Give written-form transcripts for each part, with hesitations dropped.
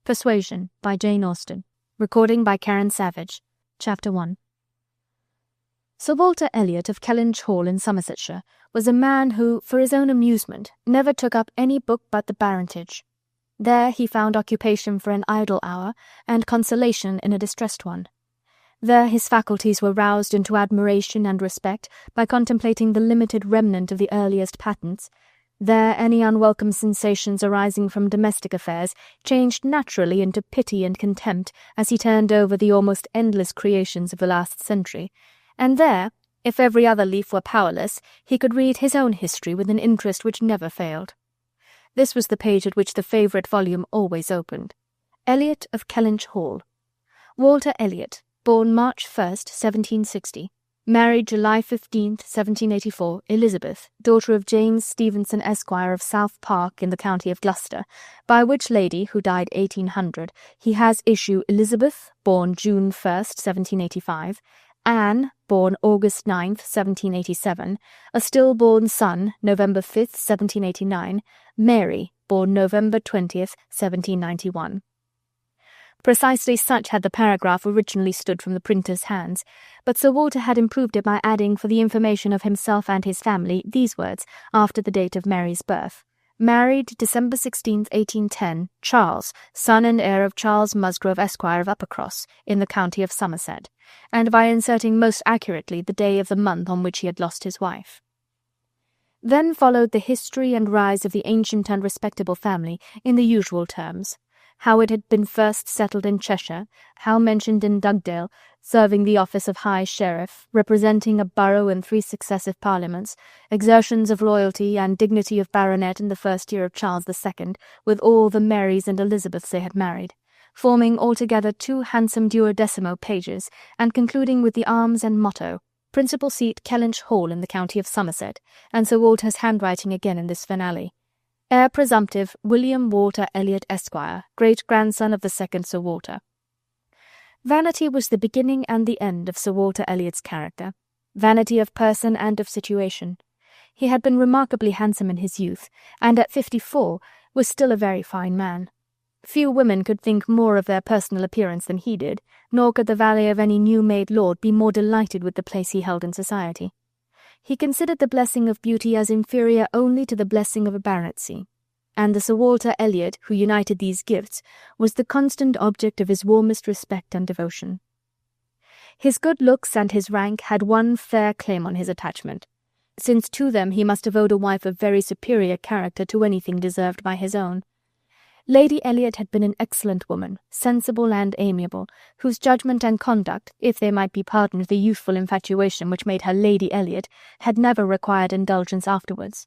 Persuasion by Jane Austen. Recording by Karen Savage. Chapter 1. Sir Walter Elliot of Kellynch Hall in Somersetshire was a man who, for his own amusement, never took up any book but the Baronetage. There he found occupation for an idle hour, and consolation in a distressed one. There his faculties were roused into admiration and respect by contemplating the limited remnant of the earliest patents. There any unwelcome sensations arising from domestic affairs changed naturally into pity and contempt as he turned over the almost endless creations of the last century, and there, if every other leaf were powerless, he could read his own history with an interest which never failed. This was the page at which the favourite volume always opened. Elliot of Kellynch Hall. Walter Elliot, born March 1st, 1760. Married July 15th, 1784, Elizabeth, daughter of James Stevenson, Esquire of South Park in the county of Gloucester, by which lady, who died 1800, he has issue Elizabeth, born June 1st, 1785, Anne, born August 9th, 1787, a stillborn son, November 5th, 1789, Mary, born November 20th, 1791. Precisely such had the paragraph originally stood from the printer's hands, but Sir Walter had improved it by adding, for the information of himself and his family, these words, after the date of Mary's birth. Married December 16th, 1810, Charles, son and heir of Charles Musgrove, Esquire of Uppercross, in the county of Somerset, and by inserting most accurately the day of the month on which he had lost his wife. Then followed the history and rise of the ancient and respectable family in the usual terms. How it had been first settled in Cheshire, how mentioned in Dugdale, serving the office of High Sheriff, representing a borough in 3 successive parliaments, exertions of loyalty and dignity of baronet in the first year of Charles II, with all the Marys and Elizabeths they had married, forming altogether 2 handsome duodecimo pages, and concluding with the arms and motto, principal seat Kellynch Hall in the county of Somerset, and Sir Walter's handwriting again in this finale. Heir presumptive William Walter Elliot, Esquire, great-grandson of the second Sir Walter. Vanity was the beginning and the end of Sir Walter Elliot's character, vanity of person and of situation. He had been remarkably handsome in his youth, and at 54 was still a very fine man. Few women could think more of their personal appearance than he did, nor could the valet of any new-made lord be more delighted with the place he held in society. He considered the blessing of beauty as inferior only to the blessing of a baronetcy, and the Sir Walter Elliot who united these gifts was the constant object of his warmest respect and devotion. His good looks and his rank had one fair claim on his attachment, since to them he must have owed a wife of very superior character to anything deserved by his own. Lady Elliot had been an excellent woman, sensible and amiable, whose judgment and conduct, if they might be pardoned the youthful infatuation which made her Lady Elliot, had never required indulgence afterwards.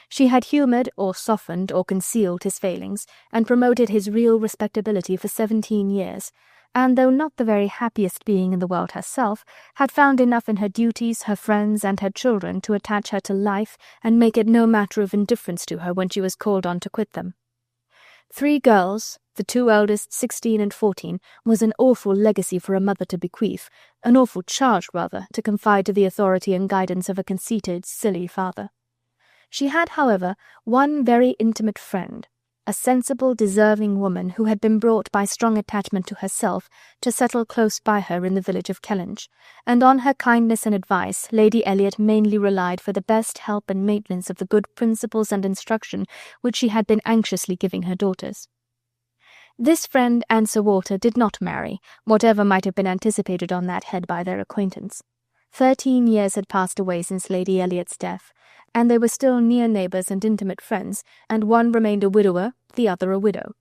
She had humoured, or softened, or concealed his failings, and promoted his real respectability for 17 years, and though not the very happiest being in the world herself, had found enough in her duties, her friends, and her children to attach her to life and make it no matter of indifference to her when she was called on to quit them. 3 girls, the 2 eldest 16 and 14, was an awful legacy for a mother to bequeath, an awful charge, rather, to confide to the authority and guidance of a conceited, silly father. She had, however, one very intimate friend, a sensible, deserving woman who had been brought by strong attachment to herself to settle close by her in the village of Kellynch, and on her kindness and advice Lady Elliot mainly relied for the best help and maintenance of the good principles and instruction which she had been anxiously giving her daughters. This friend and Sir Walter did not marry, whatever might have been anticipated on that head by their acquaintance. 13 years had passed away since Lady Elliot's death, and they were still near neighbours and intimate friends, and one remained a widower, the other a widow.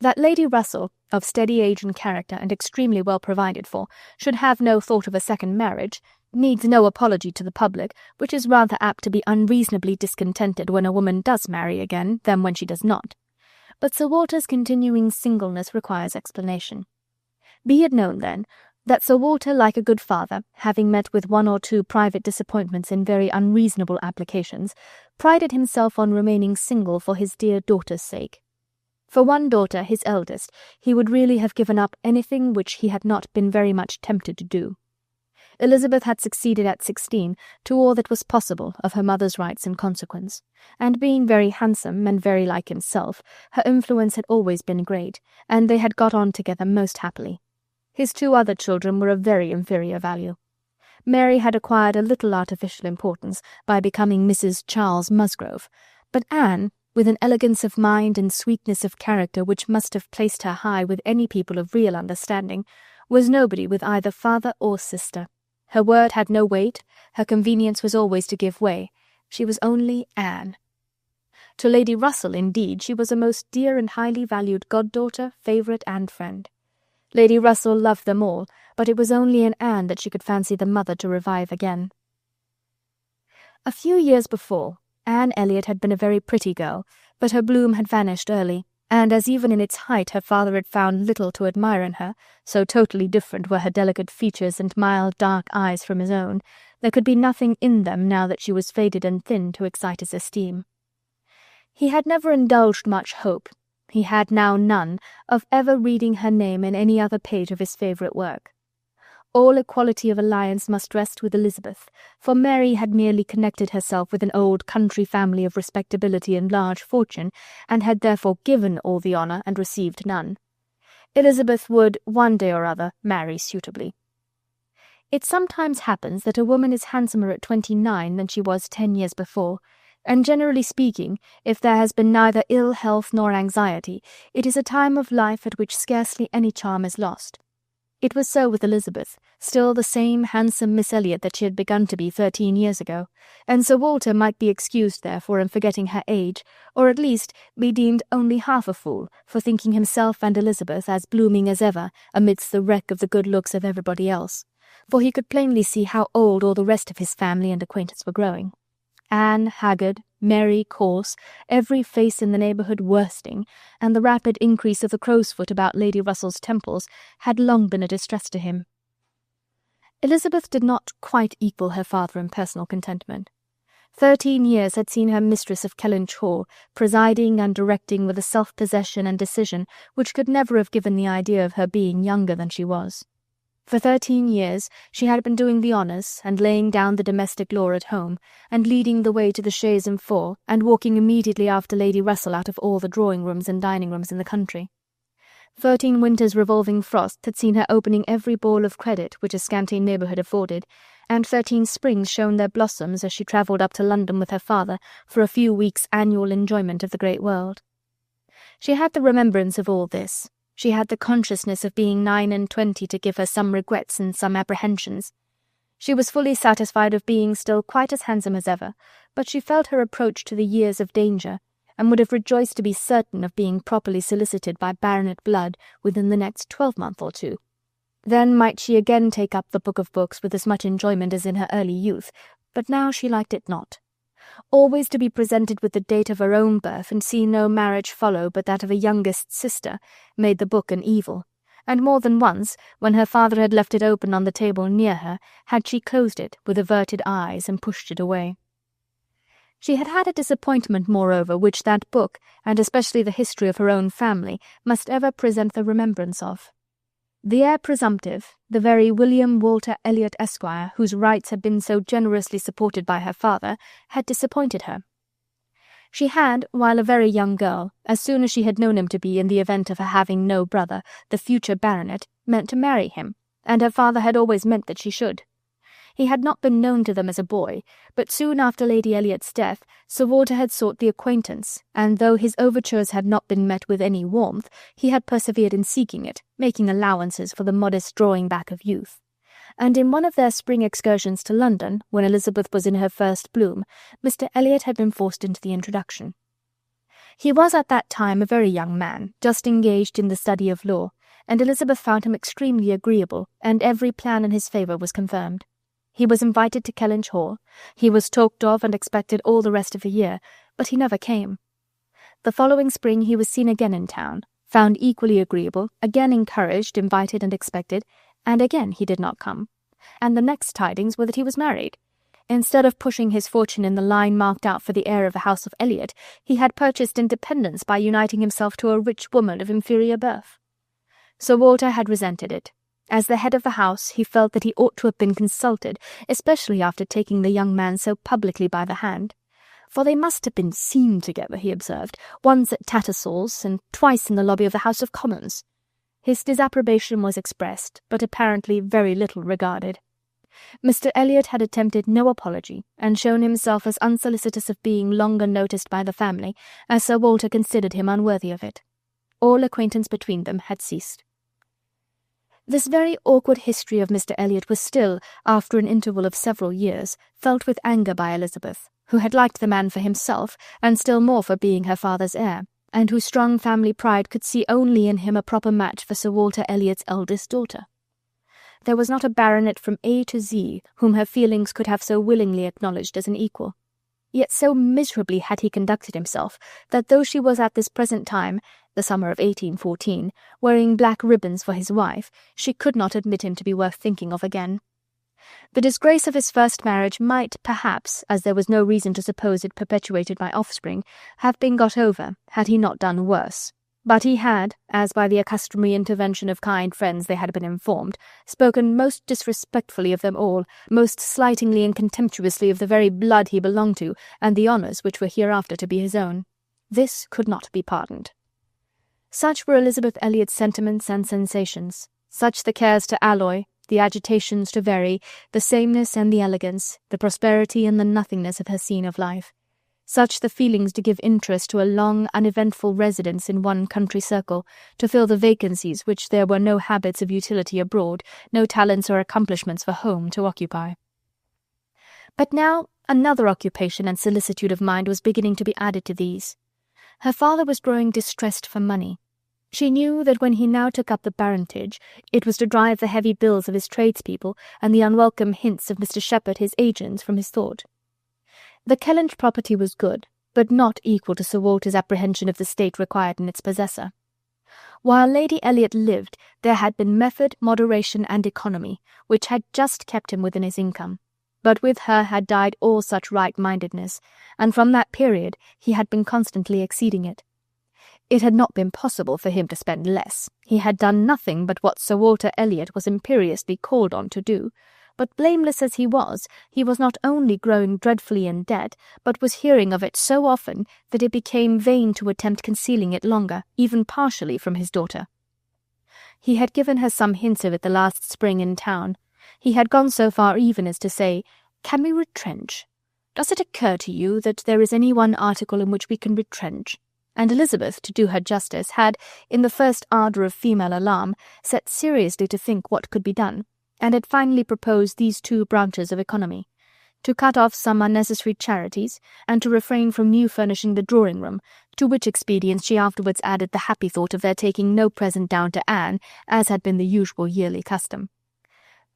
That Lady Russell, of steady age and character, and extremely well provided for, should have no thought of a second marriage, needs no apology to the public, which is rather apt to be unreasonably discontented when a woman does marry again than when she does not. But Sir Walter's continuing singleness requires explanation. Be it known, then, that Sir Walter, like a good father, having met with 1 or 2 private disappointments in very unreasonable applications, prided himself on remaining single for his dear daughter's sake. For one daughter, his eldest, he would really have given up anything which he had not been very much tempted to do. Elizabeth had succeeded at 16 to all that was possible of her mother's rights and consequence, and being very handsome and very like himself, her influence had always been great, and they had got on together most happily. His 2 other children were of very inferior value. Mary had acquired a little artificial importance by becoming Mrs. Charles Musgrove, but Anne, with an elegance of mind and sweetness of character which must have placed her high with any people of real understanding, was nobody with either father or sister. Her word had no weight, her convenience was always to give way. She was only Anne. To Lady Russell, indeed, she was a most dear and highly valued goddaughter, favourite, and friend. Lady Russell loved them all, but it was only in Anne that she could fancy the mother to revive again. A few years before, Anne Elliot had been a very pretty girl, but her bloom had vanished early, and as even in its height her father had found little to admire in her, so totally different were her delicate features and mild dark eyes from his own, there could be nothing in them now that she was faded and thin to excite his esteem. He had never indulged much hope, he had now none, of ever reading her name in any other page of his favourite work. All equality of alliance must rest with Elizabeth, for Mary had merely connected herself with an old country family of respectability and large fortune, and had therefore given all the honour and received none. Elizabeth would, one day or other, marry suitably. It sometimes happens that a woman is handsomer at 29 than she was 10 years before, and generally speaking, if there has been neither ill health nor anxiety, it is a time of life at which scarcely any charm is lost. It was so with Elizabeth, still the same handsome Miss Elliot that she had begun to be 13 years ago, and Sir Walter might be excused therefore in forgetting her age, or at least be deemed only half a fool for thinking himself and Elizabeth as blooming as ever amidst the wreck of the good looks of everybody else, for he could plainly see how old all the rest of his family and acquaintance were growing. Anne haggard, Mary coarse, every face in the neighbourhood worsting, and the rapid increase of the crow's foot about Lady Russell's temples had long been a distress to him. Elizabeth did not quite equal her father in personal contentment. 13 years had seen her mistress of Kellynch Hall, presiding and directing with a self-possession and decision which could never have given the idea of her being younger than she was. For 13 years she had been doing the honours, and laying down the domestic law at home, and leading the way to the chaise and four, and walking immediately after Lady Russell out of all the drawing-rooms and dining-rooms in the country. 13 winters' revolving frost had seen her opening every ball of credit which a scanty neighbourhood afforded, and 13 springs shone their blossoms as she travelled up to London with her father for a few weeks' annual enjoyment of the great world. She had the remembrance of all this. She had the consciousness of being 29 to give her some regrets and some apprehensions. She was fully satisfied of being still quite as handsome as ever, but she felt her approach to the years of danger, and would have rejoiced to be certain of being properly solicited by baronet blood within the next 12-month or 2. Then might she again take up the book of books with as much enjoyment as in her early youth, but now she liked it not. Always to be presented with the date of her own birth and see no marriage follow but that of a youngest sister made the book an evil, and more than once, when her father had left it open on the table near her, had she closed it with averted eyes and pushed it away. She had had a disappointment, moreover, which that book, and especially the history of her own family, must ever present the remembrance of. The heir presumptive, the very William Walter Elliot, Esquire, whose rights had been so generously supported by her father, had disappointed her. She had, while a very young girl, as soon as she had known him to be, in the event of her having no brother, the future baronet, meant to marry him, and her father had always meant that she should. He had not been known to them as a boy, but soon after Lady Elliot's death Sir Walter had sought the acquaintance, and though his overtures had not been met with any warmth, he had persevered in seeking it, making allowances for the modest drawing back of youth. And in one of their spring excursions to London, when Elizabeth was in her first bloom, Mr. Elliot had been forced into the introduction. He was at that time a very young man, just engaged in the study of law, and Elizabeth found him extremely agreeable, and every plan in his favour was confirmed. He was invited to Kellynch Hall, he was talked of and expected all the rest of the year, but he never came. The following spring he was seen again in town, found equally agreeable, again encouraged, invited, and expected, and again he did not come. And the next tidings were that he was married. Instead of pushing his fortune in the line marked out for the heir of the house of Elliot, he had purchased independence by uniting himself to a rich woman of inferior birth. Sir Walter had resented it, As the head of the house, he felt that he ought to have been consulted, especially after taking the young man so publicly by the hand. For they must have been seen together, he observed, once at Tattersall's and twice in the lobby of the House of Commons. His disapprobation was expressed, but apparently very little regarded. Mr. Elliot had attempted no apology, and shown himself as unsolicitous of being longer noticed by the family, as Sir Walter considered him unworthy of it. All acquaintance between them had ceased. This very awkward history of Mr. Elliot was still, after an interval of several years, felt with anger by Elizabeth, who had liked the man for himself, and still more for being her father's heir, and whose strong family pride could see only in him a proper match for Sir Walter Elliot's eldest daughter. There was not a baronet from A to Z whom her feelings could have so willingly acknowledged as an equal. Yet so miserably had he conducted himself, that though she was at this present time, the summer of 1814, wearing black ribbons for his wife, she could not admit him to be worth thinking of again. The disgrace of his first marriage might, perhaps, as there was no reason to suppose it perpetuated by offspring, have been got over, had he not done worse. But he had, as by the customary intervention of kind friends they had been informed, spoken most disrespectfully of them all, most slightingly and contemptuously of the very blood he belonged to, and the honours which were hereafter to be his own. This could not be pardoned. Such were Elizabeth Elliot's sentiments and sensations, such the cares to alloy, the agitations to vary, the sameness and the elegance, the prosperity and the nothingness of her scene of life. Such the feelings to give interest to a long, uneventful residence in one country circle, to fill the vacancies which there were no habits of utility abroad, no talents or accomplishments for home to occupy. But now another occupation and solicitude of mind was beginning to be added to these. Her father was growing distressed for money. She knew that when he now took up the baronetage, it was to drive the heavy bills of his tradespeople and the unwelcome hints of Mr. Shepherd, his agent, from his thought. The Kellynch property was good, but not equal to Sir Walter's apprehension of the state required in its possessor. While Lady Elliot lived, there had been method, moderation, and economy, which had just kept him within his income. But with her had died all such right-mindedness, and from that period he had been constantly exceeding it. It had not been possible for him to spend less. He had done nothing but what Sir Walter Elliot was imperiously called on to do, but blameless as he was not only growing dreadfully in debt, but was hearing of it so often that it became vain to attempt concealing it longer, even partially, from his daughter. He had given her some hints of it the last spring in town. He had gone so far even as to say, "Can we retrench? Does it occur to you that there is any one article in which we can retrench?" And Elizabeth, to do her justice, had, in the first ardour of female alarm, set seriously to think what could be done, and had finally proposed these two branches of economy: to cut off some unnecessary charities, and to refrain from new furnishing the drawing-room, to which expedients she afterwards added the happy thought of their taking no present down to Anne, as had been the usual yearly custom.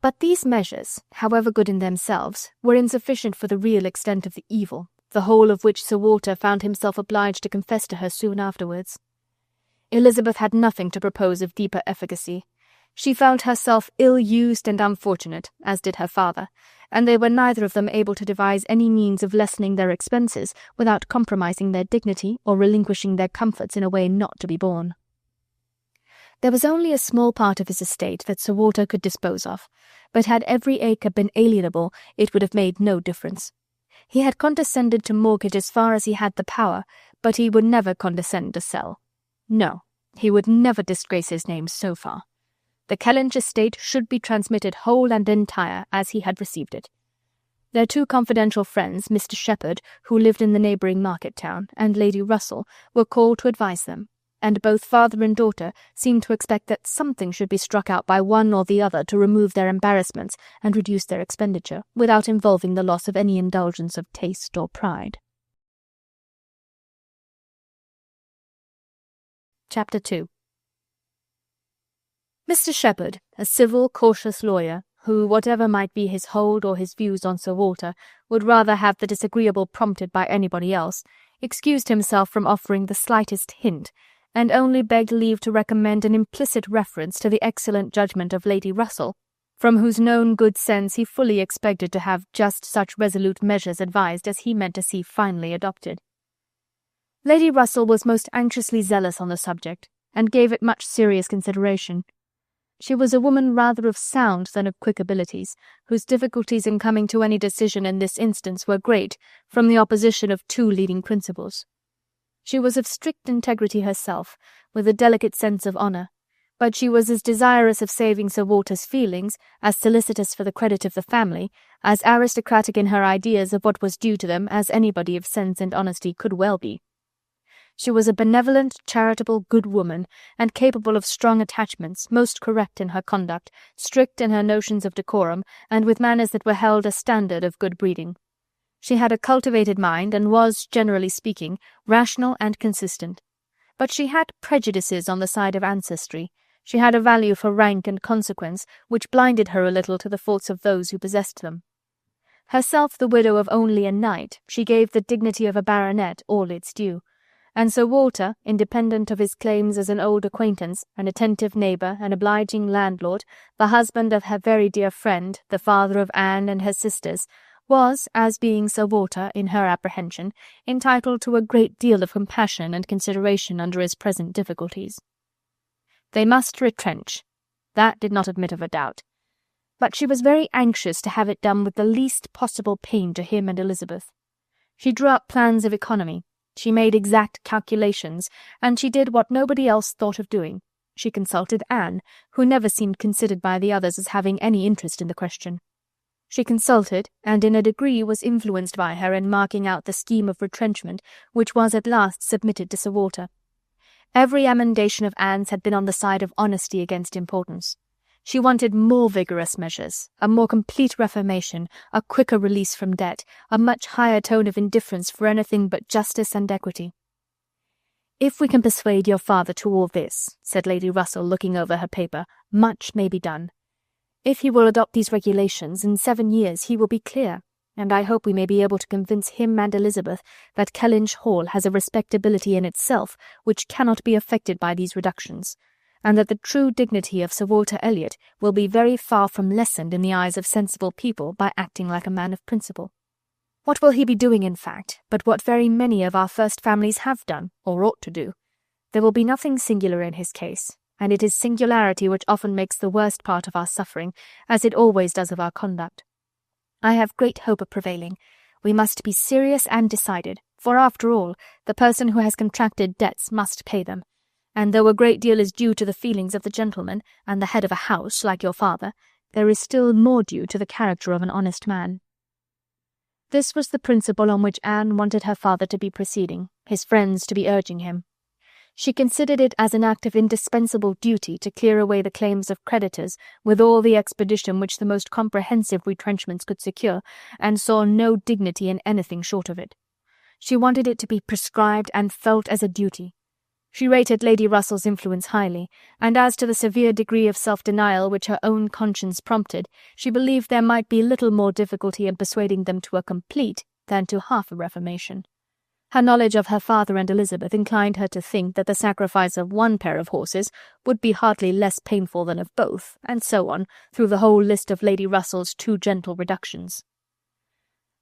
But these measures, however good in themselves, were insufficient for the real extent of the evil, the whole of which Sir Walter found himself obliged to confess to her soon afterwards. Elizabeth had nothing to propose of deeper efficacy. She felt herself ill-used and unfortunate, as did her father, and they were neither of them able to devise any means of lessening their expenses without compromising their dignity or relinquishing their comforts in a way not to be borne. There was only a small part of his estate that Sir Walter could dispose of, but had every acre been alienable, it would have made no difference. He had condescended to mortgage as far as he had the power, but he would never condescend to sell. No, he would never disgrace his name so far. The Kellynch estate should be transmitted whole and entire as he had received it. Their two confidential friends, Mr. Shepherd, who lived in the neighbouring market-town, and Lady Russell, were called to advise them, and both father and daughter seemed to expect that something should be struck out by one or the other to remove their embarrassments and reduce their expenditure, without involving the loss of any indulgence of taste or pride. Chapter 2. Mr. Shepherd, a civil, cautious lawyer, who, whatever might be his hold or his views on Sir Walter, would rather have the disagreeable prompted by anybody else, excused himself from offering the slightest hint, and only begged leave to recommend an implicit reference to the excellent judgment of Lady Russell, from whose known good sense he fully expected to have just such resolute measures advised as he meant to see finally adopted. Lady Russell was most anxiously zealous on the subject, and gave it much serious consideration. She was a woman rather of sound than of quick abilities, whose difficulties in coming to any decision in this instance were great, from the opposition of two leading principles. She was of strict integrity herself, with a delicate sense of honour, but she was as desirous of saving Sir Walter's feelings, as solicitous for the credit of the family, as aristocratic in her ideas of what was due to them as anybody of sense and honesty could well be. She was a benevolent, charitable, good woman, and capable of strong attachments, most correct in her conduct, strict in her notions of decorum, and with manners that were held a standard of good breeding. She had a cultivated mind, and was, generally speaking, rational and consistent. But she had prejudices on the side of ancestry. She had a value for rank and consequence, which blinded her a little to the faults of those who possessed them. Herself the widow of only a knight, she gave the dignity of a baronet all its due, and Sir Walter, independent of his claims as an old acquaintance, an attentive neighbour, an obliging landlord, the husband of her very dear friend, the father of Anne and her sisters, was, as being Sir Walter, in her apprehension, entitled to a great deal of compassion and consideration under his present difficulties. They must retrench. That did not admit of a doubt. But she was very anxious to have it done with the least possible pain to him and Elizabeth. She drew up plans of economy. She made exact calculations, and she did what nobody else thought of doing. She consulted Anne, who never seemed considered by the others as having any interest in the question. She consulted, and in a degree was influenced by her in marking out the scheme of retrenchment which was at last submitted to Sir Walter. Every emendation of Anne's had been on the side of honesty against importance. She wanted more vigorous measures, a more complete reformation, a quicker release from debt, a much higher tone of indifference for anything but justice and equity. "If we can persuade your father to all this," said Lady Russell, looking over her paper, "much may be done. If he will adopt these regulations, in 7 years he will be clear, and I hope we may be able to convince him and Elizabeth that Kellynch Hall has a respectability in itself which cannot be affected by these reductions, and that the true dignity of Sir Walter Elliot will be very far from lessened in the eyes of sensible people by acting like a man of principle. What will he be doing, in fact, but what very many of our first families have done, or ought to do? There will be nothing singular in his case, and it is singularity which often makes the worst part of our suffering, as it always does of our conduct. I have great hope of prevailing. We must be serious and decided, for after all, the person who has contracted debts must pay them, and though a great deal is due to the feelings of the gentleman, and the head of a house, like your father, there is still more due to the character of an honest man." This was the principle on which Anne wanted her father to be proceeding, his friends to be urging him. She considered it as an act of indispensable duty to clear away the claims of creditors with all the expedition which the most comprehensive retrenchments could secure, and saw no dignity in anything short of it. She wanted it to be prescribed and felt as a duty. She rated Lady Russell's influence highly, and as to the severe degree of self-denial which her own conscience prompted, she believed there might be little more difficulty in persuading them to a complete than to half a reformation. Her knowledge of her father and Elizabeth inclined her to think that the sacrifice of one pair of horses would be hardly less painful than of both, and so on, through the whole list of Lady Russell's too gentle reductions.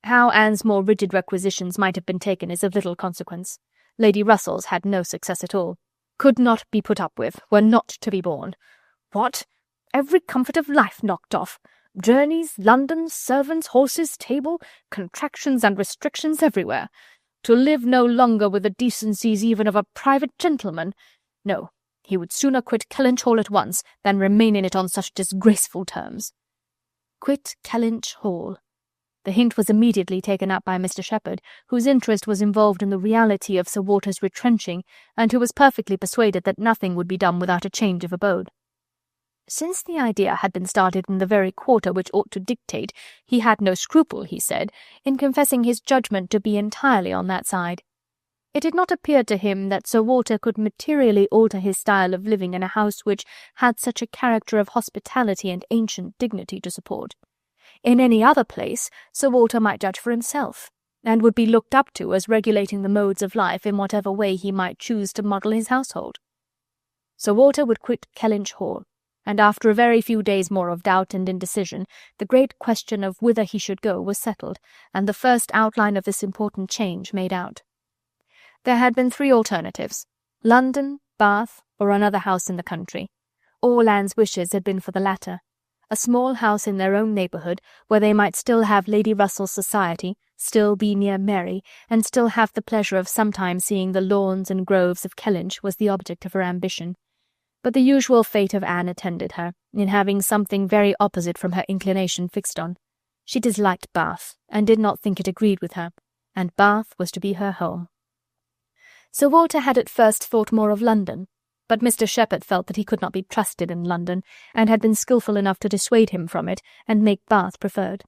How Anne's more rigid requisitions might have been taken is of little consequence. Lady Russell's had no success at all. Could not be put up with, were not to be borne. What? Every comfort of life knocked off. Journeys, London, servants, horses, table, contractions and restrictions everywhere. To live no longer with the decencies even of a private gentleman. No, he would sooner quit Kellynch Hall at once than remain in it on such disgraceful terms. Quit Kellynch Hall. The hint was immediately taken up by Mr. Shepherd, whose interest was involved in the reality of Sir Walter's retrenching, and who was perfectly persuaded that nothing would be done without a change of abode. Since the idea had been started in the very quarter which ought to dictate, he had no scruple, he said, in confessing his judgment to be entirely on that side. It did not appear to him that Sir Walter could materially alter his style of living in a house which had such a character of hospitality and ancient dignity to support. In any other place Sir Walter might judge for himself, and would be looked up to as regulating the modes of life in whatever way he might choose to model his household. Sir Walter would quit Kellynch Hall, and after a very few days more of doubt and indecision, the great question of whither he should go was settled, and the first outline of this important change made out. There had been 3 alternatives: London, Bath, or another house in the country. all Anne's wishes had been for the latter. A small house in their own neighbourhood, where they might still have Lady Russell's society, still be near Mary, and still have the pleasure of sometimes seeing the lawns and groves of Kellynch, was the object of her ambition. But the usual fate of Anne attended her, in having something very opposite from her inclination fixed on. She disliked Bath, and did not think it agreed with her, and Bath was to be her home. Sir Walter had at first thought more of London, but Mr. Shepherd felt that he could not be trusted in London, and had been skilful enough to dissuade him from it, and make Bath preferred.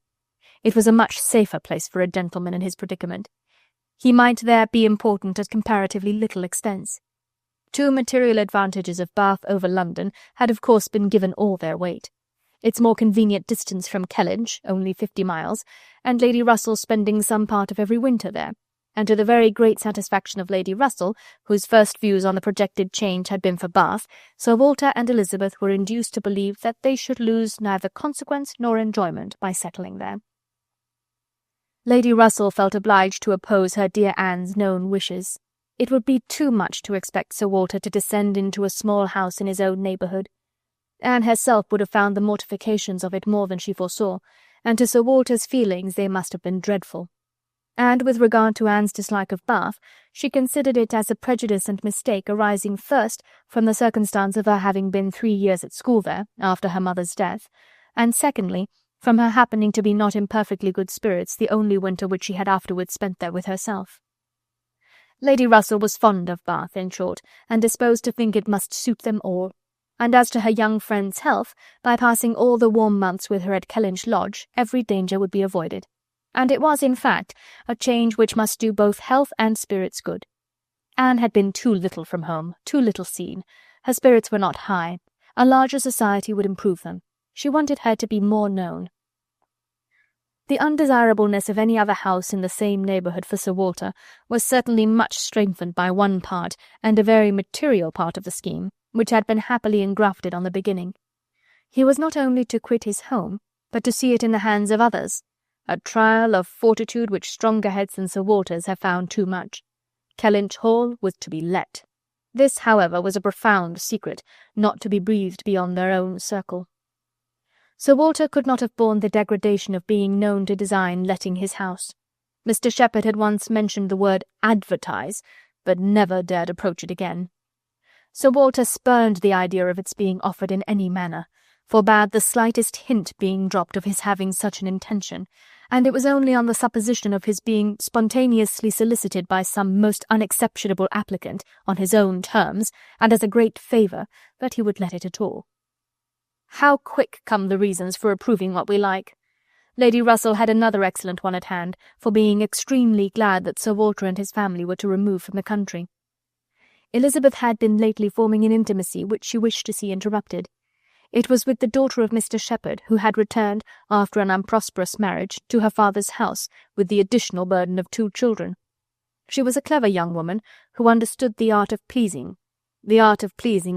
It was a much safer place for a gentleman in his predicament. He might there be important at comparatively little expense. Two material advantages of Bath over London had of course been given all their weight. Its more convenient distance from Kellynch, only 50 miles, and Lady Russell spending some part of every winter there, and to the very great satisfaction of Lady Russell, whose first views on the projected change had been for Bath, Sir Walter and Elizabeth were induced to believe that they should lose neither consequence nor enjoyment by settling there. Lady Russell felt obliged to oppose her dear Anne's known wishes. It would be too much to expect Sir Walter to descend into a small house in his own neighbourhood. Anne herself would have found the mortifications of it more than she foresaw, and to Sir Walter's feelings they must have been dreadful. And with regard to Anne's dislike of Bath, she considered it as a prejudice and mistake arising first from the circumstance of her having been 3 years at school there, after her mother's death, and secondly, from her happening to be not in perfectly good spirits the only winter which she had afterwards spent there with herself. Lady Russell was fond of Bath, in short, and disposed to think it must suit them all. And as to her young friend's health, by passing all the warm months with her at Kellynch Lodge, every danger would be avoided. And it was, in fact, a change which must do both health and spirits good. Anne had been too little from home, too little seen. Her spirits were not high. A larger society would improve them. She wanted her to be more known. The undesirableness of any other house in the same neighbourhood for Sir Walter was certainly much strengthened by one part, and a very material part of the scheme, which had been happily engrafted on the beginning. He was not only to quit his home, but to see it in the hands of others, a trial of fortitude which stronger heads than Sir Walter's have found too much. Kellynch Hall was to be let. This, however, was a profound secret, not to be breathed beyond their own circle. Sir Walter could not have borne the degradation of being known to design letting his house. Mr. Shepherd had once mentioned the word advertise, but never dared approach it again. Sir Walter spurned the idea of its being offered in any manner, forbade the slightest hint being dropped of his having such an intention, and it was only on the supposition of his being spontaneously solicited by some most unexceptionable applicant, on his own terms, and as a great favour, that he would let it at all. How quick come the reasons for approving what we like! Lady Russell had another excellent one at hand, for being extremely glad that Sir Walter and his family were to remove from the country. Elizabeth had been lately forming an intimacy which she wished to see interrupted. It was with the daughter of Mr. Shepherd, who had returned, after an unprosperous marriage, to her father's house, with the additional burden of 2 children. She was a clever young woman, who understood the art of pleasing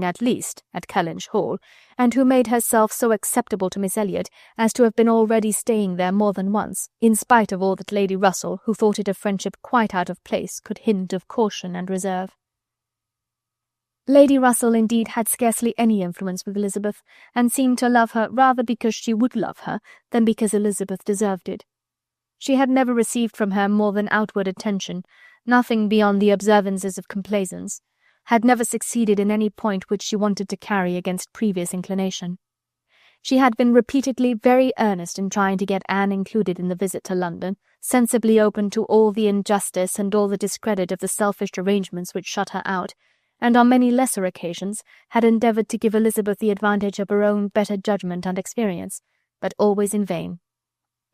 at least, at Kellynch Hall, and who made herself so acceptable to Miss Elliot as to have been already staying there more than once, in spite of all that Lady Russell, who thought it a friendship quite out of place, could hint of caution and reserve. Lady Russell indeed had scarcely any influence with Elizabeth, and seemed to love her rather because she would love her than because Elizabeth deserved it. She had never received from her more than outward attention, nothing beyond the observances of complaisance, had never succeeded in any point which she wanted to carry against previous inclination. She had been repeatedly very earnest in trying to get Anne included in the visit to London, sensibly open to all the injustice and all the discredit of the selfish arrangements which shut her out, and on many lesser occasions had endeavoured to give Elizabeth the advantage of her own better judgment and experience, but always in vain.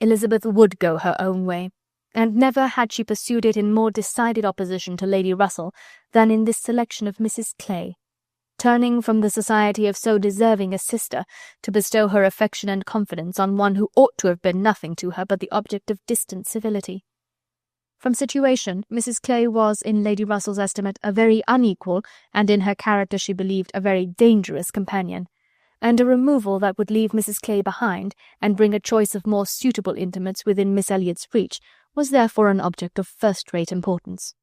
Elizabeth would go her own way, and never had she pursued it in more decided opposition to Lady Russell than in this selection of Mrs. Clay, turning from the society of so deserving a sister to bestow her affection and confidence on one who ought to have been nothing to her but the object of distant civility. From situation, Mrs. Clay was, in Lady Russell's estimate, a very unequal, and in her character she believed a very dangerous companion, and a removal that would leave Mrs. Clay behind, and bring a choice of more suitable intimates within Miss Elliot's reach, was therefore an object of first-rate importance.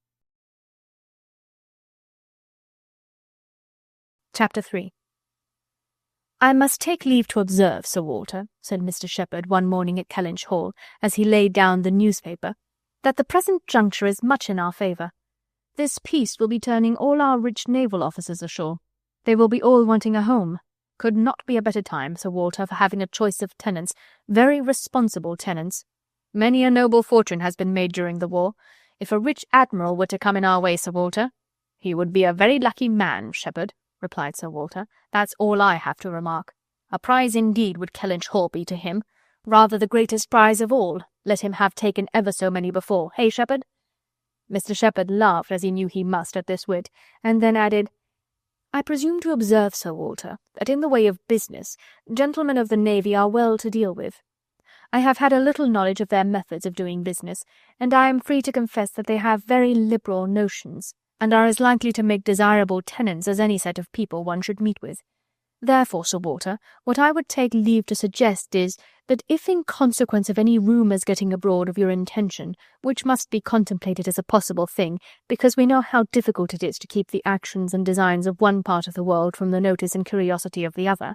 Chapter 3. "I must take leave to observe, Sir Walter," said Mr. Shepherd one morning at Kellynch Hall, as he laid down the newspaper, "that the present juncture is much in our favour. This peace will be turning all our rich naval officers ashore. They will be all wanting a home. Could not be a better time, Sir Walter, for having a choice of tenants, very responsible tenants. Many a noble fortune has been made during the war. If a rich admiral were to come in our way, Sir Walter—" "He would be a very lucky man, Shepherd," replied Sir Walter. "That's all I have to remark. A prize indeed would Kellynch Hall be to him, rather the greatest prize of all, let him have taken ever so many before, hey, Shepherd?" Mr. Shepherd laughed as he knew he must at this wit, and then added, "I presume to observe, Sir Walter, that in the way of business, gentlemen of the navy are well to deal with. I have had a little knowledge of their methods of doing business, and I am free to confess that they have very liberal notions, and are as likely to make desirable tenants as any set of people one should meet with. Therefore, Sir Walter, what I would take leave to suggest is, that if in consequence of any rumours getting abroad of your intention, which must be contemplated as a possible thing, because we know how difficult it is to keep the actions and designs of one part of the world from the notice and curiosity of the other,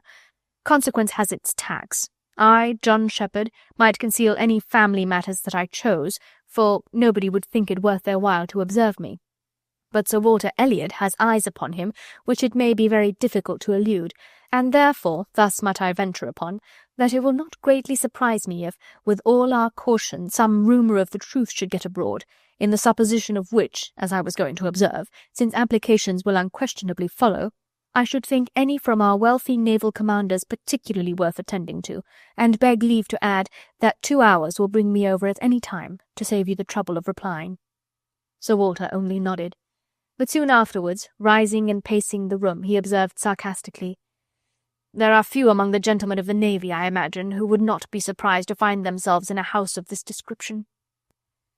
consequence has its tax. I, John Shepherd, might conceal any family matters that I chose, for nobody would think it worth their while to observe me. But Sir Walter Elliot has eyes upon him, which it may be very difficult to elude, and therefore thus might I venture upon, that it will not greatly surprise me if, with all our caution, some rumour of the truth should get abroad, in the supposition of which, as I was going to observe, since applications will unquestionably follow, I should think any from our wealthy naval commanders particularly worth attending to, and beg leave to add that 2 hours will bring me over at any time, to save you the trouble of replying." Sir Walter only nodded. But soon afterwards, rising and pacing the room, he observed sarcastically, "There are few among the gentlemen of the navy, I imagine, who would not be surprised to find themselves in a house of this description."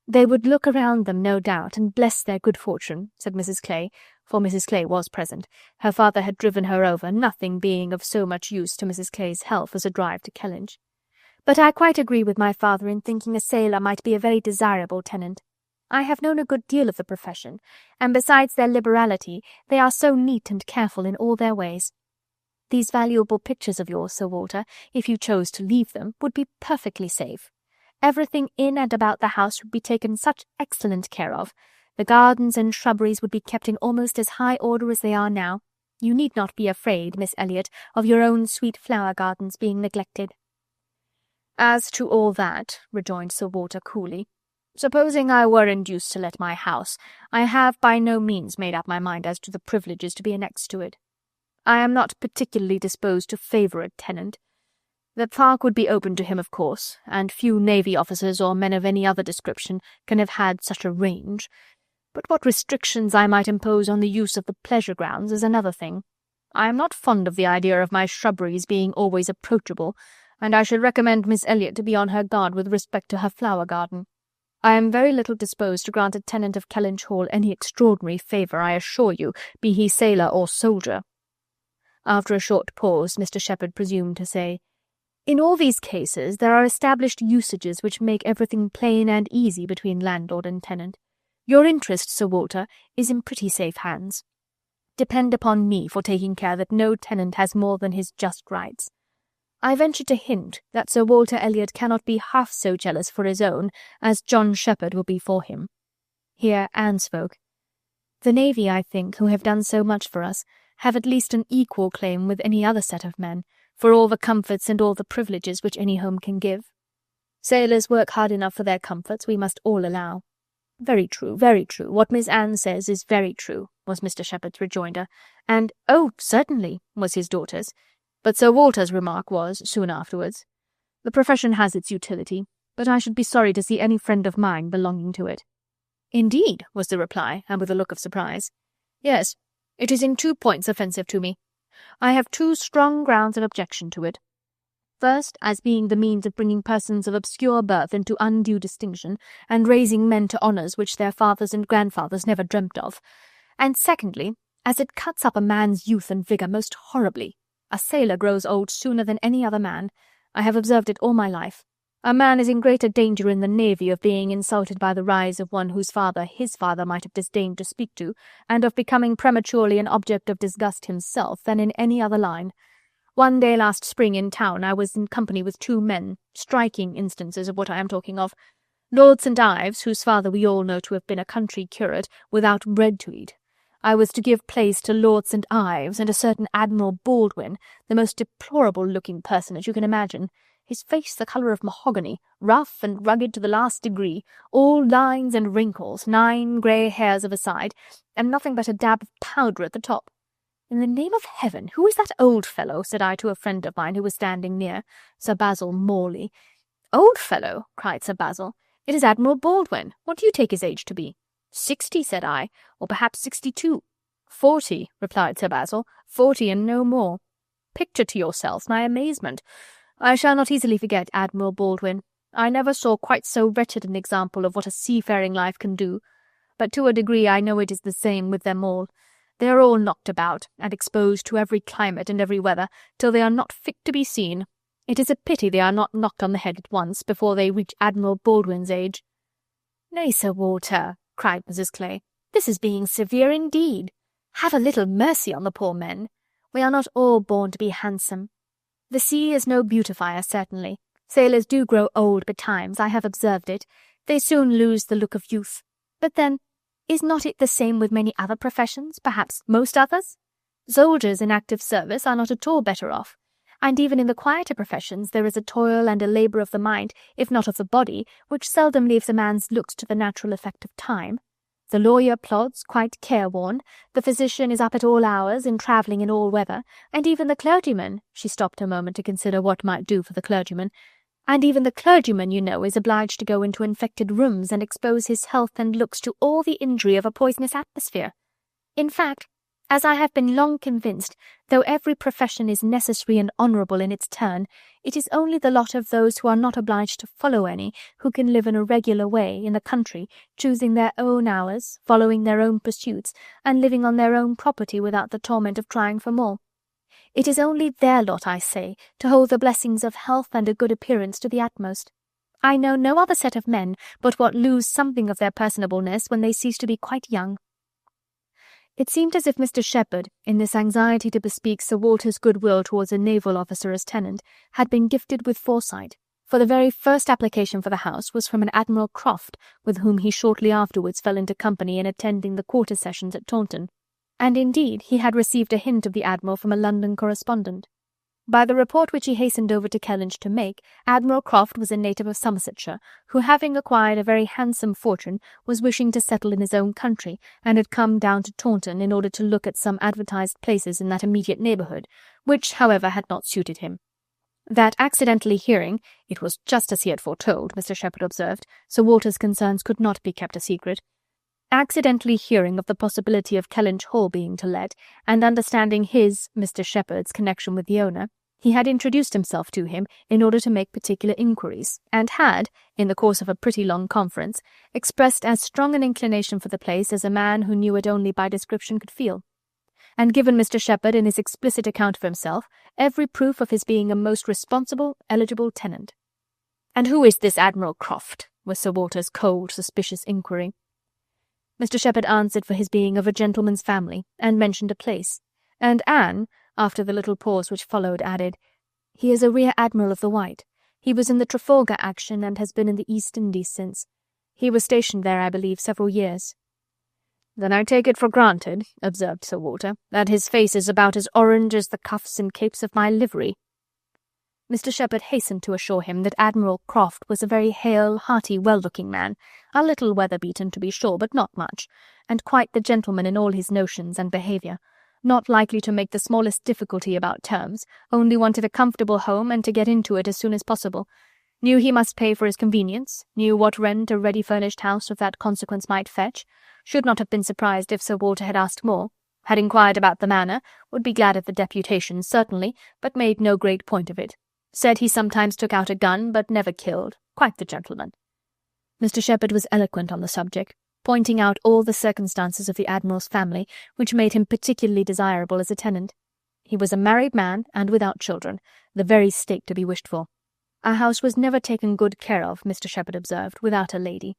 "They would look around them, no doubt, and bless their good fortune," said Mrs. Clay, for Mrs. Clay was present. Her father had driven her over, nothing being of so much use to Mrs. Clay's health as a drive to Kellynch. "But I quite agree with my father in thinking a sailor might be a very desirable tenant. I have known a good deal of the profession, and besides their liberality, they are so neat and careful in all their ways. These valuable pictures of yours, Sir Walter, if you chose to leave them, would be perfectly safe. Everything in and about the house would be taken such excellent care of. The gardens and shrubberies would be kept in almost as high order as they are now. You need not be afraid, Miss Elliot, of your own sweet flower gardens being neglected." "As to all that," rejoined Sir Walter coolly, "supposing I were induced to let my house, I have by no means made up my mind as to the privileges to be annexed to it. I am not particularly disposed to favour a tenant. The park would be open to him, of course, and few navy officers or men of any other description can have had such a range. But what restrictions I might impose on the use of the pleasure grounds is another thing. I am not fond of the idea of my shrubberies being always approachable, and I should recommend Miss Elliot to be on her guard with respect to her flower garden. I am very little disposed to grant a tenant of Kellynch Hall any extraordinary favour, I assure you, be he sailor or soldier." After a short pause, Mr. Shepherd presumed to say, "In all these cases there are established usages which make everything plain and easy between landlord and tenant. Your interest, Sir Walter, is in pretty safe hands. Depend upon me for taking care that no tenant has more than his just rights. I venture to hint that Sir Walter Elliot cannot be half so jealous for his own as John Shepherd will be for him." Here Anne spoke. "The navy, I think, who have done so much for us, have at least an equal claim with any other set of men, for all the comforts and all the privileges which any home can give. Sailors work hard enough for their comforts, we must all allow." Very true, very true. What Miss Anne says is very true," was Mr. Shepherd's rejoinder, and "Oh, certainly," was his daughter's. But Sir Walter's remark was, soon afterwards, "The profession has its utility, but I should be sorry to see any friend of mine belonging to it." "Indeed," was the reply, and with a look of surprise. "Yes, it is in 2 points offensive to me. I have 2 strong grounds of objection to it. First, as being the means of bringing persons of obscure birth into undue distinction, and raising men to honours which their fathers and grandfathers never dreamt of. And secondly, as it cuts up a man's youth and vigour most horribly. A sailor grows old sooner than any other man. I have observed it all my life. A man is in greater danger in the navy of being insulted by the rise of one whose father his father might have disdained to speak to, and of becoming prematurely an object of disgust himself, than in any other line. One day last spring in town I was in company with two men, striking instances of what I am talking of. Lord St. Ives, whose father we all know to have been a country curate, without bread to eat. I was to give place to Lord St. Ives and a certain Admiral Baldwin, the most deplorable-looking personage you can imagine. His face the colour of mahogany, rough and rugged to the last degree, all lines and wrinkles, 9 grey hairs of a side, and nothing but a dab of powder at the top. "In the name of heaven, who is that old fellow?" said I to a friend of mine who was standing near, Sir Basil Morley. "Old fellow?" cried Sir Basil. "It is Admiral Baldwin. What do you take his age to be?" 60, said I, or perhaps 62. 40, replied Sir Basil, 40 and no more. Picture to yourselves my amazement. I shall not easily forget Admiral Baldwin. I never saw quite so wretched an example of what a seafaring life can do, but to a degree I know it is the same with them all. They are all knocked about, and exposed to every climate and every weather, till they are not fit to be seen. It is a pity they are not knocked on the head at once, before they reach Admiral Baldwin's age." "Nay, Sir Walter," cried Mrs. Clay, "this is being severe indeed. Have a little mercy on the poor men. We are not all born to be handsome. The sea is no beautifier, certainly. Sailors do grow old betimes, I have observed it. They soon lose the look of youth. But then, is not it the same with many other professions, perhaps most others? Soldiers in active service are not at all better off. And even in the quieter professions there is a toil and a labour of the mind, if not of the body, which seldom leaves a man's looks to the natural effect of time. The lawyer plods, quite careworn, the physician is up at all hours, and travelling in all weather, and even the clergyman—" she stopped a moment to consider what might do for the clergyman, "and even the clergyman, you know, is obliged to go into infected rooms and expose his health and looks to all the injury of a poisonous atmosphere. In fact, as I have been long convinced, though every profession is necessary and honourable in its turn, it is only the lot of those who are not obliged to follow any, who can live in a regular way, in the country, choosing their own hours, following their own pursuits, and living on their own property without the torment of trying for more. It is only their lot, I say, to hold the blessings of health and a good appearance to the utmost. I know no other set of men but what lose something of their personableness when they cease to be quite young." It seemed as if Mr. Shepherd, in this anxiety to bespeak Sir Walter's goodwill towards a naval officer as tenant, had been gifted with foresight, for the very first application for the house was from an Admiral Croft, with whom he shortly afterwards fell into company in attending the quarter sessions at Taunton, and indeed he had received a hint of the Admiral from a London correspondent. By the report which he hastened over to Kellynch to make, Admiral Croft was a native of Somersetshire, who, having acquired a very handsome fortune, was wishing to settle in his own country, and had come down to Taunton in order to look at some advertised places in that immediate neighbourhood, which, however, had not suited him. That accidentally hearing, it was just as he had foretold, Mr. Shepherd observed, Sir Walter's concerns could not be kept a secret. Accidentally hearing of the possibility of Kellynch Hall being to let, and understanding his, Mr. Shepherd's, connection with the owner, he had introduced himself to him in order to make particular inquiries, and had, in the course of a pretty long conference, expressed as strong an inclination for the place as a man who knew it only by description could feel, and given Mr. Shepherd, in his explicit account of himself, every proof of his being a most responsible, eligible tenant. "And who is this Admiral Croft?" was Sir Walter's cold, suspicious inquiry. Mr. Shepherd answered for his being of a gentleman's family, and mentioned a place, and Anne, after the little pause which followed, added, "He is a rear admiral of the White. He was in the Trafalgar action, and has been in the East Indies since. He was stationed there, I believe, several years." "Then I take it for granted," observed Sir Walter, "that his face is about as orange as the cuffs and capes of my livery." Mr. Shepherd hastened to assure him that Admiral Croft was a very hale, hearty, well-looking man, a little weather-beaten, to be sure, but not much, and quite the gentleman in all his notions and behaviour, not likely to make the smallest difficulty about terms, only wanted a comfortable home and to get into it as soon as possible, knew he must pay for his convenience, knew what rent a ready-furnished house of that consequence might fetch, should not have been surprised if Sir Walter had asked more, had inquired about the manor, would be glad of the deputation, certainly, but made no great point of it, said he sometimes took out a gun, but never killed, quite the gentleman. Mr. Shepherd was eloquent on the subject, pointing out all the circumstances of the Admiral's family, which made him particularly desirable as a tenant. He was a married man, and without children, the very state to be wished for. A house was never taken good care of, Mr. Shepherd observed, without a lady.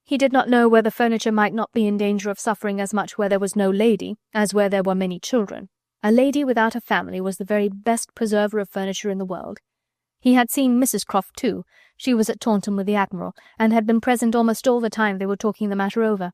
He did not know whether furniture might not be in danger of suffering as much where there was no lady as where there were many children, A lady without a family was the very best preserver of furniture in the world. He had seen Mrs. Croft too. She was at Taunton with the Admiral, and had been present almost all the time they were talking the matter over.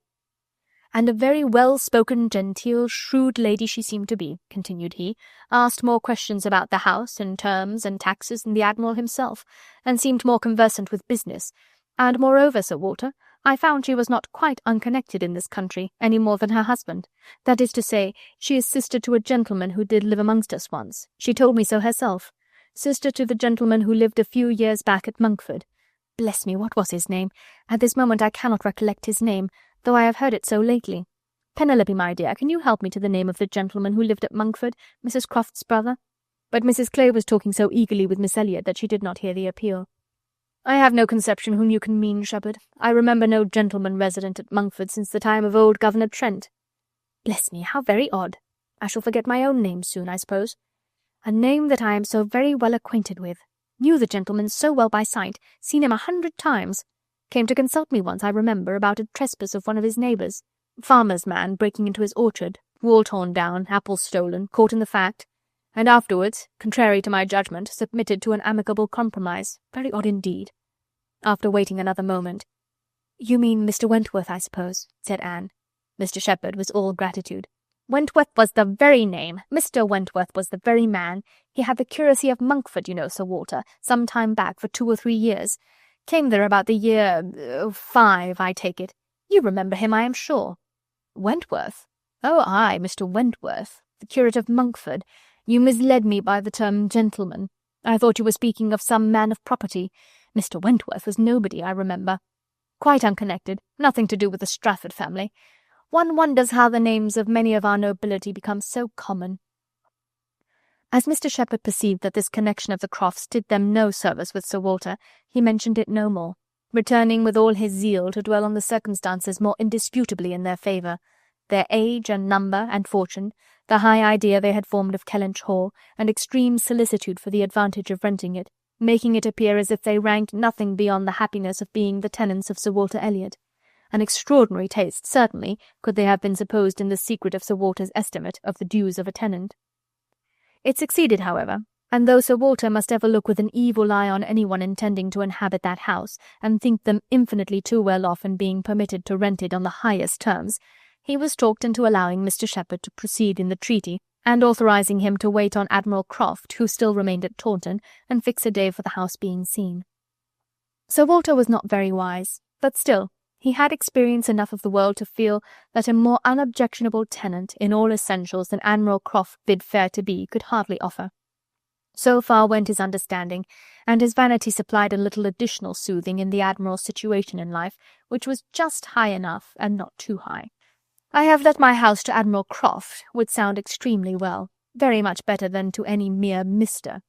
"And a very well-spoken, genteel, shrewd lady she seemed to be," continued he, "asked more questions about the house, and terms, and taxes than the Admiral himself, and seemed more conversant with business. And moreover, Sir Walter, I found she was not quite unconnected in this country, any more than her husband. That is to say, she is sister to a gentleman who did live amongst us once. She told me so herself. Sister to the gentleman who lived a few years back at Monkford. Bless me, what was his name? At this moment I cannot recollect his name, though I have heard it so lately. Penelope, my dear, can you help me to the name of the gentleman who lived at Monkford, Mrs. Croft's brother?" But Mrs. Clay was talking so eagerly with Miss Elliot that she did not hear the appeal. "I have no conception whom you can mean, Shepherd. I remember no gentleman resident at Monkford since the time of old Governor Trent." "Bless me, how very odd. I shall forget my own name soon, I suppose. A name that I am so very well acquainted with. Knew the gentleman so well by sight, seen him 100 times. Came to consult me once, I remember, about a trespass of one of his neighbours. Farmer's man breaking into his orchard, wall torn down, apples stolen, caught in the fact, and afterwards, contrary to my judgment, submitted to an amicable compromise. Very odd indeed." After waiting another moment, "You mean Mr. Wentworth, I suppose," said Anne. Mr. Shepherd was all gratitude. "Wentworth was the very name. Mr. Wentworth was the very man. He had the curacy of Monkford, you know, Sir Walter, some time back, for 2 or 3 years. Came there about the year 5, I take it. You remember him, I am sure." "Wentworth? Oh, aye, Mr. Wentworth, the curate of Monkford. You misled me by the term gentleman. I thought you were speaking of some man of property. Mr. Wentworth was nobody, I remember. Quite unconnected, nothing to do with the Strafford family. One wonders how the names of many of our nobility become so common." As Mr. Shepherd perceived that this connection of the Crofts did them no service with Sir Walter, he mentioned it no more, returning with all his zeal to dwell on the circumstances more indisputably in their favour, their age and number and fortune, the high idea they had formed of Kellynch Hall, and extreme solicitude for the advantage of renting it, making it appear as if they ranked nothing beyond the happiness of being the tenants of Sir Walter Elliot. An extraordinary taste, certainly, could they have been supposed in the secret of Sir Walter's estimate of the dues of a tenant. It succeeded, however, and though Sir Walter must ever look with an evil eye on anyone intending to inhabit that house, and think them infinitely too well off in being permitted to rent it on the highest terms, he was talked into allowing Mr. Shepherd to proceed in the treaty, and authorizing him to wait on Admiral Croft, who still remained at Taunton, and fix a day for the house being seen. Sir Walter was not very wise, but still he had experience enough of the world to feel that a more unobjectionable tenant in all essentials than Admiral Croft bid fair to be could hardly offer. So far went his understanding, and his vanity supplied a little additional soothing in the Admiral's situation in life, which was just high enough and not too high. "I have let my house to Admiral Croft" would sound extremely well, very much better than to any mere Mr.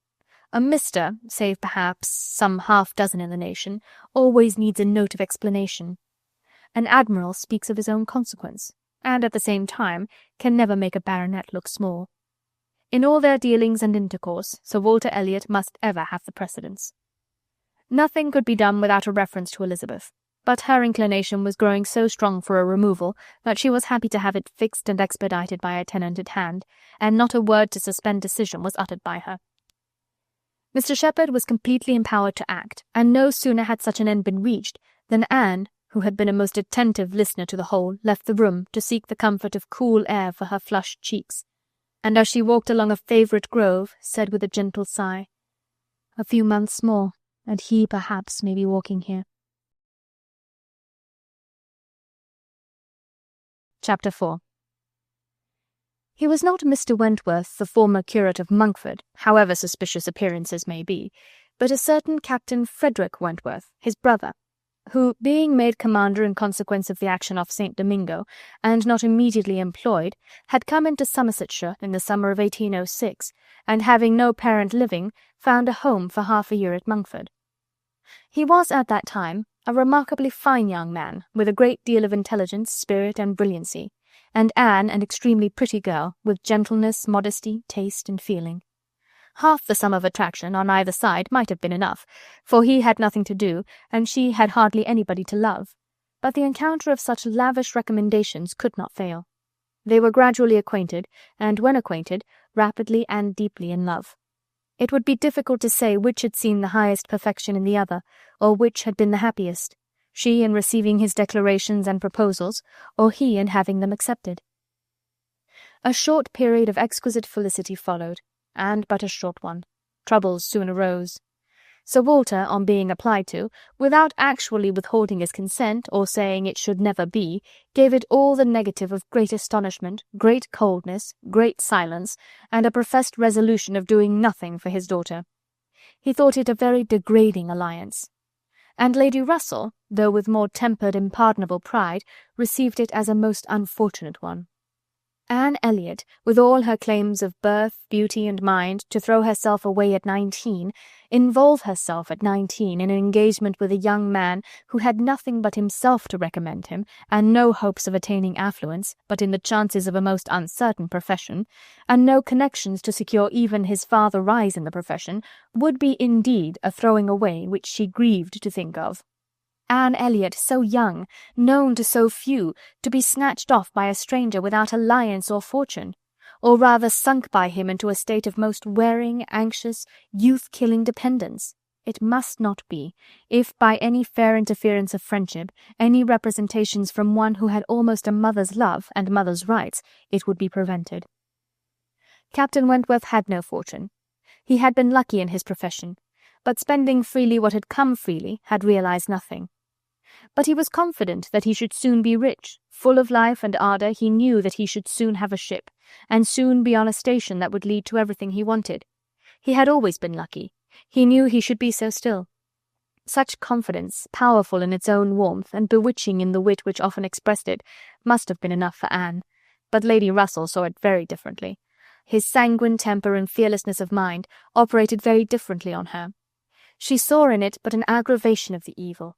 A Mr., save perhaps some half-dozen in the nation, always needs a note of explanation. An admiral speaks of his own consequence, and at the same time can never make a baronet look small. In all their dealings and intercourse, Sir Walter Elliot must ever have the precedence. Nothing could be done without a reference to Elizabeth, but her inclination was growing so strong for a removal that she was happy to have it fixed and expedited by a tenant at hand, and not a word to suspend decision was uttered by her. Mr. Shepherd was completely empowered to act, and no sooner had such an end been reached than Anne, who had been a most attentive listener to the whole, left the room to seek the comfort of cool air for her flushed cheeks, and as she walked along a favourite grove, said with a gentle sigh, "A few months more, and he perhaps may be walking here." Chapter 4. He was not Mr. Wentworth, the former curate of Monkford, however suspicious appearances may be, but a certain Captain Frederick Wentworth, his brother, who, being made commander in consequence of the action off St. Domingo, and not immediately employed, had come into Somersetshire in the summer of 1806, and having no parent living, found a home for half a year at Monkford. He was at that time a remarkably fine young man, with a great deal of intelligence, spirit, and brilliancy, and Anne an extremely pretty girl, with gentleness, modesty, taste, and feeling. Half the sum of attraction on either side might have been enough, for he had nothing to do, and she had hardly anybody to love, but the encounter of such lavish recommendations could not fail. They were gradually acquainted, and when acquainted, rapidly and deeply in love. It would be difficult to say which had seen the highest perfection in the other, or which had been the happiest, she in receiving his declarations and proposals, or he in having them accepted. A short period of exquisite felicity followed, and but a short one. Troubles soon arose. Sir Walter, on being applied to, without actually withholding his consent, or saying it should never be, gave it all the negative of great astonishment, great coldness, great silence, and a professed resolution of doing nothing for his daughter. He thought it a very degrading alliance. And Lady Russell, though with more tempered impardonable pride, received it as a most unfortunate one. Anne Elliot, with all her claims of birth, beauty, and mind, to throw herself away at 19, involve herself at 19 in an engagement with a young man who had nothing but himself to recommend him, and no hopes of attaining affluence, but in the chances of a most uncertain profession, and no connections to secure even his farther rise in the profession, would be indeed a throwing away which she grieved to think of. Anne Elliot, so young, known to so few, to be snatched off by a stranger without alliance or fortune, or rather sunk by him into a state of most wearing, anxious, youth-killing dependence. It must not be, if by any fair interference of friendship, any representations from one who had almost a mother's love and mother's rights, it would be prevented. Captain Wentworth had no fortune. He had been lucky in his profession, but spending freely what had come freely, had realized nothing. But he was confident that he should soon be rich. Full of life and ardour, he knew that he should soon have a ship, and soon be on a station that would lead to everything he wanted. He had always been lucky. He knew he should be so still. Such confidence, powerful in its own warmth, and bewitching in the wit which often expressed it, must have been enough for Anne. But Lady Russell saw it very differently. His sanguine temper and fearlessness of mind operated very differently on her. She saw in it but an aggravation of the evil.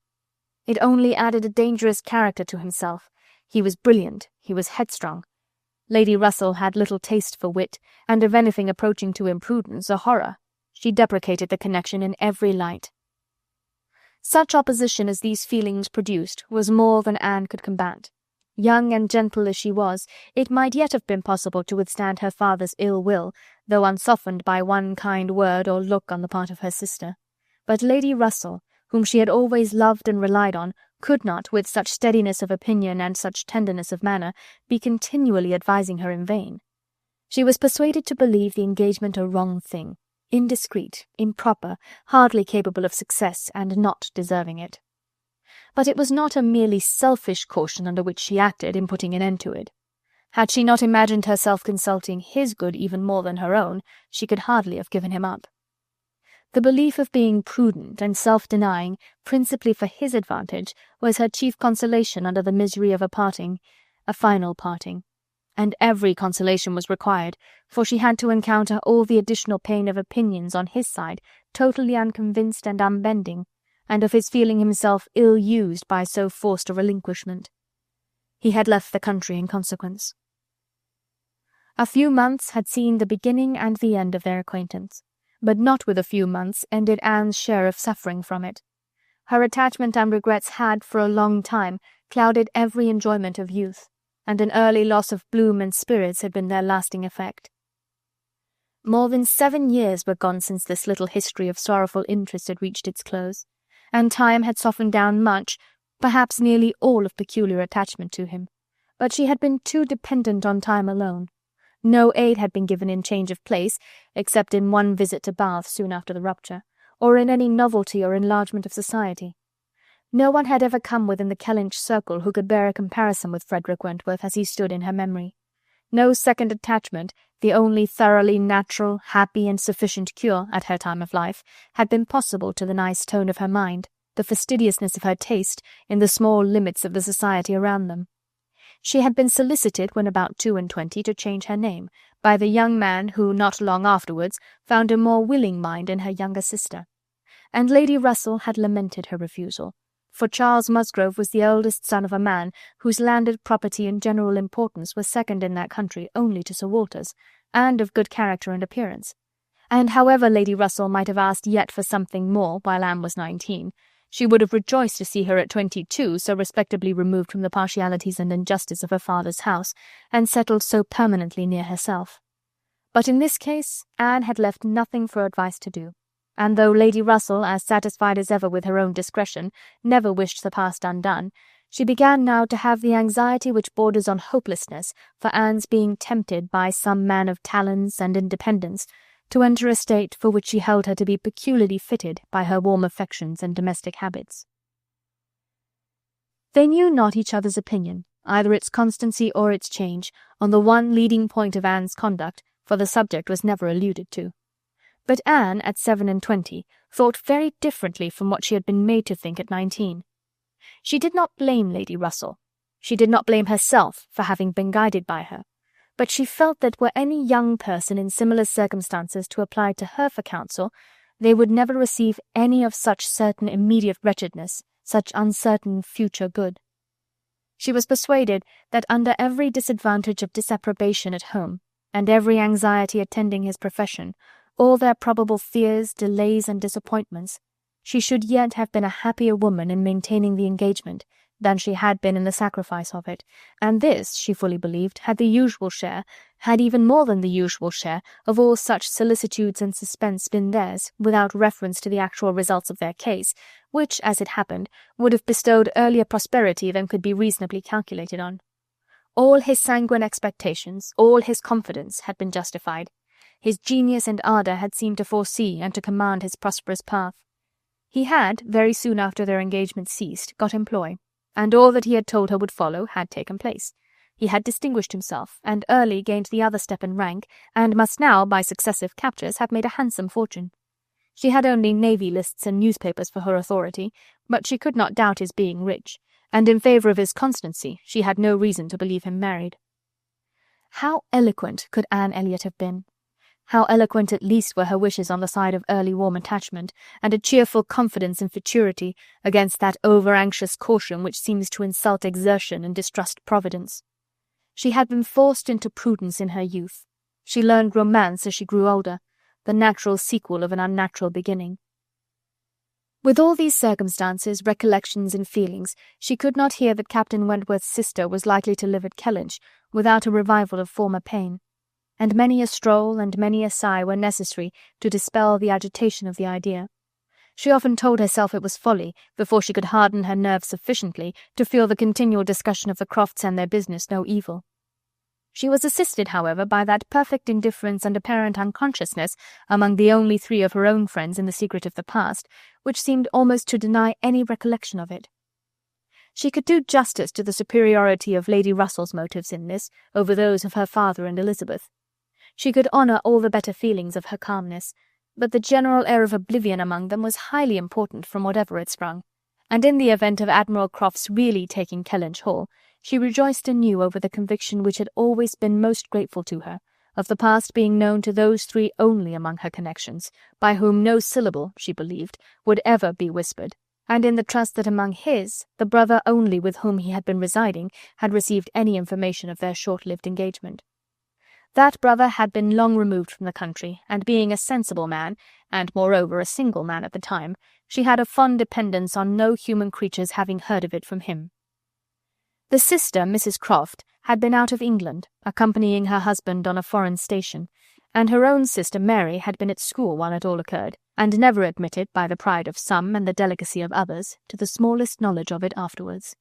It only added a dangerous character to himself. He was brilliant, he was headstrong. Lady Russell had little taste for wit, and of anything approaching to imprudence, a horror. She deprecated the connection in every light. Such opposition as these feelings produced was more than Anne could combat. Young and gentle as she was, it might yet have been possible to withstand her father's ill will, though unsoftened by one kind word or look on the part of her sister. But Lady Russell, whom she had always loved and relied on, could not, with such steadiness of opinion and such tenderness of manner, be continually advising her in vain. She was persuaded to believe the engagement a wrong thing, indiscreet, improper, hardly capable of success, and not deserving it. But it was not a merely selfish caution under which she acted in putting an end to it. Had she not imagined herself consulting his good even more than her own, she could hardly have given him up. The belief of being prudent and self-denying, principally for his advantage, was her chief consolation under the misery of a final parting. And every consolation was required, for she had to encounter all the additional pain of opinions on his side, totally unconvinced and unbending, and of his feeling himself ill-used by so forced a relinquishment. He had left the country in consequence. A few months had seen the beginning and the end of their acquaintance. But not with a few months ended Anne's share of suffering from it. Her attachment and regrets had, for a long time, clouded every enjoyment of youth, and an early loss of bloom and spirits had been their lasting effect. More than 7 years were gone since this little history of sorrowful interest had reached its close, and time had softened down much, perhaps nearly all of peculiar attachment to him, but she had been too dependent on time alone. No aid had been given in change of place, except in one visit to Bath soon after the rupture, or in any novelty or enlargement of society. No one had ever come within the Kellynch circle who could bear a comparison with Frederick Wentworth as he stood in her memory. No second attachment, the only thoroughly natural, happy, and sufficient cure, at her time of life, had been possible to the nice tone of her mind, the fastidiousness of her taste, in the small limits of the society around them. She had been solicited when about 22 to change her name, by the young man who not long afterwards found a more willing mind in her younger sister. And Lady Russell had lamented her refusal, for Charles Musgrove was the eldest son of a man whose landed property and general importance was second in that country only to Sir Walter's, and of good character and appearance. And however Lady Russell might have asked yet for something more while Anne was 19, she would have rejoiced to see her at 22 so respectably removed from the partialities and injustice of her father's house, and settled so permanently near herself. But in this case, Anne had left nothing for advice to do, and though Lady Russell, as satisfied as ever with her own discretion, never wished the past undone, she began now to have the anxiety which borders on hopelessness for Anne's being tempted by some man of talents and independence to enter a state for which she held her to be peculiarly fitted by her warm affections and domestic habits. They knew not each other's opinion, either its constancy or its change, on the one leading point of Anne's conduct, for the subject was never alluded to. But Anne, at 27, thought very differently from what she had been made to think at 19. She did not blame Lady Russell. She did not blame herself for having been guided by her. But she felt that were any young person in similar circumstances to apply to her for counsel, they would never receive any of such certain immediate wretchedness, such uncertain future good. She was persuaded that under every disadvantage of disapprobation at home, and every anxiety attending his profession, all their probable fears, delays, and disappointments, she should yet have been a happier woman in maintaining the engagement than she had been in the sacrifice of it, and this, she fully believed, had the usual share, had even more than the usual share, of all such solicitudes and suspense been theirs, without reference to the actual results of their case, which, as it happened, would have bestowed earlier prosperity than could be reasonably calculated on. All his sanguine expectations, all his confidence, had been justified. His genius and ardour had seemed to foresee and to command his prosperous path. He had, very soon after their engagement ceased, got employ, and all that he had told her would follow had taken place. He had distinguished himself, and early gained the other step in rank, and must now, by successive captures, have made a handsome fortune. She had only navy lists and newspapers for her authority, but she could not doubt his being rich, and in favour of his constancy she had no reason to believe him married. How eloquent could Anne Elliot have been! How eloquent at least were her wishes on the side of early warm attachment, and a cheerful confidence in futurity against that over-anxious caution which seems to insult exertion and distrust Providence. She had been forced into prudence in her youth. She learned romance as she grew older, the natural sequel of an unnatural beginning. With all these circumstances, recollections, and feelings, she could not hear that Captain Wentworth's sister was likely to live at Kellynch without a revival of former pain, and many a stroll and many a sigh were necessary to dispel the agitation of the idea. She often told herself it was folly, before she could harden her nerves sufficiently to feel the continual discussion of the Crofts and their business no evil. She was assisted, however, by that perfect indifference and apparent unconsciousness among the only three of her own friends in the secret of the past, which seemed almost to deny any recollection of it. She could do justice to the superiority of Lady Russell's motives in this over those of her father and Elizabeth. She could honour all the better feelings of her calmness, but the general air of oblivion among them was highly important from whatever it sprung, and in the event of Admiral Crofts really taking Kellynch Hall, she rejoiced anew over the conviction which had always been most grateful to her, of the past being known to those three only among her connections, by whom no syllable, she believed, would ever be whispered, and in the trust that among his, the brother only with whom he had been residing had received any information of their short-lived engagement. That brother had been long removed from the country, and being a sensible man, and moreover a single man at the time, she had a fond dependence on no human creature's having heard of it from him. The sister, Mrs. Croft, had been out of England, accompanying her husband on a foreign station, and her own sister Mary had been at school while it all occurred, and never admitted, by the pride of some and the delicacy of others, to the smallest knowledge of it afterwards.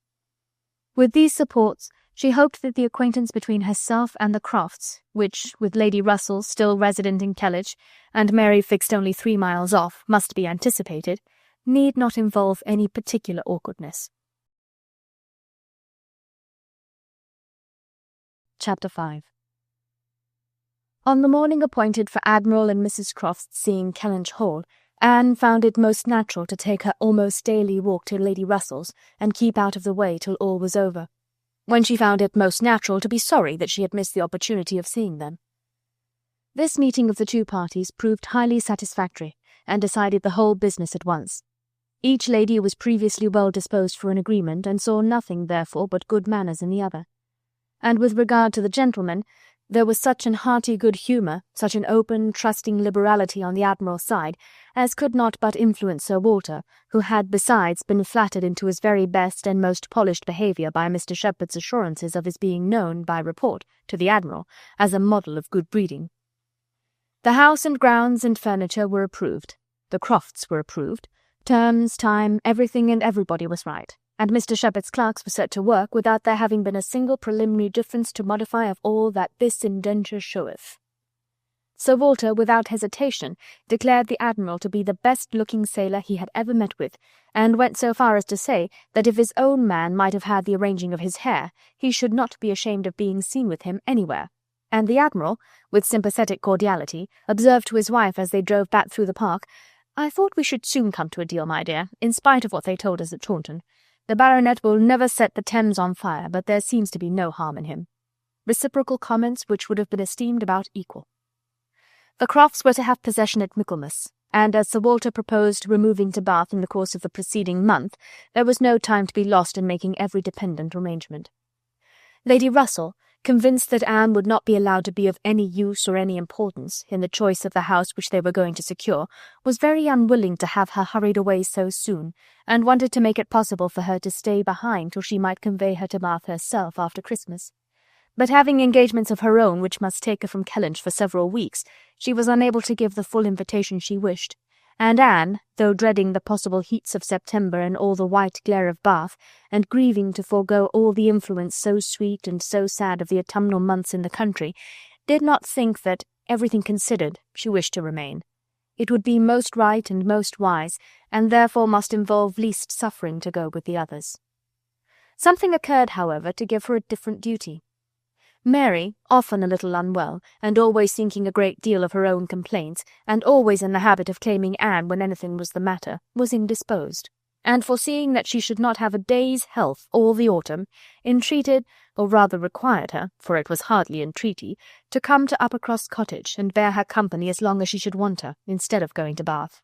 With these supports, she hoped that the acquaintance between herself and the Crofts, which, with Lady Russell still resident in Kellynch, and Mary fixed only 3 miles off, must be anticipated, need not involve any particular awkwardness. Chapter 5. On the morning appointed for Admiral and Mrs. Croft's seeing Kellynch Hall, Anne found it most natural to take her almost daily walk to Lady Russell's and keep out of the way till all was over, when she found it most natural to be sorry that she had missed the opportunity of seeing them. This meeting of the two parties proved highly satisfactory, and decided the whole business at once. Each lady was previously well disposed for an agreement, and saw nothing, therefore, but good manners in the other. And with regard to the gentlemen, there was such an hearty good humour, such an open, trusting liberality on the Admiral's side, as could not but influence Sir Walter, who had besides been flattered into his very best and most polished behaviour by Mr. Shepherd's assurances of his being known, by report, to the Admiral, as a model of good breeding. The house and grounds and furniture were approved. The Crofts were approved. Terms, time, everything and everybody was right, and Mr. Shepherd's clerks were set to work without there having been a single preliminary difference to modify of all that this indenture showeth. Sir Walter, without hesitation, declared the Admiral to be the best-looking sailor he had ever met with, and went so far as to say that if his own man might have had the arranging of his hair, he should not be ashamed of being seen with him anywhere. And the Admiral, with sympathetic cordiality, observed to his wife as they drove back through the park, "I thought we should soon come to a deal, my dear, in spite of what they told us at Taunton. The baronet will never set the Thames on fire, but there seems to be no harm in him." Reciprocal comments which would have been esteemed about equal. The Crofts were to have possession at Michaelmas, and as Sir Walter proposed removing to Bath in the course of the preceding month, there was no time to be lost in making every dependent arrangement. Lady Russell, convinced that Anne would not be allowed to be of any use or any importance in the choice of the house which they were going to secure, was very unwilling to have her hurried away so soon, and wanted to make it possible for her to stay behind till she might convey her to Bath herself after Christmas. But having engagements of her own which must take her from Kellynch for several weeks, she was unable to give the full invitation she wished, and Anne, though dreading the possible heats of September and all the white glare of Bath, and grieving to forego all the influence so sweet and so sad of the autumnal months in the country, did not think that, everything considered, she wished to remain. It would be most right and most wise, and therefore must involve least suffering to go with the others. Something occurred, however, to give her a different duty. Mary, often a little unwell, and always thinking a great deal of her own complaints, and always in the habit of claiming Anne when anything was the matter, was indisposed, and foreseeing that she should not have a day's health all the autumn, entreated, or rather required her, for it was hardly entreaty, to come to Uppercross Cottage and bear her company as long as she should want her, instead of going to Bath.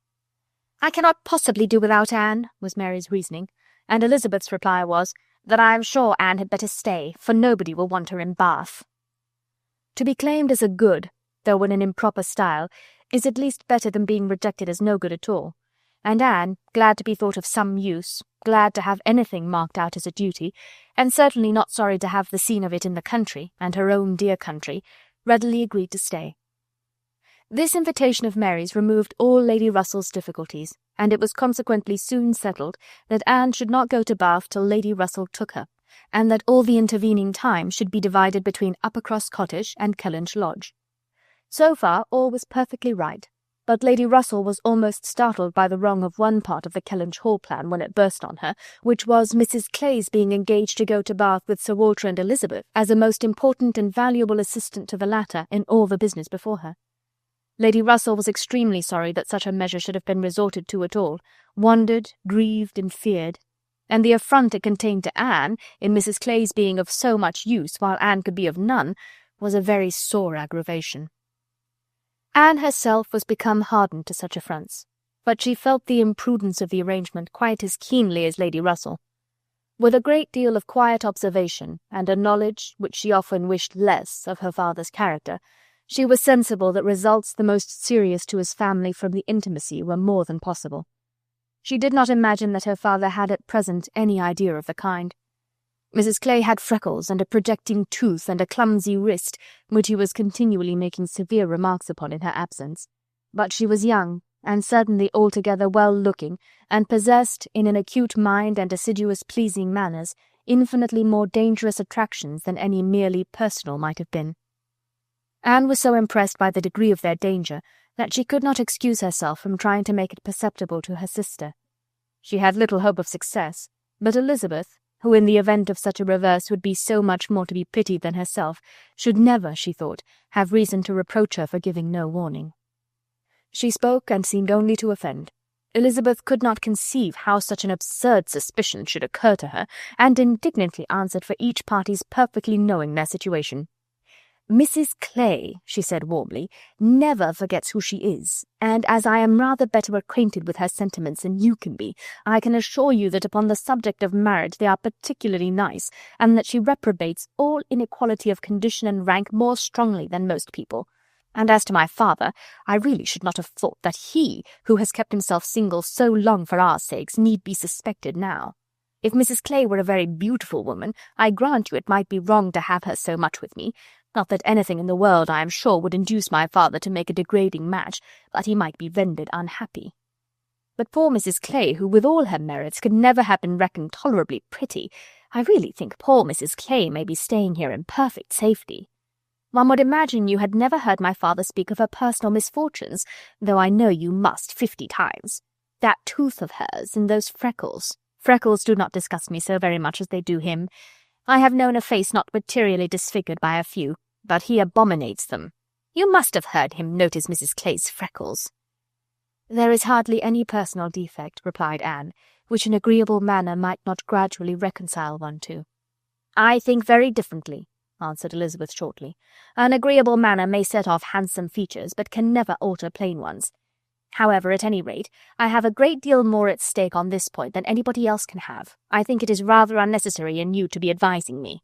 "I cannot possibly do without Anne," was Mary's reasoning, and Elizabeth's reply was, that I am sure Anne had better stay, for nobody will want her in Bath. To be claimed as a good, though in an improper style, is at least better than being rejected as no good at all, and Anne, glad to be thought of some use, glad to have anything marked out as a duty, and certainly not sorry to have the scene of it in the country, and her own dear country, readily agreed to stay. This invitation of Mary's removed all Lady Russell's difficulties, and it was consequently soon settled that Anne should not go to Bath till Lady Russell took her, and that all the intervening time should be divided between Uppercross Cottage and Kellynch Lodge. So far all was perfectly right, but Lady Russell was almost startled by the wrong of one part of the Kellynch Hall plan when it burst on her, which was Mrs. Clay's being engaged to go to Bath with Sir Walter and Elizabeth as a most important and valuable assistant to the latter in all the business before her. Lady Russell was extremely sorry that such a measure should have been resorted to at all, wondered, grieved, and feared, and the affront it contained to Anne, in Mrs. Clay's being of so much use while Anne could be of none, was a very sore aggravation. Anne herself was become hardened to such affronts, but she felt the imprudence of the arrangement quite as keenly as Lady Russell. With a great deal of quiet observation, and a knowledge, which she often wished less, of her father's character, she was sensible that results the most serious to his family from the intimacy were more than possible. She did not imagine that her father had at present any idea of the kind. Mrs. Clay had freckles and a projecting tooth and a clumsy wrist, which he was continually making severe remarks upon in her absence. But she was young, and certainly altogether well-looking, and possessed, in an acute mind and assiduous pleasing manners, infinitely more dangerous attractions than any merely personal might have been. Anne was so impressed by the degree of their danger that she could not excuse herself from trying to make it perceptible to her sister. She had little hope of success, but Elizabeth, who in the event of such a reverse would be so much more to be pitied than herself, should never, she thought, have reason to reproach her for giving no warning. She spoke and seemed only to offend. Elizabeth could not conceive how such an absurd suspicion should occur to her, and indignantly answered for each party's perfectly knowing their situation. "Mrs. Clay," she said warmly, "never forgets who she is, and as I am rather better acquainted with her sentiments than you can be, I can assure you that upon the subject of marriage they are particularly nice, and that she reprobates all inequality of condition and rank more strongly than most people. And as to my father, I really should not have thought that he, who has kept himself single so long for our sakes, need be suspected now. If Mrs. Clay were a very beautiful woman, I grant you it might be wrong to have her so much with me, Not that anything in the world, I am sure, would induce my father to make a degrading match, but he might be rendered unhappy. But poor Mrs. Clay, who with all her merits could never have been reckoned tolerably pretty, I really think poor Mrs. Clay may be staying here in perfect safety. One would imagine you had never heard my father speak of her personal misfortunes, though I know you must 50 times. That tooth of hers, and those freckles. Freckles do not disgust me so very much as they do him. I have known a face not materially disfigured by a few, but he abominates them. You must have heard him notice Mrs. Clay's freckles. There is hardly any personal defect, replied Anne, which an agreeable manner might not gradually reconcile one to. I think very differently, answered Elizabeth shortly. An agreeable manner may set off handsome features, but can never alter plain ones. However, at any rate, I have a great deal more at stake on this point than anybody else can have. I think it is rather unnecessary in you to be advising me.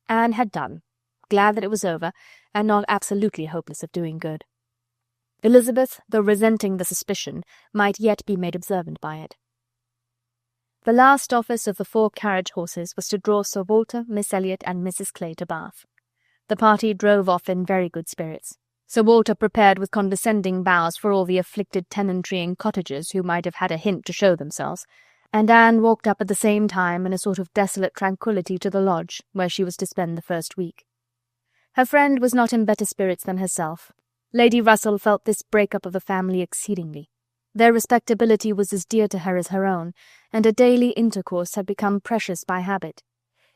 Anne had done, glad that it was over, and not absolutely hopeless of doing good. Elizabeth, though resenting the suspicion, might yet be made observant by it. The last office of the 4 carriage horses was to draw Sir Walter, Miss Elliot, and Mrs. Clay to Bath. The party drove off in very good spirits. Sir Walter prepared with condescending bows for all the afflicted tenantry and cottagers who might have had a hint to show themselves, and Anne walked up at the same time in a sort of desolate tranquillity to the lodge, where she was to spend the first week. Her friend was not in better spirits than herself. Lady Russell felt this break-up of the family exceedingly. Their respectability was as dear to her as her own, and a daily intercourse had become precious by habit.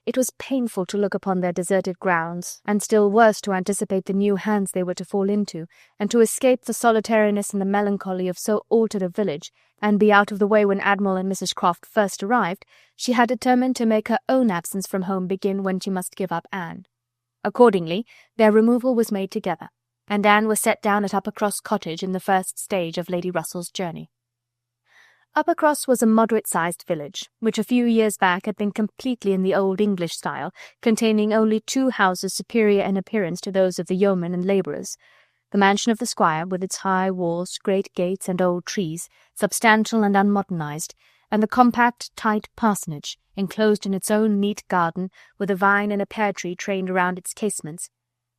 It was painful to look upon their deserted grounds, and still worse to anticipate the new hands they were to fall into, and to escape the solitariness and the melancholy of so altered a village, and be out of the way when Admiral and Mrs. Croft first arrived. She had determined to make her own absence from home begin when she must give up Anne. Accordingly, their removal was made together, and Anne was set down at Uppercross Cottage in the first stage of Lady Russell's journey. Uppercross was a moderate-sized village, which a few years back had been completely in the old English style, containing only 2 houses superior in appearance to those of the yeomen and labourers. The mansion of the squire, with its high walls, great gates, and old trees, substantial and unmodernized, and the compact, tight parsonage, enclosed in its own neat garden, with a vine and a pear-tree trained around its casements.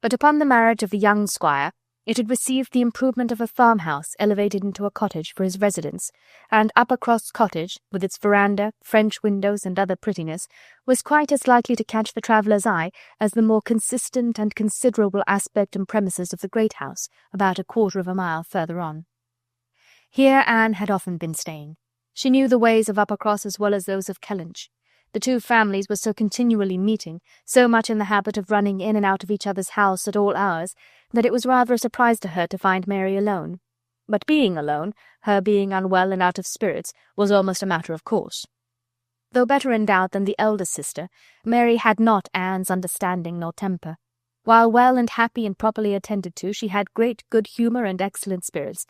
But upon the marriage of the young squire, it had received the improvement of a farmhouse elevated into a cottage for his residence, and Uppercross Cottage, with its veranda, French windows, and other prettiness, was quite as likely to catch the traveller's eye as the more consistent and considerable aspect and premises of the great house, about a quarter of a mile further on. Here Anne had often been staying. She knew the ways of Uppercross as well as those of Kellynch. The 2 families were so continually meeting, so much in the habit of running in and out of each other's house at all hours, that it was rather a surprise to her to find Mary alone. But being alone, her being unwell and out of spirits, was almost a matter of course. Though better endowed than the eldest sister, Mary had not Anne's understanding nor temper. While well and happy and properly attended to, she had great good humour and excellent spirits,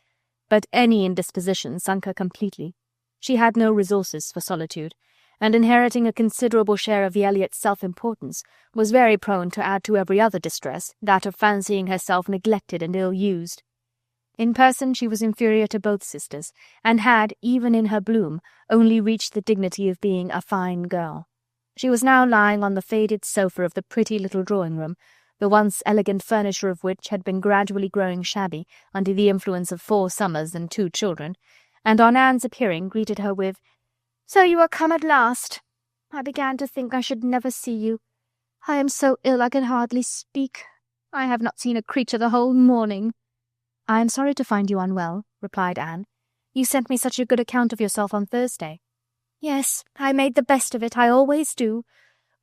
but any indisposition sunk her completely. She had no resources for solitude, and inheriting a considerable share of the Elliot's self-importance, was very prone to add to every other distress that of fancying herself neglected and ill-used. In person she was inferior to both sisters, and had, even in her bloom, only reached the dignity of being a fine girl. She was now lying on the faded sofa of the pretty little drawing-room, the once elegant furniture of which had been gradually growing shabby under the influence of 4 summers and 2 children, and on Anne's appearing greeted her with, "So you are come at last. I began to think I should never see you. I am so ill I can hardly speak. I have not seen a creature the whole morning." "I am sorry to find you unwell," replied Anne. "You sent me such a good account of yourself on Thursday." "Yes, I made the best of it, I always do.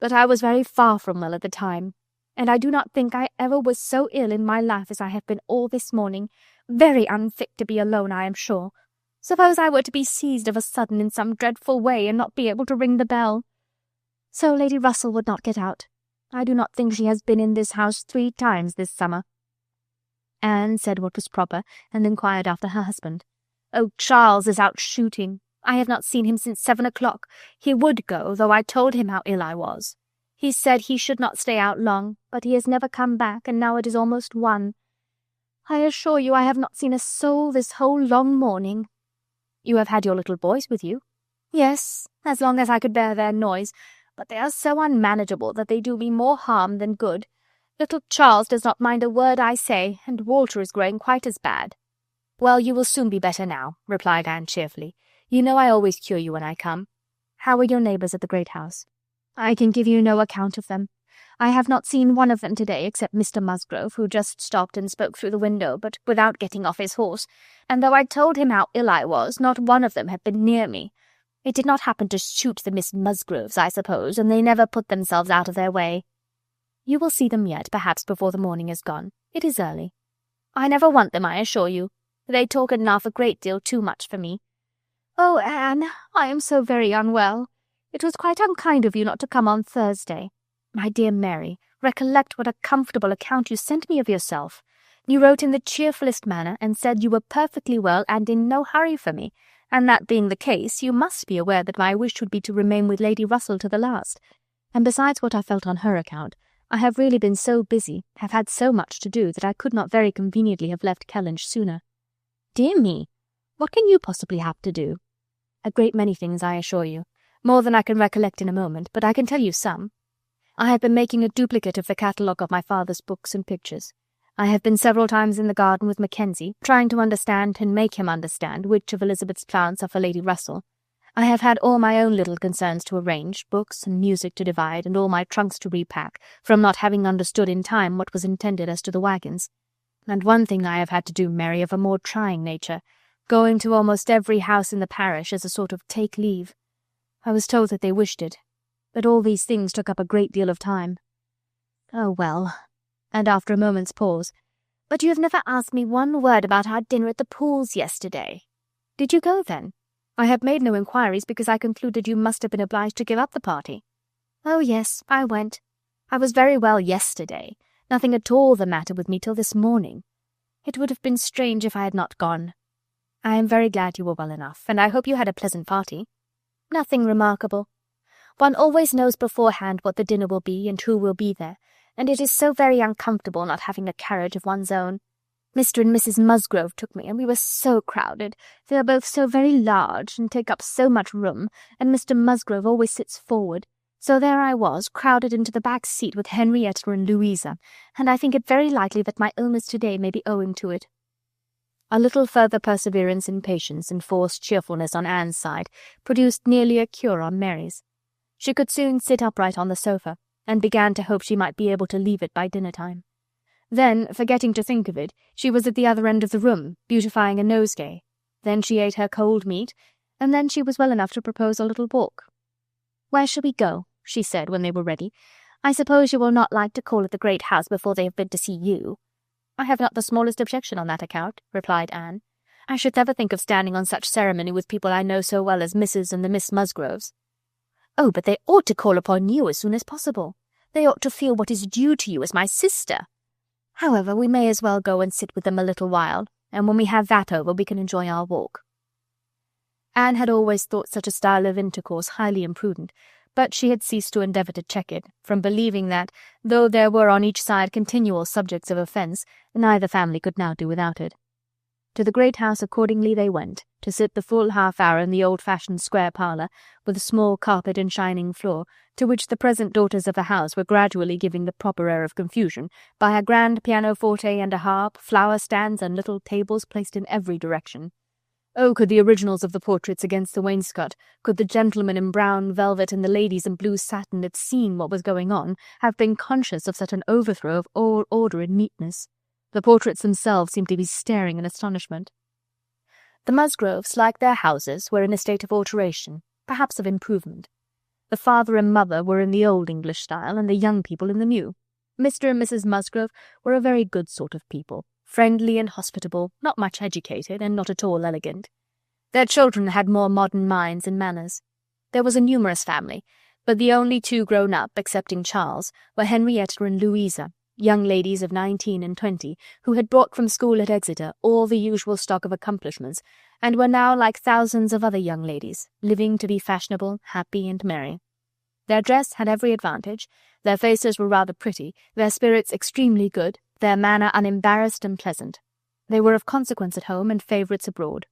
But I was very far from well at the time, and I do not think I ever was so ill in my life as I have been all this morning. Very unfit to be alone, I am sure. Suppose I were to be seized of a sudden in some dreadful way, and not be able to ring the bell. So Lady Russell would not get out. I do not think she has been in this house 3 times this summer." Anne said what was proper, and inquired after her husband. "Oh, Charles is out shooting. I have not seen him since 7 o'clock. He would go, though I told him how ill I was. He said he should not stay out long, but he has never come back, and now it is almost 1. I assure you I have not seen a soul this whole long morning." "You have had your little boys with you?" "Yes, as long as I could bear their noise, but they are so unmanageable that they do me more harm than good. Little Charles does not mind a word I say, and Walter is growing quite as bad." "Well, you will soon be better now," replied Anne cheerfully. "You know I always cure you when I come. How are your neighbours at the great house?" "I can give you no account of them. I have not seen one of them today except Mr. Musgrove, who just stopped and spoke through the window, but without getting off his horse, and though I told him how ill I was, not one of them had been near me. It did not happen to suit the Miss Musgroves, I suppose, and they never put themselves out of their way." "You will see them yet, perhaps before the morning is gone. It is early." "I never want them, I assure you. They talk and laugh a great deal too much for me." "Oh, Anne, I am so very unwell. It was quite unkind of you not to come on Thursday. My dear Mary, recollect what a comfortable account you sent me of yourself. You wrote in the cheerfullest manner, and said you were perfectly well and in no hurry for me, and that being the case, you must be aware that my wish would be to remain with Lady Russell to the last. And besides what I felt on her account, I have really been so busy, have had so much to do, that I could not very conveniently have left Kellynch sooner." "Dear me, what can you possibly have to do?" "A great many things, I assure you. More than I can recollect in a moment, but I can tell you some. I have been making a duplicate of the catalogue of my father's books and pictures. I have been several times in the garden with Mackenzie, trying to understand and make him understand which of Elizabeth's plants are for Lady Russell. I have had all my own little concerns to arrange, books and music to divide, and all my trunks to repack, from not having understood in time what was intended as to the waggons. And one thing I have had to do, Mary, of a more trying nature, going to almost every house in the parish as a sort of take leave. I was told that they wished it, but all these things took up a great deal of time." "Oh, well," and after a moment's pause, "but you have never asked me one word about our dinner at the Pools yesterday. Did you go, then? I have made no inquiries because I concluded you must have been obliged to give up the party." "Oh, yes, I went. I was very well yesterday. Nothing at all the matter with me till this morning. It would have been strange if I had not gone. I am very glad you were well enough, and I hope you had a pleasant party." "Nothing remarkable. One always knows beforehand what the dinner will be and who will be there, and it is so very uncomfortable not having a carriage of one's own. Mr. and Mrs. Musgrove took me, and we were so crowded. They are both so very large, and take up so much room, and Mr. Musgrove always sits forward. So there I was, crowded into the back seat with Henrietta and Louisa, and I think it very likely that my illness today may be owing to it." A little further perseverance and patience and forced cheerfulness on Anne's side produced nearly a cure on Mary's. She could soon sit upright on the sofa, and began to hope she might be able to leave it by dinner-time. Then, forgetting to think of it, she was at the other end of the room, beautifying a nosegay. Then she ate her cold meat, and then she was well enough to propose a little walk. "Where shall we go?" she said, when they were ready. "I suppose you will not like to call at the great house before they have been to see you." "I have not the smallest objection on that account," replied Anne. "I should never think of standing on such ceremony with people I know so well as Mrs. and the Miss Musgroves." "Oh, but they ought to call upon you as soon as possible. They ought to feel what is due to you as my sister. However, we may as well go and sit with them a little while, and when we have that over we can enjoy our walk." Anne had always thought such a style of intercourse highly imprudent, but she had ceased to endeavour to check it, from believing that, though there were on each side continual subjects of offence, neither family could now do without it. To the great house accordingly they went, to sit the full half-hour in the old-fashioned square parlour, with a small carpet and shining floor, to which the present daughters of the house were gradually giving the proper air of confusion, by a grand pianoforte and a harp, flower-stands and little tables placed in every direction. Oh, could the originals of the portraits against the wainscot, could the gentlemen in brown velvet and the ladies in blue satin had seen what was going on, have been conscious of such an overthrow of all order and neatness. The portraits themselves seemed to be staring in astonishment. The Musgroves, like their houses, were in a state of alteration, perhaps of improvement. The father and mother were in the old English style, and the young people in the new. Mr. and Mrs. Musgrove were a very good sort of people, friendly and hospitable, not much educated, and not at all elegant. Their children had more modern minds and manners. There was a numerous family, but the only two grown up, excepting Charles, were Henrietta and Louisa, young ladies of 19 and 20, who had brought from school at Exeter all the usual stock of accomplishments, and were now like thousands of other young ladies, living to be fashionable, happy, and merry. Their dress had every advantage, their faces were rather pretty, their spirits extremely good, their manner unembarrassed and pleasant. They were of consequence at home and favourites abroad.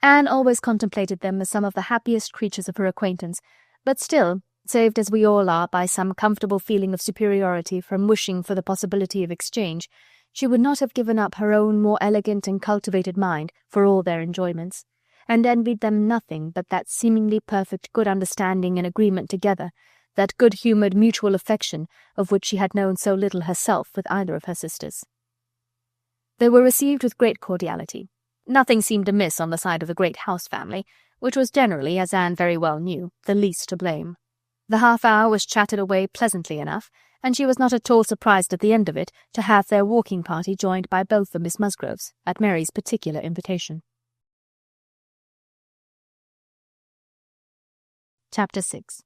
Anne always contemplated them as some of the happiest creatures of her acquaintance, but still, saved as we all are by some comfortable feeling of superiority from wishing for the possibility of exchange, she would not have given up her own more elegant and cultivated mind for all their enjoyments, and envied them nothing but that seemingly perfect good understanding and agreement together, that good-humoured mutual affection of which she had known so little herself with either of her sisters. They were received with great cordiality. Nothing seemed amiss on the side of the great house family, which was generally, as Anne very well knew, the least to blame. The half-hour was chatted away pleasantly enough, and she was not at all surprised at the end of it to have their walking party joined by both the Miss Musgroves, at Mary's particular invitation. Chapter 6.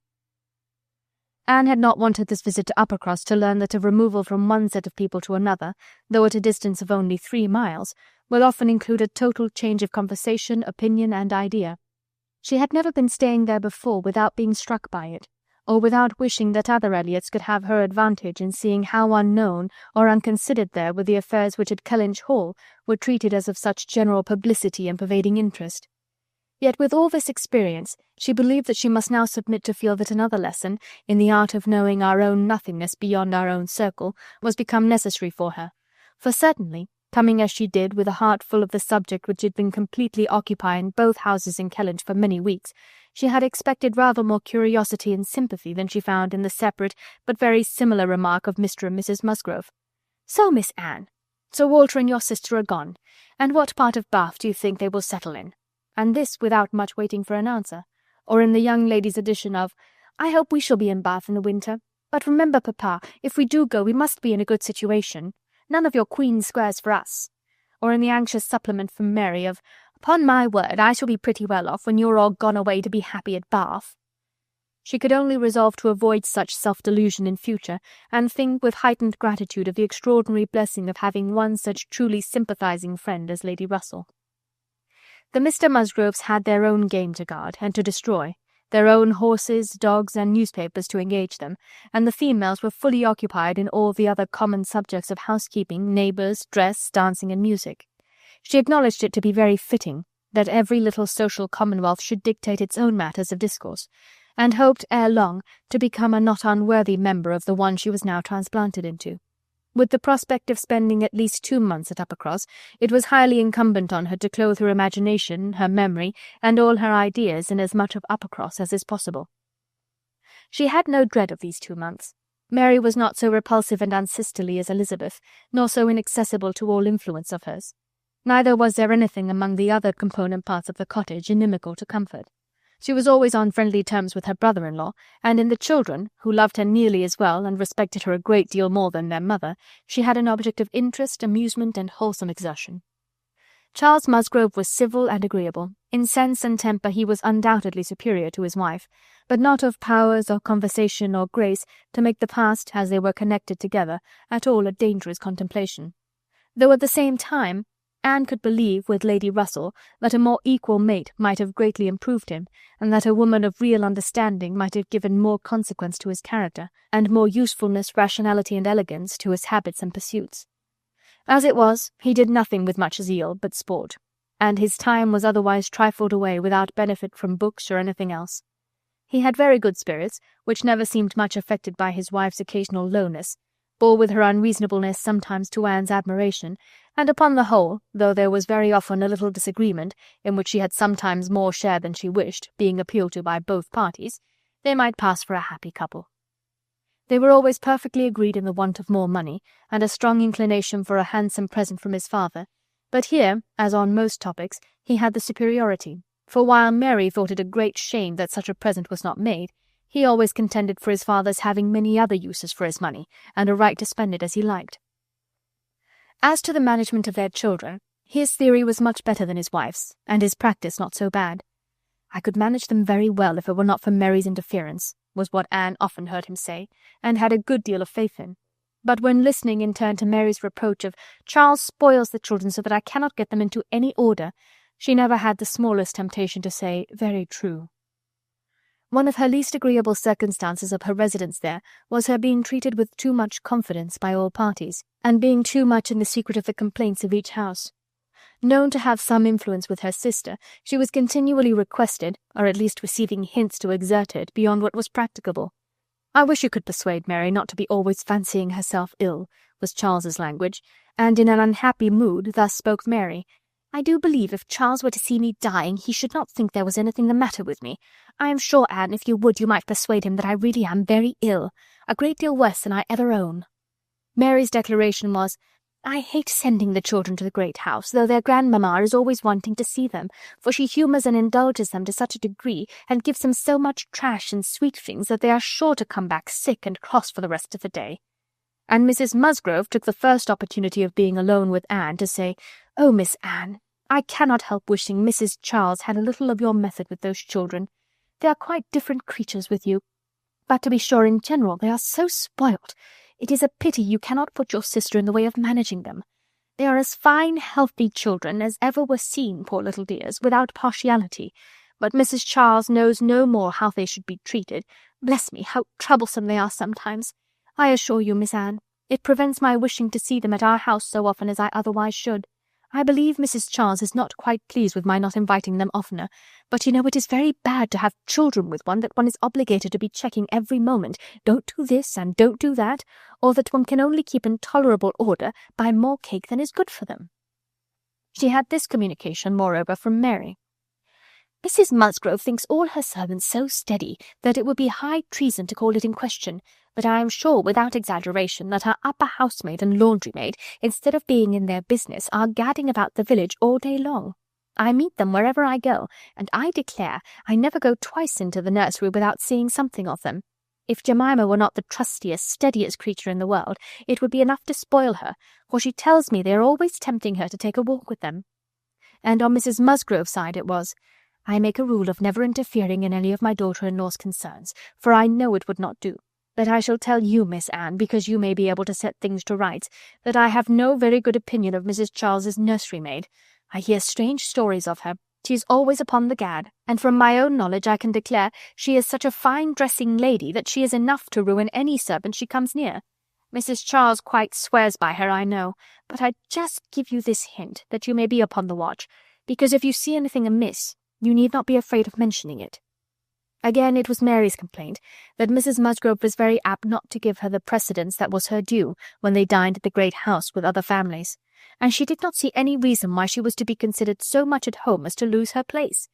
Anne had not wanted this visit to Uppercross to learn that a removal from one set of people to another, though at a distance of only 3 miles, will often include a total change of conversation, opinion, and idea. She had never been staying there before without being struck by it, or without wishing that other Elliots could have her advantage in seeing how unknown or unconsidered there were the affairs which at Kellynch Hall were treated as of such general publicity and pervading interest. Yet with all this experience, she believed that she must now submit to feel that another lesson, in the art of knowing our own nothingness beyond our own circle, was become necessary for her, for certainly, coming as she did with a heart full of the subject which had been completely occupying both houses in Kellynch for many weeks, she had expected rather more curiosity and sympathy than she found in the separate but very similar remark of Mr. and Mrs. Musgrove. "So, Miss Anne, Sir Walter and your sister are gone, and what part of Bath do you think they will settle in?" And this without much waiting for an answer, or in the young lady's addition of, "I hope we shall be in Bath in the winter, but remember, papa, if we do go we must be in a good situation. None of your Queen Squares for us," or in the anxious supplement from Mary of, "Upon my word, I shall be pretty well off when you're all gone away to be happy at Bath." She could only resolve to avoid such self-delusion in future, and think with heightened gratitude of the extraordinary blessing of having one such truly sympathizing friend as Lady Russell. The Mr. Musgroves had their own game to guard and to destroy, their own horses, dogs, and newspapers to engage them, and the females were fully occupied in all the other common subjects of housekeeping, neighbours, dress, dancing, and music. She acknowledged it to be very fitting that every little social commonwealth should dictate its own matters of discourse, and hoped ere long to become a not unworthy member of the one she was now transplanted into. With the prospect of spending at least 2 months at Uppercross, it was highly incumbent on her to clothe her imagination, her memory, and all her ideas in as much of Uppercross as is possible. She had no dread of these 2 months. Mary was not so repulsive and unsisterly as Elizabeth, nor so inaccessible to all influence of hers. Neither was there anything among the other component parts of the cottage inimical to comfort. She was always on friendly terms with her brother-in-law, and in the children, who loved her nearly as well and respected her a great deal more than their mother, she had an object of interest, amusement, and wholesome exertion. Charles Musgrove was civil and agreeable. In sense and temper he was undoubtedly superior to his wife, but not of powers or conversation or grace to make the past, as they were connected together, at all a dangerous contemplation. Though at the same time Anne could believe, with Lady Russell, that a more equal mate might have greatly improved him, and that a woman of real understanding might have given more consequence to his character, and more usefulness, rationality, and elegance to his habits and pursuits. As it was, he did nothing with much zeal but sport, and his time was otherwise trifled away without benefit from books or anything else. He had very good spirits, which never seemed much affected by his wife's occasional lowness, bore with her unreasonableness sometimes to Anne's admiration, and upon the whole, though there was very often a little disagreement, in which she had sometimes more share than she wished, being appealed to by both parties, they might pass for a happy couple. They were always perfectly agreed in the want of more money, and a strong inclination for a handsome present from his father, but here, as on most topics, he had the superiority, for while Mary thought it a great shame that such a present was not made, he always contended for his father's having many other uses for his money, and a right to spend it as he liked. As to the management of their children, his theory was much better than his wife's, and his practice not so bad. "I could manage them very well if it were not for Mary's interference," was what Anne often heard him say, and had a good deal of faith in. But when listening in turn to Mary's reproach of "Charles spoils the children so that I cannot get them into any order," she never had the smallest temptation to say, "Very true." One of her least agreeable circumstances of her residence there was her being treated with too much confidence by all parties, and being too much in the secret of the complaints of each house. Known to have some influence with her sister, she was continually requested, or at least receiving hints to exert it beyond what was practicable. "I wish you could persuade Mary not to be always fancying herself ill," was Charles's language, and in an unhappy mood thus spoke Mary. "I do believe if Charles were to see me dying, he should not think there was anything the matter with me. I am sure, Anne, if you would, you might persuade him that I really am very ill, a great deal worse than I ever own." Mary's declaration was, "I hate sending the children to the great house, though their grandmamma is always wanting to see them, for she humours and indulges them to such a degree, and gives them so much trash and sweet things, that they are sure to come back sick and cross for the rest of the day." And Mrs. Musgrove took the first opportunity of being alone with Anne to say, "Oh, Miss Anne, I cannot help wishing Mrs. Charles had a little of your method with those children. They are quite different creatures with you, but to be sure in general they are so spoilt. It is a pity you cannot put your sister in the way of managing them. They are as fine, healthy children as ever were seen, poor little dears, without partiality. But Mrs. Charles knows no more how they should be treated. Bless me, how troublesome they are sometimes! I assure you, Miss Anne, it prevents my wishing to see them at our house so often as I otherwise should. I believe Mrs. Charles is not quite pleased with my not inviting them oftener, but you know it is very bad to have children with one that one is obligated to be checking every moment, don't do this and don't do that, or that one can only keep in tolerable order by more cake than is good for them." She had this communication, moreover, from Mary. "Mrs. Musgrove thinks all her servants so steady that it would be high treason to call it in question, but I am sure, without exaggeration, that her upper housemaid and laundry-maid, instead of being in their business, are gadding about the village all day long. I meet them wherever I go, and I declare I never go twice into the nursery without seeing something of them. If Jemima were not the trustiest, steadiest creature in the world, it would be enough to spoil her, for she tells me they are always tempting her to take a walk with them." And on Mrs. Musgrove's side it was, "I make a rule of never interfering in any of my daughter-in-law's concerns, for I know it would not do. But I shall tell you, Miss Anne, because you may be able to set things to rights, that I have no very good opinion of Mrs. Charles's nursery-maid. I hear strange stories of her. She is always upon the gad, and from my own knowledge I can declare she is such a fine dressing lady that she is enough to ruin any servant she comes near. Mrs. Charles quite swears by her, I know, but I just give you this hint, that you may be upon the watch, because if you see anything amiss, you need not be afraid of mentioning it." Again it was Mary's complaint that Mrs. Musgrove was very apt not to give her the precedence that was her due when they dined at the great house with other families, and she did not see any reason why she was to be considered so much at home as to lose her place.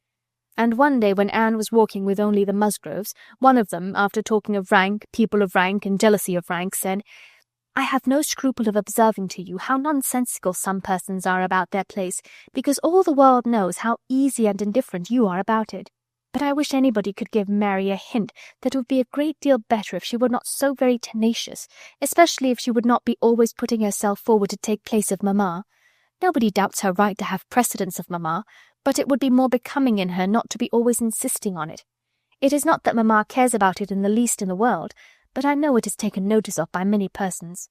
And one day when Anne was walking with only the Musgroves, one of them, after talking of rank, people of rank, and jealousy of rank, said, "I have no scruple of observing to you how nonsensical some persons are about their place, because all the world knows how easy and indifferent you are about it. But I wish anybody could give Mary a hint that it would be a great deal better if she were not so very tenacious, especially if she would not be always putting herself forward to take place of mamma. Nobody doubts her right to have precedence of mamma, but it would be more becoming in her not to be always insisting on it. It is not that mamma cares about it in the least in the world, but I know it is taken notice of by many persons."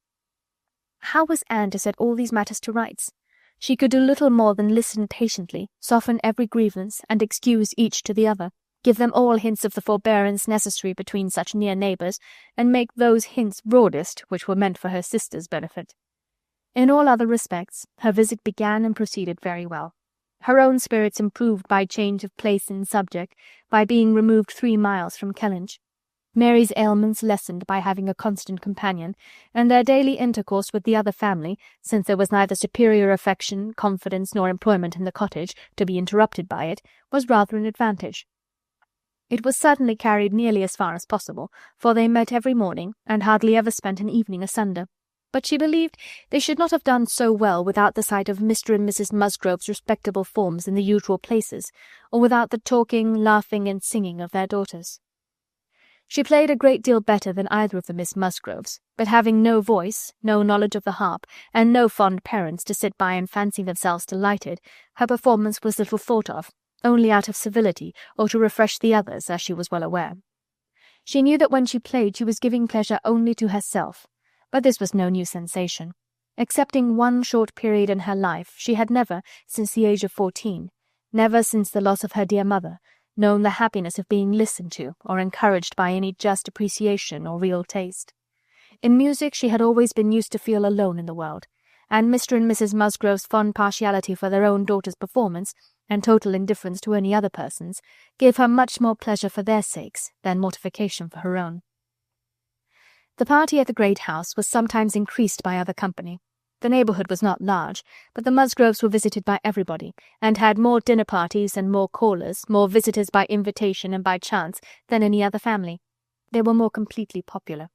How was Anne to set all these matters to rights? She could do little more than listen patiently, soften every grievance, and excuse each to the other, give them all hints of the forbearance necessary between such near neighbours, and make those hints broadest which were meant for her sister's benefit. In all other respects, her visit began and proceeded very well. Her own spirits improved by change of place and subject, by being removed 3 miles from Kellynch. Mary's ailments lessened by having a constant companion, and their daily intercourse with the other family, since there was neither superior affection, confidence, nor employment in the cottage, to be interrupted by it, was rather an advantage. It was certainly carried nearly as far as possible, for they met every morning, and hardly ever spent an evening asunder. But she believed they should not have done so well without the sight of Mr. and Mrs. Musgrove's respectable forms in the usual places, or without the talking, laughing, and singing of their daughters. She played a great deal better than either of the Miss Musgroves, but having no voice, no knowledge of the harp, and no fond parents to sit by and fancy themselves delighted, her performance was little thought of, only out of civility, or to refresh the others, as she was well aware. She knew that when she played she was giving pleasure only to herself, but this was no new sensation. Excepting one short period in her life, she had never, since the age of 14, never since the loss of her dear mother, known the happiness of being listened to or encouraged by any just appreciation or real taste. In music she had always been used to feel alone in the world, and Mr. and Mrs. Musgrove's fond partiality for their own daughter's performance, and total indifference to any other person's, gave her much more pleasure for their sakes than mortification for her own. The party at the great house was sometimes increased by other company. The neighbourhood was not large, but the Musgroves were visited by everybody, and had more dinner parties and more callers, more visitors by invitation and by chance, than any other family. They were more completely popular.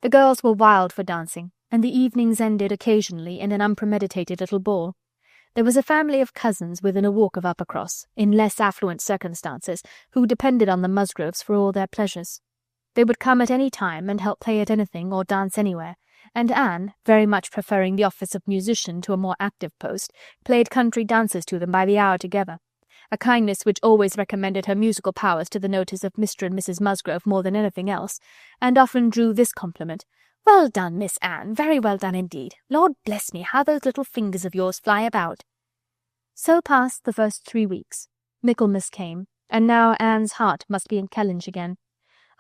The girls were wild for dancing, and the evenings ended occasionally in an unpremeditated little ball. There was a family of cousins within a walk of Uppercross, in less affluent circumstances, who depended on the Musgroves for all their pleasures. They would come at any time and help play at anything or dance anywhere, and Anne, very much preferring the office of musician to a more active post, played country dances to them by the hour together, a kindness which always recommended her musical powers to the notice of Mr. and Mrs. Musgrove more than anything else, and often drew this compliment: "Well done, Miss Anne, very well done indeed. Lord bless me, how those little fingers of yours fly about." So passed the first 3 weeks. Michaelmas came, and now Anne's heart must be in Kellynch again.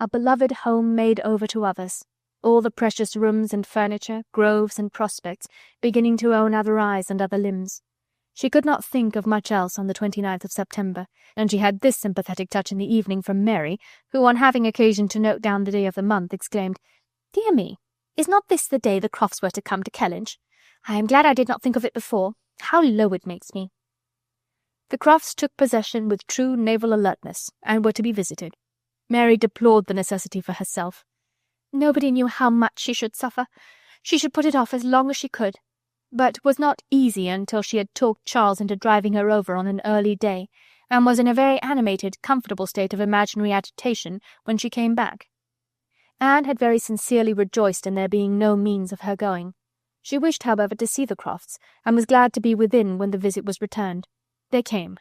A beloved home made over to others, all the precious rooms and furniture, groves and prospects, beginning to own other eyes and other limbs. She could not think of much else on the 29th of September, and she had this sympathetic touch in the evening from Mary, who, on having occasion to note down the day of the month, exclaimed, "Dear me, is not this the day the Crofts were to come to Kellynch? I am glad I did not think of it before. How low it makes me." The Crofts took possession with true naval alertness, and were to be visited. Mary deplored the necessity for herself. Nobody knew how much she should suffer. She should put it off as long as she could, but was not easy until she had talked Charles into driving her over on an early day, and was in a very animated, comfortable state of imaginary agitation when she came back. Anne had very sincerely rejoiced in there being no means of her going. She wished, however, to see the Crofts, and was glad to be within when the visit was returned. They came.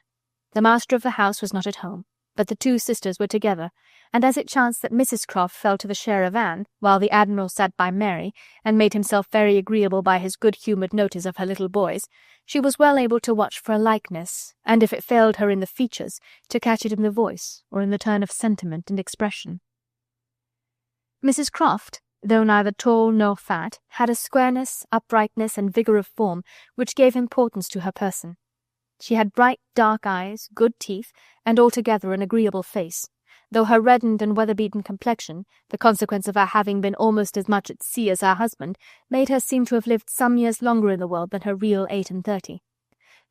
The master of the house was not at home, but the two sisters were together, and as it chanced that Mrs. Croft fell to the share of Anne, while the Admiral sat by Mary, and made himself very agreeable by his good-humoured notice of her little boys, she was well able to watch for a likeness, and if it failed her in the features, to catch it in the voice, or in the turn of sentiment and expression. Mrs. Croft, though neither tall nor fat, had a squareness, uprightness, and vigour of form which gave importance to her person. She had bright dark eyes, good teeth, and altogether an agreeable face, though her reddened and weather-beaten complexion, the consequence of her having been almost as much at sea as her husband, made her seem to have lived some years longer in the world than her real 38.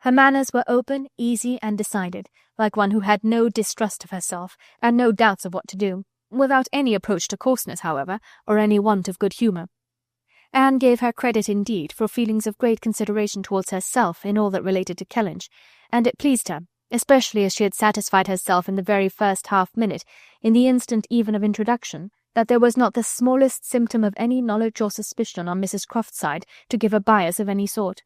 Her manners were open, easy, and decided, like one who had no distrust of herself, and no doubts of what to do, without any approach to coarseness, however, or any want of good humour. Anne gave her credit indeed for feelings of great consideration towards herself in all that related to Kellynch, and it pleased her, especially as she had satisfied herself in the very first half-minute, in the instant even of introduction, that there was not the smallest symptom of any knowledge or suspicion on Mrs. Croft's side to give a bias of any sort.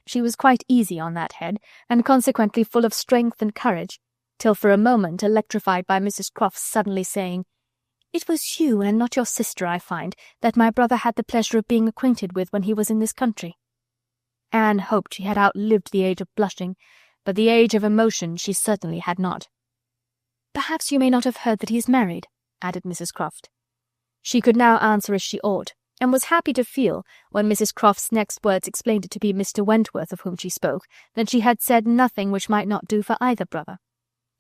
She was quite easy on that head, and consequently full of strength and courage, till for a moment electrified by Mrs. Croft's suddenly saying, "It was you, and not your sister, I find, that my brother had the pleasure of being acquainted with when he was in this country." Anne hoped she had outlived the age of blushing, but the age of emotion she certainly had not. "Perhaps you may not have heard that he is married," added Mrs. Croft. She could now answer as she ought, and was happy to feel, when Mrs. Croft's next words explained it to be Mr. Wentworth of whom she spoke, that she had said nothing which might not do for either brother.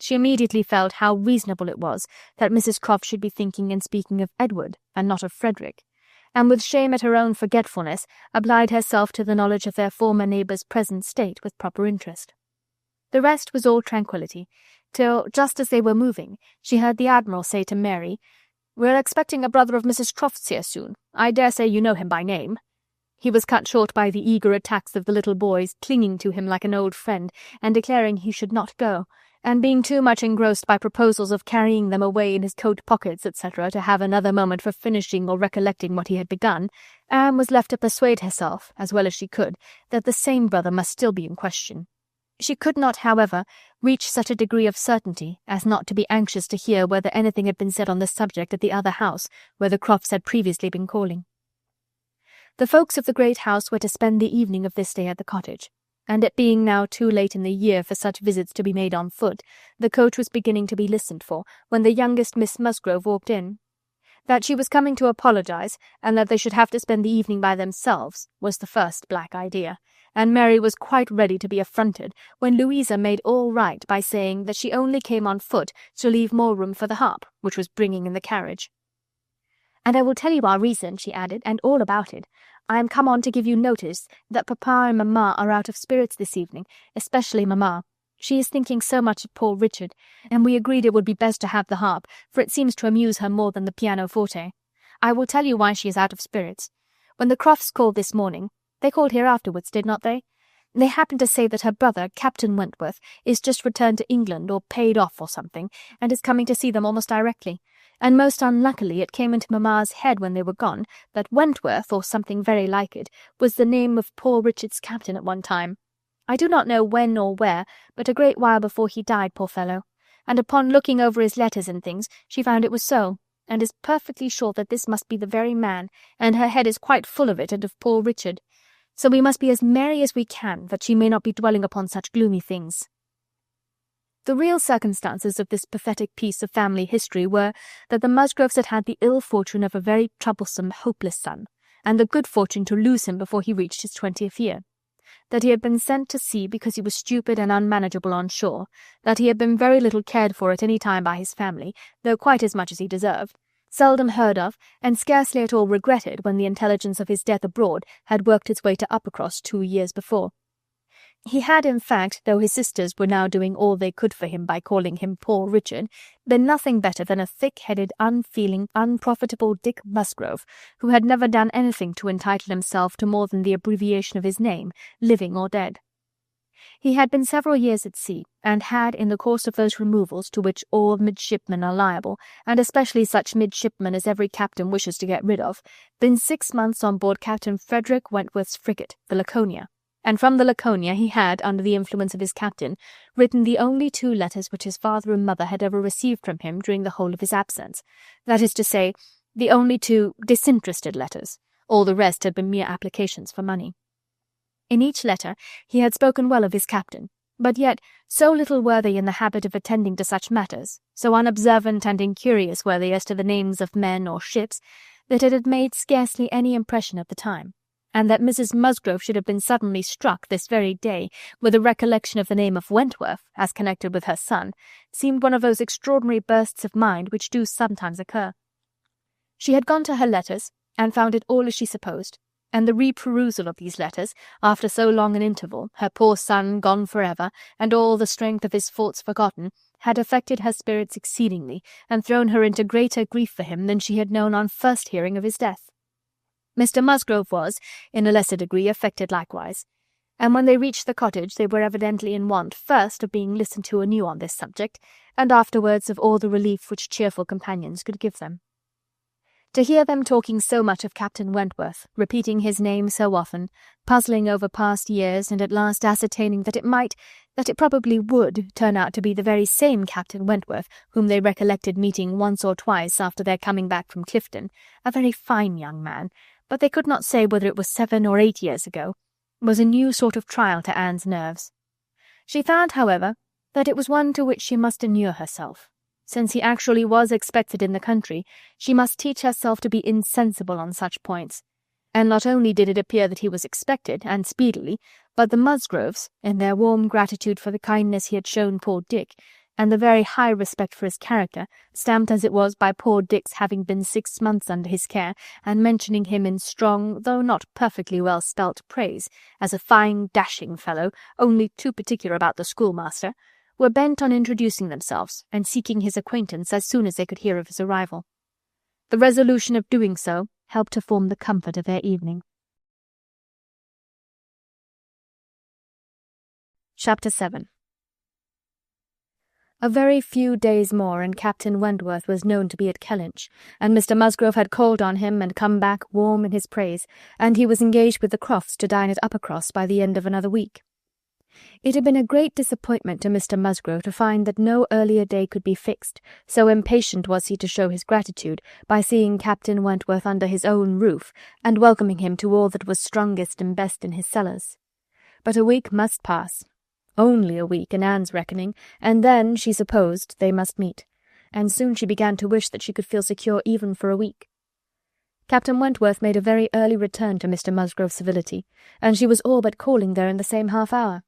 She immediately felt how reasonable it was that Mrs. Croft should be thinking and speaking of Edward, and not of Frederick, and with shame at her own forgetfulness, applied herself to the knowledge of their former neighbour's present state with proper interest. The rest was all tranquillity, till, just as they were moving, she heard the Admiral say to Mary, "We're expecting a brother of Mrs. Croft's here soon. I dare say you know him by name." He was cut short by the eager attacks of the little boys, clinging to him like an old friend, and declaring he should not go, and being too much engrossed by proposals of carrying them away in his coat pockets, etc., to have another moment for finishing or recollecting what he had begun, Anne was left to persuade herself, as well as she could, that the same brother must still be in question. She could not, however, reach such a degree of certainty as not to be anxious to hear whether anything had been said on the subject at the other house, where the Crofts had previously been calling. The folks of the great house were to spend the evening of this day at the cottage, and it being now too late in the year for such visits to be made on foot, the coach was beginning to be listened for, when the youngest Miss Musgrove walked in. That she was coming to apologize, and that they should have to spend the evening by themselves, was the first black idea, and Mary was quite ready to be affronted when Louisa made all right by saying that she only came on foot to leave more room for the harp, which was bringing in the carriage. "And I will tell you our reason," she added, "and all about it. I am come on to give you notice that papa and mamma are out of spirits this evening, especially mamma. She is thinking so much of poor Richard, and we agreed it would be best to have the harp, for it seems to amuse her more than the pianoforte. I will tell you why she is out of spirits. When the Crofts called this morning, they called here afterwards, did not they? They happened to say that her brother, Captain Wentworth, is just returned to England, or paid off or something, and is coming to see them almost directly. And most unluckily it came into mamma's head when they were gone that Wentworth, or something very like it, was the name of poor Richard's captain at one time. I do not know when or where, but a great while before he died, poor fellow. And upon looking over his letters and things, she found it was so, and is perfectly sure that this must be the very man, and her head is quite full of it and of poor Richard. So we must be as merry as we can, that she may not be dwelling upon such gloomy things." The real circumstances of this pathetic piece of family history were that the Musgroves had had the ill fortune of a very troublesome, hopeless son, and the good fortune to lose him before he reached his 20th year. That he had been sent to sea because he was stupid and unmanageable on shore, that he had been very little cared for at any time by his family, though quite as much as he deserved, seldom heard of, and scarcely at all regretted when the intelligence of his death abroad had worked its way to Uppercross 2 years before. He had, in fact, though his sisters were now doing all they could for him by calling him poor Richard, been nothing better than a thick-headed, unfeeling, unprofitable Dick Musgrove, who had never done anything to entitle himself to more than the abbreviation of his name, living or dead. He had been several years at sea, and had, in the course of those removals to which all midshipmen are liable, and especially such midshipmen as every captain wishes to get rid of, been 6 months on board Captain Frederick Wentworth's frigate, the Laconia, and from the Laconia he had, under the influence of his captain, written the only 2 letters which his father and mother had ever received from him during the whole of his absence, that is to say, the only 2 disinterested letters. All the rest had been mere applications for money. In each letter he had spoken well of his captain, but yet so little were they in the habit of attending to such matters, so unobservant and incurious were they as to the names of men or ships, that it had made scarcely any impression at the time, and that Mrs. Musgrove should have been suddenly struck this very day with a recollection of the name of Wentworth, as connected with her son, seemed one of those extraordinary bursts of mind which do sometimes occur. She had gone to her letters, and found it all as she supposed, and the reperusal of these letters, after so long an interval, her poor son gone for ever, and all the strength of his faults forgotten, had affected her spirits exceedingly, and thrown her into greater grief for him than she had known on first hearing of his death. Mr. Musgrove was, in a lesser degree, affected likewise, and when they reached the cottage they were evidently in want, first of being listened to anew on this subject, and afterwards of all the relief which cheerful companions could give them. To hear them talking so much of Captain Wentworth, repeating his name so often, puzzling over past years, and at last ascertaining that it probably would, turn out to be the very same Captain Wentworth whom they recollected meeting once or twice after their coming back from Clifton, a very fine young man, but they could not say whether it was 7 or 8 years ago, was a new sort of trial to Anne's nerves. She found, however, that it was one to which she must inure herself. Since he actually was expected in the country, she must teach herself to be insensible on such points. And not only did it appear that he was expected, and speedily, but the Musgroves, in their warm gratitude for the kindness he had shown poor Dick, and the very high respect for his character, stamped as it was by poor Dick's having been 6 months under his care, and mentioning him in strong, though not perfectly well spelt praise, as a fine dashing fellow, only too particular about the schoolmaster, were bent on introducing themselves, and seeking his acquaintance as soon as they could hear of his arrival. The resolution of doing so helped to form the comfort of their evening. Chapter 7. A very few days more, and Captain Wentworth was known to be at Kellynch, and Mr. Musgrove had called on him and come back warm in his praise, and he was engaged with the Crofts to dine at Uppercross by the end of another week. It had been a great disappointment to Mr. Musgrove to find that no earlier day could be fixed, so impatient was he to show his gratitude by seeing Captain Wentworth under his own roof, and welcoming him to all that was strongest and best in his cellars. But a week must pass. Only a week in Anne's reckoning, and then, she supposed, they must meet. and soon she began to wish that she could feel secure even for a week. Captain Wentworth made a very early return to Mr. Musgrove's civility, and she was all but calling there in the same half-hour.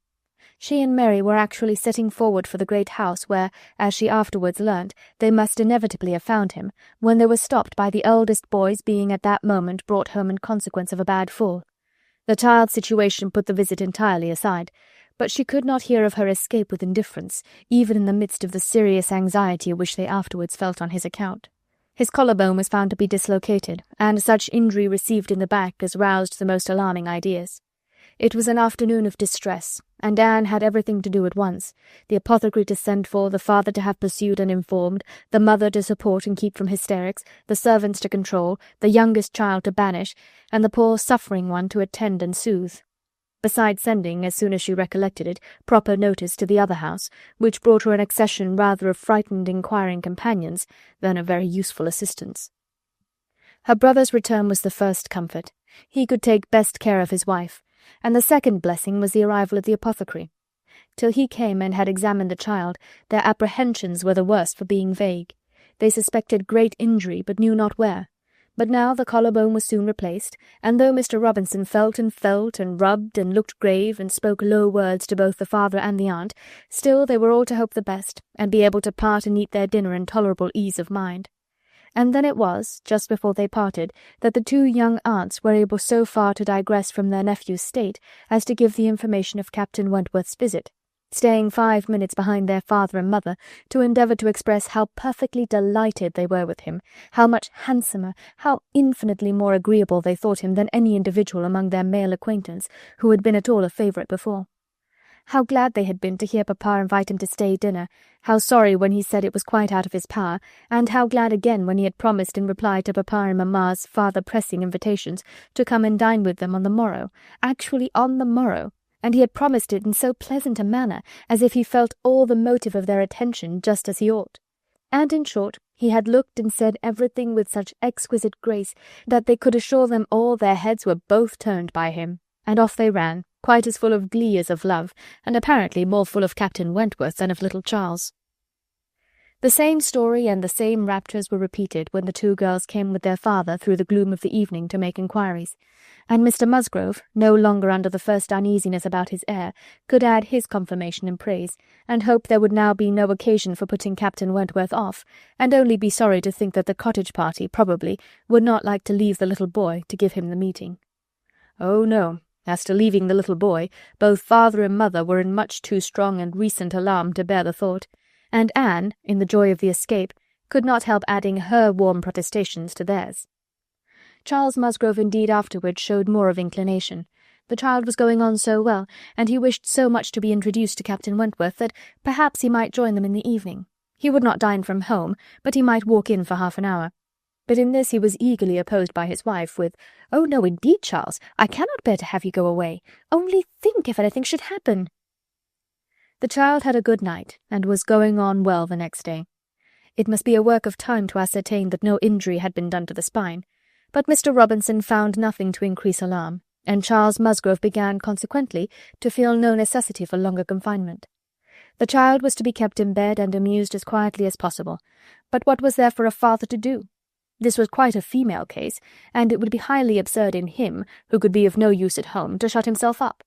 She and Mary were actually setting forward for the great house where, as she afterwards learnt, they must inevitably have found him, when they were stopped by the eldest boy's being at that moment brought home in consequence of a bad fall. The child's situation put the visit entirely aside, but she could not hear of her escape with indifference, even in the midst of the serious anxiety which they afterwards felt on his account. His collarbone was found to be dislocated, and such injury received in the back as roused the most alarming ideas. It was an afternoon of distress, and Anne had everything to do at once, the apothecary to send for, the father to have pursued and informed, the mother to support and keep from hysterics, the servants to control, the youngest child to banish, and the poor suffering one to attend and soothe. Besides sending, as soon as she recollected it, proper notice to the other house, which brought her an accession rather of frightened inquiring companions than of very useful assistants. Her brother's return was the first comfort. He could take best care of his wife, and the second blessing was the arrival of the apothecary. Till he came and had examined the child, their apprehensions were the worse for being vague. They suspected great injury, but knew not where. But now the collarbone was soon replaced, and though Mr. Robinson felt and rubbed and looked grave and spoke low words to both the father and the aunt, still they were all to hope the best, and be able to part and eat their dinner in tolerable ease of mind. And then it was, just before they parted, that the two young aunts were able so far to digress from their nephew's state as to give the information of Captain Wentworth's visit, staying 5 minutes behind their father and mother to endeavour to express how perfectly delighted they were with him, how much handsomer, how infinitely more agreeable they thought him than any individual among their male acquaintance who had been at all a favourite before. How glad they had been to hear papa invite him to stay dinner, how sorry when he said it was quite out of his power, and how glad again when he had promised in reply to papa and mamma's farther pressing invitations to come and dine with them on the morrow, actually on the morrow, and he had promised it in so pleasant a manner, as if he felt all the motive of their attention just as he ought. And in short, he had looked and said everything with such exquisite grace that they could assure them all their heads were both turned by him, and off they ran, quite as full of glee as of love, and apparently more full of Captain Wentworth than of little Charles. The same story and the same raptures were repeated when the two girls came with their father through the gloom of the evening to make inquiries, and Mr. Musgrove, no longer under the first uneasiness about his heir, could add his confirmation and praise, and hope there would now be no occasion for putting Captain Wentworth off, and only be sorry to think that the cottage party, probably, would not like to leave the little boy to give him the meeting. Oh, no. As to leaving the little boy, both father and mother were in much too strong and recent alarm to bear the thought, and Anne, in the joy of the escape, could not help adding her warm protestations to theirs. Charles Musgrove indeed afterwards showed more of inclination. The child was going on so well, and he wished so much to be introduced to Captain Wentworth, that perhaps he might join them in the evening. He would not dine from home, but he might walk in for half an hour. But in this he was eagerly opposed by his wife, with, "Oh, no, indeed, Charles, I cannot bear to have you go away. Only think if anything should happen." The child had a good night, and was going on well the next day. It must be a work of time to ascertain that no injury had been done to the spine, but Mr. Robinson found nothing to increase alarm, and Charles Musgrove began, consequently, to feel no necessity for longer confinement. The child was to be kept in bed and amused as quietly as possible, but what was there for a father to do? This was quite a female case, and it would be highly absurd in him, who could be of no use at home, to shut himself up.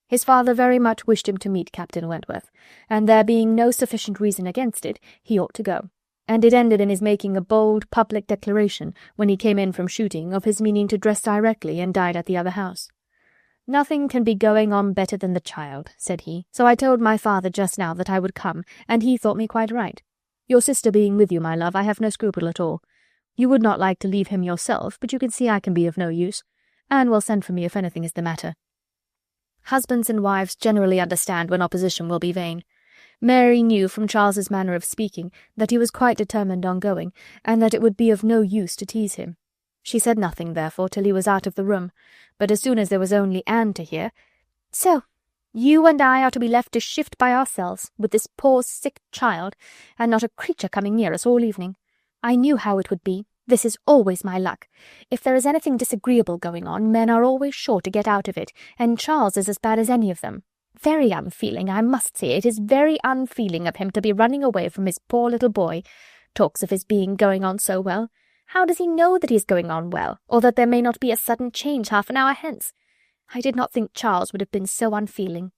His father very much wished him to meet Captain Wentworth, and there being no sufficient reason against it, he ought to go, and it ended in his making a bold public declaration, when he came in from shooting, of his meaning to dress directly and dine at the other house. "Nothing can be going on better than the child," said he, "so I told my father just now that I would come, and he thought me quite right. Your sister being with you, my love, I have no scruple at all. You would not like to leave him yourself, but you can see I can be of no use. Anne will send for me if anything is the matter." Husbands and wives generally understand when opposition will be vain. Mary knew from Charles's manner of speaking that he was quite determined on going, and that it would be of no use to tease him. She said nothing, therefore, till he was out of the room, but as soon as there was only Anne to hear, "So, you and I are to be left to shift by ourselves, with this poor sick child, and not a creature coming near us all evening. I knew how it would be. This is always my luck. If there is anything disagreeable going on, men are always sure to get out of it, and Charles is as bad as any of them. Very unfeeling, I must say. It is very unfeeling of him to be running away from his poor little boy. talks of his being going on so well. How does he know that he is going on well, or that there may not be a sudden change half an hour hence? I did not think Charles would have been so unfeeling.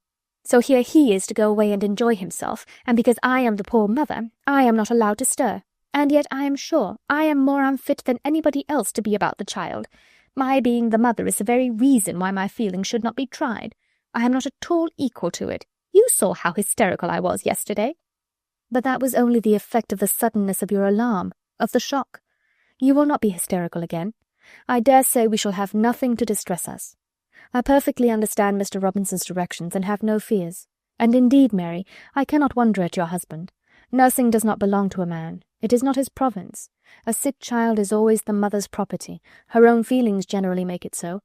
So here he is to go away and enjoy himself, and because I am the poor mother, I am not allowed to stir. And yet I am sure I am more unfit than anybody else to be about the child. My being the mother is the very reason why my feelings should not be tried. I am not at all equal to it. You saw how hysterical I was yesterday. But that was only the effect of the suddenness of your alarm, of the shock. You will not be hysterical again. I dare say we shall have nothing to distress us. I perfectly understand Mr. Robinson's directions, and have no fears. And indeed, Mary, I cannot wonder at your husband. Nursing does not belong to a man. It is not his province. A sick child is always the mother's property. Her own feelings generally make it so.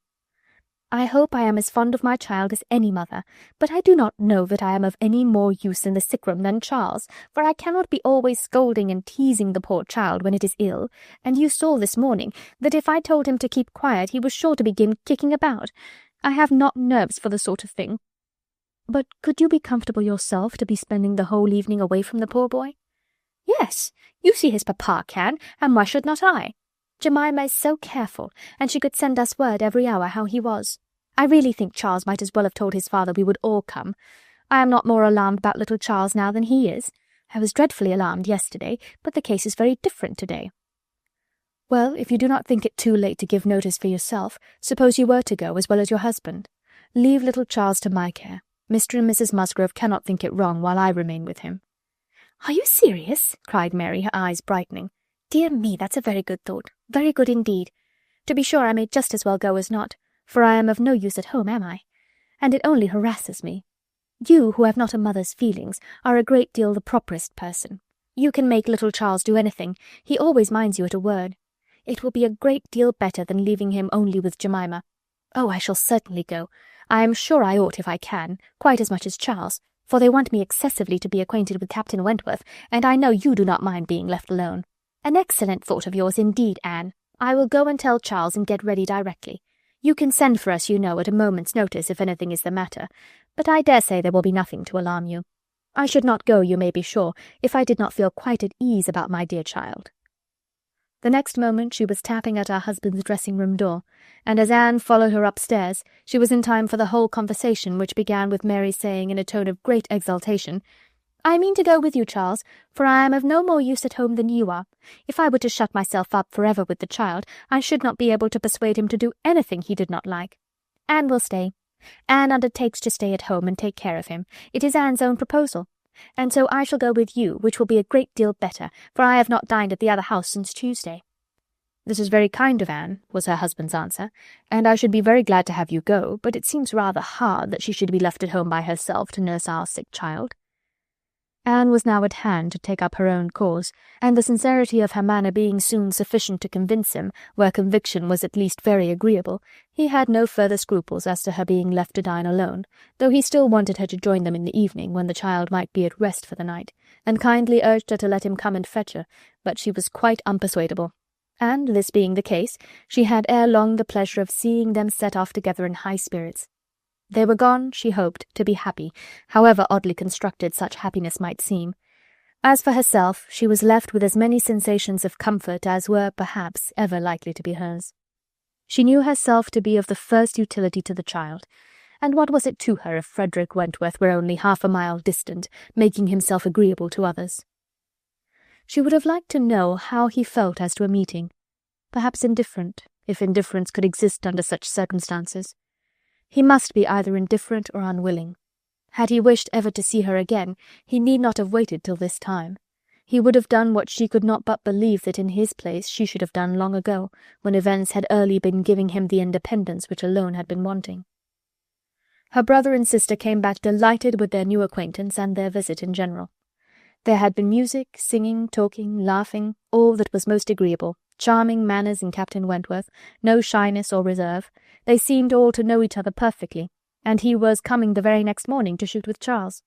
I hope I am as fond of my child as any mother, but I do not know that I am of any more use in the sick-room than Charles, for I cannot be always scolding and teasing the poor child when it is ill, and you saw this morning that if I told him to keep quiet he was sure to begin kicking about. I have not nerves for the sort of thing. But could you be comfortable yourself to be spending the whole evening away from the poor boy? Yes, you see his papa can, and why should not I? Jemima is so careful, and she could send us word every hour how he was. I really think Charles might as well have told his father we would all come. I am not more alarmed about little Charles now than he is. I was dreadfully alarmed yesterday, but the case is very different today. Well, if you do not think it too late to give notice for yourself, suppose you were to go as well as your husband. Leave little Charles to my care. Mr. and Mrs. Musgrove cannot think it wrong while I remain with him. Are you serious? Cried Mary, her eyes brightening. Dear me, that's a very good thought. Very good indeed. To be sure, I may just as well go as not, for I am of no use at home, am I? And it only harasses me. You, who have not a mother's feelings, are a great deal the properest person. You can make little Charles do anything. He always minds you at a word. It will be a great deal better than leaving him only with Jemima. Oh, I shall certainly go. I am sure I ought if I can, quite as much as Charles, for they want me excessively to be acquainted with Captain Wentworth, and I know you do not mind being left alone. An excellent thought of yours indeed, Anne. I will go and tell Charles and get ready directly. You can send for us, you know, at a moment's notice if anything is the matter, but I dare say there will be nothing to alarm you. I should not go, you may be sure, if I did not feel quite at ease about my dear child. The next moment she was tapping at her husband's dressing-room door, and as Anne followed her upstairs, she was in time for the whole conversation, which began with Mary saying in a tone of great exultation, I mean to go with you, Charles, for I am of no more use at home than you are. If I were to shut myself up for ever with the child, I should not be able to persuade him to do anything he did not like. Anne will stay. Anne undertakes to stay at home and take care of him. It is Anne's own proposal. And so I shall go with you, which will be a great deal better, for I have not dined at the other house since Tuesday. This is very kind of Anne, was her husband's answer, and I should be very glad to have you go, but it seems rather hard that she should be left at home by herself to nurse our sick child. Anne was now at hand to take up her own cause, and the sincerity of her manner being soon sufficient to convince him, where conviction was at least very agreeable, he had no further scruples as to her being left to dine alone, though he still wanted her to join them in the evening, when the child might be at rest for the night, and kindly urged her to let him come and fetch her, but she was quite unpersuadable. And, this being the case, she had ere long the pleasure of seeing them set off together in high spirits. They were gone, she hoped, to be happy, however oddly constructed such happiness might seem. As for herself, she was left with as many sensations of comfort as were, perhaps, ever likely to be hers. She knew herself to be of the first utility to the child, and what was it to her if Frederick Wentworth were only half a mile distant, making himself agreeable to others? She would have liked to know how he felt as to a meeting, perhaps indifferent, if indifference could exist under such circumstances. He must be either indifferent or unwilling. Had he wished ever to see her again, he need not have waited till this time. He would have done what she could not but believe that in his place she should have done long ago, when events had early been giving him the independence which alone had been wanting. Her brother and sister came back delighted with their new acquaintance and their visit in general. There had been music, singing, talking, laughing, all that was most agreeable, charming manners in Captain Wentworth, no shyness or reserve. They seemed all to know each other perfectly, and he was coming the very next morning to shoot with Charles.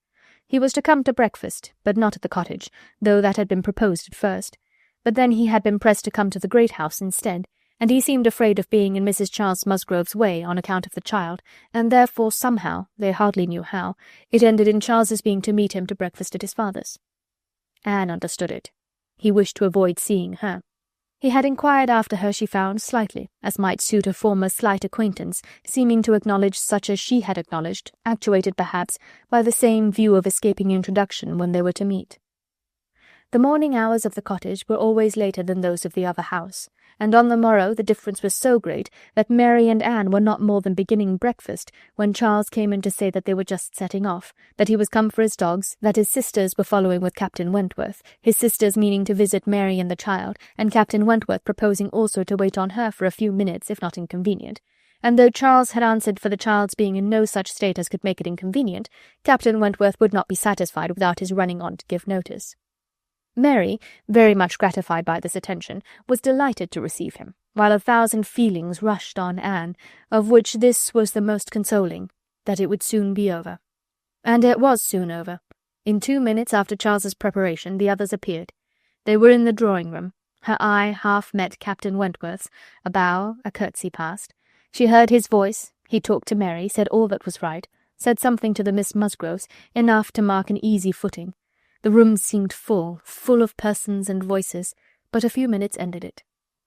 He was to come to breakfast, but not at the cottage, though that had been proposed at first. But then he had been pressed to come to the great house instead, and he seemed afraid of being in Mrs. Charles Musgrove's way on account of the child, and therefore somehow, they hardly knew how, it ended in Charles's being to meet him to breakfast at his father's. Anne understood it. He wished to avoid seeing her. He had inquired after her, she found, slightly, as might suit a former slight acquaintance, seeming to acknowledge such as she had acknowledged, actuated perhaps by the same view of escaping introduction when they were to meet. The morning hours of the cottage were always later than those of the other house, and on the morrow the difference was so great that Mary and Anne were not more than beginning breakfast when Charles came in to say that they were just setting off, that he was come for his dogs, that his sisters were following with Captain Wentworth, his sisters meaning to visit Mary and the child, and Captain Wentworth proposing also to wait on her for a few minutes if not inconvenient. And though Charles had answered for the child's being in no such state as could make it inconvenient, Captain Wentworth would not be satisfied without his running on to give notice. Mary, very much gratified by this attention, was delighted to receive him, while 1,000 feelings rushed on Anne, of which this was the most consoling, that it would soon be over. And it was soon over. In 2 minutes after Charles's preparation the others appeared. They were in the drawing-room. Her eye half met Captain Wentworth's, a bow, a curtsy passed. She heard his voice, he talked to Mary, said all that was right, said something to the Miss Musgroves, enough to mark an easy footing. The room seemed full of persons and voices, but a few minutes ended it.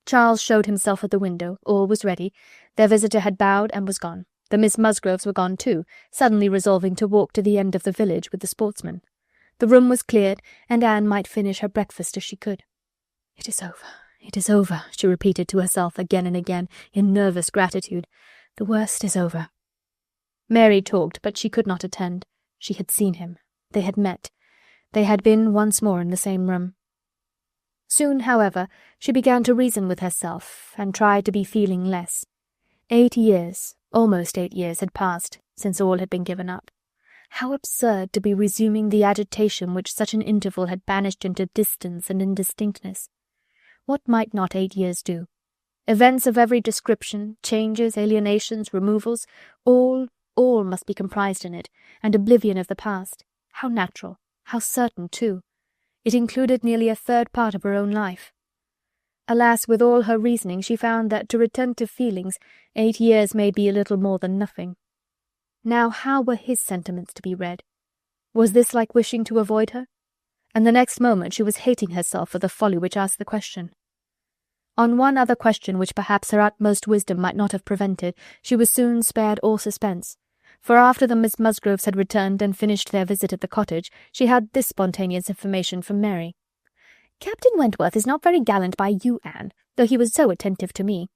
Charles showed himself at the window, all was ready. Their visitor had bowed and was gone. The Miss Musgroves were gone too, suddenly resolving to walk to the end of the village with the sportsmen. The room was cleared, and Anne might finish her breakfast as she could. "It is over," she repeated to herself again and again, in nervous gratitude. "The worst is over." Mary talked, but she could not attend. She had seen him. They had met. They had been once more in the same room. Soon, however, she began to reason with herself, and tried to be feeling less. 8 years, almost 8 years, had passed since all had been given up. How absurd to be resuming the agitation which such an interval had banished into distance and indistinctness. What might not 8 years do? Events of every description, changes, alienations, removals, all must be comprised in it, and oblivion of the past. How natural! How certain, too! It included nearly 1/3 part of her own life. Alas, with all her reasoning, she found that, to return to feelings, 8 years may be a little more than nothing. Now how were his sentiments to be read? Was this like wishing to avoid her? And the next moment she was hating herself for the folly which asked the question. On one other question which perhaps her utmost wisdom might not have prevented, she was soon spared all suspense. For after the Miss Musgroves had returned and finished their visit at the cottage, she had this spontaneous information from Mary. "Captain Wentworth is not very gallant by you, Anne, though he was so attentive to me.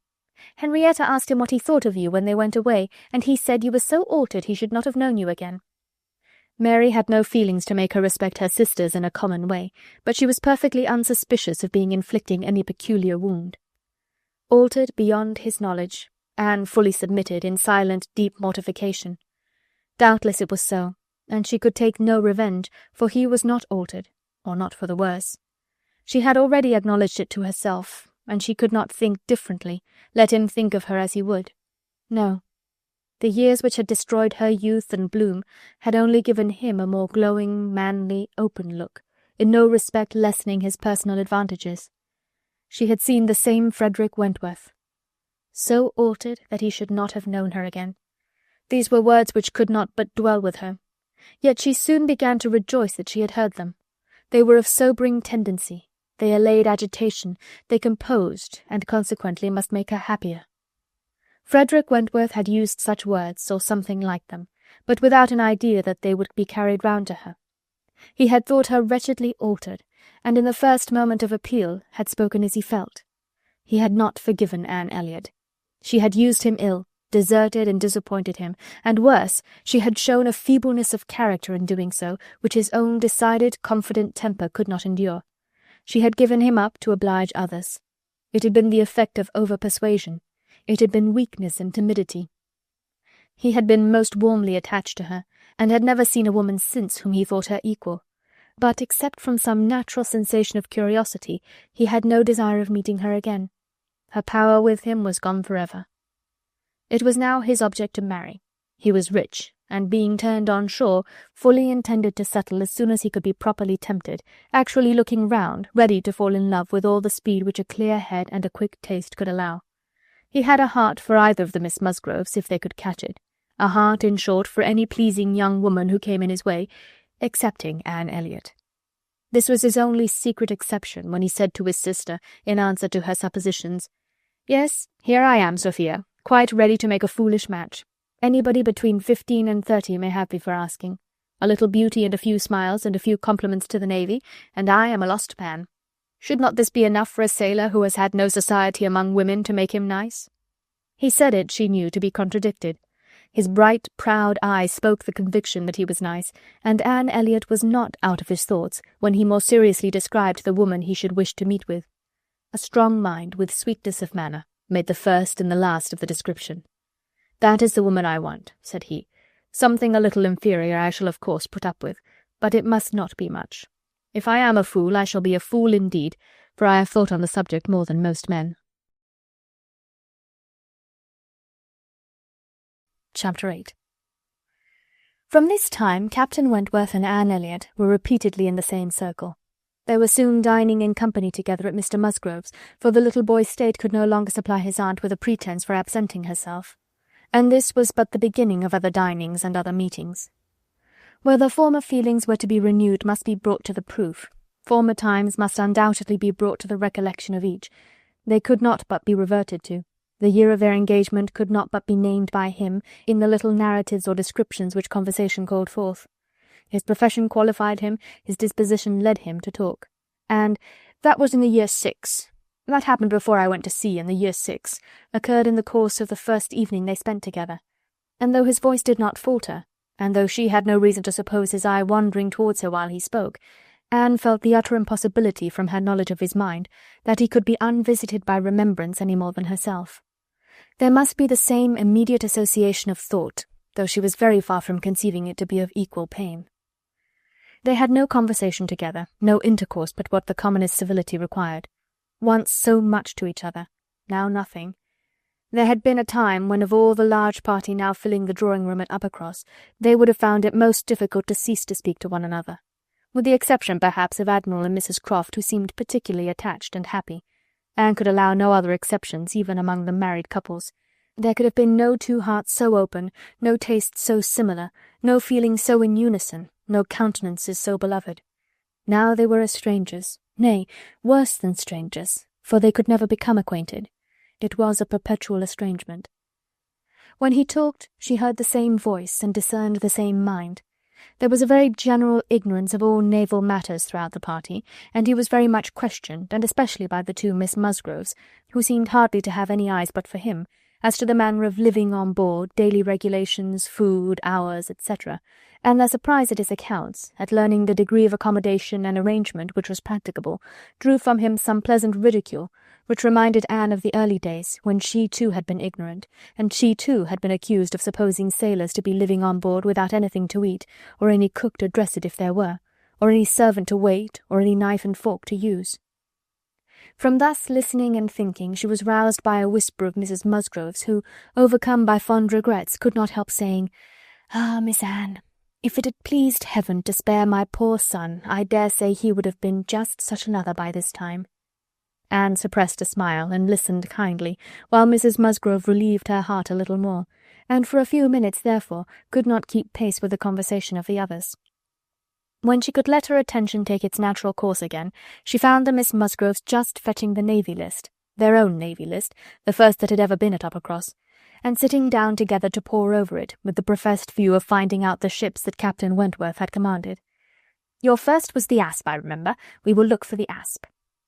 Henrietta asked him what he thought of you when they went away, and he said you were so altered he should not have known you again." Mary had no feelings to make her respect her sisters in a common way, but she was perfectly unsuspicious of being inflicting any peculiar wound. Altered beyond his knowledge, Anne fully submitted in silent, deep mortification. Doubtless it was so, and she could take no revenge, for he was not altered, or not for the worse. She had already acknowledged it to herself, and she could not think differently, let him think of her as he would. No. The years which had destroyed her youth and bloom had only given him a more glowing, manly, open look, in no respect lessening his personal advantages. She had seen the same Frederick Wentworth. So altered that he should not have known her again. These were words which could not but dwell with her. Yet she soon began to rejoice that she had heard them. They were of sobering tendency, they allayed agitation, they composed, and consequently must make her happier. Frederick Wentworth had used such words, or something like them, but without an idea that they would be carried round to her. He had thought her wretchedly altered, and in the first moment of appeal had spoken as he felt. He had not forgiven Anne Elliot. She had used him ill, deserted and disappointed him, and worse, she had shown a feebleness of character in doing so, which his own decided, confident temper could not endure. She had given him up to oblige others. It had been the effect of over-persuasion. It had been weakness and timidity. He had been most warmly attached to her, and had never seen a woman since whom he thought her equal. But, except from some natural sensation of curiosity, he had no desire of meeting her again. Her power with him was gone forever. It was now his object to marry. He was rich, and being turned on shore, fully intended to settle as soon as he could be properly tempted, actually looking round, ready to fall in love with all the speed which a clear head and a quick taste could allow. He had a heart for either of the Miss Musgroves, if they could catch it, a heart, in short, for any pleasing young woman who came in his way, excepting Anne Elliot. This was his only secret exception when he said to his sister, in answer to her suppositions, "Yes, here I am, Sophia, quite ready to make a foolish match. Anybody between 15 and 30 may have me for asking. A little beauty and a few smiles and a few compliments to the navy, and I am a lost man. Should not this be enough for a sailor who has had no society among women to make him nice?" He said it, she knew, to be contradicted. His bright, proud eye spoke the conviction that he was nice, and Anne Elliot was not out of his thoughts when he more seriously described the woman he should wish to meet with. A strong mind, with sweetness of manner, made the first and the last of the description. "That is the woman I want," said he. "Something a little inferior I shall of course put up with, but it must not be much. If I am a fool, I shall be a fool indeed, for I have thought on the subject more than most men." Chapter 8. From this time Captain Wentworth and Anne Elliot were repeatedly in the same circle. They were soon dining in company together at Mr. Musgrove's, for the little boy's state could no longer supply his aunt with a pretence for absenting herself, and this was but the beginning of other dinings and other meetings. Whether former feelings were to be renewed must be brought to the proof. Former times must undoubtedly be brought to the recollection of each. They could not but be reverted to. The year of their engagement could not but be named by him in the little narratives or descriptions which conversation called forth. His profession qualified him, his disposition led him to talk. And "that was in the year 6. That happened before I went to sea in the year 6, occurred in the course of the first evening they spent together." And though his voice did not falter, and though she had no reason to suppose his eye wandering towards her while he spoke, Anne felt the utter impossibility from her knowledge of his mind that he could be unvisited by remembrance any more than herself. There must be the same immediate association of thought, though she was very far from conceiving it to be of equal pain. They had no conversation together, no intercourse but what the commonest civility required. Once so much to each other, now nothing. There had been a time when of all the large party now filling the drawing-room at Uppercross, they would have found it most difficult to cease to speak to one another, with the exception perhaps of Admiral and Mrs. Croft, who seemed particularly attached and happy. Anne could allow no other exceptions, even among the married couples. There could have been no two hearts so open, no tastes so similar, no feelings so in unison, no countenances so beloved. Now they were as strangers, nay, worse than strangers, for they could never become acquainted. It was a perpetual estrangement. When he talked, she heard the same voice and discerned the same mind. There was a very general ignorance of all naval matters throughout the party, and he was very much questioned, and especially by the two Miss Musgroves, who seemed hardly to have any eyes but for him, as to the manner of living on board, daily regulations, food, hours, etc., and their surprise at his accounts, at learning the degree of accommodation and arrangement which was practicable, drew from him some pleasant ridicule, which reminded Anne of the early days, when she too had been ignorant, and she too had been accused of supposing sailors to be living on board without anything to eat, or any cook to dress it if there were, or any servant to wait, or any knife and fork to use. From thus listening and thinking, she was roused by a whisper of Mrs. Musgrove's, who, overcome by fond regrets, could not help saying, "Ah, Miss Anne, if it had pleased Heaven to spare my poor son, I dare say he would have been just such another by this time." Anne suppressed a smile, and listened kindly, while Mrs. Musgrove relieved her heart a little more, and for a few minutes, therefore, could not keep pace with the conversation of the others. When she could let her attention take its natural course again, she found the Miss Musgroves just fetching the Navy List, their own Navy List, the first that had ever been at Uppercross, and sitting down together to pore over it, with the professed view of finding out the ships that Captain Wentworth had commanded. "Your first was the Asp, I remember. We will look for the Asp.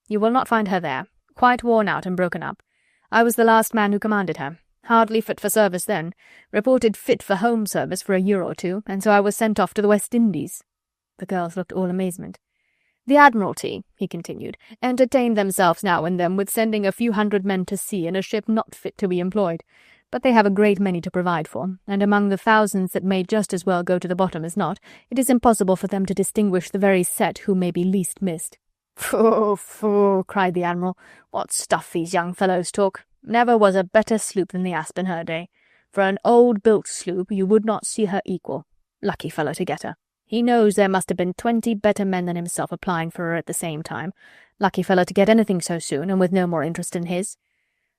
You will not find her there. Quite worn out and broken up. I was the last man who commanded her. Hardly fit for service then. Reported fit for home service for a year or two, and so I was sent off to the West Indies." The girls looked all amazement. "The Admiralty," he continued, "entertain themselves now and then with sending a few hundred men to sea in a ship not fit to be employed. But they have a great many to provide for, and among the thousands that may just as well go to the bottom as not, it is impossible for them to distinguish the very set who may be least missed." "Phoo, phoo," cried the Admiral. "What stuff these young fellows talk! Never was a better sloop than the Asp in her day. For an old-built sloop you would not see her equal. Lucky fellow to get her. He knows there must have been 20 better men than himself applying for her at the same time. Lucky fellow to get anything so soon, and with no more interest in his."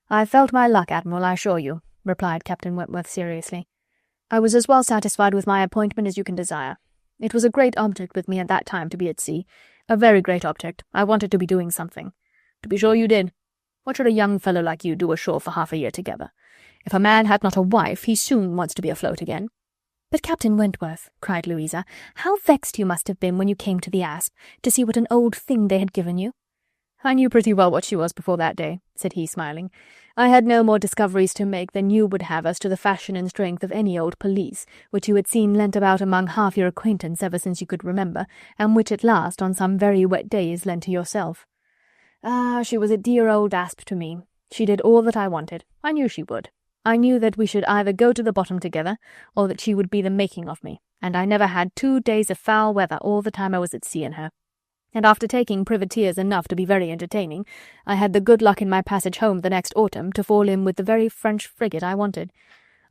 "I felt my luck, Admiral, I assure you," replied Captain Wentworth seriously. "I was as well satisfied with my appointment as you can desire. It was a great object with me at that time to be at sea. A very great object. I wanted to be doing something. To be sure you did. What should a young fellow like you do ashore for half a year together? If a man had not a wife, he soon wants to be afloat again." "But, Captain Wentworth," cried Louisa, "how vexed you must have been when you came to the Asp, to see what an old thing they had given you." "I knew pretty well what she was before that day," said he, smiling. "I had no more discoveries to make than you would have as to the fashion and strength of any old pelisse, which you had seen lent about among half your acquaintance ever since you could remember, and which at last, on some very wet days, lent to yourself. Ah, she was a dear old asp to me. She did all that I wanted. I knew she would. I knew that we should either go to the bottom together, or that she would be the making of me, and I never had 2 days of foul weather all the time I was at sea in her. And after taking privateers enough to be very entertaining, I had the good luck in my passage home the next autumn to fall in with the very French frigate I wanted.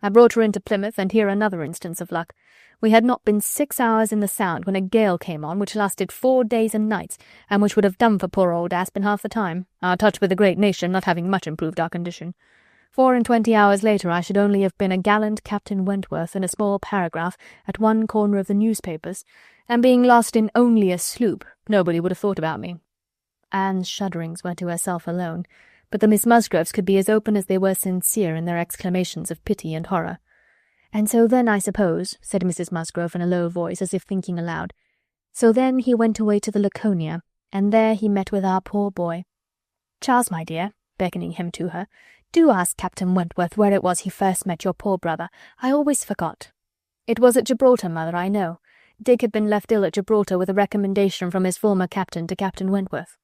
I brought her into Plymouth, and here another instance of luck. We had not been 6 hours in the Sound when a gale came on which lasted 4 days and nights, and which would have done for poor old Asp in half the time, our touch with the great nation not having much improved our condition. 24 hours later I should only have been a gallant Captain Wentworth in a small paragraph at one corner of the newspapers, and being lost in only a sloop, nobody would have thought about me." Anne's shudderings were to herself alone, but the Miss Musgroves could be as open as they were sincere in their exclamations of pity and horror. "And so then, I suppose," said Mrs. Musgrove in a low voice, as if thinking aloud, "so then he went away to the Laconia, and there he met with our poor boy. Charles, my dear," beckoning him to her, "do ask Captain Wentworth where it was he first met your poor brother. I always forgot." "It was at Gibraltar, mother, I know. Dick had been left ill at Gibraltar with a recommendation from his former captain to Captain Wentworth."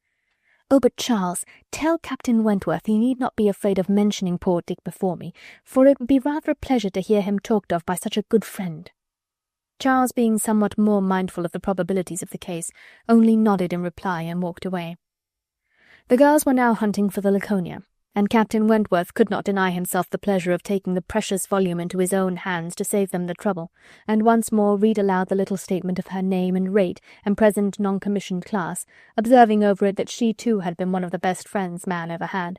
"Oh, but Charles, tell Captain Wentworth he need not be afraid of mentioning poor Dick before me, for it would be rather a pleasure to hear him talked of by such a good friend." Charles, being somewhat more mindful of the probabilities of the case, only nodded in reply and walked away. The girls were now hunting for the Laconia, and Captain Wentworth could not deny himself the pleasure of taking the precious volume into his own hands to save them the trouble, and once more read aloud the little statement of her name and rate and present non-commissioned class, observing over it that she too had been one of the best friends man ever had.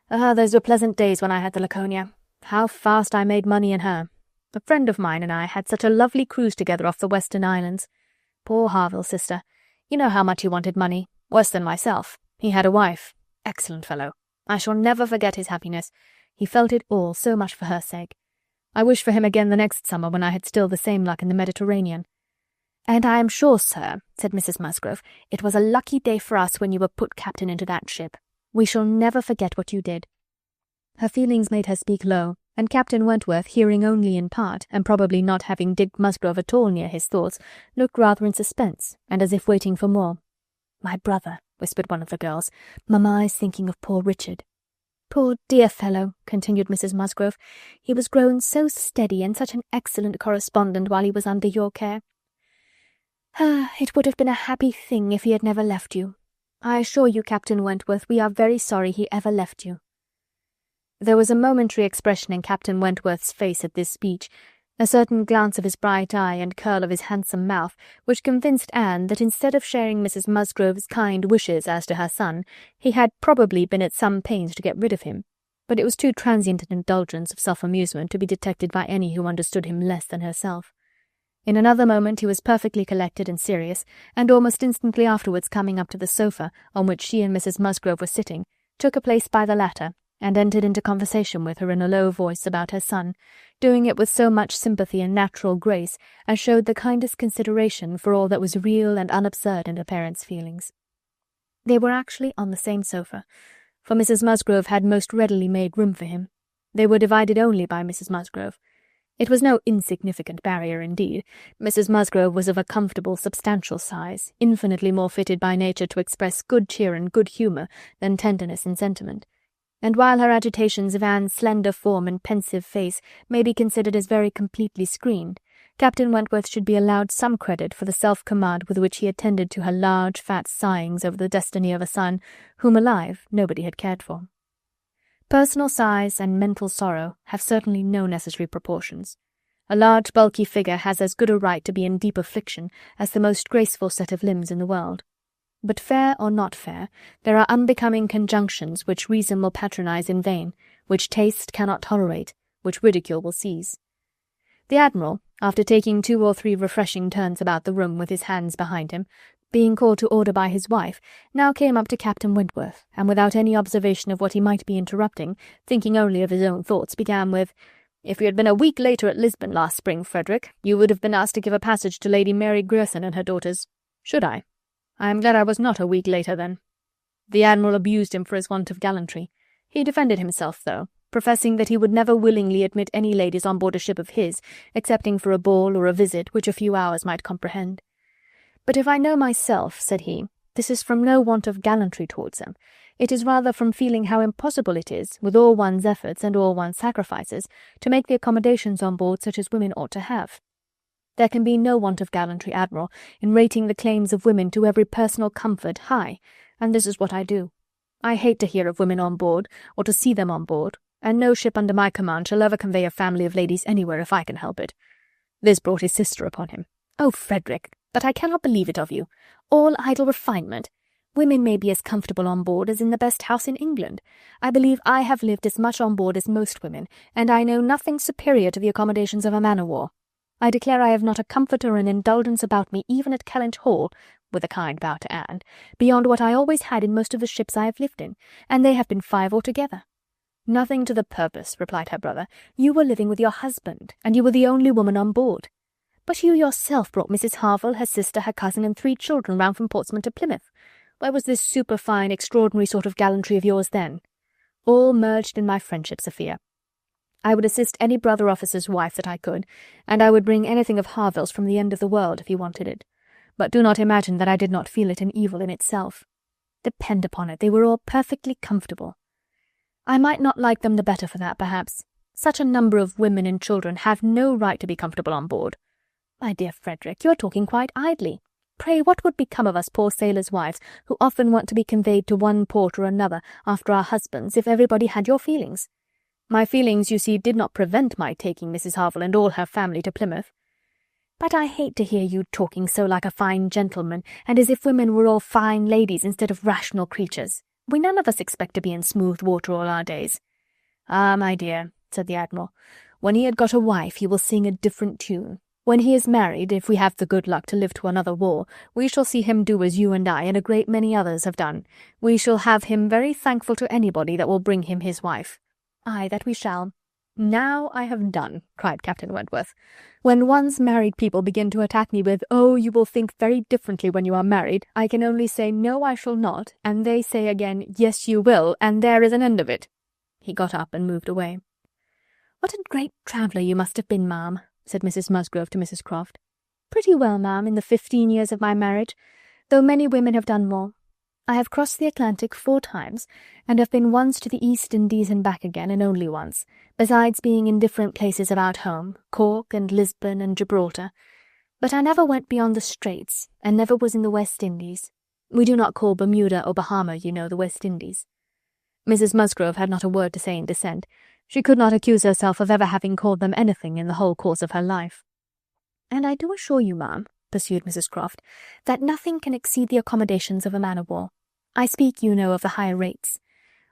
"Ah, those were pleasant days when I had the Laconia. How fast I made money in her. A friend of mine and I had such a lovely cruise together off the Western Islands. Poor Harville, sister. You know how much he wanted money. Worse than myself. He had a wife. Excellent fellow. I shall never forget his happiness. He felt it all so much for her sake. I wish for him again the next summer when I had still the same luck in the Mediterranean." "And I am sure, sir," said Mrs. Musgrove, "it was a lucky day for us when you were put captain into that ship. We shall never forget what you did." Her feelings made her speak low, and Captain Wentworth, hearing only in part, and probably not having Dick Musgrove at all near his thoughts, looked rather in suspense, and as if waiting for more. "My brother," whispered one of the girls. "Mamma is thinking of poor Richard." "Poor dear fellow," continued Mrs. Musgrove. "He was grown so steady and such an excellent correspondent while he was under your care. Ah, it would have been a happy thing if he had never left you. I assure you, Captain Wentworth, we are very sorry he ever left you." There was a momentary expression in Captain Wentworth's face at this speech, a certain glance of his bright eye and curl of his handsome mouth, which convinced Anne that instead of sharing Mrs. Musgrove's kind wishes as to her son, he had probably been at some pains to get rid of him, but it was too transient an indulgence of self-amusement to be detected by any who understood him less than herself. In another moment he was perfectly collected and serious, and almost instantly afterwards coming up to the sofa on which she and Mrs. Musgrove were sitting, took a place by the latter, and entered into conversation with her in a low voice about her son, doing it with so much sympathy and natural grace as showed the kindest consideration for all that was real and unabsurd in her parents' feelings. They were actually on the same sofa, for Mrs. Musgrove had most readily made room for him. They were divided only by Mrs. Musgrove. It was no insignificant barrier indeed. Mrs. Musgrove was of a comfortable, substantial size, infinitely more fitted by nature to express good cheer and good humour than tenderness and sentiment. And while her agitations of Anne's slender form and pensive face may be considered as very completely screened, Captain Wentworth should be allowed some credit for the self-command with which he attended to her large, fat sighings over the destiny of a son, whom alive nobody had cared for. Personal size and mental sorrow have certainly no necessary proportions. A large, bulky figure has as good a right to be in deep affliction as the most graceful set of limbs in the world. But fair or not fair, there are unbecoming conjunctions which reason will patronize in vain, which taste cannot tolerate, which ridicule will seize. The Admiral, After taking 2 or 3 refreshing turns about the room with his hands behind him, being called to order by his wife, now came up to Captain Wentworth, and without any observation of what he might be interrupting, thinking only of his own thoughts, began with, "If you had been a week later at Lisbon last spring, Frederick, you would have been asked to give a passage to Lady Mary Grierson and her daughters. Should I? I am glad I was not a week later, then." The Admiral abused him for his want of gallantry. He defended himself, though, professing that he would never willingly admit any ladies on board a ship of his, excepting for a ball or a visit which a few hours might comprehend. "But if I know myself," said he, "this is from no want of gallantry towards them. It is rather from feeling how impossible it is, with all one's efforts and all one's sacrifices, to make the accommodations on board such as women ought to have. There can be no want of gallantry, Admiral, in rating the claims of women to every personal comfort high, and this is what I do. I hate to hear of women on board, or to see them on board, and no ship under my command shall ever convey a family of ladies anywhere if I can help it." This brought his sister upon him. "Oh, Frederick, but I cannot believe it of you. All idle refinement. Women may be as comfortable on board as in the best house in England. I believe I have lived as much on board as most women, and I know nothing superior to the accommodations of a man-of-war. I declare I have not a comfort or an indulgence about me even at Kellynch Hall," with a kind bow to Anne, "beyond what I always had in most of the ships I have lived in, and they have been 5 altogether." "Nothing to the purpose," replied her brother. "You were living with your husband, and you were the only woman on board. But you yourself brought Mrs. Harville, her sister, her cousin, and 3 children round from Portsmouth to Plymouth. Where was this superfine, extraordinary sort of gallantry of yours then? All merged in my friendship, Sophia. I would assist any brother officer's wife that I could, and I would bring anything of Harville's from the end of the world if he wanted it. But do not imagine that I did not feel it an evil in itself. Depend upon it, they were all perfectly comfortable. I might not like them the better for that, perhaps. Such a number of women and children have no right to be comfortable on board." "My dear Frederick, you are talking quite idly. Pray, what would become of us poor sailors' wives, who often want to be conveyed to one port or another after our husbands, if everybody had your feelings? My feelings, you see, did not prevent my taking Mrs. Harville and all her family to Plymouth. But I hate to hear you talking so like a fine gentleman, and as if women were all fine ladies instead of rational creatures. We none of us expect to be in smooth water all our days." "Ah, my dear," said the Admiral, "when he had got a wife he will sing a different tune. When he is married, if we have the good luck to live to another war, we shall see him do as you and I and a great many others have done. We shall have him very thankful to anybody that will bring him his wife." "Ay, that we shall." "Now I have done," cried Captain Wentworth. "When once married people begin to attack me with, 'Oh, you will think very differently when you are married,' I can only say, 'No, I shall not,' and they say again, 'Yes, you will,' and there is an end of it." He got up and moved away. "What a great traveller you must have been, ma'am," said Mrs. Musgrove to Mrs. Croft. "Pretty well, ma'am, in the 15 years of my marriage, though many women have done more. I have crossed the Atlantic 4 times, and have been once to the East Indies and back again, and only once, besides being in different places about home, Cork and Lisbon and Gibraltar. But I never went beyond the Straits, and never was in the West Indies. We do not call Bermuda or Bahama, you know, the West Indies." Mrs. Musgrove had not a word to say in dissent. She could not accuse herself of ever having called them anything in the whole course of her life. "And I do assure you, ma'am," pursued Mrs. Croft, "that nothing can exceed the accommodations of a man-of-war. I speak, you know, of the higher rates.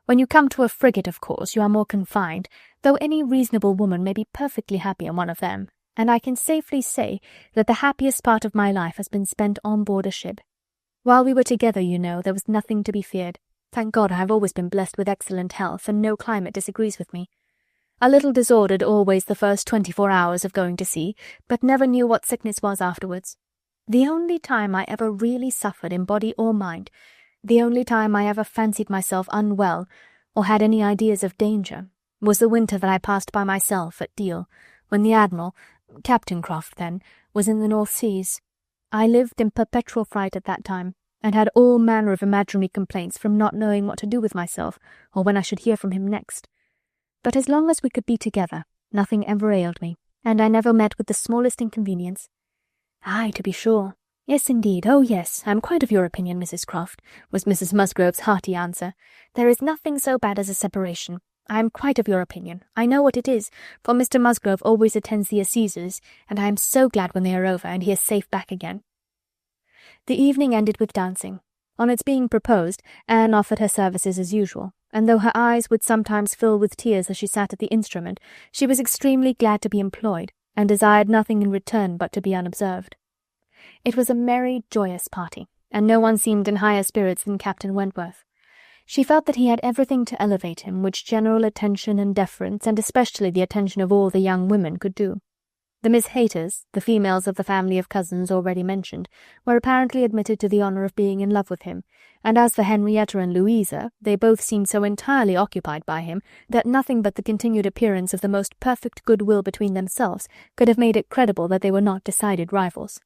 When you come to a frigate, of course, you are more confined, though any reasonable woman may be perfectly happy in one of them, and I can safely say that the happiest part of my life has been spent on board a ship. While we were together, you know, there was nothing to be feared. Thank God I have always been blessed with excellent health, and no climate disagrees with me. A little disordered always the first 24 hours of going to sea, but never knew what sickness was afterwards. The only time I ever really suffered in body or mind, the only time I ever fancied myself unwell, or had any ideas of danger, was the winter that I passed by myself at Deal, when the Admiral, Captain Croft then, was in the North Seas. I lived in perpetual fright at that time, and had all manner of imaginary complaints from not knowing what to do with myself, or when I should hear from him next. But as long as we could be together, nothing ever ailed me, and I never met with the smallest inconvenience." "Ay, to be sure. Yes, indeed. Oh, yes, I am quite of your opinion, Mrs. Croft," was Mrs. Musgrove's hearty answer. "There is nothing so bad as a separation. I am quite of your opinion. I know what it is, for Mr. Musgrove always attends the assizes, and I am so glad when they are over, and he is safe back again." The evening ended with dancing. On its being proposed, Anne offered her services as usual, and though her eyes would sometimes fill with tears as she sat at the instrument, she was extremely glad to be employed, and desired nothing in return but to be unobserved. It was a merry, joyous party, and no one seemed in higher spirits than Captain Wentworth. She felt that he had everything to elevate him which general attention and deference, and especially the attention of all the young women, could do. The Miss Hayters, the females of the family of cousins already mentioned, were apparently admitted to the honour of being in love with him, and as for Henrietta and Louisa, they both seemed so entirely occupied by him that nothing but the continued appearance of the most perfect goodwill between themselves could have made it credible that they were not decided rivals.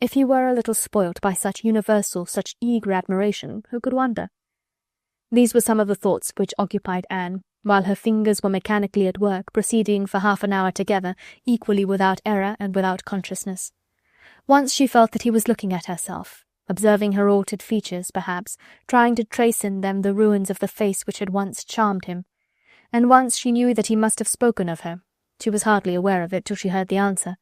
If he were a little spoilt by such universal, such eager admiration, who could wonder? These were some of the thoughts which occupied Anne, while her fingers were mechanically at work, proceeding for half an hour together, equally without error and without consciousness. Once she felt that he was looking at herself, observing her altered features, perhaps, trying to trace in them the ruins of the face which had once charmed him. And once she knew that he must have spoken of her. She was hardly aware of it till she heard the answer,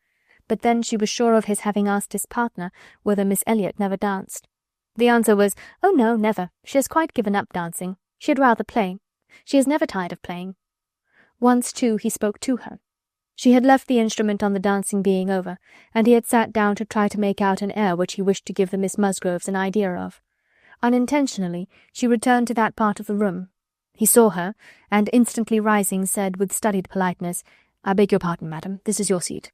but then she was sure of his having asked his partner whether Miss Elliot never danced. The answer was, "Oh, no, never. She has quite given up dancing. She'd rather play. She is never tired of playing." Once, too, he spoke to her. She had left the instrument on the dancing being over, and he had sat down to try to make out an air which he wished to give the Miss Musgroves an idea of. Unintentionally, she returned to that part of the room. He saw her, and instantly rising, said with studied politeness, "I beg your pardon, madam, this is your seat."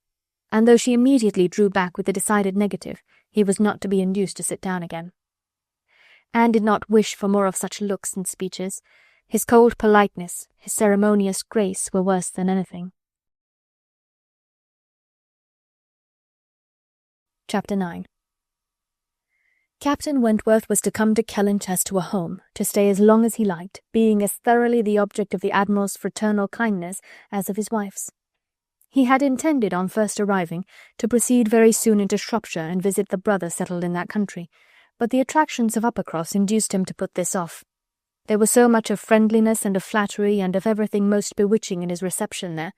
And though she immediately drew back with a decided negative, he was not to be induced to sit down again. Anne did not wish for more of such looks and speeches. His cold politeness, his ceremonious grace were worse than anything. Chapter 9. Captain Wentworth was to come to Kellynch as to a home, to stay as long as he liked, being as thoroughly the object of the Admiral's fraternal kindness as of his wife's. He had intended, on first arriving, to proceed very soon into Shropshire and visit the brother settled in that country, but the attractions of Uppercross induced him to put this off. There was so much of friendliness and of flattery and of everything most bewitching in his reception there.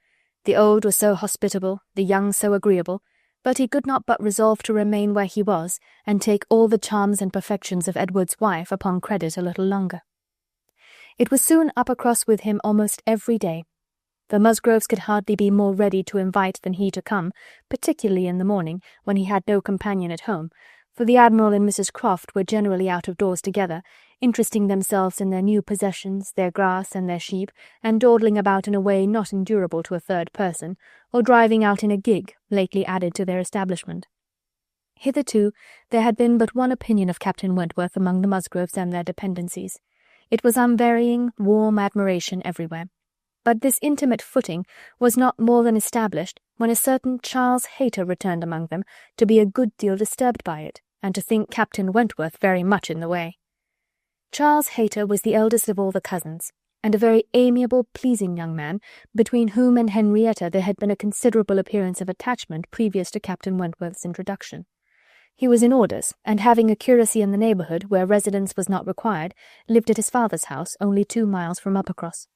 The old were so hospitable, the young so agreeable, but he could not but resolve to remain where he was and take all the charms and perfections of Edward's wife upon credit a little longer. It was soon Uppercross with him almost every day. The Musgroves could hardly be more ready to invite than he to come, particularly in the morning, when he had no companion at home, for the Admiral and Mrs. Croft were generally out of doors together, interesting themselves in their new possessions, their grass and their sheep, and dawdling about in a way not endurable to a third person, or driving out in a gig lately added to their establishment. Hitherto there had been but one opinion of Captain Wentworth among the Musgroves and their dependencies. It was unvarying, warm admiration everywhere. But this intimate footing was not more than established when a certain Charles Hayter returned among them, to be a good deal disturbed by it, and to think Captain Wentworth very much in the way. Charles Hayter was the eldest of all the cousins, and a very amiable, pleasing young man, between whom and Henrietta there had been a considerable appearance of attachment previous to Captain Wentworth's introduction. He was in orders, and having a curacy in the neighbourhood, where residence was not required, lived at his father's house, only 2 miles from Uppercross.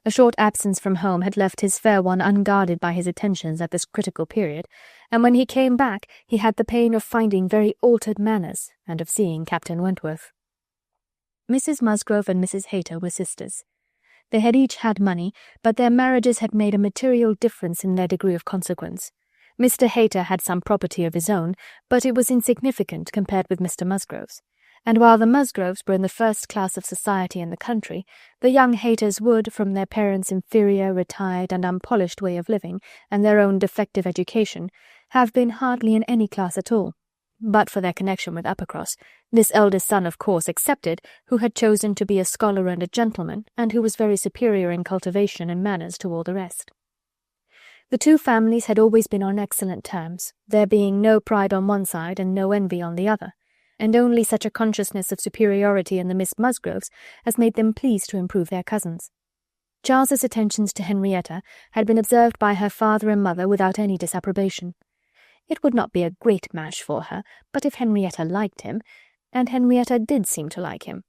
A short absence from home had left his fair one unguarded by his attentions at this critical period, and when he came back he had the pain of finding very altered manners, and of seeing Captain Wentworth. Mrs. Musgrove and Mrs. Hayter were sisters. They had each had money, but their marriages had made a material difference in their degree of consequence. Mr. Hayter had some property of his own, but it was insignificant compared with Mr. Musgrove's. And while the Musgroves were in the first class of society in the country, the young Hayters would, from their parents' inferior, retired, and unpolished way of living, and their own defective education, have been hardly in any class at all, but for their connection with Uppercross, this eldest son of course excepted, who had chosen to be a scholar and a gentleman, and who was very superior in cultivation and manners to all the rest. The two families had always been on excellent terms, there being no pride on one side and no envy on the other, and only such a consciousness of superiority in the Miss Musgroves as made them pleased to improve their cousins. Charles's attentions to Henrietta had been observed by her father and mother without any disapprobation. It would not be a great match for her, but if Henrietta liked him, and Henrietta did seem to like him.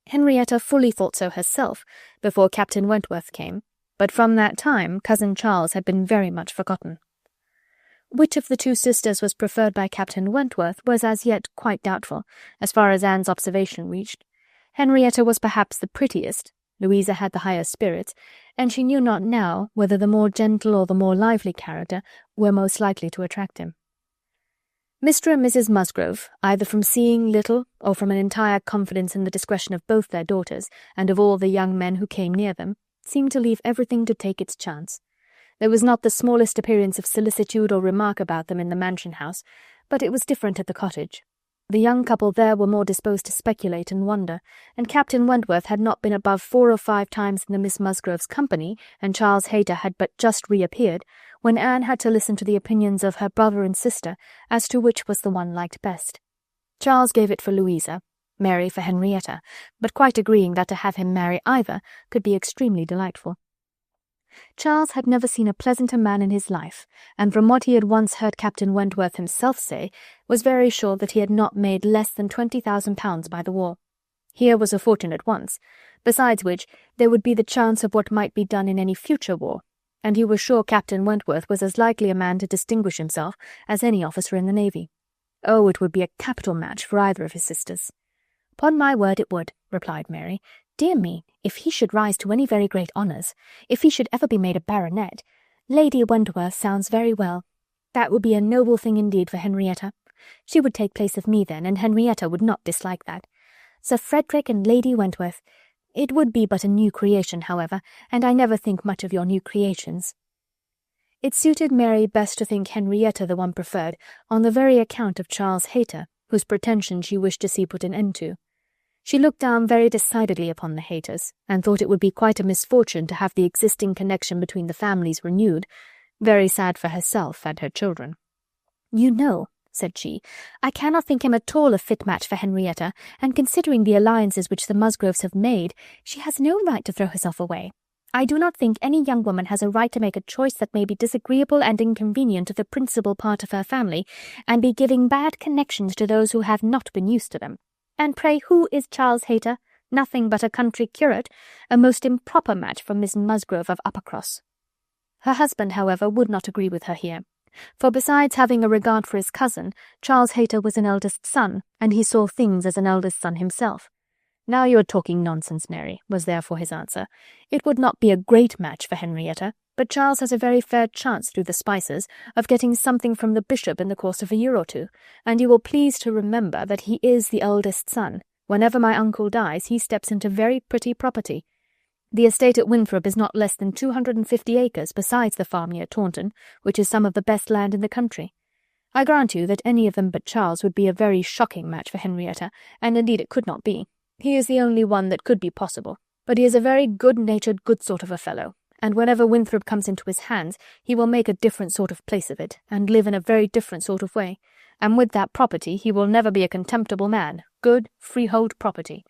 Henrietta fully thought so herself before Captain Wentworth came, but from that time cousin Charles had been very much forgotten. Which of the two sisters was preferred by Captain Wentworth was as yet quite doubtful, as far as Anne's observation reached. Henrietta was perhaps the prettiest, Louisa had the higher spirits, and she knew not now whether the more gentle or the more lively character were most likely to attract him. Mr. and Mrs. Musgrove, either from seeing little or from an entire confidence in the discretion of both their daughters and of all the young men who came near them, seemed to leave everything to take its chance. There was not the smallest appearance of solicitude or remark about them in the mansion house, but it was different at the cottage. The young couple there were more disposed to speculate and wonder, and Captain Wentworth had not been above 4 or 5 times in the Miss Musgroves' company, and Charles Hayter had but just reappeared, when Anne had to listen to the opinions of her brother and sister as to which was the one liked best. Charles gave it for Louisa, Mary for Henrietta, but quite agreeing that to have him marry either could be extremely delightful. Charles had never seen a pleasanter man in his life, and from what he had once heard Captain Wentworth himself say, was very sure that he had not made less than £20,000 by the war. Here was a fortune at once, besides which there would be the chance of what might be done in any future war, and he was sure Captain Wentworth was as likely a man to distinguish himself as any officer in the navy. Oh, it would be a capital match for either of his sisters. "Upon my word it would," replied Mary. "Dear me, if he should rise to any very great honours, if he should ever be made a baronet, Lady Wentworth sounds very well. That would be a noble thing indeed for Henrietta. She would take place of me then, and Henrietta would not dislike that. Sir Frederick and Lady Wentworth. It would be but a new creation, however, and I never think much of your new creations." It suited Mary best to think Henrietta the one preferred, on the very account of Charles Hayter, whose pretensions she wished to see put an end to. She looked down very decidedly upon the Hayters, and thought it would be quite a misfortune to have the existing connection between the families renewed, very sad for herself and her children. "You know," said she, "I cannot think him at all a fit match for Henrietta, and considering the alliances which the Musgroves have made, she has no right to throw herself away. I do not think any young woman has a right to make a choice that may be disagreeable and inconvenient to the principal part of her family, and be giving bad connections to those who have not been used to them. And pray who is Charles Hayter? Nothing but a country curate, a most improper match for Miss Musgrove of Uppercross." Her husband, however, would not agree with her here, for besides having a regard for his cousin, Charles Hayter was an eldest son, and he saw things as an eldest son himself. "Now you are talking nonsense, Mary," was therefore his answer. "It would not be a great match for Henrietta, but Charles has a very fair chance through the Spicers of getting something from the bishop in the course of a year or two, and you will please to remember that he is the eldest son. Whenever my uncle dies, he steps into very pretty property. The estate at Winthrop is not less than 250 acres, besides the farm near Taunton, which is some of the best land in the country. I grant you that any of them but Charles would be a very shocking match for Henrietta, and indeed it could not be. He is the only one that could be possible, but he is a very good-natured, good sort of a fellow, and whenever Winthrop comes into his hands, he will make a different sort of place of it, and live in a very different sort of way, and with that property he will never be a contemptible man, good freehold property.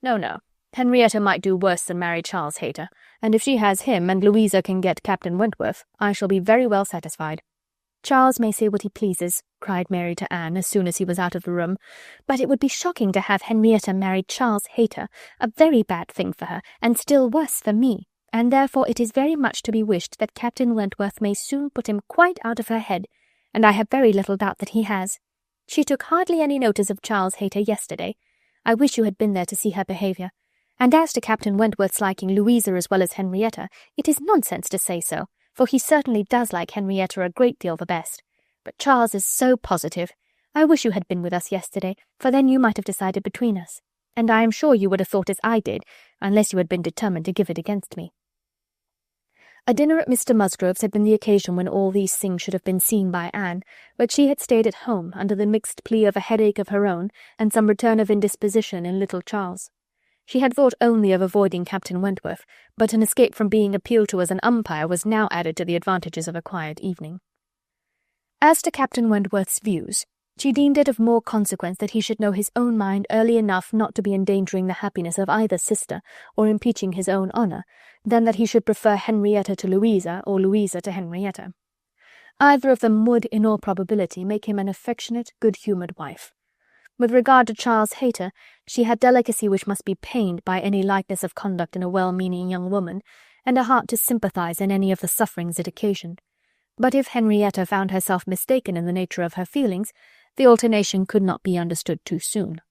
No, Henrietta might do worse than marry Charles Hayter, and if she has him and Louisa can get Captain Wentworth, I shall be very well satisfied." "Charles may say what he pleases," cried Mary to Anne as soon as he was out of the room, "but it would be shocking to have Henrietta marry Charles Hayter, a very bad thing for her, and still worse for me, and therefore it is very much to be wished that Captain Wentworth may soon put him quite out of her head, and I have very little doubt that he has. She took hardly any notice of Charles Hayter yesterday. I wish you had been there to see her behaviour. And as to Captain Wentworth's liking Louisa as well as Henrietta, it is nonsense to say so, for he certainly does like Henrietta a great deal the best. But Charles is so positive. I wish you had been with us yesterday, for then you might have decided between us. And I am sure you would have thought as I did, unless you had been determined to give it against me." A dinner at Mr. Musgrove's had been the occasion when all these things should have been seen by Anne, but she had stayed at home under the mixed plea of a headache of her own and some return of indisposition in little Charles. She had thought only of avoiding Captain Wentworth, but an escape from being appealed to as an umpire was now added to the advantages of a quiet evening. As to Captain Wentworth's views, she deemed it of more consequence that he should know his own mind early enough not to be endangering the happiness of either sister or impeaching his own honour, than that he should prefer Henrietta to Louisa or Louisa to Henrietta. Either of them would, in all probability, make him an affectionate, good-humoured wife. With regard to Charles Hayter, she had delicacy which must be pained by any lightness of conduct in a well-meaning young woman, and a heart to sympathize in any of the sufferings it occasioned. But if Henrietta found herself mistaken in the nature of her feelings, the alternation could not be understood too soon.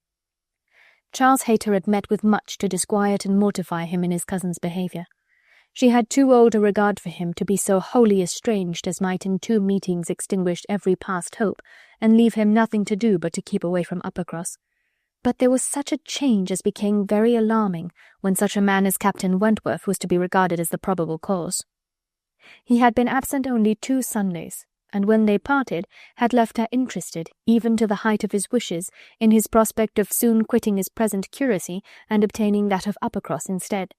Charles Hayter had met with much to disquiet and mortify him in his cousin's behaviour. She had too old a regard for him to be so wholly estranged as might in 2 meetings extinguish every past hope, and leave him nothing to do but to keep away from Uppercross. But there was such a change as became very alarming when such a man as Captain Wentworth was to be regarded as the probable cause. He had been absent only 2 Sundays, and when they parted had left her interested, even to the height of his wishes, in his prospect of soon quitting his present curacy and obtaining that of Uppercross instead.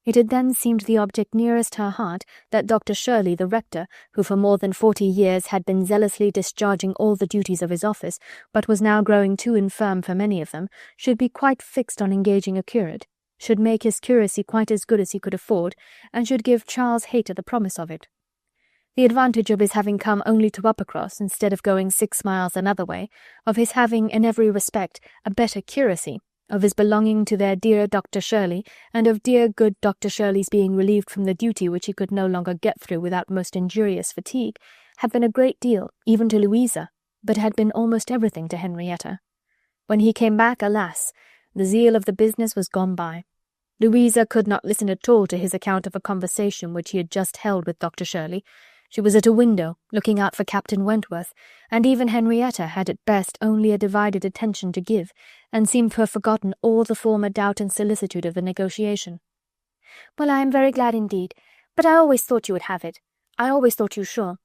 It had then seemed the object nearest her heart that Dr. Shirley, the rector, who for more than 40 years had been zealously discharging all the duties of his office, but was now growing too infirm for many of them, should be quite fixed on engaging a curate, should make his curacy quite as good as he could afford, and should give Charles Hayter the promise of it. The advantage of his having come only to Uppercross instead of going 6 miles another way, of his having in every respect a better curacy, of his belonging to their dear Dr. Shirley, and of dear good Dr. Shirley's being relieved from the duty which he could no longer get through without most injurious fatigue, had been a great deal, even to Louisa, but had been almost everything to Henrietta. When he came back, alas, the zeal of the business was gone by. Louisa could not listen at all to his account of a conversation which he had just held with Dr. Shirley. She was at a window, looking out for Captain Wentworth, and even Henrietta had at best only a divided attention to give, and seemed to have forgotten all the former doubt and solicitude of the negotiation. "Well, I am very glad indeed, but I always thought you would have it. I always thought you sure.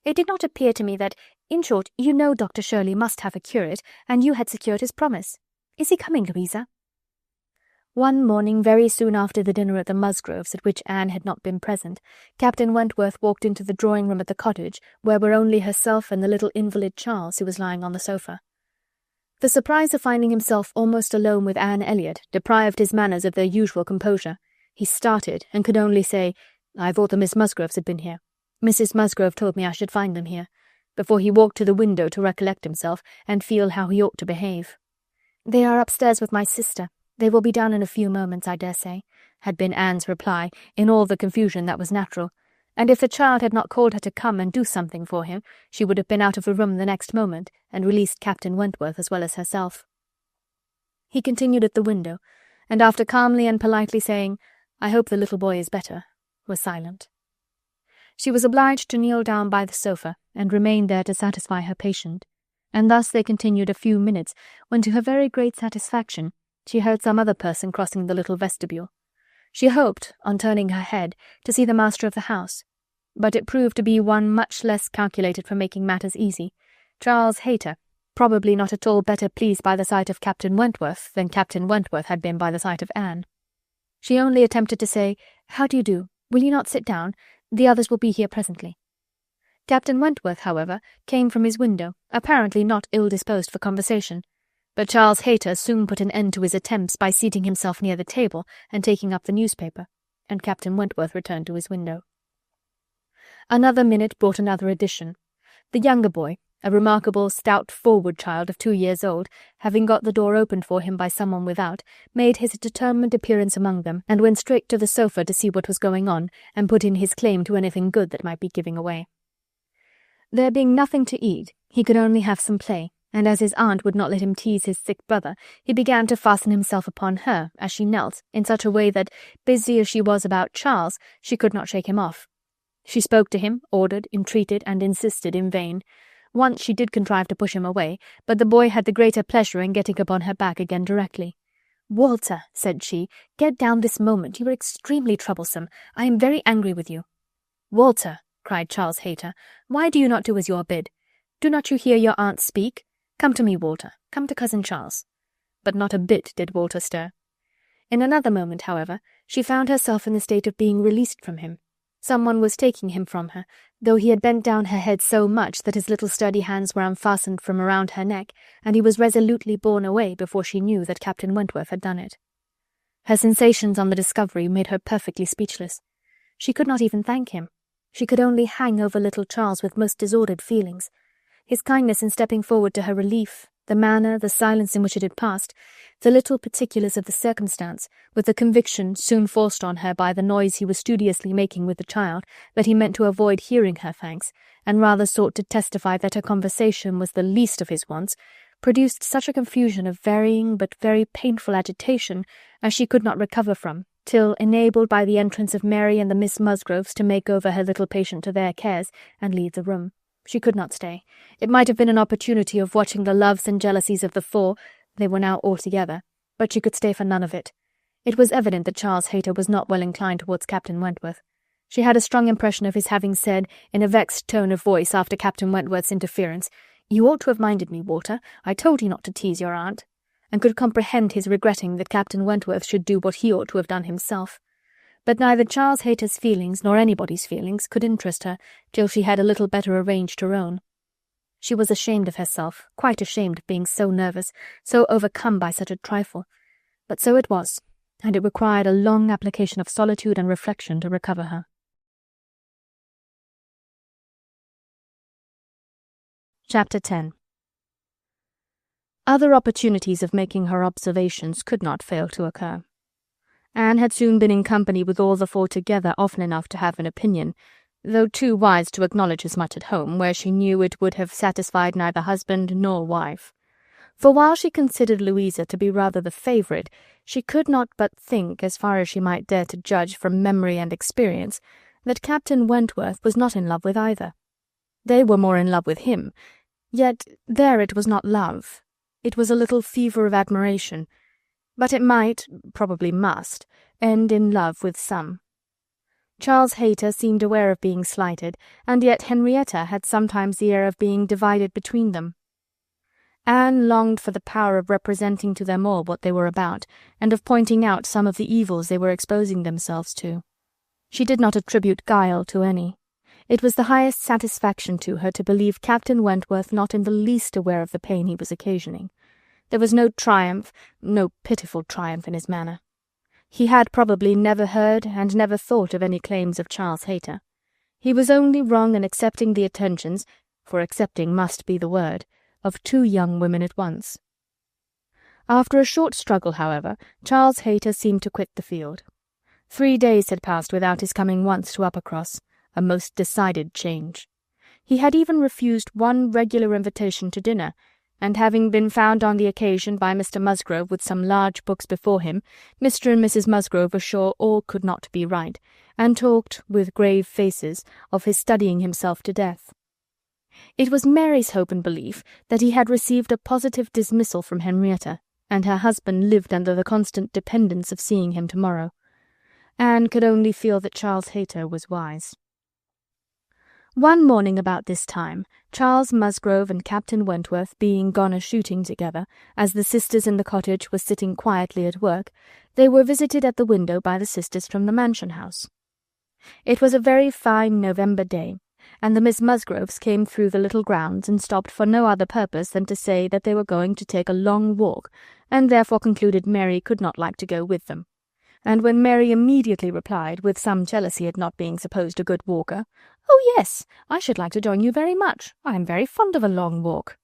It did not appear to me that, in short, you know Dr. Shirley must have a curate, and you had secured his promise. Is he coming, Louisa?" One morning, very soon after the dinner at the Musgroves, at which Anne had not been present, Captain Wentworth walked into the drawing-room at the cottage, where were only herself and the little invalid Charles, who was lying on the sofa. The surprise of finding himself almost alone with Anne Elliot deprived his manners of their usual composure. He started, and could only say, "I thought the Miss Musgroves had been here. Mrs. Musgrove told me I should find them here," before he walked to the window to recollect himself, and feel how he ought to behave. "They are upstairs with my sister. They will be down in a few moments, I dare say," had been Anne's reply, in all the confusion that was natural, and if the child had not called her to come and do something for him, she would have been out of the room the next moment, and released Captain Wentworth as well as herself. He continued at the window, and after calmly and politely saying, "I hope the little boy is better," was silent. She was obliged to kneel down by the sofa, and remain there to satisfy her patient, and thus they continued a few minutes, when to her very great satisfaction she heard some other person crossing the little vestibule. She hoped, on turning her head, to see the master of the house, but it proved to be one much less calculated for making matters easy, Charles Hayter, probably not at all better pleased by the sight of Captain Wentworth than Captain Wentworth had been by the sight of Anne. She only attempted to say, "How do you do? Will you not sit down? The others will be here presently." Captain Wentworth, however, came from his window, apparently not ill-disposed for conversation. But Charles Hayter soon put an end to his attempts by seating himself near the table and taking up the newspaper, and Captain Wentworth returned to his window. Another minute brought another addition. The younger boy, a remarkable, stout, forward child of 2 years old, having got the door opened for him by someone without, made his determined appearance among them, and went straight to the sofa to see what was going on, and put in his claim to anything good that might be giving away. There being nothing to eat, he could only have some play, and as his aunt would not let him tease his sick brother, he began to fasten himself upon her, as she knelt, in such a way that, busy as she was about Charles, she could not shake him off. She spoke to him, ordered, entreated, and insisted in vain. Once she did contrive to push him away, but the boy had the greater pleasure in getting upon her back again directly. "Walter," said she, "get down this moment. You are extremely troublesome. I am very angry with you." "Walter," cried Charles Hayter, "why do you not do as you are bid? Do not you hear your aunt speak? Come to me, Walter. Come to cousin Charles." But not a bit did Walter stir. In another moment, however, she found herself in the state of being released from him. Someone was taking him from her, though he had bent down her head so much that his little sturdy hands were unfastened from around her neck, and he was resolutely borne away before she knew that Captain Wentworth had done it. Her sensations on the discovery made her perfectly speechless. She could not even thank him. She could only hang over little Charles with most disordered feelings. His kindness in stepping forward to her relief, the manner, the silence in which it had passed, the little particulars of the circumstance, with the conviction soon forced on her by the noise he was studiously making with the child, that he meant to avoid hearing her thanks, and rather sought to testify that her conversation was the least of his wants, produced such a confusion of varying but very painful agitation as she could not recover from, till, enabled by the entrance of Mary and the Miss Musgroves to make over her little patient to their cares, and leave the room. She could not stay. It might have been an opportunity of watching the loves and jealousies of the four, they were now all together, but she could stay for none of it. It was evident that Charles Hayter was not well inclined towards Captain Wentworth. She had a strong impression of his having said, in a vexed tone of voice after Captain Wentworth's interference, "You ought to have minded me, Walter. I told you not to tease your aunt," and could comprehend his regretting that Captain Wentworth should do what he ought to have done himself. But neither Charles Hayter's feelings nor anybody's feelings could interest her till she had a little better arranged her own. She was ashamed of herself, quite ashamed of being so nervous, so overcome by such a trifle. But so it was, and it required a long application of solitude and reflection to recover her. Chapter 10. Other opportunities of making her observations could not fail to occur. Anne had soon been in company with all the four together often enough to have an opinion, though too wise to acknowledge as much at home, where she knew it would have satisfied neither husband nor wife. For while she considered Louisa to be rather the favourite, she could not but think, as far as she might dare to judge from memory and experience, that Captain Wentworth was not in love with either. They were more in love with him, yet there it was not love. It was a little fever of admiration, but it might, probably must, end in love with some. Charles Hayter seemed aware of being slighted, and yet Henrietta had sometimes the air of being divided between them. Anne longed for the power of representing to them all what they were about, and of pointing out some of the evils they were exposing themselves to. She did not attribute guile to any. It was the highest satisfaction to her to believe Captain Wentworth not in the least aware of the pain he was occasioning. There was no triumph, no pitiful triumph in his manner. He had probably never heard and never thought of any claims of Charles Hayter. He was only wrong in accepting the attentions, for accepting must be the word, of two young women at once. After a short struggle, however, Charles Hayter seemed to quit the field. 3 days had passed without his coming once to Uppercross, a most decided change. He had even refused one regular invitation to dinner, and having been found on the occasion by Mr. Musgrove with some large books before him, Mr. and Mrs. Musgrove were sure all could not be right, and talked, with grave faces, of his studying himself to death. It was Mary's hope and belief that he had received a positive dismissal from Henrietta, and her husband lived under the constant dependence of seeing him tomorrow. Anne could only feel that Charles Hayter was wise. One morning about this time, Charles Musgrove and Captain Wentworth being gone a-shooting together, as the sisters in the cottage were sitting quietly at work, they were visited at the window by the sisters from the mansion house. It was a very fine November day, and the Miss Musgroves came through the little grounds and stopped for no other purpose than to say that they were going to take a long walk, and therefore concluded Mary could not like to go with them. And when Mary immediately replied, with some jealousy at not being supposed a good walker, "Oh, yes, I should like to join you very much. I am very fond of a long walk,"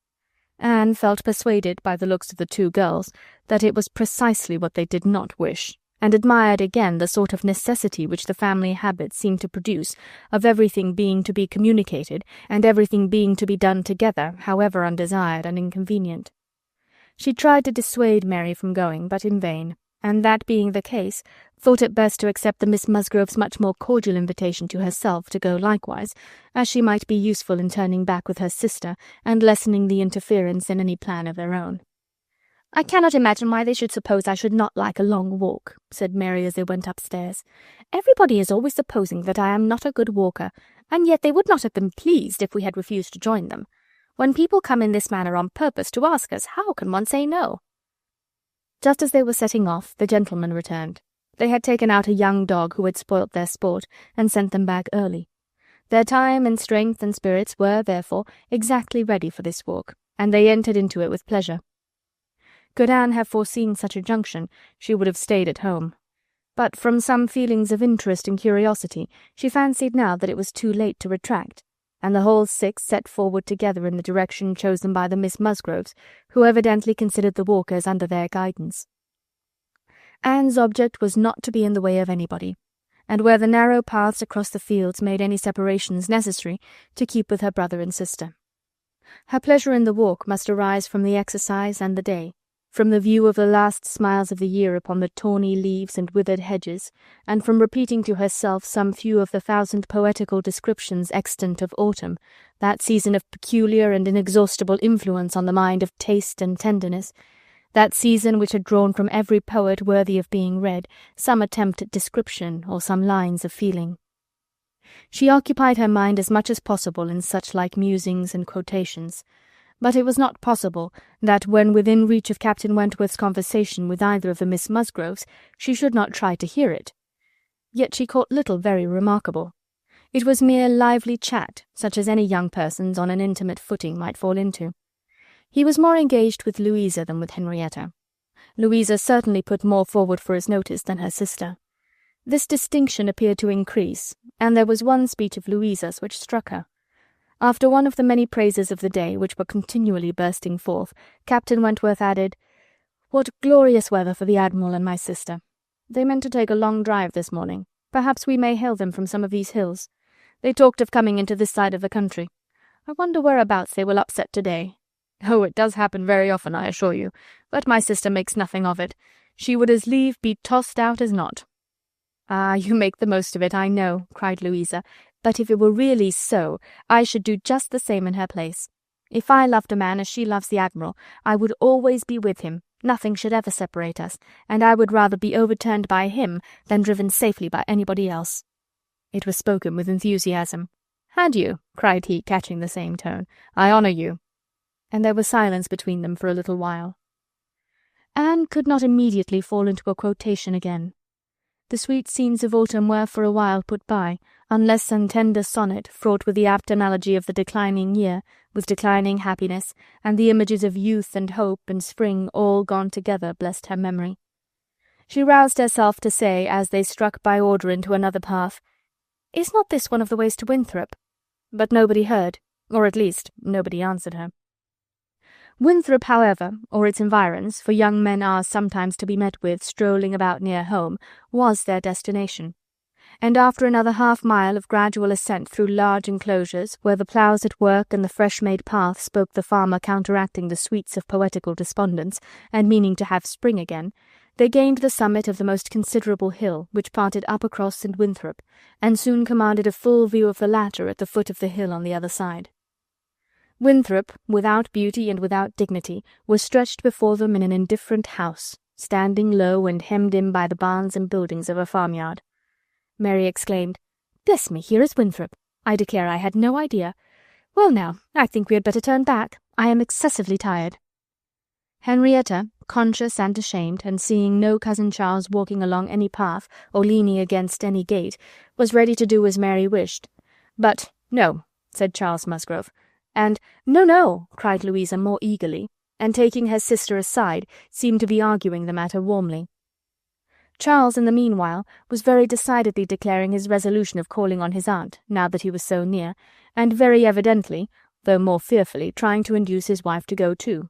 Anne felt persuaded by the looks of the two girls that it was precisely what they did not wish, and admired again the sort of necessity which the family habit seemed to produce of everything being to be communicated, and everything being to be done together, however undesired and inconvenient. She tried to dissuade Mary from going, but in vain, and that being the case, thought it best to accept the Miss Musgrove's much more cordial invitation to herself to go likewise, as she might be useful in turning back with her sister, and lessening the interference in any plan of their own. "I cannot imagine why they should suppose I should not like a long walk," said Mary as they went upstairs. "Everybody is always supposing that I am not a good walker, and yet they would not have been pleased if we had refused to join them. When people come in this manner on purpose to ask us, how can one say no?" Just as they were setting off, the gentlemen returned. They had taken out a young dog who had spoilt their sport, and sent them back early. Their time and strength and spirits were, therefore, exactly ready for this walk, and they entered into it with pleasure. Could Anne have foreseen such a junction, she would have stayed at home. But from some feelings of interest and curiosity, she fancied now that it was too late to retract, and the whole six set forward together in the direction chosen by the Miss Musgroves, who evidently considered the walkers under their guidance. Anne's object was not to be in the way of anybody, and where the narrow paths across the fields made any separations necessary, to keep with her brother and sister. Her pleasure in the walk must arise from the exercise and the day, From the view of the last smiles of the year upon the tawny leaves and withered hedges, and from repeating to herself some few of the 1,000 poetical descriptions extant of autumn, that season of peculiar and inexhaustible influence on the mind of taste and tenderness, that season which had drawn from every poet worthy of being read some attempt at description or some lines of feeling. She occupied her mind as much as possible in such like musings and quotations, but it was not possible that when within reach of Captain Wentworth's conversation with either of the Miss Musgroves she should not try to hear it. Yet she caught little very remarkable. It was mere lively chat, such as any young persons on an intimate footing might fall into. He was more engaged with Louisa than with Henrietta. Louisa certainly put more forward for his notice than her sister. This distinction appeared to increase, and there was one speech of Louisa's which struck her. After one of the many praises of the day which were continually bursting forth, Captain Wentworth added, "What glorious weather for the Admiral and my sister! They meant to take a long drive this morning. Perhaps we may hail them from some of these hills. They talked of coming into this side of the country. I wonder whereabouts they will upset to-day. Oh, it does happen very often, I assure you, but my sister makes nothing of it. She would as lieve be tossed out as not." "Ah, you make the most of it, I know," cried Louisa, "but if it were really so, I should do just the same in her place. If I loved a man as she loves the Admiral, I would always be with him, nothing should ever separate us, and I would rather be overturned by him than driven safely by anybody else." It was spoken with enthusiasm. "Had you?" cried he, catching the same tone. "I honour you." And there was silence between them for a little while. Anne could not immediately fall into a quotation again. The sweet scenes of autumn were for a while put by, unless some tender sonnet, fraught with the apt analogy of the declining year, with declining happiness, and the images of youth and hope and spring all gone together, blessed her memory. She roused herself to say, as they struck by order into another path, "Is not this one of the ways to Winthrop?" But nobody heard, or at least nobody answered her. Winthrop, however, or its environs, for young men are sometimes to be met with strolling about near home, was their destination, and after another half-mile of gradual ascent through large enclosures, where the ploughs at work and the fresh-made path spoke the farmer counteracting the sweets of poetical despondence, and meaning to have spring again, they gained the summit of the most considerable hill which parted Uppercross and Winthrop, and soon commanded a full view of the latter at the foot of the hill on the other side. Winthrop, without beauty and without dignity, was stretched before them in an indifferent house, standing low and hemmed in by the barns and buildings of a farmyard. Mary exclaimed, "Bless me, here is Winthrop! I declare I had no idea. Well now, I think we had better turn back. I am excessively tired." Henrietta, conscious and ashamed, and seeing no cousin Charles walking along any path or leaning against any gate, was ready to do as Mary wished. "But no," said Charles Musgrove. And "No, no," cried Louisa more eagerly, and taking her sister aside, seemed to be arguing the matter warmly. Charles, in the meanwhile, was very decidedly declaring his resolution of calling on his aunt, now that he was so near, and very evidently, though more fearfully, trying to induce his wife to go too.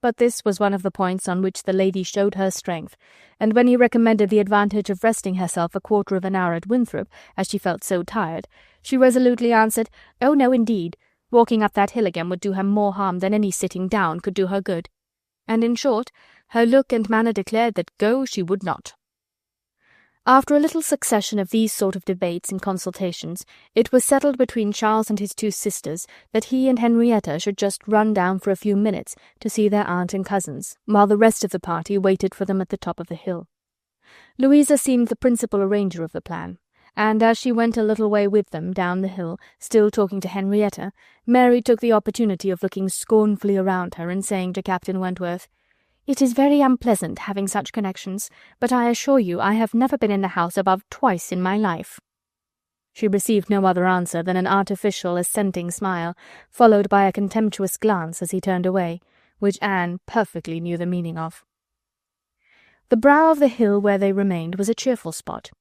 But this was one of the points on which the lady showed her strength, and when he recommended the advantage of resting herself a quarter of an hour at Winthrop, as she felt so tired, she resolutely answered, "Oh, no, indeed. Walking up that hill again would do her more harm than any sitting down could do her good." And in short, her look and manner declared that go she would not. After a little succession of these sort of debates and consultations, it was settled between Charles and his two sisters that he and Henrietta should just run down for a few minutes to see their aunt and cousins, while the rest of the party waited for them at the top of the hill. Louisa seemed the principal arranger of the plan, and as she went a little way with them down the hill, still talking to Henrietta, Mary took the opportunity of looking scornfully around her and saying to Captain Wentworth, "It is very unpleasant having such connections, but I assure you I have never been in the house above twice in my life." She received no other answer than an artificial assenting smile, followed by a contemptuous glance as he turned away, which Anne perfectly knew the meaning of. The brow of the hill where they remained was a cheerful spot.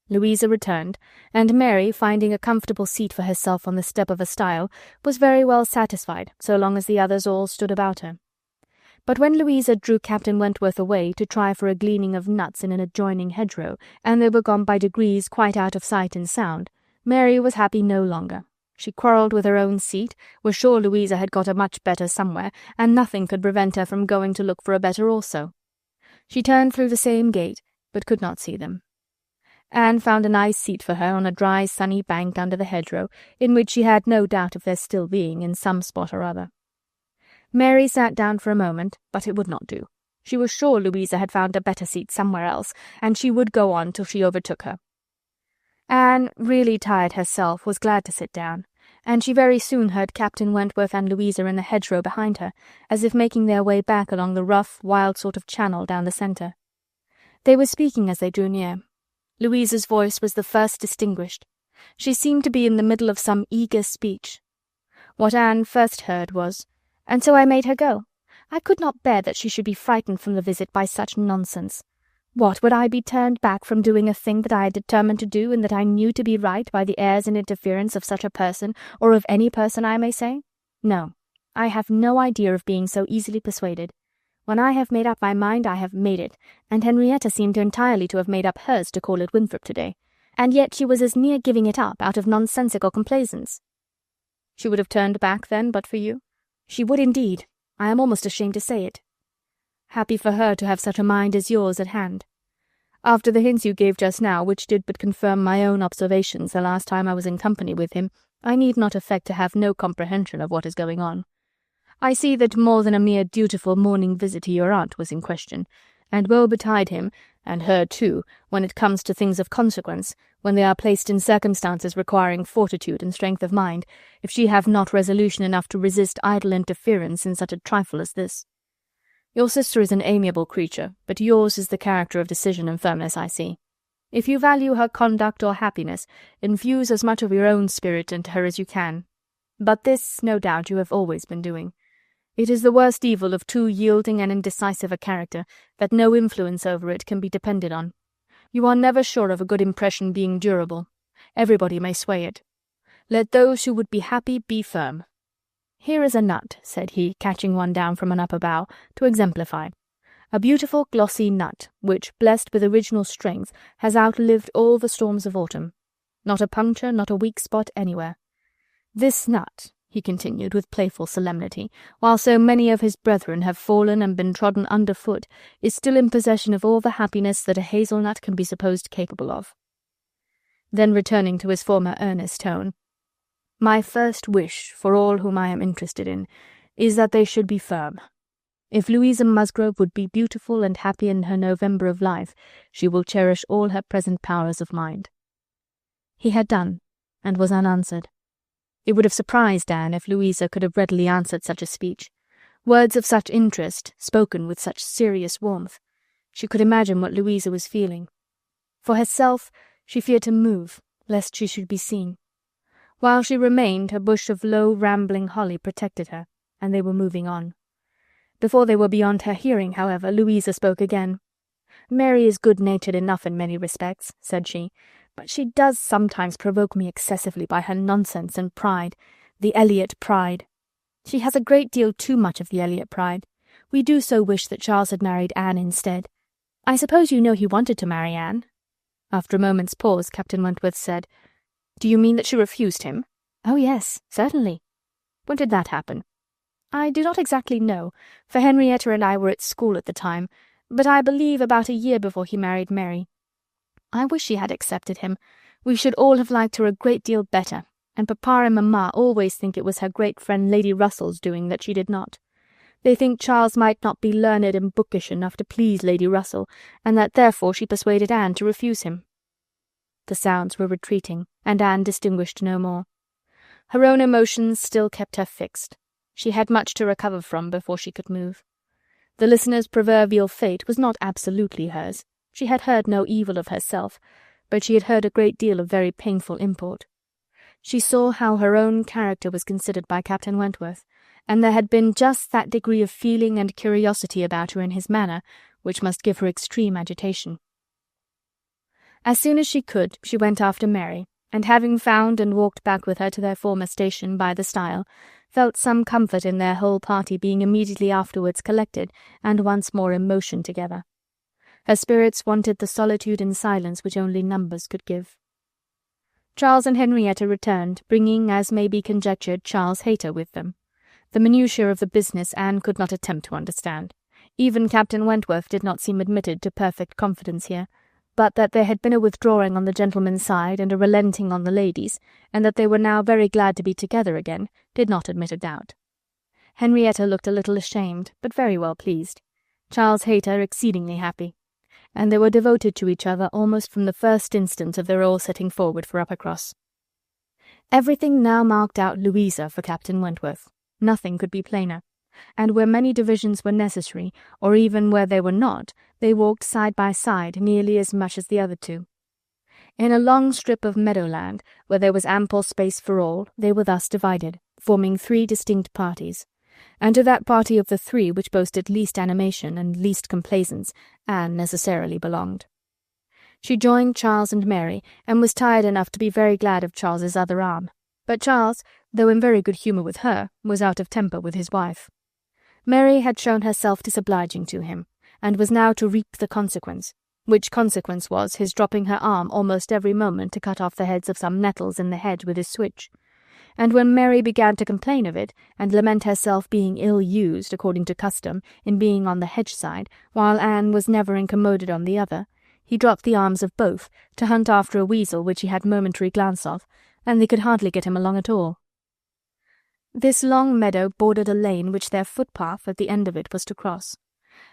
Louisa returned, and Mary, finding a comfortable seat for herself on the step of a stile, was very well satisfied so long as the others all stood about her. But when Louisa drew Captain Wentworth away to try for a gleaning of nuts in an adjoining hedgerow, and they were gone by degrees quite out of sight and sound, Mary was happy no longer, She quarrelled with her own seat, was sure Louisa had got a much better somewhere, and nothing could prevent her from going to look for a better also. She turned through the same gate, but could not see them. Anne found a nice seat for her on a dry, sunny bank under the hedgerow, in which she had no doubt of their still being in some spot or other. Mary sat down for a moment, but it would not do. She was sure Louisa had found a better seat somewhere else, and she would go on till she overtook her. Anne, really tired herself, was glad to sit down, and she very soon heard Captain Wentworth and Louisa in the hedgerow behind her, as if making their way back along the rough, wild sort of channel down the centre. They were speaking as they drew near. Louisa's voice was the first distinguished. She seemed to be in the middle of some eager speech. What Anne first heard was, "And so I made her go. I could not bear that she should be frightened from the visit by such nonsense. What, would I be turned back from doing a thing that I had determined to do and that I knew to be right by the airs and interference of such a person, or of any person, I may say? No, I have no idea of being so easily persuaded. When I have made up my mind, I have made it, and Henrietta seemed entirely to have made up hers to call at Winthrop today, and yet she was as near giving it up out of nonsensical complaisance." "She would have turned back, then, but for you?" "She would indeed. I am almost ashamed to say it." "Happy for her to have such a mind as yours at hand. After the hints you gave just now, which did but confirm my own observations the last time I was in company with him, I need not affect to have no comprehension of what is going on. I see that more than a mere dutiful morning visit to your aunt was in question, and woe betide him, and her too, when it comes to things of consequence, when they are placed in circumstances requiring fortitude and strength of mind, if she have not resolution enough to resist idle interference in such a trifle as this. Your sister is an amiable creature, but yours is the character of decision and firmness, I see. If you value her conduct or happiness, infuse as much of your own spirit into her as you can. But this, no doubt, you have always been doing. It is the worst evil of too yielding and indecisive a character, that no influence over it can be depended on. You are never sure of a good impression being durable. Everybody may sway it. Let those who would be happy be firm. Here is a nut," said he, catching one down from an upper bough, to exemplify. "A beautiful glossy nut, which, blessed with original strength, has outlived all the storms of autumn. Not a puncture, not a weak spot anywhere. This nut," he continued with playful solemnity, "while so many of his brethren have fallen and been trodden under foot, is still in possession of all the happiness that a hazel-nut can be supposed capable of." Then returning to his former earnest tone, "My first wish, for all whom I am interested in, is that they should be firm. If Louisa Musgrove would be beautiful and happy in her November of life, she will cherish all her present powers of mind." He had done, and was unanswered. It would have surprised Anne if Louisa could have readily answered such a speech. Words of such interest, spoken with such serious warmth. She could imagine what Louisa was feeling. For herself, she feared to move, lest she should be seen. While she remained, a bush of low, rambling holly protected her, and they were moving on. Before they were beyond her hearing, however, Louisa spoke again. "Mary is good-natured enough in many respects," said she, "but she does sometimes provoke me excessively by her nonsense and pride, the Elliot pride. She has a great deal too much of the Elliot pride. We do so wish that Charles had married Anne instead. I suppose you know he wanted to marry Anne?" After a moment's pause, Captain Wentworth said, "Do you mean that she refused him?" "Oh, yes, certainly." "When did that happen?" "I do not exactly know, for Henrietta and I were at school at the time, but I believe about a year before he married Mary. I wish she had accepted him. We should all have liked her a great deal better, and papa and mamma always think it was her great friend Lady Russell's doing that she did not. They think Charles might not be learned and bookish enough to please Lady Russell, and that therefore she persuaded Anne to refuse him." The sounds were retreating, and Anne distinguished no more. Her own emotions still kept her fixed. She had much to recover from before she could move. The listener's proverbial fate was not absolutely hers. She had heard no evil of herself, but she had heard a great deal of very painful import. She saw how her own character was considered by Captain Wentworth, and there had been just that degree of feeling and curiosity about her in his manner which must give her extreme agitation. As soon as she could, she went after Mary, and having found and walked back with her to their former station by the stile, felt some comfort in their whole party being immediately afterwards collected and once more in motion together. Her spirits wanted the solitude and silence which only numbers could give. Charles and Henrietta returned, bringing, as may be conjectured, Charles Hayter with them. The minutiae of the business Anne could not attempt to understand. Even Captain Wentworth did not seem admitted to perfect confidence here, but that there had been a withdrawing on the gentleman's side and a relenting on the ladies', and that they were now very glad to be together again, did not admit a doubt. Henrietta looked a little ashamed, but very well pleased. Charles Hayter exceedingly happy, and they were devoted to each other almost from the first instant of their all setting forward for Uppercross. Everything now marked out Louisa for Captain Wentworth. Nothing could be plainer, and where many divisions were necessary, or even where they were not, they walked side by side nearly as much as the other two. In a long strip of meadowland, where there was ample space for all, they were thus divided, forming 3 distinct parties, and to that party of the 3 which boasted least animation and least complaisance Anne necessarily belonged. She joined Charles and Mary, and was tired enough to be very glad of Charles's other arm, but Charles, though in very good humour with her, was out of temper with his wife. Mary had shown herself disobliging to him, and was now to reap the consequence, which consequence was his dropping her arm almost every moment to cut off the heads of some nettles in the hedge with his switch. And when Mary began to complain of it, and lament herself being ill-used, according to custom, in being on the hedge-side, while Anne was never incommoded on the other, he dropped the arms of both, to hunt after a weasel which he had momentary glance of, and they could hardly get him along at all. This long meadow bordered a lane which their footpath at the end of it was to cross,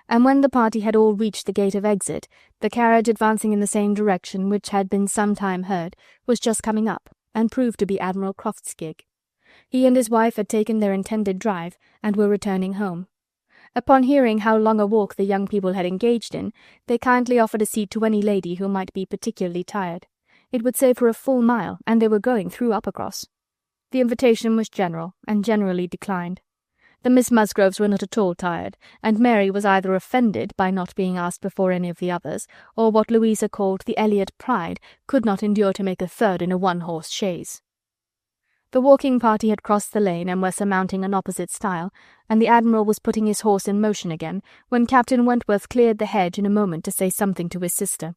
and when the party had all reached the gate of exit, the carriage advancing in the same direction which had been some time heard, was just coming up, and proved to be Admiral Croft's gig. He and his wife had taken their intended drive, and were returning home. Upon hearing how long a walk the young people had engaged in, they kindly offered a seat to any lady who might be particularly tired. It would save her a full mile, and they were going through Uppercross. The invitation was general, and generally declined. The Miss Musgroves were not at all tired, and Mary was either offended by not being asked before any of the others, or what Louisa called the Elliot pride could not endure to make a third in a one-horse chaise. The walking party had crossed the lane and were surmounting an opposite stile, and the Admiral was putting his horse in motion again, when Captain Wentworth cleared the hedge in a moment to say something to his sister.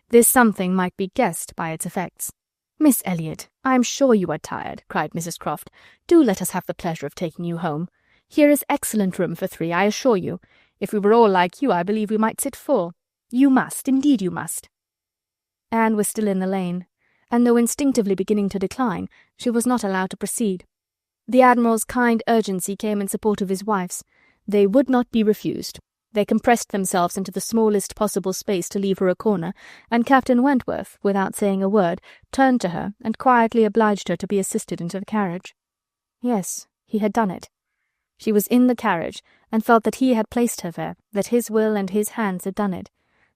This something might be guessed by its effects. "Miss Elliot, I am sure you are tired," cried Mrs. Croft. "Do let us have the pleasure of taking you home. Here is excellent room for 3, I assure you. If we were all like you, I believe we might sit 4. You must, indeed you must." Anne was still in the lane, and though instinctively beginning to decline, she was not allowed to proceed. The Admiral's kind urgency came in support of his wife's. They would not be refused. They compressed themselves into the smallest possible space to leave her a corner, and Captain Wentworth, without saying a word, turned to her and quietly obliged her to be assisted into the carriage. Yes, he had done it. She was in the carriage, and felt that he had placed her there, that his will and his hands had done it,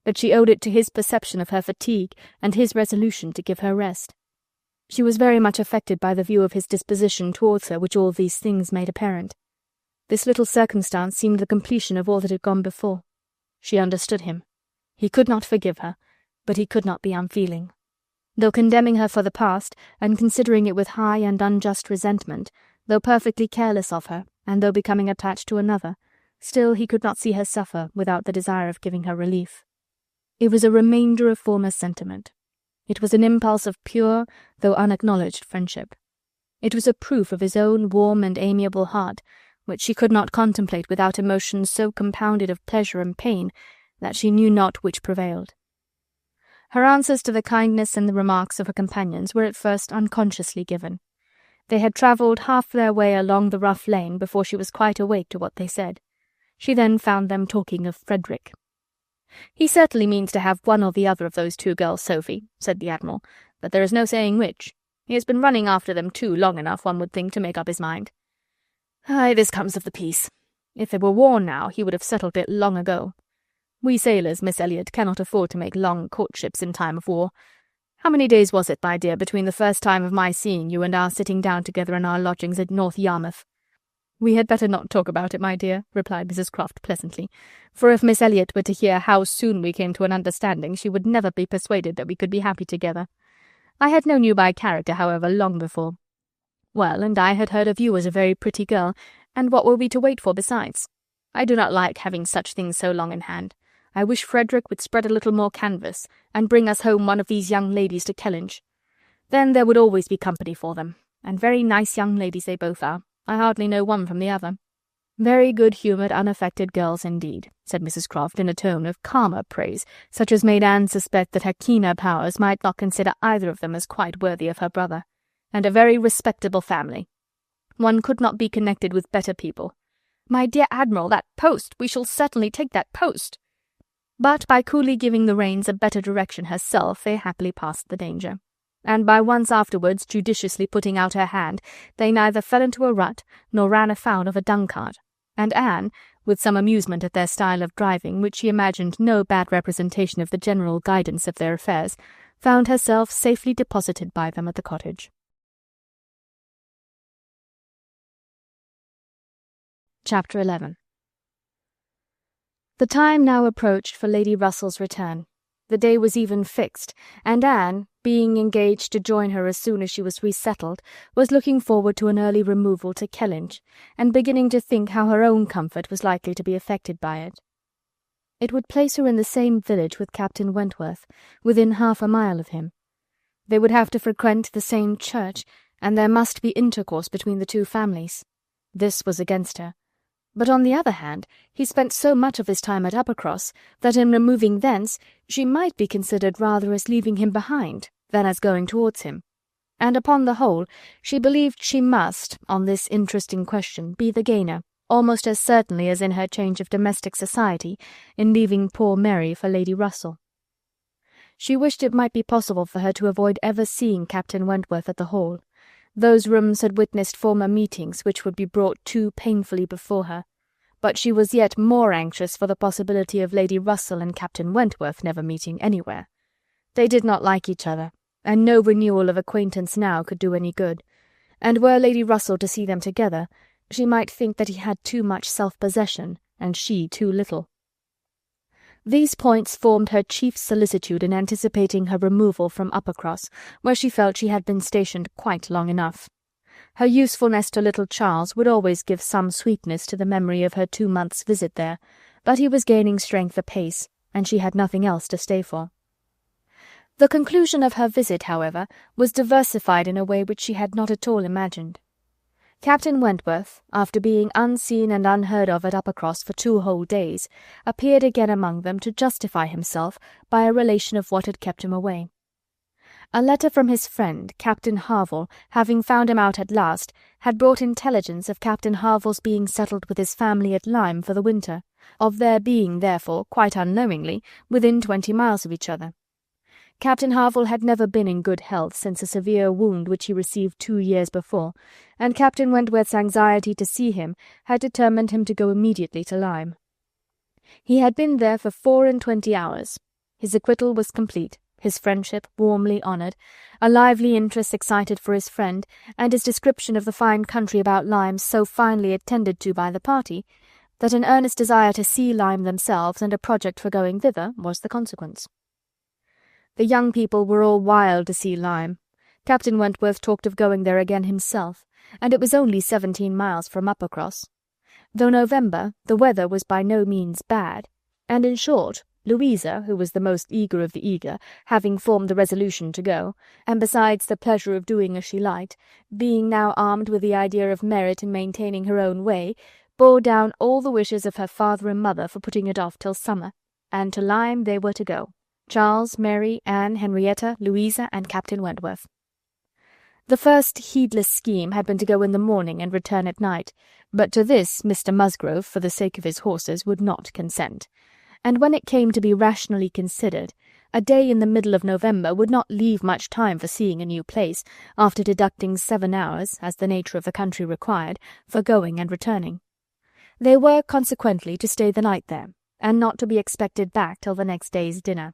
that she owed it to his perception of her fatigue and his resolution to give her rest. She was very much affected by the view of his disposition towards her which all these things made apparent. This little circumstance seemed the completion of all that had gone before. She understood him. He could not forgive her, but he could not be unfeeling. Though condemning her for the past, and considering it with high and unjust resentment, though perfectly careless of her, and though becoming attached to another, still he could not see her suffer without the desire of giving her relief. It was a remainder of former sentiment. It was an impulse of pure, though unacknowledged friendship. It was a proof of his own warm and amiable heart, which she could not contemplate without emotions so compounded of pleasure and pain that she knew not which prevailed. Her answers to the kindness and the remarks of her companions were at first unconsciously given. They had travelled half their way along the rough lane before she was quite awake to what they said. She then found them talking of Frederick. "He certainly means to have one or the other of those 2 girls, Sophie," said the Admiral, "but there is no saying which. He has been running after them too long enough, one would think, to make up his mind. Aye, this comes of the peace. If there were war now, he would have settled it long ago. We sailors, Miss Elliot, cannot afford to make long courtships in time of war. How many days was it, my dear, between the first time of my seeing you and our sitting down together in our lodgings at North Yarmouth?" "We had better not talk about it, my dear," replied Mrs. Croft pleasantly, "for if Miss Elliot were to hear how soon we came to an understanding, she would never be persuaded that we could be happy together. I had known you by character, however, long before. Well, and I had heard of you as a very pretty girl, and what were we to wait for besides? I do not like having such things so long in hand. I wish Frederick would spread a little more canvas, and bring us home one of these young ladies to Kellynch. Then there would always be company for them, and very nice young ladies they both are. I hardly know one from the other." "Very good-humoured, unaffected girls indeed," said Mrs. Croft in a tone of calmer praise, such as made Anne suspect that her keener powers might not consider either of them as quite worthy of her brother. "And a very respectable family. One could not be connected with better people. My dear Admiral, that post! We shall certainly take that post." But by coolly giving the reins a better direction herself, they happily passed the danger. And by once afterwards judiciously putting out her hand, they neither fell into a rut nor ran afoul of a dung-cart, and Anne, with some amusement at their style of driving, which she imagined no bad representation of the general guidance of their affairs, found herself safely deposited by them at the cottage. Chapter 11. The time now approached for Lady Russell's return. The day was even fixed, and Anne, being engaged to join her as soon as she was resettled, was looking forward to an early removal to Kellynch, and beginning to think how her own comfort was likely to be affected by it. It would place her in the same village with Captain Wentworth, within half a mile of him. They would have to frequent the same church, and there must be intercourse between the two families. This was against her. But on the other hand, he spent so much of his time at Uppercross that in removing thence she might be considered rather as leaving him behind than as going towards him, and upon the whole she believed she must, on this interesting question, be the gainer, almost as certainly as in her change of domestic society in leaving poor Mary for Lady Russell. She wished it might be possible for her to avoid ever seeing Captain Wentworth at the Hall. Those rooms had witnessed former meetings which would be brought too painfully before her, but she was yet more anxious for the possibility of Lady Russell and Captain Wentworth never meeting anywhere. They did not like each other, and no renewal of acquaintance now could do any good, and were Lady Russell to see them together, she might think that he had too much self-possession, and she too little. These points formed her chief solicitude in anticipating her removal from Uppercross, where she felt she had been stationed quite long enough. Her usefulness to little Charles would always give some sweetness to the memory of her 2 months' visit there, but he was gaining strength apace, and she had nothing else to stay for. The conclusion of her visit, however, was diversified in a way which she had not at all imagined. Captain Wentworth, after being unseen and unheard of at Uppercross for 2 whole days, appeared again among them to justify himself by a relation of what had kept him away. A letter from his friend, Captain Harville, having found him out at last, had brought intelligence of Captain Harville's being settled with his family at Lyme for the winter, of their being, therefore, quite unknowingly, within 20 miles of each other. Captain Harville had never been in good health since a severe wound which he received 2 years before, and Captain Wentworth's anxiety to see him had determined him to go immediately to Lyme. He had been there for 24 hours. His acquittal was complete, his friendship warmly honoured, a lively interest excited for his friend, and his description of the fine country about Lyme so finely attended to by the party, that an earnest desire to see Lyme themselves and a project for going thither was the consequence. The young people were all wild to see Lyme. Captain Wentworth talked of going there again himself, and it was only 17 miles from Uppercross. Though November, the weather was by no means bad, and in short, Louisa, who was the most eager of the eager, having formed the resolution to go, and besides the pleasure of doing as she liked, being now armed with the idea of merit in maintaining her own way, bore down all the wishes of her father and mother for putting it off till summer, and to Lyme they were to go. Charles, Mary, Anne, Henrietta, Louisa, and Captain Wentworth. The first heedless scheme had been to go in the morning and return at night, but to this Mr. Musgrove, for the sake of his horses, would not consent, and when it came to be rationally considered, a day in the middle of November would not leave much time for seeing a new place, after deducting 7 hours, as the nature of the country required, for going and returning. They were, consequently, to stay the night there, and not to be expected back till the next day's dinner.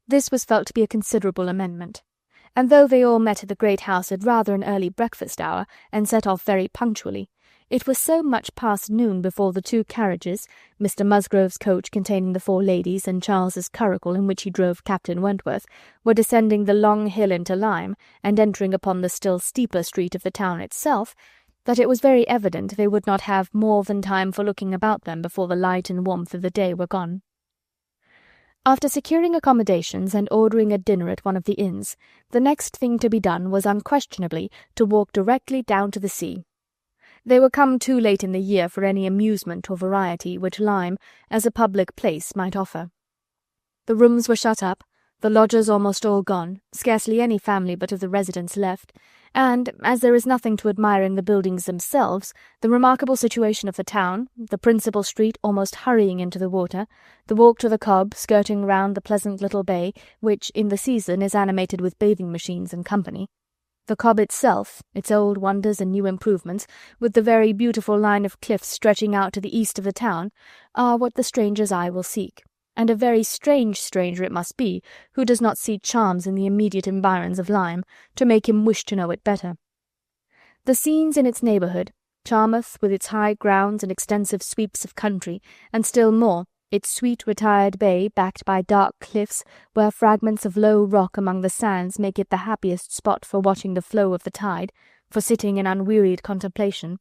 This was felt to be a considerable amendment, and though they all met at the great house at rather an early breakfast hour, and set off very punctually, it was so much past noon before the 2 carriages, Mr. Musgrove's coach containing the 4 ladies, and Charles's curricle in which he drove Captain Wentworth, were descending the long hill into Lyme, and entering upon the still steeper street of the town itself, that it was very evident they would not have more than time for looking about them before the light and warmth of the day were gone. After securing accommodations and ordering a dinner at one of the inns, the next thing to be done was unquestionably to walk directly down to the sea. They were come too late in the year for any amusement or variety which Lyme, as a public place, might offer. The rooms were shut up, the lodgers almost all gone, scarcely any family but of the residents left, and, as there is nothing to admire in the buildings themselves, the remarkable situation of the town, the principal street almost hurrying into the water, the walk to the Cobb skirting round the pleasant little bay, which in the season is animated with bathing machines and company, the Cobb itself, its old wonders and new improvements, with the very beautiful line of cliffs stretching out to the east of the town, are what the stranger's eye will seek. And a very strange stranger it must be who does not see charms in the immediate environs of Lyme to make him wish to know it better. The scenes in its neighbourhood, Charmouth with its high grounds and extensive sweeps of country, and still more, its sweet retired bay backed by dark cliffs where fragments of low rock among the sands make it the happiest spot for watching the flow of the tide, for sitting in unwearied contemplation.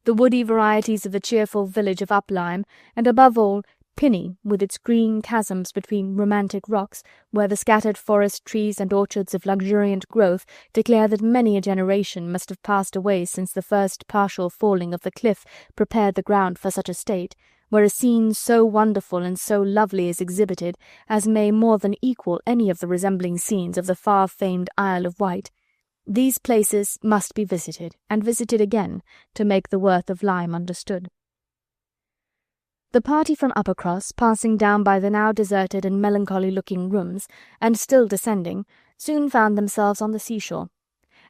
The woody varieties of the cheerful village of Uplyme, and above all, Pinny, with its green chasms between romantic rocks, where the scattered forest trees and orchards of luxuriant growth declare that many a generation must have passed away since the first partial falling of the cliff prepared the ground for such a state, where a scene so wonderful and so lovely is exhibited as may more than equal any of the resembling scenes of the far-famed Isle of Wight. These places must be visited, and visited again, to make the worth of Lyme understood. The party from Uppercross, passing down by the now deserted and melancholy-looking rooms, and still descending, soon found themselves on the seashore,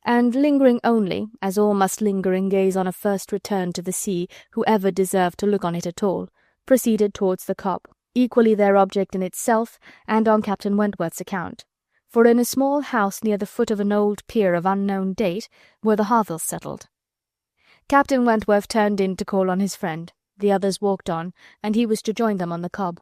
and lingering only, as all must linger and gaze on a first return to the sea who ever deserved to look on it at all, proceeded towards the Cobb, equally their object in itself and on Captain Wentworth's account, for in a small house near the foot of an old pier of unknown date were the Harvilles settled. Captain Wentworth turned in to call on his friend. The others walked on, and he was to join them on the Cobb.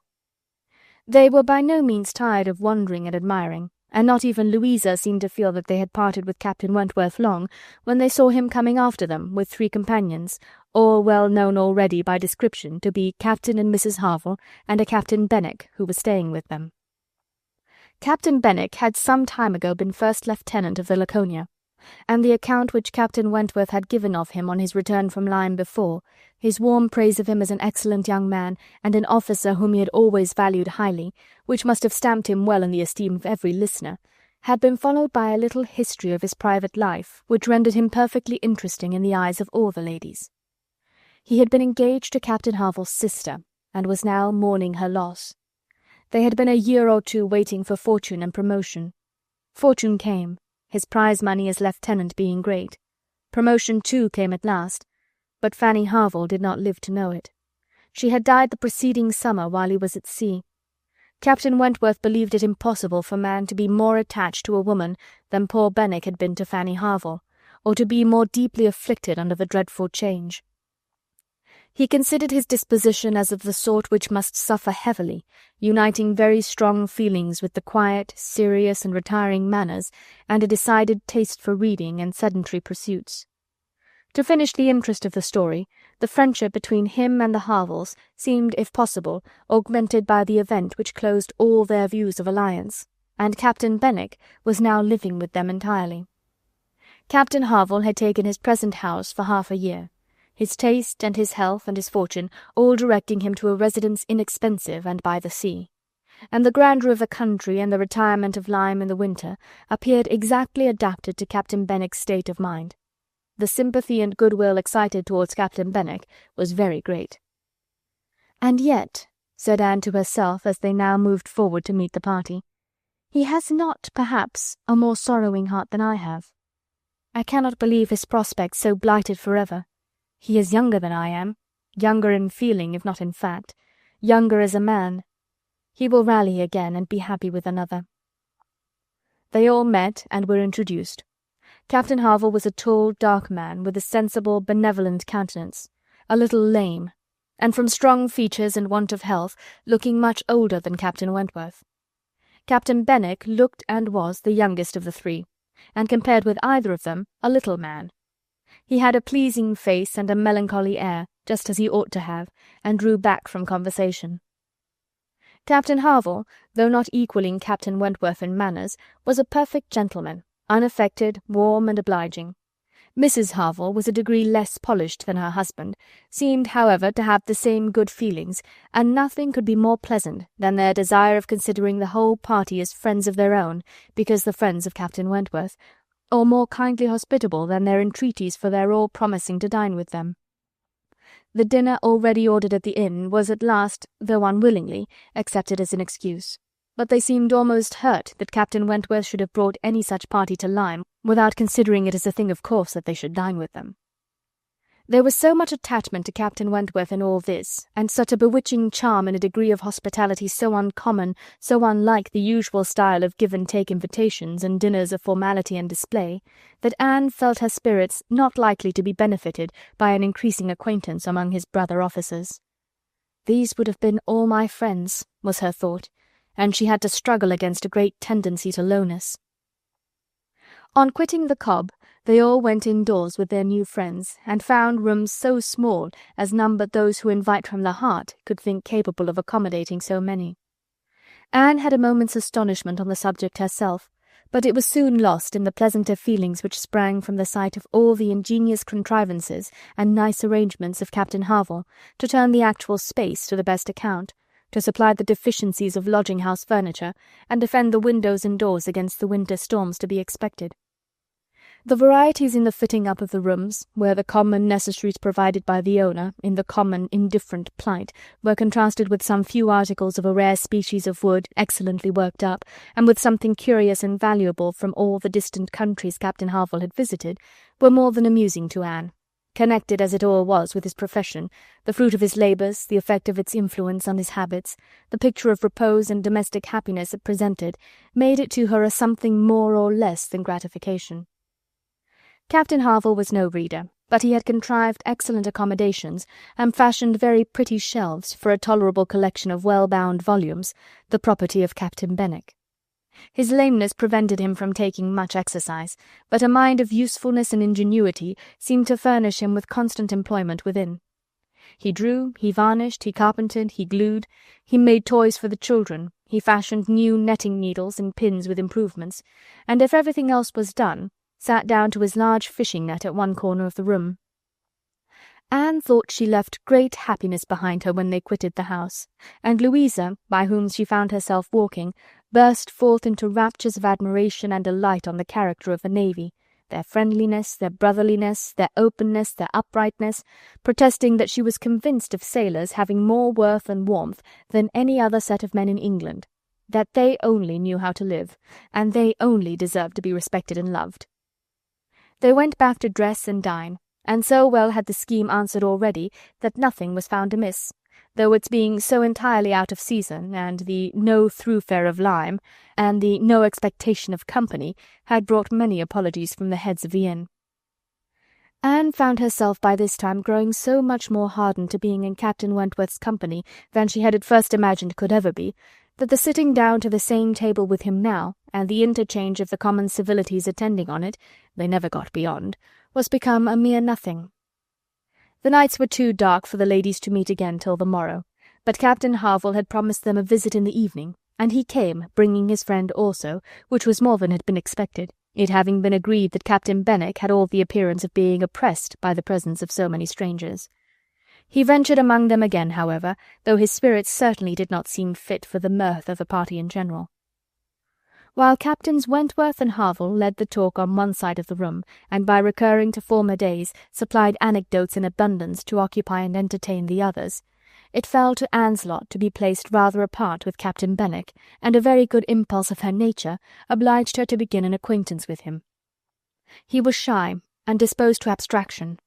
They were by no means tired of wondering and admiring, and not even Louisa seemed to feel that they had parted with Captain Wentworth long, when they saw him coming after them with 3 companions, all well known already by description to be Captain and Mrs. Harville, and a Captain Benwick, who was staying with them. Captain Benwick had some time ago been first lieutenant of the Laconia, and the account which Captain Wentworth had given of him on his return from Lyme before, his warm praise of him as an excellent young man, and an officer whom he had always valued highly, which must have stamped him well in the esteem of every listener, had been followed by a little history of his private life, which rendered him perfectly interesting in the eyes of all the ladies. He had been engaged to Captain Harville's sister, and was now mourning her loss. They had been a year or 2 waiting for fortune and promotion. Fortune came, his prize money as lieutenant being great. Promotion too came at last, but Fanny Harville did not live to know it. She had died the preceding summer while he was at sea. Captain Wentworth believed it impossible for man to be more attached to a woman than poor Benwick had been to Fanny Harville, or to be more deeply afflicted under the dreadful change. He considered his disposition as of the sort which must suffer heavily, uniting very strong feelings with the quiet, serious, and retiring manners, and a decided taste for reading and sedentary pursuits. To finish the interest of the story, the friendship between him and the Harvilles seemed, if possible, augmented by the event which closed all their views of alliance, and Captain Benwick was now living with them entirely. Captain Harville had taken his present house for half a year, his taste and his health and his fortune all directing him to a residence inexpensive and by the sea, and the grandeur of the country and the retirement of Lyme in the winter appeared exactly adapted to Captain Benwick's state of mind. The sympathy and goodwill excited towards Captain Benwick was very great. "And yet," said Anne to herself as they now moved forward to meet the party, "he has not, perhaps, a more sorrowing heart than I have. I cannot believe his prospects so blighted forever. He is younger than I am, younger in feeling if not in fact, younger as a man. He will rally again and be happy with another." They all met and were introduced. Captain Harville was a tall, dark man, with a sensible, benevolent countenance, a little lame, and from strong features and want of health, looking much older than Captain Wentworth. Captain Benwick looked and was the youngest of the 3, and compared with either of them, a little man. He had a pleasing face and a melancholy air, just as he ought to have, and drew back from conversation. Captain Harville, though not equalling Captain Wentworth in manners, was a perfect gentleman, unaffected, warm, and obliging. Mrs. Harville was a degree less polished than her husband, seemed, however, to have the same good feelings, and nothing could be more pleasant than their desire of considering the whole party as friends of their own, because the friends of Captain Wentworth, or more kindly hospitable than their entreaties for their all promising to dine with them. The dinner already ordered at the inn was at last, though unwillingly, accepted as an excuse, but they seemed almost hurt that Captain Wentworth should have brought any such party to Lyme without considering it as a thing of course that they should dine with them. There was so much attachment to Captain Wentworth in all this, and such a bewitching charm in a degree of hospitality so uncommon, so unlike the usual style of give-and-take invitations and dinners of formality and display, that Anne felt her spirits not likely to be benefited by an increasing acquaintance among his brother officers. These would have been all my friends, was her thought, and she had to struggle against a great tendency to lowness. On quitting the Cobb, they all went indoors with their new friends, and found rooms so small as none but those who invite from the heart could think capable of accommodating so many. Anne had a moment's astonishment on the subject herself, but it was soon lost in the pleasanter feelings which sprang from the sight of all the ingenious contrivances and nice arrangements of Captain Harville to turn the actual space to the best account, to supply the deficiencies of lodging-house furniture, and defend the windows and doors against the winter storms to be expected. The varieties in the fitting up of the rooms, where the common necessaries provided by the owner, in the common indifferent plight, were contrasted with some few articles of a rare species of wood, excellently worked up, and with something curious and valuable from all the distant countries Captain Harville had visited, were more than amusing to Anne. Connected as it all was with his profession, the fruit of his labours, the effect of its influence on his habits, the picture of repose and domestic happiness it presented, made it to her a something more or less than gratification. Captain Harville was no reader, but he had contrived excellent accommodations, and fashioned very pretty shelves for a tolerable collection of well-bound volumes, the property of Captain Benwick. His lameness prevented him from taking much exercise, but a mind of usefulness and ingenuity seemed to furnish him with constant employment within. He drew, he varnished, he carpentered, he glued, he made toys for the children, he fashioned new netting needles and pins with improvements, and if everything else was done, sat down to his large fishing net at one corner of the room. Anne thought she left great happiness behind her when they quitted the house, and Louisa, by whom she found herself walking, burst forth into raptures of admiration and delight on the character of the navy, their friendliness, their brotherliness, their openness, their uprightness, protesting that she was convinced of sailors having more worth and warmth than any other set of men in England, that they only knew how to live, and they only deserved to be respected and loved. They went back to dress and dine, and so well had the scheme answered already that nothing was found amiss, though its being so entirely out of season, and the no thoroughfare of Lyme, and the no expectation of company, had brought many apologies from the heads of the inn. Anne found herself by this time growing so much more hardened to being in Captain Wentworth's company than she had at first imagined could ever be, that the sitting down to the same table with him now, and the interchange of the common civilities attending on it, they never got beyond, was become a mere nothing. The nights were too dark for the ladies to meet again till the morrow, but Captain Harville had promised them a visit in the evening, and he came, bringing his friend also, which was more than had been expected, it having been agreed that Captain Benwick had all the appearance of being oppressed by the presence of so many strangers. He ventured among them again, however, though his spirits certainly did not seem fit for the mirth of the party in general. While Captains Wentworth and Harville led the talk on one side of the room, and by recurring to former days supplied anecdotes in abundance to occupy and entertain the others, it fell to Anne's lot to be placed rather apart with Captain Benwick, and a very good impulse of her nature obliged her to begin an acquaintance with him. He was shy, and disposed to abstraction,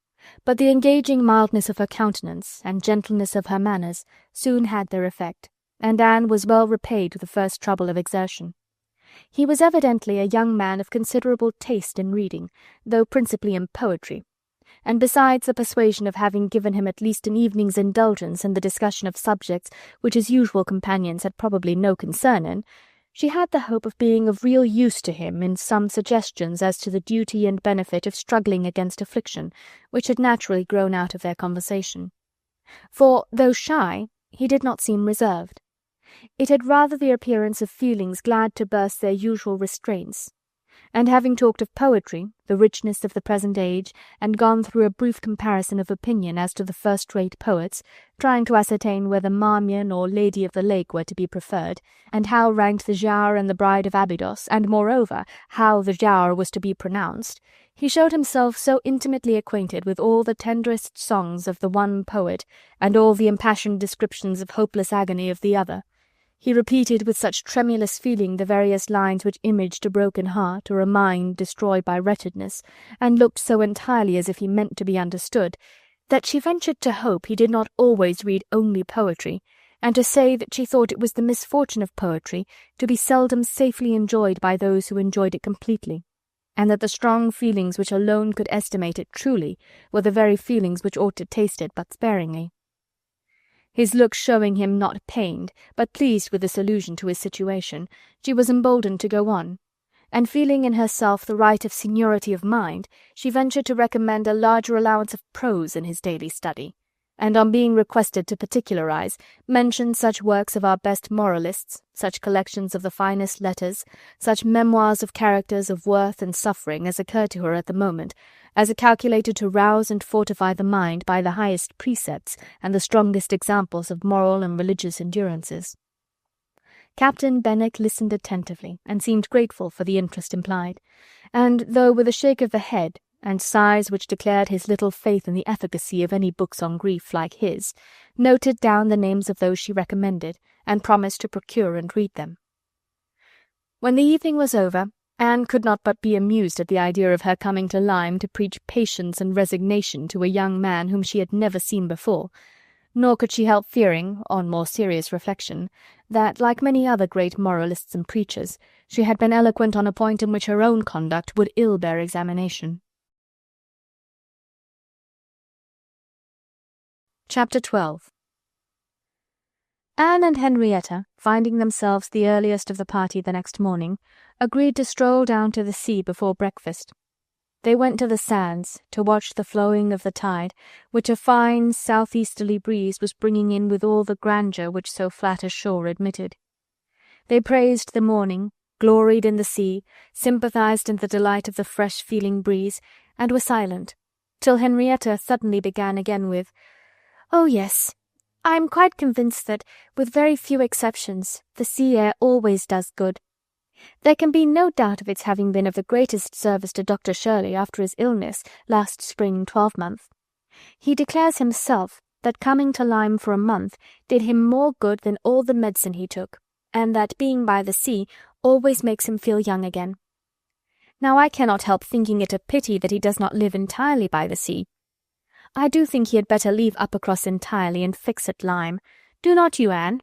but the engaging mildness of her countenance and gentleness of her manners soon had their effect, and Anne was well repaid with the first trouble of exertion. He was evidently a young man of considerable taste in reading, though principally in poetry, and besides the persuasion of having given him at least an evening's indulgence in the discussion of subjects which his usual companions had probably no concern in, she had the hope of being of real use to him in some suggestions as to the duty and benefit of struggling against affliction, which had naturally grown out of their conversation. For, though shy, he did not seem reserved. It had rather the appearance of feelings glad to burst their usual restraints. And having talked of poetry, the richness of the present age, and gone through a brief comparison of opinion as to the first-rate poets, trying to ascertain whether Marmion or Lady of the Lake were to be preferred, and how ranked the Giaour and the Bride of Abydos, and moreover, how the Giaour was to be pronounced, he showed himself so intimately acquainted with all the tenderest songs of the one poet, and all the impassioned descriptions of hopeless agony of the other. He repeated with such tremulous feeling the various lines which imaged a broken heart or a mind destroyed by wretchedness, and looked so entirely as if he meant to be understood, that she ventured to hope he did not always read only poetry, and to say that she thought it was the misfortune of poetry to be seldom safely enjoyed by those who enjoyed it completely, and that the strong feelings which alone could estimate it truly were the very feelings which ought to taste it but sparingly. His look showing him not pained, but pleased with this allusion to his situation, she was emboldened to go on, and feeling in herself the right of seniority of mind, she ventured to recommend a larger allowance of prose in his daily study, and on being requested to particularize, mentioned such works of our best moralists, such collections of the finest letters, such memoirs of characters of worth and suffering as occurred to her at the moment, as are calculated to rouse and fortify the mind by the highest precepts and the strongest examples of moral and religious endurances. Captain Benwick listened attentively, and seemed grateful for the interest implied, and, though with a shake of the head, and sighs which declared his little faith in the efficacy of any books on grief like his, noted down the names of those she recommended, and promised to procure and read them. When the evening was over, Anne could not but be amused at the idea of her coming to Lyme to preach patience and resignation to a young man whom she had never seen before, nor could she help fearing, on more serious reflection, that, like many other great moralists and preachers, she had been eloquent on a point in which her own conduct would ill bear examination. Chapter 12. Anne and Henrietta, finding themselves the earliest of the party the next morning, agreed to stroll down to the sea before breakfast. They went to the sands to watch the flowing of the tide, which a fine southeasterly breeze was bringing in with all the grandeur which so flat a shore admitted. They praised the morning, gloried in the sea, sympathized in the delight of the fresh-feeling breeze, and were silent, till Henrietta suddenly began again with, "Oh, yes, I am quite convinced that, with very few exceptions, the sea air always does good. There can be no doubt of its having been of the greatest service to Dr. Shirley after his illness last spring 12-month. He declares himself that coming to Lyme for a month did him more good than all the medicine he took, and that being by the sea always makes him feel young again. Now I cannot help thinking it a pity that he does not live entirely by the sea. I do think he had better leave Uppercross entirely and fix at Lyme. Do not you, Anne?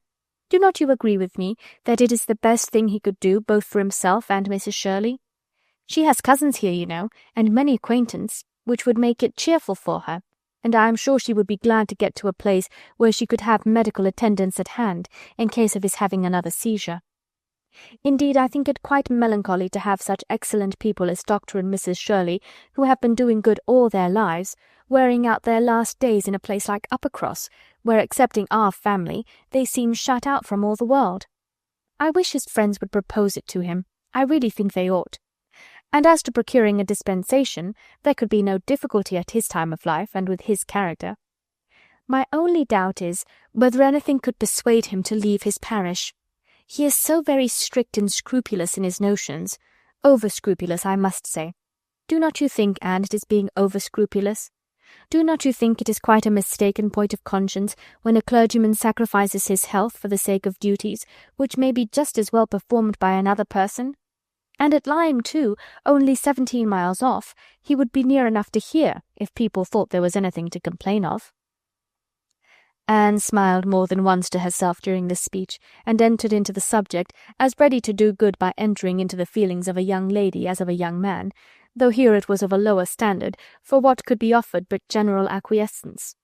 Do not you agree with me that it is the best thing he could do both for himself and Mrs. Shirley? She has cousins here, you know, and many acquaintance, which would make it cheerful for her, and I am sure she would be glad to get to a place where she could have medical attendance at hand in case of his having another seizure. Indeed, I think it quite melancholy to have such excellent people as Dr. and Mrs. Shirley, who have been doing good all their lives, wearing out their last days in a place like Uppercross, where, excepting our family, they seem shut out from all the world. I wish his friends would propose it to him. I really think they ought. And as to procuring a dispensation, there could be no difficulty at his time of life and with his character. My only doubt is whether anything could persuade him to leave his parish. He is so very strict and scrupulous in his notions, over-scrupulous, I must say. Do not you think, Anne, it is being over-scrupulous? Do not you think it is quite a mistaken point of conscience when a clergyman sacrifices his health for the sake of duties which may be just as well performed by another person? And at Lyme, too, only 17 miles off, he would be near enough to hear if people thought there was anything to complain of." Anne smiled more than once to herself during this speech, and entered into the subject, as ready to do good by entering into the feelings of a young lady as of a young man, though here it was of a lower standard, for what could be offered but general acquiescence?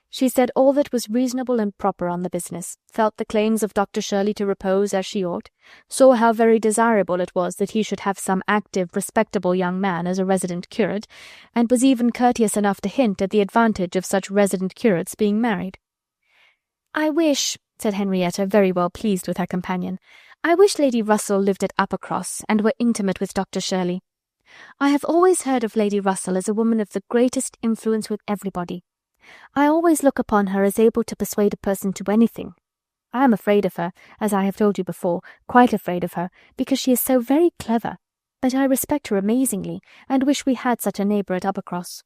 She said all that was reasonable and proper on the business, felt the claims of Dr. Shirley to repose as she ought, saw how very desirable it was that he should have some active, respectable young man as a resident curate, and was even courteous enough to hint at the advantage of such resident curates being married. "I wish," said Henrietta, very well pleased with her companion. "I wish Lady Russell lived at Uppercross, and were intimate with Dr. Shirley. I have always heard of Lady Russell as a woman of the greatest influence with everybody. I always look upon her as able to persuade a person to anything. I am afraid of her, as I have told you before, quite afraid of her, because she is so very clever, but I respect her amazingly, and wish we had such a neighbour at Uppercross."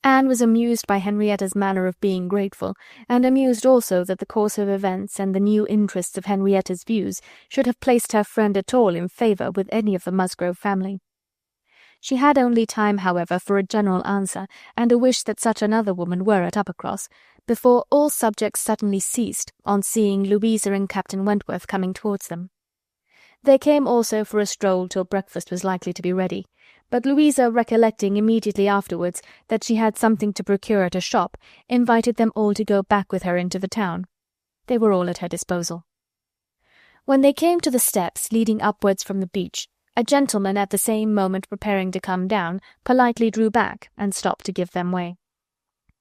Anne was amused by Henrietta's manner of being grateful, and amused also that the course of events and the new interests of Henrietta's views should have placed her friend at all in favour with any of the Musgrove family. She had only time, however, for a general answer, and a wish that such another woman were at Uppercross, before all subjects suddenly ceased on seeing Louisa and Captain Wentworth coming towards them. They came also for a stroll till breakfast was likely to be ready, but Louisa, recollecting immediately afterwards that she had something to procure at a shop, invited them all to go back with her into the town. They were all at her disposal. When they came to the steps leading upwards from the beach, a gentleman at the same moment preparing to come down politely drew back and stopped to give them way.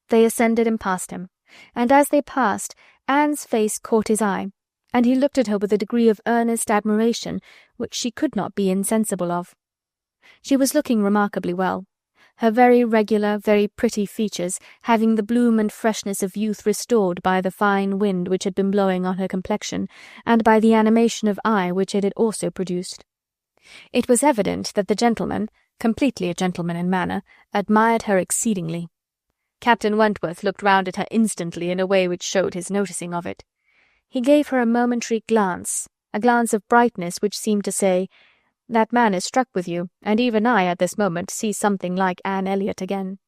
They ascended and passed him, and as they passed, Anne's face caught his eye, and he looked at her with a degree of earnest admiration which she could not be insensible of. She was looking remarkably well, her very regular, very pretty features having the bloom and freshness of youth restored by the fine wind which had been blowing on her complexion, and by the animation of eye which it had also produced. It was evident that the gentleman, completely a gentleman in manner, admired her exceedingly. Captain Wentworth looked round at her instantly in a way which showed his noticing of it. He gave her a momentary glance, a glance of brightness which seemed to say, "That man is struck with you, and even I at this moment see something like Anne Elliot again."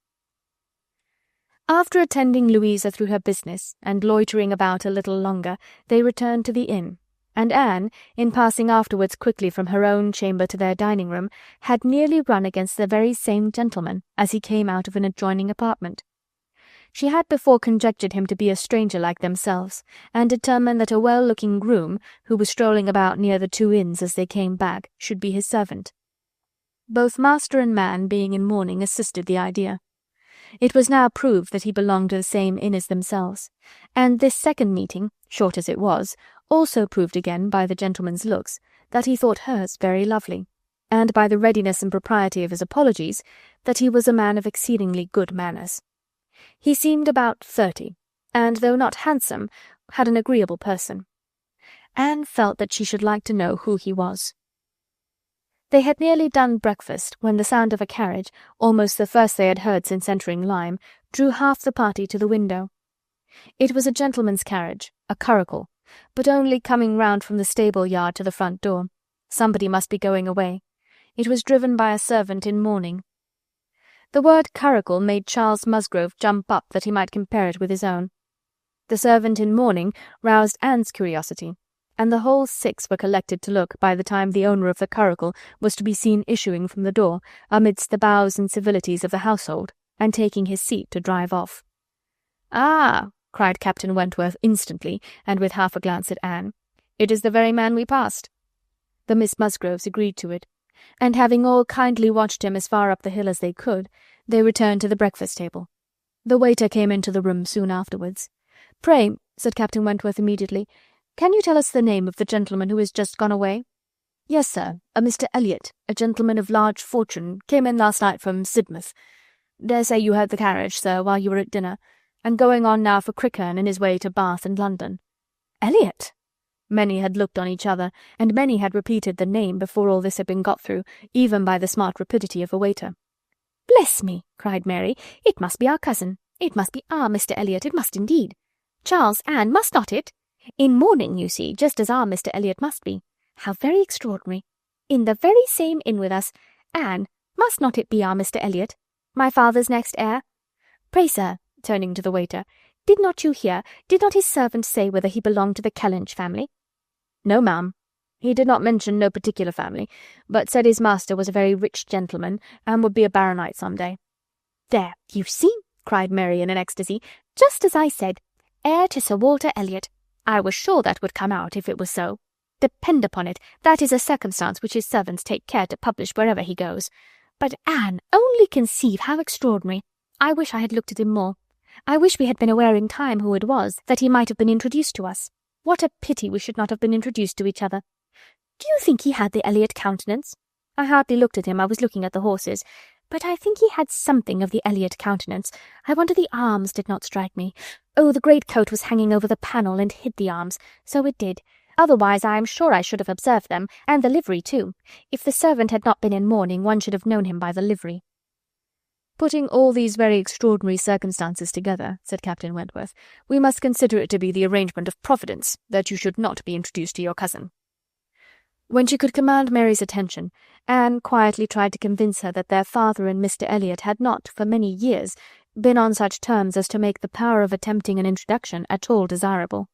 After attending Louisa through her business, and loitering about a little longer, they returned to the inn, and Anne, in passing afterwards quickly from her own chamber to their dining-room, had nearly run against the very same gentleman as he came out of an adjoining apartment. She had before conjectured him to be a stranger like themselves, and determined that a well-looking groom, who was strolling about near the two inns as they came back, should be his servant. Both master and man being in mourning assisted the idea. It was now proved that he belonged to the same inn as themselves, and this second meeting, short as it was, also proved again by the gentleman's looks that he thought hers very lovely, and by the readiness and propriety of his apologies that he was a man of exceedingly good manners. He seemed about 30, and though not handsome, had an agreeable person. Anne felt that she should like to know who he was. They had nearly done breakfast when the sound of a carriage, almost the first they had heard since entering Lyme, drew half the party to the window. It was a gentleman's carriage, a curricle, but only coming round from the stable-yard to the front door. Somebody must be going away. It was driven by a servant in mourning. The word curricle made Charles Musgrove jump up that he might compare it with his own. The servant in mourning roused Anne's curiosity, and the whole 6 were collected to look by the time the owner of the curricle was to be seen issuing from the door, amidst the bows and civilities of the household, and taking his seat to drive off. "Ah!" cried Captain Wentworth instantly, and with half a glance at Anne. "It is the very man we passed." The Miss Musgroves agreed to it, and having all kindly watched him as far up the hill as they could, they returned to the breakfast-table. The waiter came into the room soon afterwards. "Pray," said Captain Wentworth immediately, "can you tell us the name of the gentleman who has just gone away?" "Yes, sir, a Mr. Elliot, a gentleman of large fortune, came in last night from Sidmouth. Dare say you heard the carriage, sir, while you were at dinner, and going on now for Crickherne in his way to Bath and London." "Elliot!" Many had looked on each other, and many had repeated the name before all this had been got through, even by the smart rapidity of a waiter. "Bless me!" cried Mary. "It must be our cousin. It must be our Mr. Elliot. It must indeed. Charles, Anne, must not it? In mourning, you see, just as our Mr. Elliot must be. How very extraordinary. In the very same inn with us. Anne, must not it be our Mr. Elliot, my father's next heir? Pray, sir," turning to the waiter, did not his servant say whether he belonged to the Kellynch family?" "No, ma'am. He did not mention no particular family, but said his master was a very rich gentleman, and would be a baronet some day." "There, you see," cried Mary in an ecstasy, "just as I said. Heir to Sir Walter Elliot. I was sure that would come out if it was so. Depend upon it, that is a circumstance which his servants take care to publish wherever he goes. But Anne, only conceive how extraordinary. I wish I had looked at him more. I wish we had been aware in time who it was, that he might have been introduced to us. What a pity we should not have been introduced to each other. Do you think he had the Elliot countenance? I hardly looked at him, I was looking at the horses, but I think he had something of the Elliot countenance. I wonder the arms did not strike me. Oh, the greatcoat was hanging over the panel and hid the arms, so it did. Otherwise I am sure I should have observed them, and the livery too. If the servant had not been in mourning, one should have known him by the livery. Putting all these very extraordinary circumstances together, said Captain Wentworth, we must consider it to be the arrangement of Providence that you should not be introduced to your cousin. When she could command Mary's attention, Anne quietly tried to convince her that their father and Mr. Elliot had not, for many years, been on such terms as to make the power of attempting an introduction at all desirable.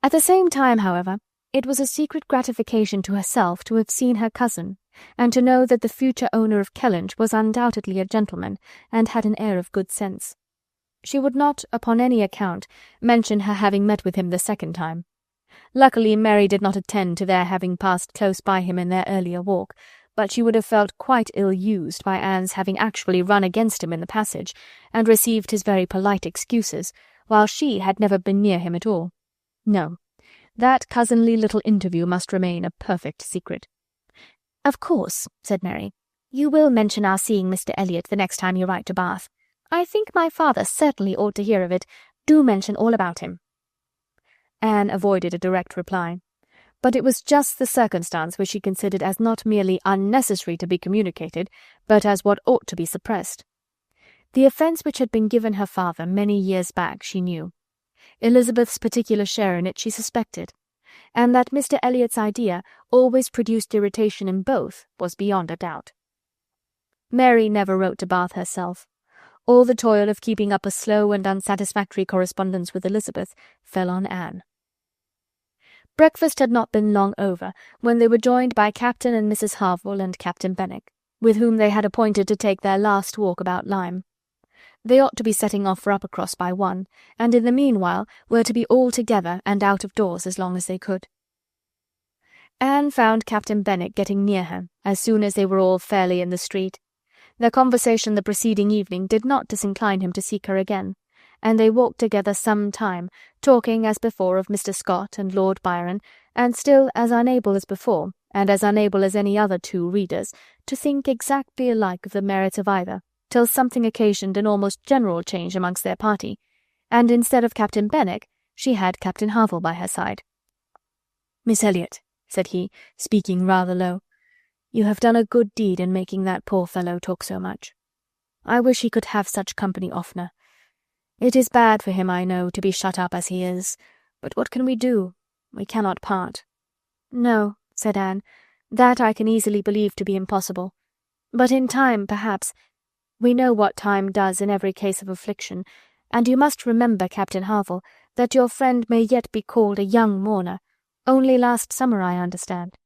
At the same time, however, it was a secret gratification to herself to have seen her cousin, and to know that the future owner of Kellynch was undoubtedly a gentleman, and had an air of good sense. She would not, upon any account, mention her having met with him the second time. Luckily Mary did not attend to their having passed close by him in their earlier walk, but she would have felt quite ill-used by Anne's having actually run against him in the passage, and received his very polite excuses, while she had never been near him at all. No, that cousinly little interview must remain a perfect secret. "Of course," said Mary, "you will mention our seeing Mr. Elliot the next time you write to Bath. I think my father certainly ought to hear of it. Do mention all about him." Anne avoided a direct reply. But it was just the circumstance which she considered as not merely unnecessary to be communicated, but as what ought to be suppressed. The offence which had been given her father many years back she knew. Elizabeth's particular share in it she suspected, and that Mr. Elliot's idea always produced irritation in both was beyond a doubt. Mary never wrote to Bath herself. All the toil of keeping up a slow and unsatisfactory correspondence with Elizabeth fell on Anne. Breakfast had not been long over when they were joined by Captain and Mrs. Harville and Captain Benwick, with whom they had appointed to take their last walk about Lyme. They ought to be setting off for Uppercross by 1, and in the meanwhile were to be all together and out of doors as long as they could. Anne found Captain Benwick getting near her as soon as they were all fairly in the street. Their conversation the preceding evening did not disincline him to seek her again, and they walked together some time, talking as before of Mr. Scott and Lord Byron, and still as unable as before, and as unable as any other two readers, to think exactly alike of the merits of either, till something occasioned an almost general change amongst their party, and instead of Captain Benwick, she had Captain Harville by her side. "Miss Elliot," said he, speaking rather low, "you have done a good deed in making that poor fellow talk so much. I wish he could have such company oftener. It is bad for him, I know, to be shut up as he is, but what can we do? We cannot part." "No," said Anne, "that I can easily believe to be impossible. But in time, perhaps. We know what time does in every case of affliction, and you must remember, Captain Harville, that your friend may yet be called a young mourner. Only last summer, I understand."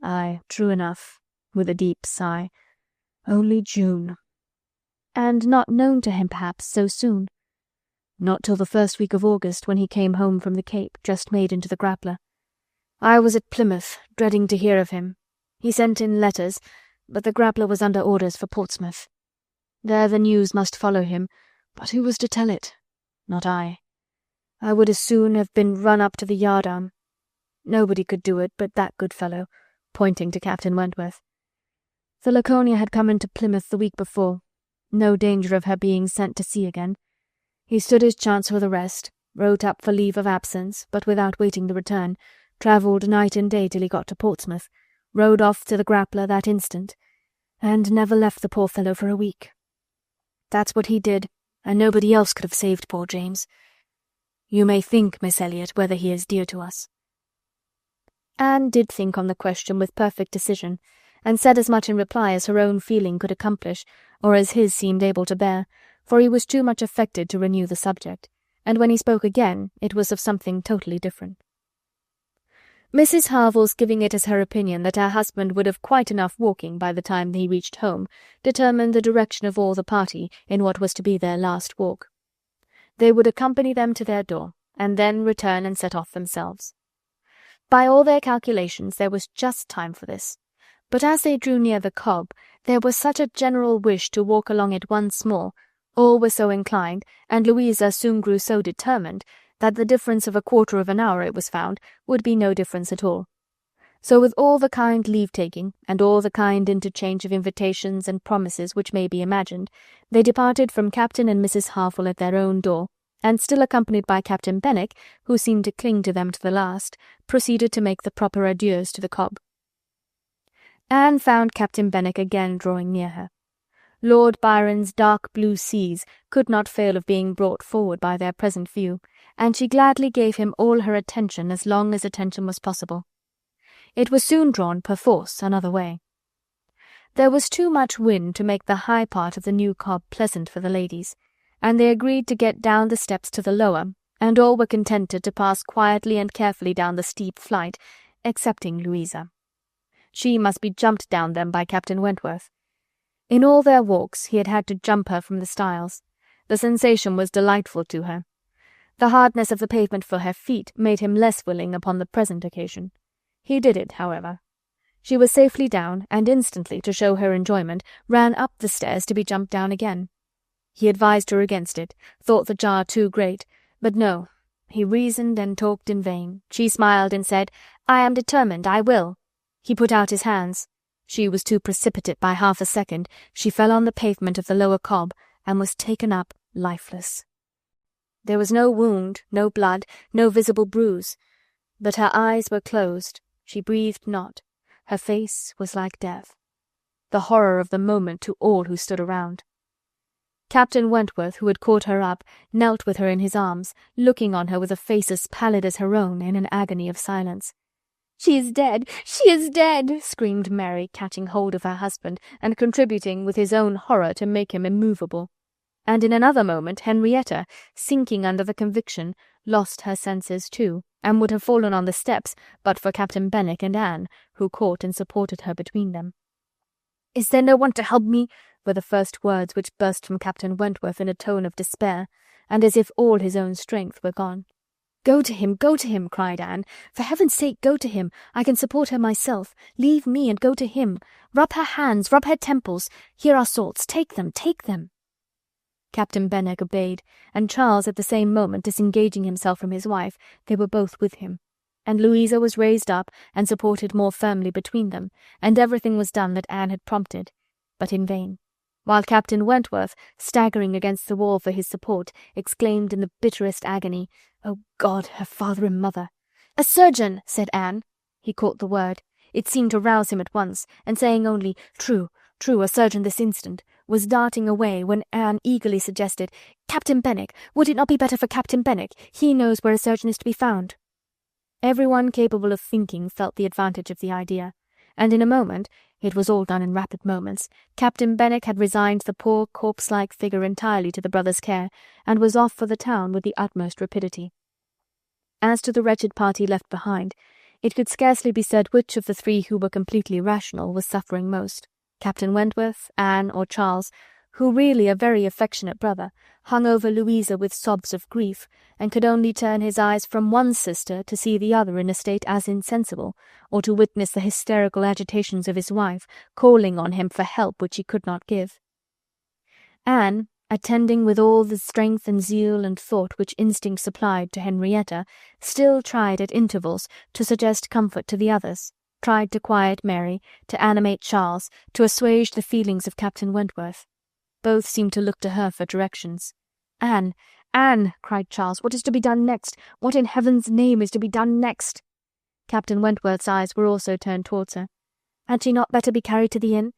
"Ay, true enough," with a deep sigh. "Only June." "And not known to him, perhaps, so soon?" "Not till the first week of August, when he came home from the Cape, just made into the Grappler. I was at Plymouth, dreading to hear of him. He sent in letters, but the Grappler was under orders for Portsmouth. There the news must follow him, but who was to tell it? Not I. I would as soon have been run up to the yardarm. Nobody could do it but that good fellow," pointing to Captain Wentworth. "The Laconia had come into Plymouth the week before. No danger of her being sent to sea again. He stood his chance for the rest, wrote up for leave of absence, but without waiting the return, travelled night and day till he got to Portsmouth, rode off to the Grappler that instant, and never left the poor fellow for a week. That's what he did, and nobody else could have saved poor James. You may think, Miss Elliot, whether he is dear to us." Anne did think on the question with perfect decision, and said as much in reply as her own feeling could accomplish, or as his seemed able to bear, for he was too much affected to renew the subject, and when he spoke again it was of something totally different. Mrs. Harville's giving it as her opinion that her husband would have quite enough walking by the time he reached home determined the direction of all the party in what was to be their last walk. They would accompany them to their door, and then return and set off themselves. By all their calculations there was just time for this, but as they drew near the Cobb there was such a general wish to walk along it once more, All were so inclined, and Louisa soon grew so determined, that the difference of a quarter of an hour, it was found, would be no difference at all. So with all the kind leave-taking, and all the kind interchange of invitations and promises which may be imagined, they departed from Captain and Mrs. Harfwell at their own door, and still accompanied by Captain Benwick, who seemed to cling to them to the last, proceeded to make the proper adieus to the Cobb. Anne found Captain Benwick again drawing near her. Lord Byron's dark blue seas could not fail of being brought forward by their present view, and she gladly gave him all her attention as long as attention was possible. It was soon drawn, perforce, another way. There was too much wind to make the high part of the new Cobb pleasant for the ladies, and they agreed to get down the steps to the lower, and all were contented to pass quietly and carefully down the steep flight, excepting Louisa. She must be jumped down them by Captain Wentworth. In all their walks he had had to jump her from the stiles. The sensation was delightful to her. The hardness of the pavement for her feet made him less willing upon the present occasion. He did it, however. She was safely down, and instantly, to show her enjoyment, ran up the stairs to be jumped down again. He advised her against it, thought the jar too great, but no, he reasoned and talked in vain. She smiled and said, "I am determined, I will." He put out his hands. She was too precipitate by half a second. She fell on the pavement of the lower Cobb, and was taken up lifeless. There was no wound, no blood, no visible bruise, but her eyes were closed, she breathed not, her face was like death. The horror of the moment to all who stood around. Captain Wentworth, who had caught her up, knelt with her in his arms, looking on her with a face as pallid as her own, in an agony of silence. "She is dead! She is dead!" screamed Mary, catching hold of her husband, and contributing with his own horror to make him immovable. And in another moment Henrietta, sinking under the conviction, lost her senses too, and would have fallen on the steps but for Captain Benwick and Anne, who caught and supported her between them. "Is there no one to help me?" were the first words which burst from Captain Wentworth in a tone of despair, and as if all his own strength were gone. Go to him, cried Anne. "For heaven's sake, go to him. I can support her myself. Leave me and go to him. Rub her hands, rub her temples. Here are salts. Take them, take them." Captain Benwick obeyed, and Charles at the same moment disengaging himself from his wife, they were both with him, and Louisa was raised up and supported more firmly between them, and everything was done that Anne had prompted, but in vain, while Captain Wentworth, staggering against the wall for his support, exclaimed in the bitterest agony, "Oh God, her father and mother!" "A surgeon!" said Anne. He caught the word. It seemed to rouse him at once, and saying only, "True, true, a surgeon this instant," was darting away, when Anne eagerly suggested, "Captain Benwick, would it not be better for Captain Benwick? He knows where a surgeon is to be found." Everyone capable of thinking felt the advantage of the idea, and in a moment, it was all done in rapid moments, Captain Benwick had resigned the poor corpse-like figure entirely to the brothers' care, and was off for the town with the utmost rapidity. As to the wretched party left behind, it could scarcely be said which of the three who were completely rational was suffering most, Captain Wentworth, Anne, or Charles, who, really a very affectionate brother, hung over Louisa with sobs of grief, and could only turn his eyes from one sister to see the other in a state as insensible, or to witness the hysterical agitations of his wife, calling on him for help which he could not give. Anne, attending with all the strength and zeal and thought which instinct supplied to Henrietta, still tried at intervals to suggest comfort to the others, tried to quiet Mary, to animate Charles, to assuage the feelings of Captain Wentworth. Both seemed to look to her for directions. "Anne, Anne," cried Charles, "what is to be done next? What in heaven's name is to be done next?" Captain Wentworth's eyes were also turned towards her. "Had she not better be carried to the inn?"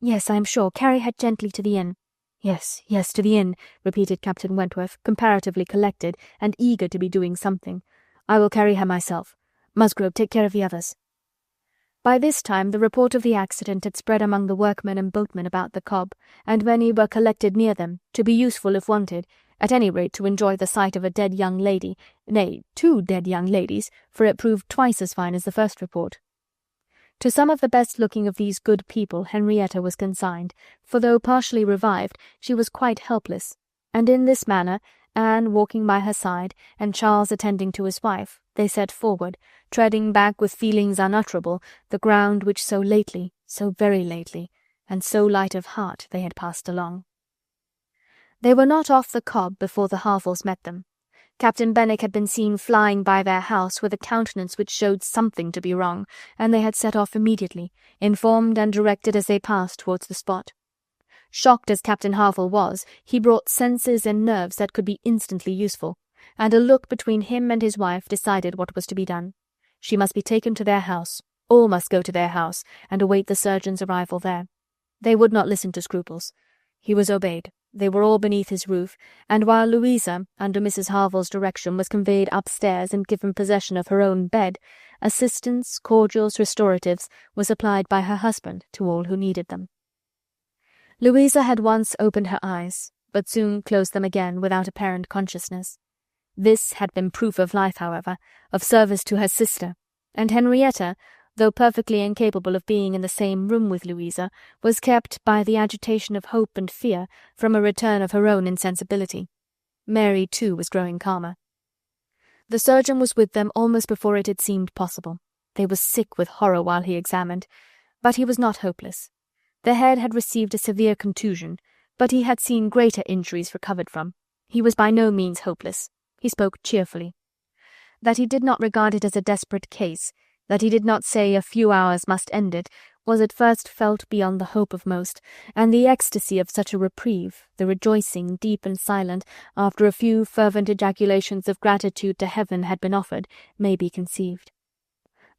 "Yes, I am sure. Carry her gently to the inn." "Yes, yes, to the inn," repeated Captain Wentworth, comparatively collected, and eager to be doing something. "I will carry her myself. Musgrove, take care of the others." By this time the report of the accident had spread among the workmen and boatmen about the Cobb, and many were collected near them, to be useful if wanted, at any rate to enjoy the sight of a dead young lady, nay, 2 dead young ladies, for it proved twice as fine as the first report. To some of the best-looking of these good people Henrietta was consigned, for though partially revived, she was quite helpless, and in this manner, Anne walking by her side, and Charles attending to his wife, they set forward, treading back with feelings unutterable the ground which so lately, so very lately, and so light of heart they had passed along. They were not off the cob before the Harvilles met them. Captain Benwick had been seen flying by their house with a countenance which showed something to be wrong, and they had set off immediately, informed and directed as they passed towards the spot. Shocked as Captain Harville was, he brought senses and nerves that could be instantly useful, and a look between him and his wife decided what was to be done. She must be taken to their house. All must go to their house, and await the surgeon's arrival there. They would not listen to scruples. He was obeyed. They were all beneath his roof, and while Louisa, under Mrs. Harville's direction, was conveyed upstairs and given possession of her own bed, assistance, cordials, restoratives, were supplied by her husband to all who needed them. Louisa had once opened her eyes, but soon closed them again without apparent consciousness. This had been proof of life, however, of service to her sister, and Henrietta, though perfectly incapable of being in the same room with Louisa, was kept, by the agitation of hope and fear, from a return of her own insensibility. Mary, too, was growing calmer. The surgeon was with them almost before it had seemed possible. They were sick with horror while he examined, but he was not hopeless. The head had received a severe contusion, but he had seen greater injuries recovered from. He was by no means hopeless. He spoke cheerfully. That he did not regard it as a desperate case, that he did not say a few hours must end it, was at first felt beyond the hope of most, and the ecstasy of such a reprieve, the rejoicing, deep and silent, after a few fervent ejaculations of gratitude to heaven had been offered, may be conceived.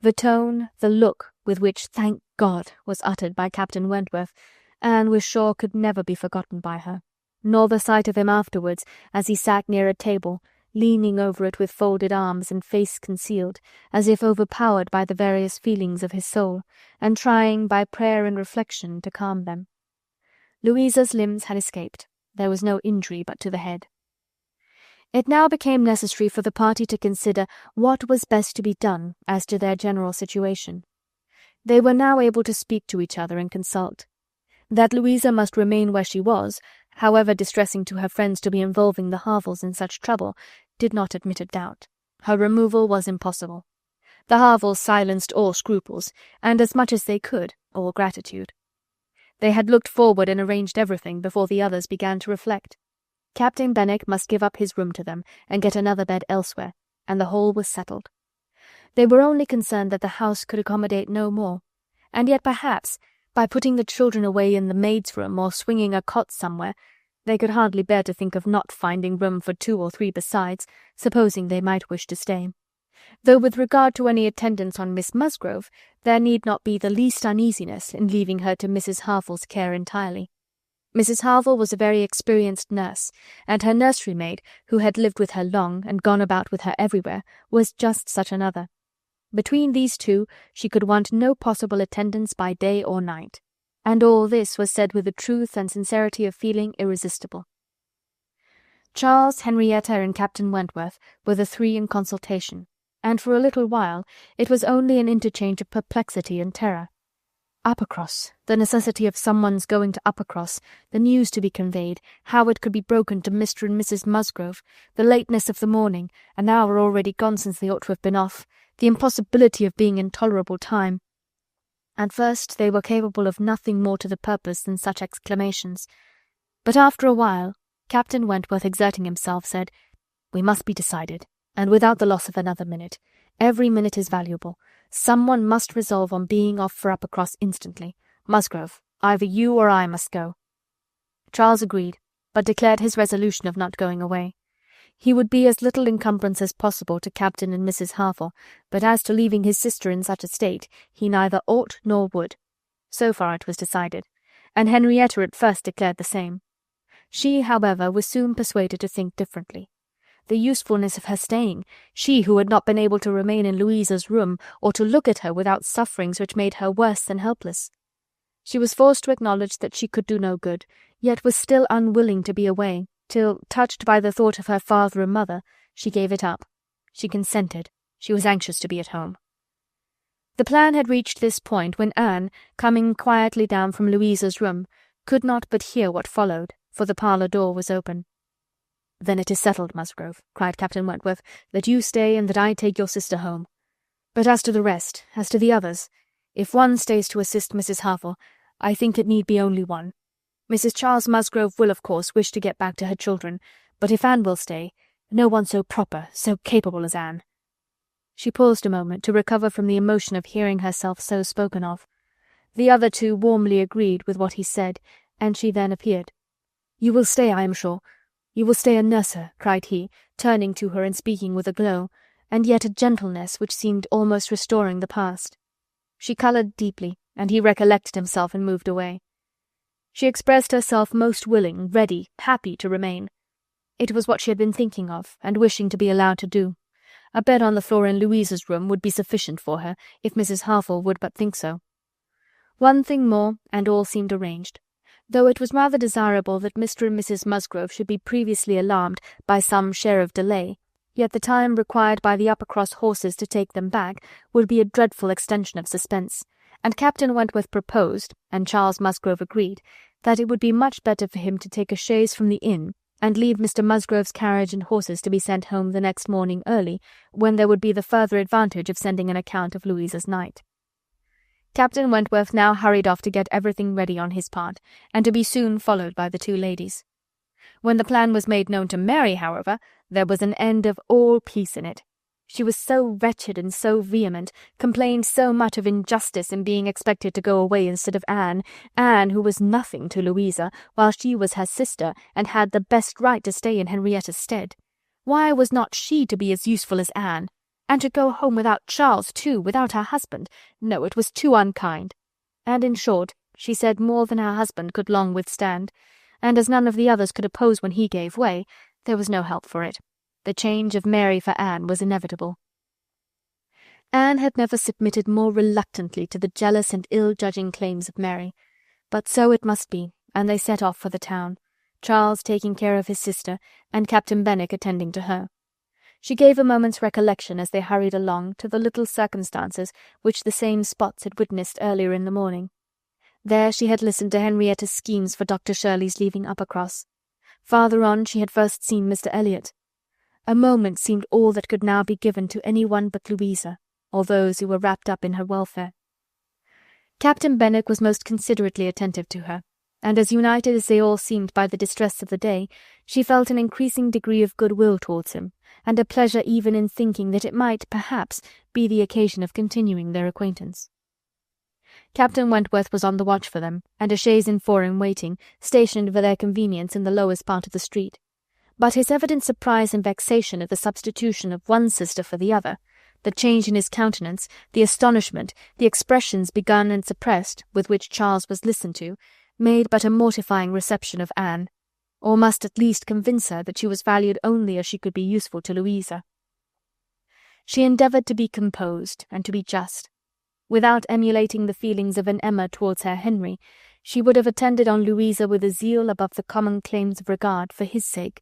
The tone, the look with which "Thank God" was uttered by Captain Wentworth, Anne was sure could never be forgotten by her, nor the sight of him afterwards, as he sat near a table, leaning over it with folded arms and face concealed, as if overpowered by the various feelings of his soul, and trying by prayer and reflection to calm them. Louisa's limbs had escaped. There was no injury but to the head. It now became necessary for the party to consider what was best to be done as to their general situation. They were now able to speak to each other and consult. That Louisa must remain where she was, however distressing to her friends to be involving the Harvilles in such trouble, did not admit of doubt. Her removal was impossible. The Harvilles silenced all scruples, and as much as they could, all gratitude. They had looked forward and arranged everything before the others began to reflect. Captain Benwick must give up his room to them, and get another bed elsewhere, and the whole was settled. They were only concerned that the house could accommodate no more, and yet perhaps, by putting the children away in the maid's room or swinging a cot somewhere, they could hardly bear to think of not finding room for 2 or 3 besides, supposing they might wish to stay. Though with regard to any attendance on Miss Musgrove, there need not be the least uneasiness in leaving her to Mrs. Harville's care entirely. Mrs. Harville was a very experienced nurse, and her nursery maid, who had lived with her long and gone about with her everywhere, was just such another. Between these two she could want no possible attendance by day or night, and all this was said with a truth and sincerity of feeling irresistible. Charles, Henrietta, and Captain Wentworth were the 3 in consultation, and for a little while it was only an interchange of perplexity and terror. Uppercross, the necessity of someone's going to Uppercross, the news to be conveyed, how it could be broken to Mr. and Mrs. Musgrove, the lateness of the morning, an hour already gone since they ought to have been off, the impossibility of being in tolerable time. At first they were capable of nothing more to the purpose than such exclamations, but after a while Captain Wentworth, exerting himself, said, "We must be decided, and without the loss of another minute. Every minute is valuable. Someone must resolve on being off for Uppercross instantly. Musgrove, either you or I must go." Charles agreed, but declared his resolution of not going away. He would be as little encumbrance as possible to Captain and Mrs. Harville, but as to leaving his sister in such a state, he neither ought nor would. So far it was decided, and Henrietta at first declared the same. She, however, was soon persuaded to think differently. The usefulness of her staying, she who had not been able to remain in Louisa's room, or to look at her without sufferings which made her worse than helpless. She was forced to acknowledge that she could do no good, yet was still unwilling to be away, till, touched by the thought of her father and mother, she gave it up. She consented. She was anxious to be at home. The plan had reached this point when Anne, coming quietly down from Louisa's room, could not but hear what followed, for the parlour door was open. "Then it is settled, Musgrove," cried Captain Wentworth, "that you stay and that I take your sister home. But as to the rest, as to the others, if one stays to assist Mrs. Harville, I think it need be only one. Mrs. Charles Musgrove will, of course, wish to get back to her children, but if Anne will stay, no one so proper, so capable as Anne." She paused a moment to recover from the emotion of hearing herself so spoken of. The other two warmly agreed with what he said, and she then appeared. "You will stay, I am sure. You will stay and nurse her," cried he, turning to her and speaking with a glow, and yet a gentleness which seemed almost restoring the past. She coloured deeply, and he recollected himself and moved away. She expressed herself most willing, ready, happy to remain. It was what she had been thinking of, and wishing to be allowed to do. A bed on the floor in Louisa's room would be sufficient for her, if Mrs. Harville would but think so. One thing more, and all seemed arranged. Though it was rather desirable that Mr. and Mrs. Musgrove should be previously alarmed by some share of delay, yet the time required by the Uppercross horses to take them back would be a dreadful extension of suspense, and Captain Wentworth proposed, and Charles Musgrove agreed, that it would be much better for him to take a chaise from the inn, and leave Mr. Musgrove's carriage and horses to be sent home the next morning early, when there would be the further advantage of sending an account of Louisa's night. Captain Wentworth now hurried off to get everything ready on his part, and to be soon followed by the two ladies. When the plan was made known to Mary, however, there was an end of all peace in it. She was so wretched and so vehement, complained so much of injustice in being expected to go away instead of Anne, who was nothing to Louisa, while she was her sister, and had the best right to stay in Henrietta's stead. Why was not she to be as useful as Anne? And to go home without Charles, too, without her husband? No, it was too unkind. And in short, she said more than her husband could long withstand, and as none of the others could oppose when he gave way, there was no help for it. The change of Mary for Anne was inevitable. Anne had never submitted more reluctantly to the jealous and ill-judging claims of Mary, but so it must be, and they set off for the town, Charles taking care of his sister, and Captain Benwick attending to her. She gave a moment's recollection as they hurried along to the little circumstances which the same spots had witnessed earlier in the morning. There she had listened to Henrietta's schemes for Dr. Shirley's leaving Uppercross. Farther on she had first seen Mr. Elliot. A moment seemed all that could now be given to any one but Louisa, or those who were wrapped up in her welfare. Captain Benwick was most considerately attentive to her, and as united as they all seemed by the distress of the day, she felt an increasing degree of goodwill towards him, and a pleasure even in thinking that it might, perhaps, be the occasion of continuing their acquaintance. Captain Wentworth was on the watch for them, and a chaise and four in waiting, stationed for their convenience in the lowest part of the street. But his evident surprise and vexation at the substitution of one sister for the other, the change in his countenance, the astonishment, the expressions begun and suppressed with which Charles was listened to, made but a mortifying reception of Anne, or must at least convince her that she was valued only as she could be useful to Louisa. She endeavoured to be composed and to be just. Without emulating the feelings of an Emma towards her Henry, she would have attended on Louisa with a zeal above the common claims of regard for his sake,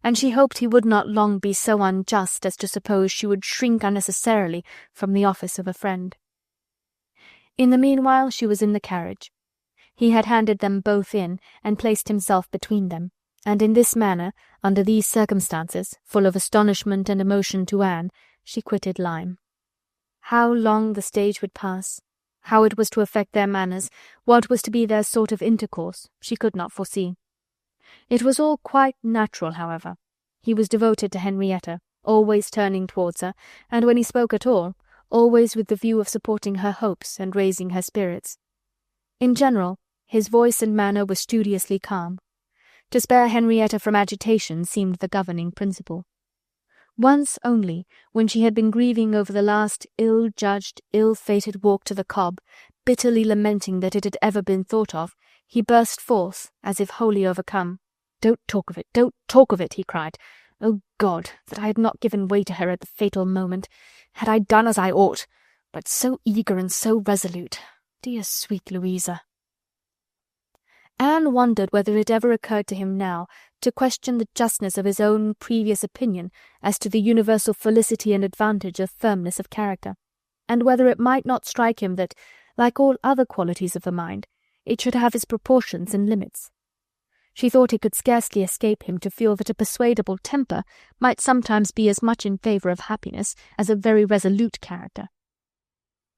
and she hoped he would not long be so unjust as to suppose she would shrink unnecessarily from the office of a friend. In the meanwhile she was in the carriage. He had handed them both in, and placed himself between them, and in this manner, under these circumstances, full of astonishment and emotion to Anne, she quitted Lyme. How long the stage would pass, how it was to affect their manners, what was to be their sort of intercourse, she could not foresee. It was all quite natural, however. He was devoted to Henrietta, always turning towards her, and when he spoke at all, always with the view of supporting her hopes and raising her spirits. In general, his voice and manner were studiously calm. To spare Henrietta from agitation seemed the governing principle. Once only, when she had been grieving over the last ill-judged, ill-fated walk to the Cobb, bitterly lamenting that it had ever been thought of, he burst forth, as if wholly overcome. "Don't talk of it, don't talk of it," he cried. "Oh God, that I had not given way to her at the fatal moment! Had I done as I ought! But so eager and so resolute! Dear sweet Louisa!" Anne wondered whether it ever occurred to him now to question the justness of his own previous opinion as to the universal felicity and advantage of firmness of character, and whether it might not strike him that, like all other qualities of the mind, it should have its proportions and limits. She thought it could scarcely escape him to feel that a persuadable temper might sometimes be as much in favour of happiness as a very resolute character.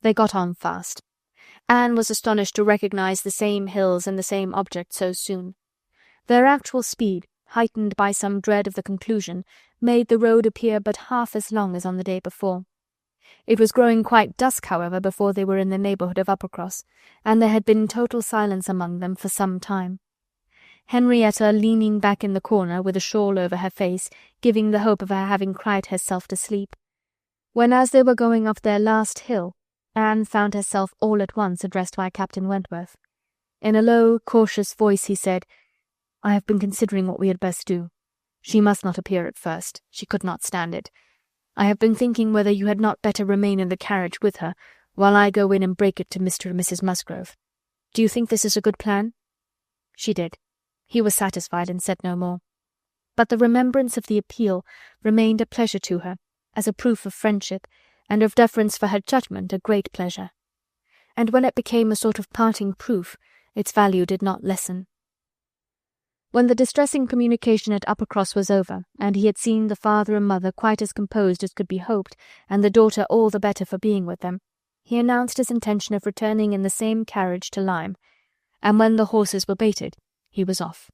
They got on fast. Anne was astonished to recognize the same hills and the same objects so soon. Their actual speed, heightened by some dread of the conclusion, made the road appear but half as long as on the day before. It was growing quite dusk, however, before they were in the neighbourhood of Uppercross, and there had been total silence among them for some time. Henrietta leaning back in the corner with a shawl over her face, giving the hope of her having cried herself to sleep. When, as they were going up their last hill, Anne found herself all at once addressed by Captain Wentworth. In a low, cautious voice he said, "I have been considering what we had best do. She must not appear at first. She could not stand it. I have been thinking whether you had not better remain in the carriage with her, while I go in and break it to Mr. and Mrs. Musgrove. Do you think this is a good plan?" She did. He was satisfied and said no more. But the remembrance of the appeal remained a pleasure to her, as a proof of friendship, and of deference for her judgment a great pleasure. And when it became a sort of parting proof, its value did not lessen. When the distressing communication at Uppercross was over, and he had seen the father and mother quite as composed as could be hoped, and the daughter all the better for being with them, he announced his intention of returning in the same carriage to Lyme, and when the horses were baited, he was off.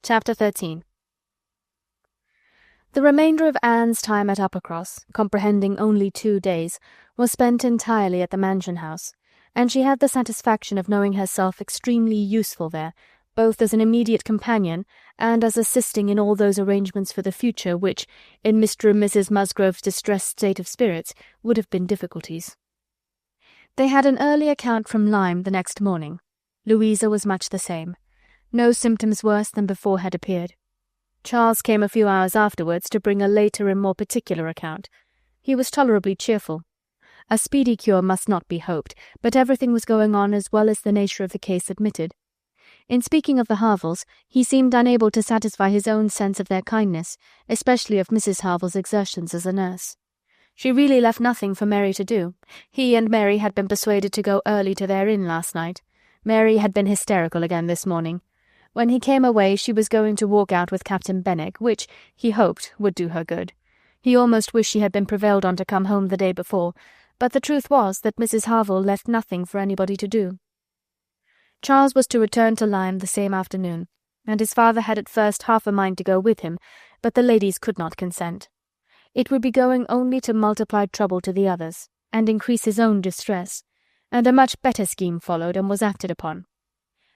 Chapter 13. The remainder of Anne's time at Uppercross, comprehending only 2 days, was spent entirely at the mansion house, and she had the satisfaction of knowing herself extremely useful there, both as an immediate companion and as assisting in all those arrangements for the future which, in Mr. and Mrs. Musgrove's distressed state of spirits, would have been difficulties. They had an early account from Lyme the next morning. Louisa was much the same. No symptoms worse than before had appeared. Charles came a few hours afterwards to bring a later and more particular account. He was tolerably cheerful. A speedy cure must not be hoped, but everything was going on as well as the nature of the case admitted. In speaking of the Harvilles, he seemed unable to satisfy his own sense of their kindness, especially of Mrs. Harville's exertions as a nurse. She really left nothing for Mary to do. He and Mary had been persuaded to go early to their inn last night. Mary had been hysterical again this morning. When he came away, she was going to walk out with Captain Benwick, which, he hoped, would do her good. He almost wished she had been prevailed on to come home the day before, but the truth was that Mrs. Harville left nothing for anybody to do. Charles was to return to Lyme the same afternoon, and his father had at first half a mind to go with him, but the ladies could not consent. It would be going only to multiply trouble to the others, and increase his own distress, and a much better scheme followed and was acted upon.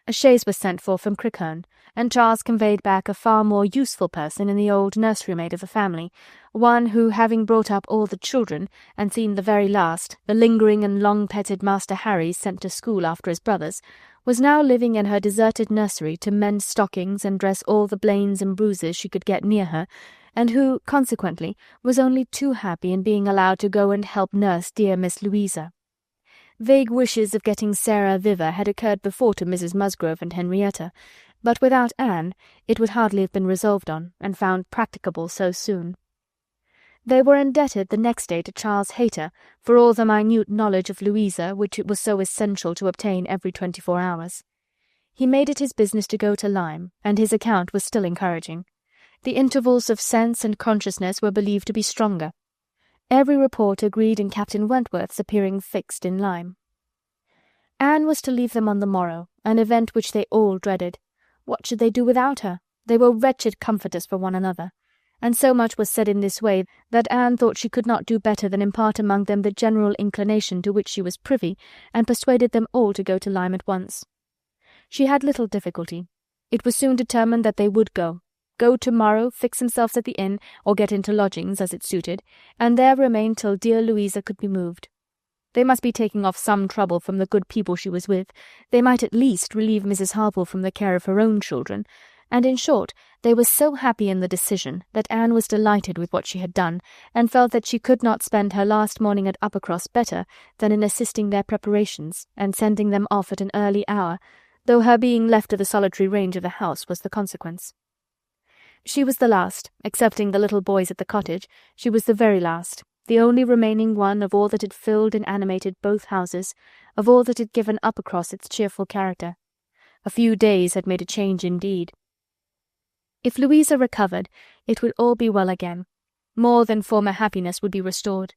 A chaise was sent for from Crickherne, and Charles conveyed back a far more useful person in the old nursery-maid of the family, one who, having brought up all the children, and seen the very last, the lingering and long-petted Master Harry sent to school after his brothers, was now living in her deserted nursery to mend stockings and dress all the blains and bruises she could get near her, and who, consequently, was only too happy in being allowed to go and help nurse dear Miss Louisa. Vague wishes of getting Sarah thither had occurred before to Mrs. Musgrove and Henrietta, but without Anne it would hardly have been resolved on, and found practicable so soon. They were indebted the next day to Charles Hayter for all the minute knowledge of Louisa which it was so essential to obtain every 24 hours. He made it his business to go to Lyme, and his account was still encouraging. The intervals of sense and consciousness were believed to be stronger. Every report agreed in Captain Wentworth's appearing fixed in Lyme. Anne was to leave them on the morrow, an event which they all dreaded. What should they do without her? They were wretched comforters for one another, and so much was said in this way that Anne thought she could not do better than impart among them the general inclination to which she was privy, and persuaded them all to go to Lyme at once. She had little difficulty. It was soon determined that they would go to-morrow, fix themselves at the inn, or get into lodgings, as it suited, and there remain till dear Louisa could be moved. They must be taking off some trouble from the good people she was with. They might at least relieve Mrs. Harville from the care of her own children, and in short, they were so happy in the decision that Anne was delighted with what she had done, and felt that she could not spend her last morning at Uppercross better than in assisting their preparations, and sending them off at an early hour, though her being left to the solitary range of the house was the consequence. She was the last, excepting the little boys at the cottage. She was the very last, the only remaining one of all that had filled and animated both houses, of all that had given Uppercross its cheerful character. A few days had made a change indeed. If Louisa recovered, it would all be well again. More than former happiness would be restored.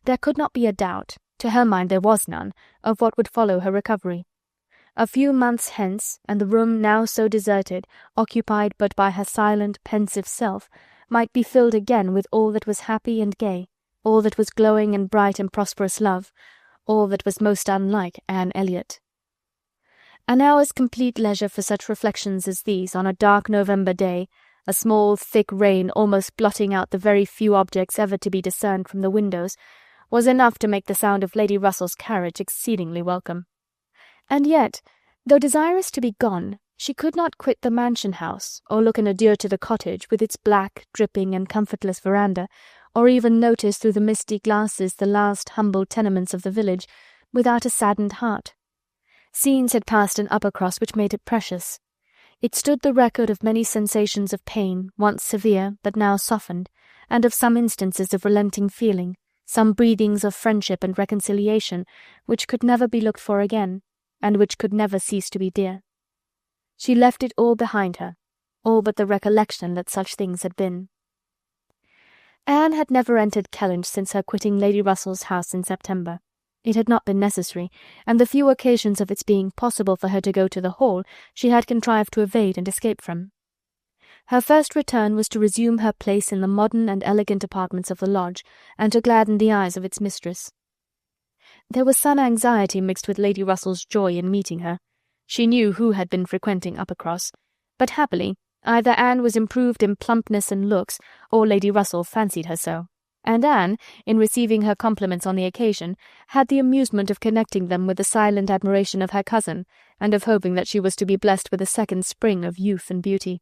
There could not be a doubt, to her mind there was none, of what would follow her recovery. A few months hence, and the room now so deserted, occupied but by her silent, pensive self, might be filled again with all that was happy and gay, all that was glowing and bright and prosperous love, all that was most unlike Anne Elliot. An hour's complete leisure for such reflections as these on a dark November day, a small thick rain almost blotting out the very few objects ever to be discerned from the windows, was enough to make the sound of Lady Russell's carriage exceedingly welcome. And yet, though desirous to be gone, she could not quit the mansion house, or look an adieu to the cottage with its black, dripping, and comfortless veranda, or even notice through the misty glasses the last humble tenements of the village, without a saddened heart. Scenes had passed in Uppercross which made it precious. It stood the record of many sensations of pain, once severe, but now softened, and of some instances of relenting feeling, some breathings of friendship and reconciliation, which could never be looked for again, and which could never cease to be dear. She left it all behind her, all but the recollection that such things had been. Anne had never entered Kellynch since her quitting Lady Russell's house in September. It had not been necessary, and the few occasions of its being possible for her to go to the Hall she had contrived to evade and escape from. Her first return was to resume her place in the modern and elegant apartments of the lodge, and to gladden the eyes of its mistress. There was some anxiety mixed with Lady Russell's joy in meeting her. She knew who had been frequenting Uppercross, but happily either Anne was improved in plumpness and looks, or Lady Russell fancied her so, and Anne, in receiving her compliments on the occasion, had the amusement of connecting them with the silent admiration of her cousin, and of hoping that she was to be blessed with a second spring of youth and beauty.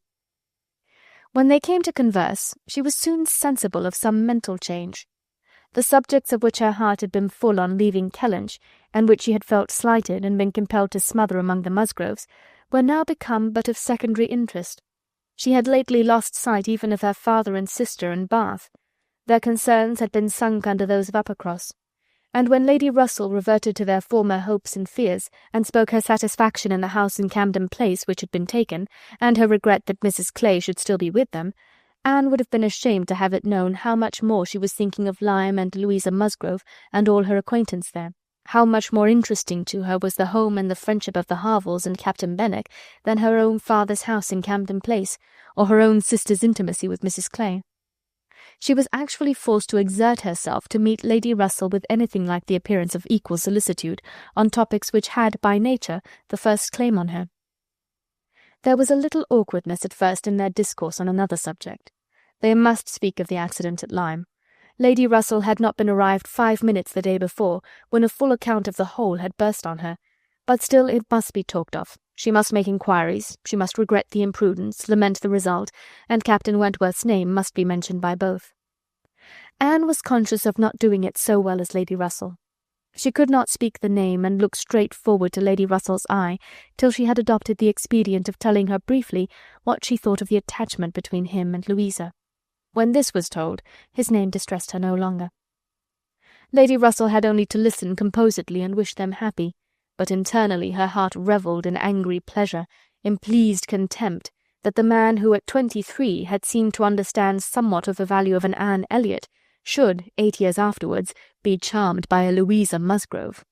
When they came to converse, she was soon sensible of some mental change. The subjects of which her heart had been full on leaving Kellynch, and which she had felt slighted and been compelled to smother among the Musgroves, were now become but of secondary interest. She had lately lost sight even of her father and sister in Bath. Their concerns had been sunk under those of Uppercross, and when Lady Russell reverted to their former hopes and fears, and spoke her satisfaction in the house in Camden Place which had been taken, and her regret that Mrs. Clay should still be with them, Anne would have been ashamed to have it known how much more she was thinking of Lyme and Louisa Musgrove and all her acquaintance there, how much more interesting to her was the home and the friendship of the Harvilles and Captain Benwick than her own father's house in Camden Place, or her own sister's intimacy with Mrs. Clay. She was actually forced to exert herself to meet Lady Russell with anything like the appearance of equal solicitude on topics which had, by nature, the first claim on her. There was a little awkwardness at first in their discourse on another subject. They must speak of the accident at Lyme. Lady Russell had not been arrived 5 minutes the day before, when a full account of the whole had burst on her, but still it must be talked of. She must make inquiries, she must regret the imprudence, lament the result, and Captain Wentworth's name must be mentioned by both. Anne was conscious of not doing it so well as Lady Russell. She could not speak the name and look straight forward to Lady Russell's eye till she had adopted the expedient of telling her briefly what she thought of the attachment between him and Louisa. When this was told, his name distressed her no longer. Lady Russell had only to listen composedly and wish them happy, but internally her heart revelled in angry pleasure, in pleased contempt, that the man who at 23 had seemed to understand somewhat of the value of an Anne Elliot should, 8 years afterwards, be charmed by a Louisa Musgrove.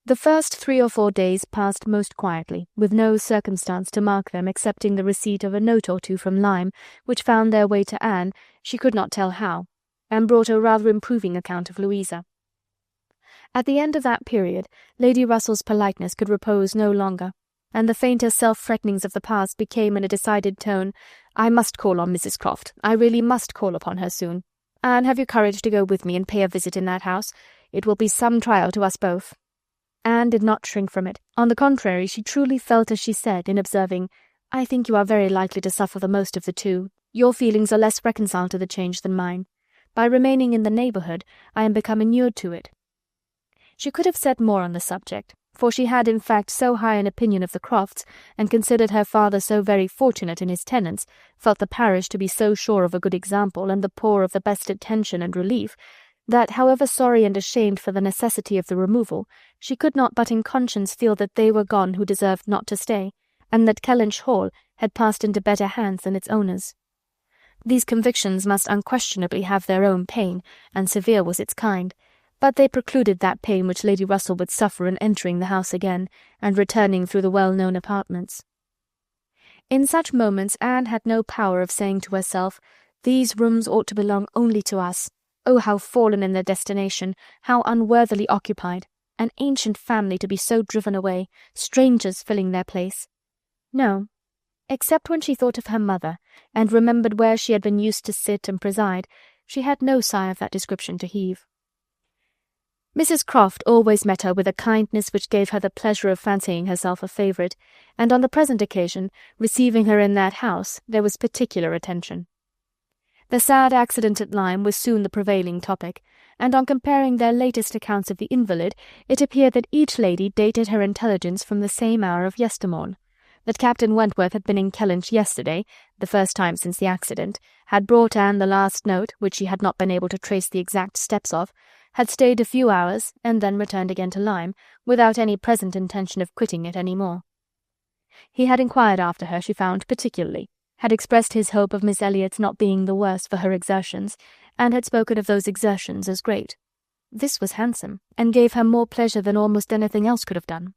The first 3 or 4 days passed most quietly, with no circumstance to mark them excepting the receipt of a note or two from Lyme, which found their way to Anne, she could not tell how, and brought a rather improving account of Louisa. At the end of that period, Lady Russell's politeness could repose no longer, and the fainter self-threatenings of the past became in a decided tone, "I must call on Mrs. Croft. I really must call upon her soon. Anne, have you courage to go with me and pay a visit in that house? It will be some trial to us both." Anne did not shrink from it. On the contrary, she truly felt as she said, in observing, "I think you are very likely to suffer the most of the two. Your feelings are less reconciled to the change than mine. By remaining in the neighbourhood, I am become inured to it." She could have said more on the subject, for she had in fact so high an opinion of the Crofts, and considered her father so very fortunate in his tenants, felt the parish to be so sure of a good example, and the poor of the best attention and relief, that, however sorry and ashamed for the necessity of the removal, she could not but in conscience feel that they were gone who deserved not to stay, and that Kellynch Hall had passed into better hands than its owners. These convictions must unquestionably have their own pain, and severe was its kind, but they precluded that pain which Lady Russell would suffer in entering the house again, and returning through the well-known apartments. In such moments Anne had no power of saying to herself, "These rooms ought to belong only to us. Oh, how fallen in their destination, how unworthily occupied! An ancient family to be so driven away, strangers filling their place." No, except when she thought of her mother, and remembered where she had been used to sit and preside, she had no sigh of that description to heave. Mrs. Croft always met her with a kindness which gave her the pleasure of fancying herself a favourite, and on the present occasion, receiving her in that house, there was particular attention. The sad accident at Lyme was soon the prevailing topic, and on comparing their latest accounts of the invalid, it appeared that each lady dated her intelligence from the same hour of yestermorn. That Captain Wentworth had been in Kellynch yesterday, the first time since the accident, had brought Anne the last note, which she had not been able to trace the exact steps of, had stayed a few hours, and then returned again to Lyme, without any present intention of quitting it any more. He had inquired after her, she found, particularly, had expressed his hope of Miss Elliot's not being the worse for her exertions, and had spoken of those exertions as great. This was handsome, and gave her more pleasure than almost anything else could have done.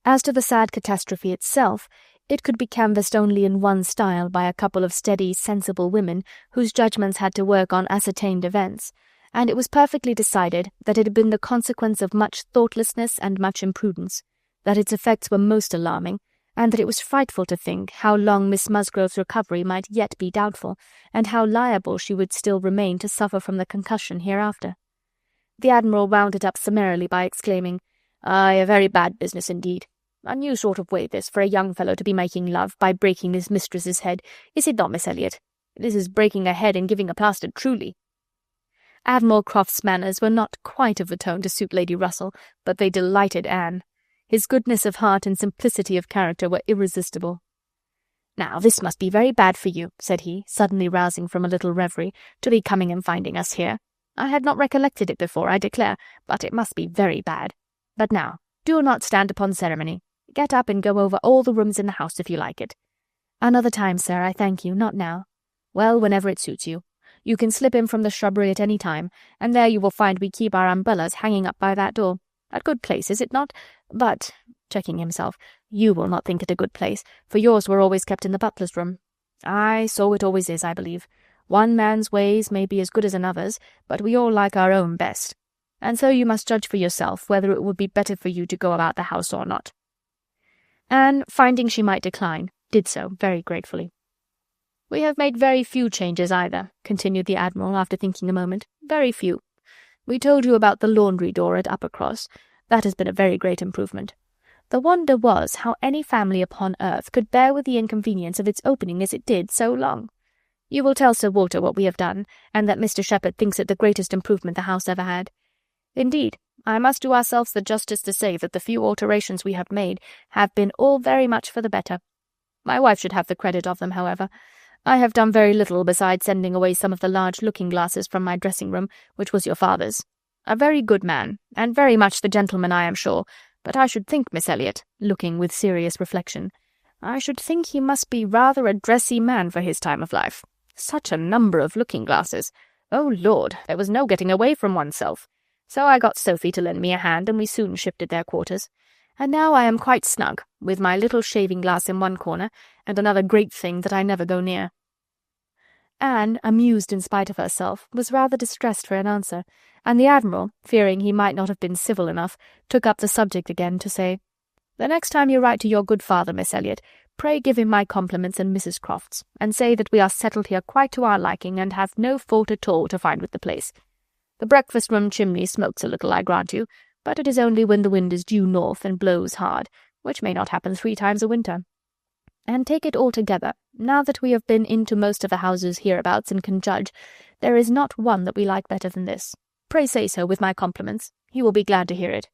As to the sad catastrophe itself, it could be canvassed only in one style by a couple of steady, sensible women whose judgments had to work on ascertained events, and it was perfectly decided that it had been the consequence of much thoughtlessness and much imprudence, that its effects were most alarming, and that it was frightful to think how long Miss Musgrove's recovery might yet be doubtful, and how liable she would still remain to suffer from the concussion hereafter. The Admiral wound it up summarily by exclaiming, "Aye, a very bad business indeed. A new sort of way this, for a young fellow to be making love by breaking his mistress's head, is it not, Miss Elliot? This is breaking a head and giving a plaster, truly." Admiral Croft's manners were not quite of a tone to suit Lady Russell, but they delighted Anne. His goodness of heart and simplicity of character were irresistible. "Now this must be very bad for you," said he, suddenly rousing from a little reverie, "to be coming and finding us here. I had not recollected it before, I declare, but it must be very bad. But now, do not stand upon ceremony. Get up and go over all the rooms in the house if you like it." "Another time, sir, I thank you, not now." "Well, whenever it suits you. You can slip in from the shrubbery at any time, and there you will find we keep our umbrellas hanging up by that door. A good place, is it not? But," checking himself, "you will not think it a good place, for yours were always kept in the butler's room." "Aye, so it always is, I believe. One man's ways may be as good as another's, but we all like our own best. And so you must judge for yourself whether it would be better for you to go about the house or not." Anne, finding she might decline, did so very gratefully. "We have made very few changes either," continued the Admiral after thinking a moment. "Very few. We told you about the laundry door at Uppercross. That has been a very great improvement. The wonder was how any family upon earth could bear with the inconvenience of its opening as it did so long. You will tell Sir Walter what we have done, and that Mr. Shepherd thinks it the greatest improvement the house ever had. Indeed, I must do ourselves the justice to say that the few alterations we have made have been all very much for the better. My wife should have the credit of them, however. I have done very little besides sending away some of the large looking-glasses from my dressing-room, which was your father's. A very good man, and very much the gentleman, I am sure, but I should think, Miss Elliot," looking with serious reflection, "I should think he must be rather a dressy man for his time of life. Such a number of looking-glasses! Oh, Lord, there was no getting away from oneself. So I got Sophie to lend me a hand, and we soon shifted their quarters. And now I am quite snug, with my little shaving-glass in one corner, and another great thing that I never go near." Anne, amused in spite of herself, was rather distressed for an answer, and the Admiral, fearing he might not have been civil enough, took up the subject again to say, "The next time you write to your good father, Miss Elliot, pray give him my compliments and Mrs. Croft's, and say that we are settled here quite to our liking, and have no fault at all to find with the place. The breakfast-room chimney smokes a little, I grant you, but it is only when the wind is due north and blows hard, which may not happen 3 times a winter. And take it altogether, now that we have been into most of the houses hereabouts and can judge, there is not one that we like better than this. Pray say so with my compliments. He will be glad to hear it."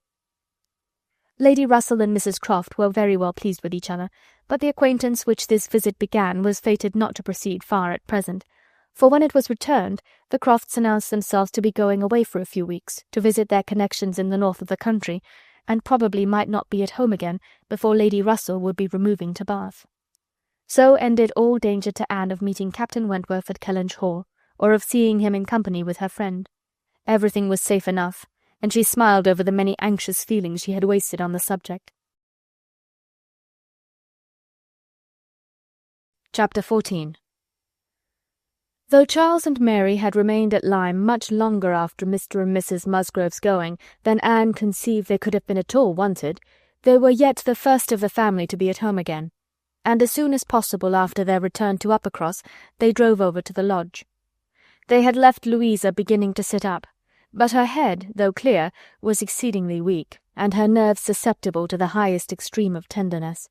Lady Russell and Mrs. Croft were very well pleased with each other, but the acquaintance which this visit began was fated not to proceed far at present, for when it was returned, the Crofts announced themselves to be going away for a few weeks, to visit their connections in the north of the country, and probably might not be at home again before Lady Russell would be removing to Bath. So ended all danger to Anne of meeting Captain Wentworth at Kellynch Hall, or of seeing him in company with her friend. Everything was safe enough, and she smiled over the many anxious feelings she had wasted on the subject. Chapter 14. Though Charles and Mary had remained at Lyme much longer after Mr. and Mrs. Musgrove's going than Anne conceived they could have been at all wanted, they were yet the first of the family to be at home again, and as soon as possible after their return to Uppercross they drove over to the lodge. They had left Louisa beginning to sit up, but her head, though clear, was exceedingly weak, and her nerves susceptible to the highest extreme of tenderness.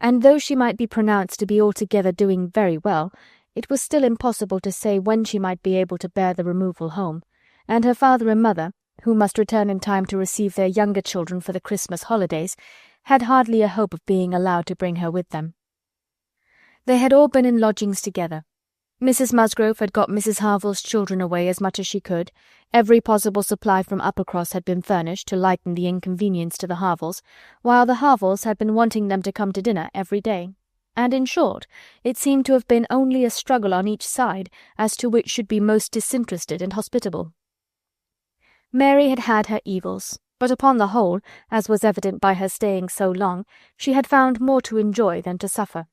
And though she might be pronounced to be altogether doing very well, it was still impossible to say when she might be able to bear the removal home, and her father and mother, who must return in time to receive their younger children for the Christmas holidays, had hardly a hope of being allowed to bring her with them. They had all been in lodgings together. Mrs. Musgrove had got Mrs. Harville's children away as much as she could. Every possible supply from Uppercross had been furnished to lighten the inconvenience to the Harvilles, while the Harvilles had been wanting them to come to dinner every day. And in short, it seemed to have been only a struggle on each side as to which should be most disinterested and hospitable. Mary had had her evils, but upon the whole, as was evident by her staying so long, she had found more to enjoy than to suffer.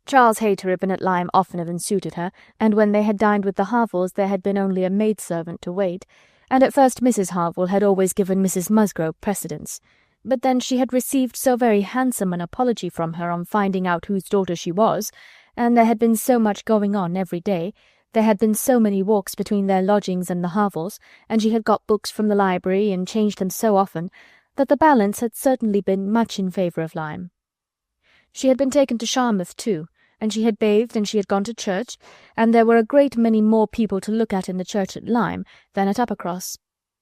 Charles Hayter had been at Lyme oftener than suited her, and when they had dined with the Harvilles there had been only a maidservant to wait, and at first Mrs. Harville had always given Mrs. Musgrove precedence. But then she had received so very handsome an apology from her on finding out whose daughter she was, and there had been so much going on every day, there had been so many walks between their lodgings and the Harvilles, and she had got books from the library and changed them so often, that the balance had certainly been much in favour of Lyme. She had been taken to Charmouth too, and she had bathed and she had gone to church, and there were a great many more people to look at in the church at Lyme than at Uppercross.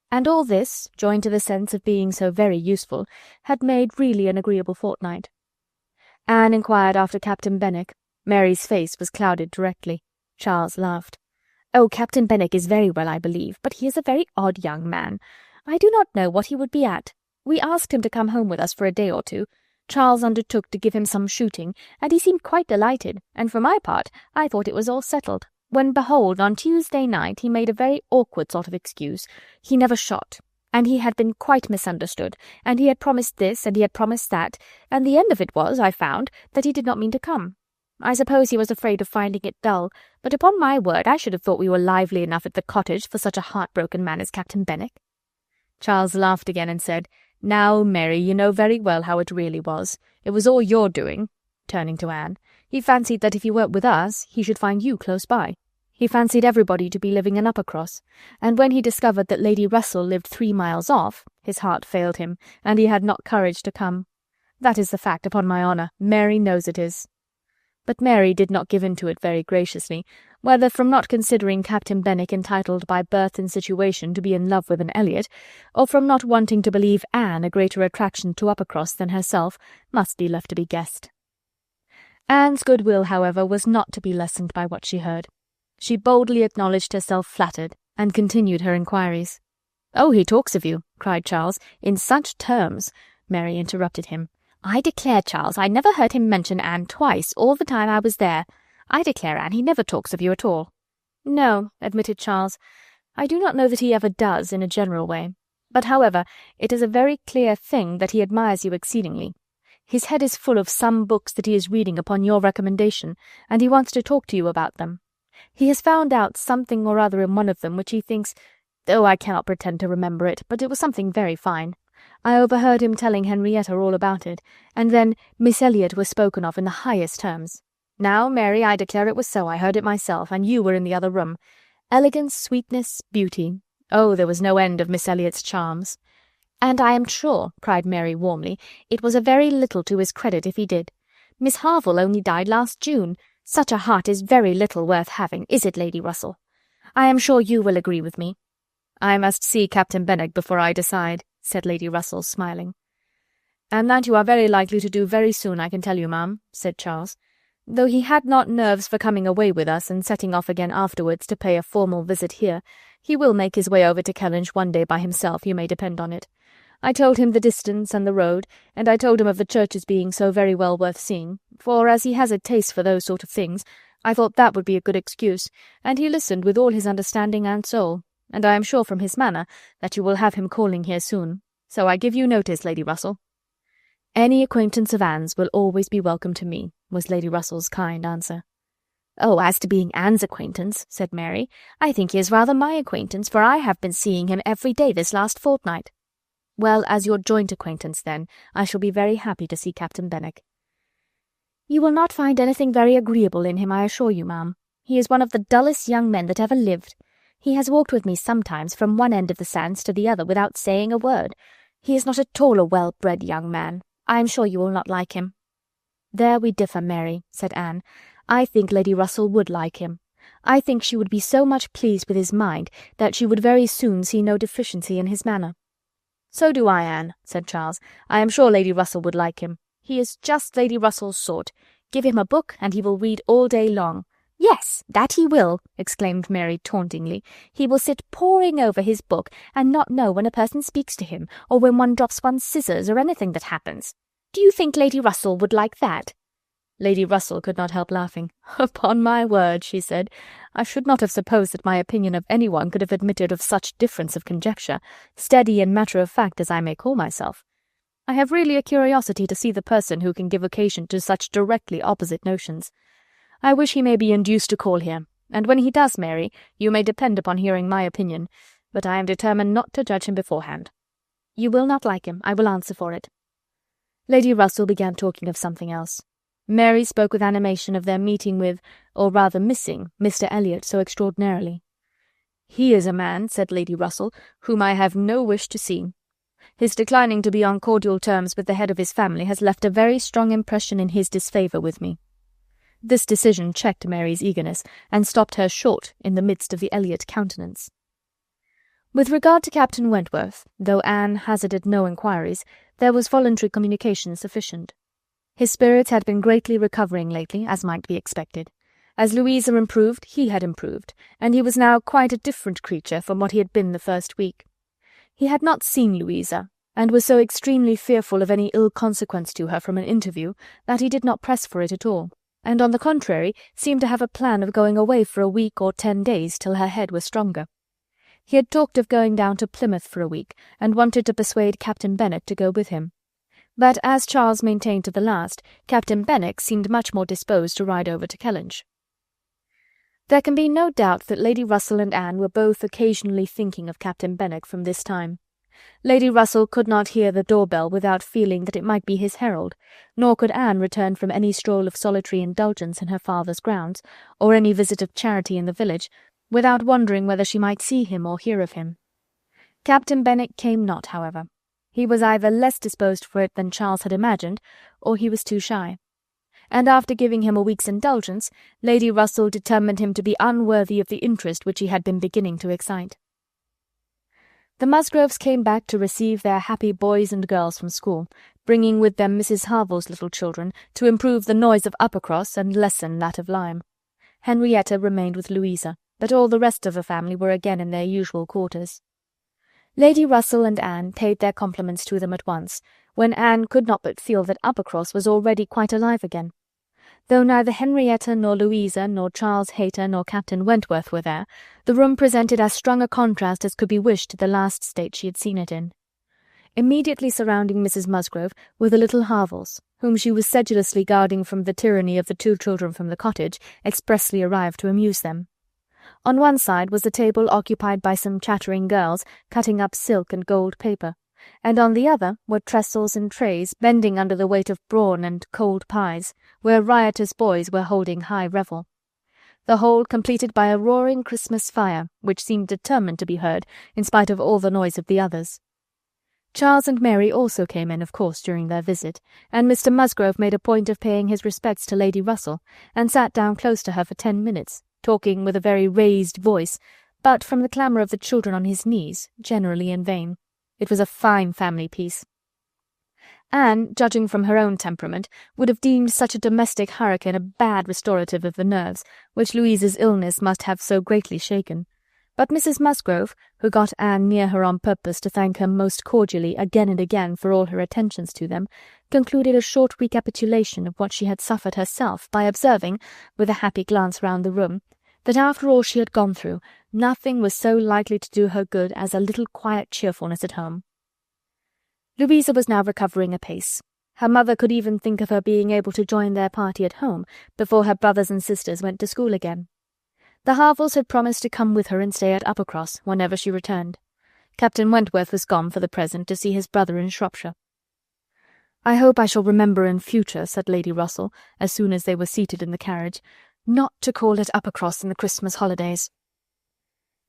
And all this, joined to the sense of being so very useful, had made really an agreeable fortnight. Anne inquired after Captain Benwick. Mary's face was clouded directly. Charles laughed. "Oh, Captain Benwick is very well, I believe, but he is a very odd young man. I do not know what he would be at. We asked him to come home with us for a day or two. Charles undertook to give him some shooting, and he seemed quite delighted, and for my part I thought it was all settled, when behold, on Tuesday night he made a very awkward sort of excuse. He never shot, and he had been quite misunderstood, and he had promised this, and he had promised that, and the end of it was, I found, that he did not mean to come. I suppose he was afraid of finding it dull, but upon my word I should have thought we were lively enough at the cottage for such a heartbroken man as Captain Benwick." Charles laughed again and said, "Now, Mary, you know very well how it really was. It was all your doing," turning to Anne. "He fancied that if you weren't with us, he should find you close by. He fancied everybody to be living in Uppercross, and when he discovered that Lady Russell lived 3 miles off, his heart failed him, and he had not courage to come. That is the fact, upon my honour. Mary knows it is." But Mary did not give in to it very graciously, whether from not considering Captain Benwick entitled by birth and situation to be in love with an Elliot, or from not wanting to believe Anne a greater attraction to Uppercross than herself, must be left to be guessed. Anne's goodwill, however, was not to be lessened by what she heard. She boldly acknowledged herself flattered, and continued her inquiries. "Oh, he talks of you," cried Charles, "in such terms—" Mary interrupted him. "I declare, Charles, I never heard him mention Anne twice all the time I was there. I declare, Anne, he never talks of you at all." "No," admitted Charles, "I do not know that he ever does in a general way. But, however, it is a very clear thing that he admires you exceedingly. His head is full of some books that he is reading upon your recommendation, and he wants to talk to you about them. He has found out something or other in one of them which he thinks— oh, I cannot pretend to remember it, but it was something very fine. I overheard him telling Henrietta all about it, and then Miss Elliot was spoken of in the highest terms. Now, Mary, I declare it was so. I heard it myself, and you were in the other room. Elegance, sweetness, beauty. Oh, there was no end of Miss Elliot's charms. And I am sure, cried Mary warmly, it was a very little to his credit if he did. Miss Harville only died last June. Such a heart is very little worth having, is it, Lady Russell? I am sure you will agree with me." "I must see Captain Benwick before I decide," said Lady Russell, smiling. "And that you are very likely to do very soon, I can tell you, ma'am," said Charles. "Though he had not nerves for coming away with us and setting off again afterwards to pay a formal visit here, he will make his way over to Kellynch one day by himself, you may depend on it. I told him the distance and the road, and I told him of the churches being so very well worth seeing, for as he has a taste for those sort of things, I thought that would be a good excuse, and he listened with all his understanding and soul, and I am sure from his manner that you will have him calling here soon. So I give you notice, Lady Russell." "Any acquaintance of Anne's will always be welcome to me," was Lady Russell's kind answer. "Oh, as to being Anne's acquaintance," said Mary, "I think he is rather my acquaintance, for I have been seeing him every day this last fortnight." "Well, as your joint acquaintance, then, I shall be very happy to see Captain Benwick." "You will not find anything very agreeable in him, I assure you, ma'am. He is one of the dullest young men that ever lived. He has walked with me sometimes from one end of the sands to the other without saying a word. He is not at all a well-bred young man. I am sure you will not like him." "There we differ, Mary," said Anne. "I think Lady Russell would like him. I think she would be so much pleased with his mind that she would very soon see no deficiency in his manner." "So do I, Anne," said Charles. "I am sure Lady Russell would like him. He is just Lady Russell's sort. Give him a book, and he will read all day long." "Yes, that he will," exclaimed Mary tauntingly. "He will sit poring over his book, and not know when a person speaks to him, or when one drops one's scissors, or anything that happens. Do you think Lady Russell would like that?" Lady Russell could not help laughing. "Upon my word," she said, "I should not have supposed that my opinion of anyone could have admitted of such difference of conjecture, steady and matter-of-fact as I may call myself. I have really a curiosity to see the person who can give occasion to such directly opposite notions. I wish he may be induced to call here, and when he does, Mary, you may depend upon hearing my opinion, but I am determined not to judge him beforehand." "You will not like him, I will answer for it." Lady Russell began talking of something else. Mary spoke with animation of their meeting with, or rather missing, Mr. Elliot so extraordinarily. "He is a man," said Lady Russell, "whom I have no wish to see. His declining to be on cordial terms with the head of his family has left a very strong impression in his disfavour with me." This decision checked Mary's eagerness, and stopped her short in the midst of the Elliot countenance. With regard to Captain Wentworth, though Anne hazarded no inquiries, there was voluntary communication sufficient. His spirits had been greatly recovering lately, as might be expected. As Louisa improved, he had improved, and he was now quite a different creature from what he had been the first week. He had not seen Louisa, and was so extremely fearful of any ill consequence to her from an interview that he did not press for it at all, and on the contrary seemed to have a plan of going away for a week or 10 days till her head was stronger. He had talked of going down to Plymouth for a week, and wanted to persuade Captain Benwick to go with him. But, as Charles maintained to the last, Captain Benwick seemed much more disposed to ride over to Kellynch. There can be no doubt that Lady Russell and Anne were both occasionally thinking of Captain Benwick from this time. Lady Russell could not hear the door-bell without feeling that it might be his herald, nor could Anne return from any stroll of solitary indulgence in her father's grounds, or any visit of charity in the village, without wondering whether she might see him or hear of him. Captain Benwick came not, however. He was either less disposed for it than Charles had imagined, or he was too shy. And after giving him a week's indulgence, Lady Russell determined him to be unworthy of the interest which he had been beginning to excite. The Musgroves came back to receive their happy boys and girls from school, bringing with them Mrs. Harville's little children, to improve the noise of Uppercross and lessen that of Lyme. Henrietta remained with Louisa, but all the rest of the family were again in their usual quarters. Lady Russell and Anne paid their compliments to them at once, when Anne could not but feel that Uppercross was already quite alive again. Though neither Henrietta nor Louisa nor Charles Hayter nor Captain Wentworth were there, the room presented as strong a contrast as could be wished to the last state she had seen it in. Immediately surrounding Mrs. Musgrove were the little Harvilles, whom she was sedulously guarding from the tyranny of the 2 children from the cottage, expressly arrived to amuse them. On one side was the table occupied by some chattering girls, cutting up silk and gold paper, and on the other were trestles and trays bending under the weight of brawn and cold pies, where riotous boys were holding high revel. The whole completed by a roaring Christmas fire, which seemed determined to be heard, in spite of all the noise of the others. Charles and Mary also came in, of course, during their visit, and Mr. Musgrove made a point of paying his respects to Lady Russell, and sat down close to her for 10 minutes, talking with a very raised voice, but from the clamour of the children on his knees, generally in vain. It was a fine family piece. Anne, judging from her own temperament, would have deemed such a domestic hurricane a bad restorative of the nerves, which Louisa's illness must have so greatly shaken. But Mrs. Musgrove, who got Anne near her on purpose to thank her most cordially again and again for all her attentions to them, concluded a short recapitulation of what she had suffered herself by observing, with a happy glance round the room, that after all she had gone through, nothing was so likely to do her good as a little quiet cheerfulness at home. Louisa was now recovering apace. Her mother could even think of her being able to join their party at home before her brothers and sisters went to school again. The Harvilles had promised to come with her and stay at Uppercross whenever she returned. Captain Wentworth was gone for the present to see his brother in Shropshire. "I hope I shall remember in future," said Lady Russell, as soon as they were seated in the carriage, "not to call it Uppercross in the Christmas holidays."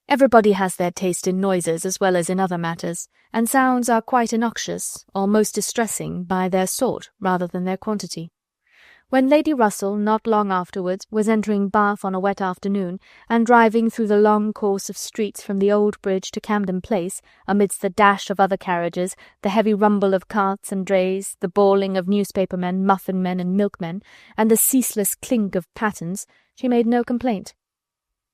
Everybody has their taste in noises as well as in other matters, and sounds are quite innoxious, or most distressing, by their sort rather than their quantity. When Lady Russell, not long afterwards, was entering Bath on a wet afternoon, and driving through the long course of streets from the Old Bridge to Camden Place, amidst the dash of other carriages, the heavy rumble of carts and drays, the bawling of newspaper-men, muffin-men, and milkmen, and the ceaseless clink of pattens, she made no complaint.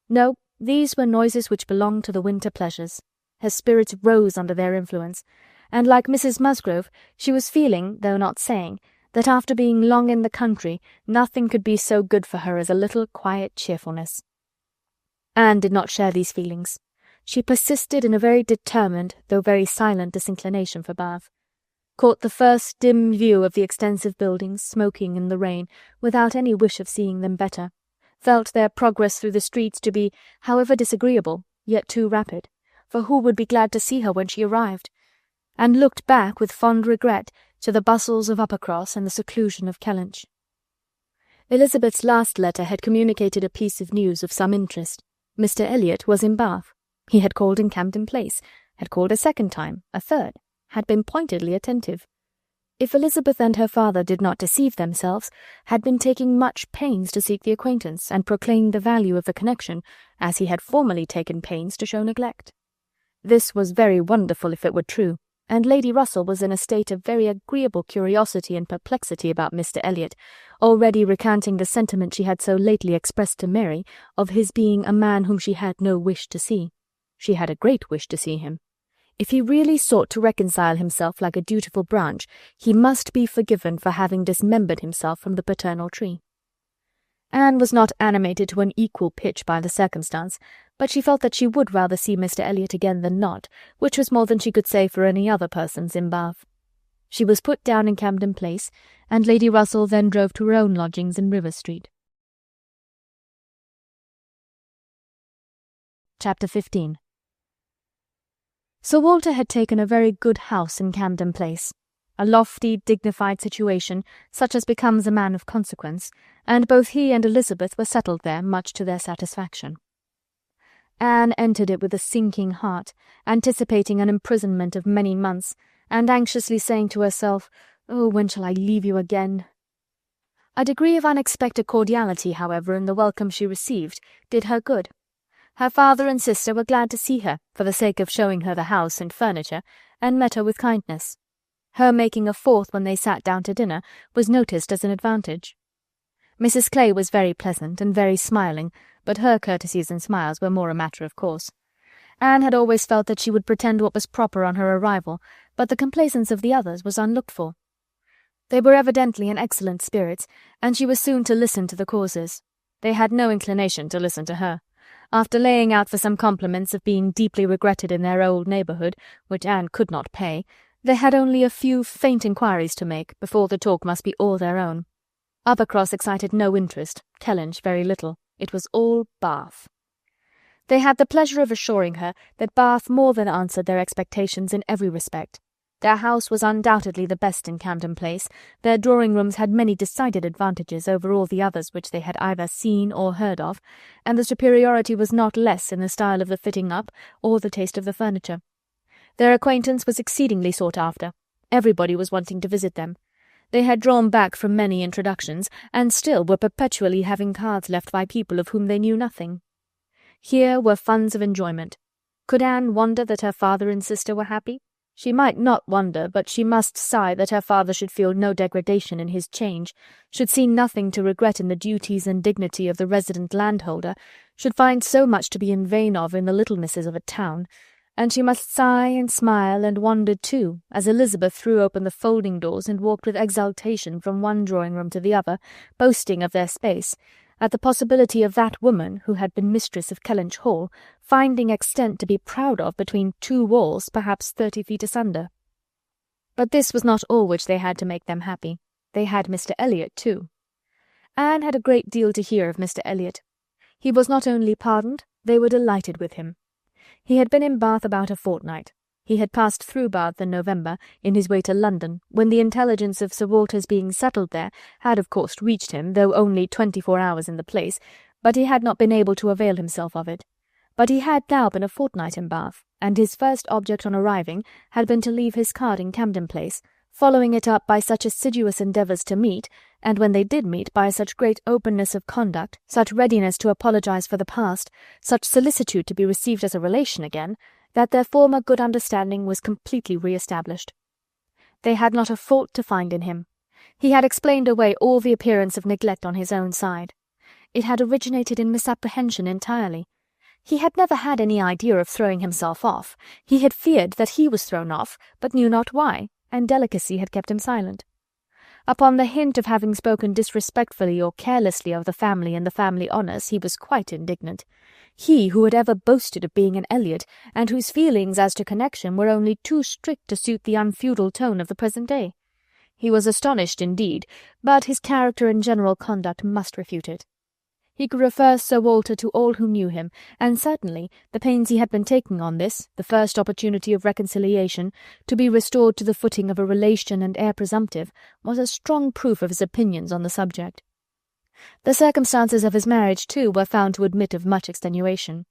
No, these were noises which belonged to the winter pleasures. Her spirits rose under their influence, and like Mrs. Musgrove, she was feeling, though not saying, that after being long in the country, nothing could be so good for her as a little quiet cheerfulness. Anne did not share these feelings. She persisted in a very determined, though very silent disinclination for Bath, caught the first dim view of the extensive buildings, smoking in the rain, without any wish of seeing them better, felt their progress through the streets to be, however disagreeable, yet too rapid, for who would be glad to see her when she arrived, and looked back with fond regret to the bustles of Uppercross and the seclusion of Kellynch. Elizabeth's last letter had communicated a piece of news of some interest. Mr. Elliot was in Bath. He had called in Camden Place, had called a second time, a third, had been pointedly attentive. If Elizabeth and her father did not deceive themselves, had been taking much pains to seek the acquaintance, and proclaim the value of the connection, as he had formerly taken pains to show neglect. This was very wonderful if it were true, and Lady Russell was in a state of very agreeable curiosity and perplexity about Mr. Elliot, already recanting the sentiment she had so lately expressed to Mary of his being a man whom she had no wish to see. She had a great wish to see him. If he really sought to reconcile himself like a dutiful branch, he must be forgiven for having dismembered himself from the paternal tree. Anne was not animated to an equal pitch by the circumstance, but she felt that she would rather see Mr. Elliot again than not, which was more than she could say for any other persons in Bath. She was put down in Camden Place, and Lady Russell then drove to her own lodgings in River Street. Chapter 15. Sir Walter had taken a very good house in Camden Place, a lofty, dignified situation, such as becomes a man of consequence, and both he and Elizabeth were settled there much to their satisfaction. Anne entered it with a sinking heart, anticipating an imprisonment of many months, and anxiously saying to herself, "Oh, when shall I leave you again?" A degree of unexpected cordiality, however, in the welcome she received, did her good. Her father and sister were glad to see her, for the sake of showing her the house and furniture, and met her with kindness. Her making a fourth when they sat down to dinner was noticed as an advantage. Mrs. Clay was very pleasant and very smiling, but her courtesies and smiles were more a matter of course. Anne had always felt that she would pretend what was proper on her arrival, but the complaisance of the others was unlooked for. They were evidently in excellent spirits, and she was soon to listen to the causes. They had no inclination to listen to her. After laying out for some compliments of being deeply regretted in their old neighbourhood, which Anne could not pay, they had only a few faint inquiries to make before the talk must be all their own. Uppercross excited no interest, Kellynch very little. It was all Bath. They had the pleasure of assuring her that Bath more than answered their expectations in every respect. Their house was undoubtedly the best in Camden Place, their drawing-rooms had many decided advantages over all the others which they had either seen or heard of, and the superiority was not less in the style of the fitting up or the taste of the furniture. Their acquaintance was exceedingly sought after. Everybody was wanting to visit them. They had drawn back from many introductions, and still were perpetually having cards left by people of whom they knew nothing. Here were funds of enjoyment. Could Anne wonder that her father and sister were happy? She might not wonder, but she must sigh that her father should feel no degradation in his change, should see nothing to regret in the duties and dignity of the resident landholder, should find so much to be in vain of in the littlenesses of a town, and she must sigh and smile and wonder too, as Elizabeth threw open the folding doors and walked with exultation from one drawing-room to the other, boasting of their space, at the possibility of that woman, who had been mistress of Kellynch Hall, finding extent to be proud of between two walls perhaps 30 feet asunder. But this was not all which they had to make them happy. They had Mr. Elliot too. Anne had a great deal to hear of Mr. Elliot. He was not only pardoned, they were delighted with him. He had been in Bath about a fortnight. He had passed through Bath in November, in his way to London, when the intelligence of Sir Walter's being settled there had of course reached him, though only 24 hours in the place, but he had not been able to avail himself of it. But he had now been a fortnight in Bath, and his first object on arriving had been to leave his card in Camden Place, following it up by such assiduous endeavours to meet, and when they did meet, by such great openness of conduct, such readiness to apologize for the past, such solicitude to be received as a relation again, that their former good understanding was completely re-established. They had not a fault to find in him. He had explained away all the appearance of neglect on his own side. It had originated in misapprehension entirely. He had never had any idea of throwing himself off. He had feared that he was thrown off, but knew not why, and delicacy had kept him silent. Upon the hint of having spoken disrespectfully or carelessly of the family and the family honours, he was quite indignant. He who had ever boasted of being an Elliot, and whose feelings as to connection were only too strict to suit the unfeudal tone of the present day. He was astonished indeed, but his character and general conduct must refute it. He could refer Sir Walter to all who knew him, and certainly the pains he had been taking on this, the first opportunity of reconciliation, to be restored to the footing of a relation and heir presumptive, was a strong proof of his opinions on the subject. The circumstances of his marriage, too, were found to admit of much extenuation.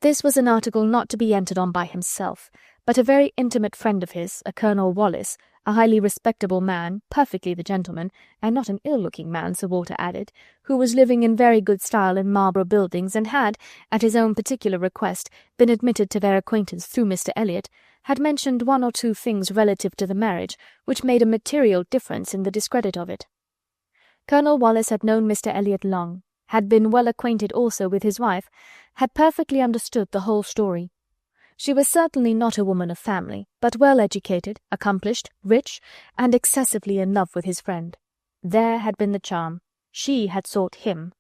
This was an article not to be entered on by himself, but a very intimate friend of his, a Colonel Wallis, a highly respectable man, perfectly the gentleman, and not an ill-looking man, Sir Walter added, who was living in very good style in Marlborough Buildings, and had, at his own particular request, been admitted to their acquaintance through Mr. Elliot, had mentioned one or two things relative to the marriage, which made a material difference in the discredit of it. Colonel Wallis had known Mr. Elliot long, had been well acquainted also with his wife, had perfectly understood the whole story. She was certainly not a woman of family, but well educated, accomplished, rich, and excessively in love with his friend. There had been the charm. She had sought him.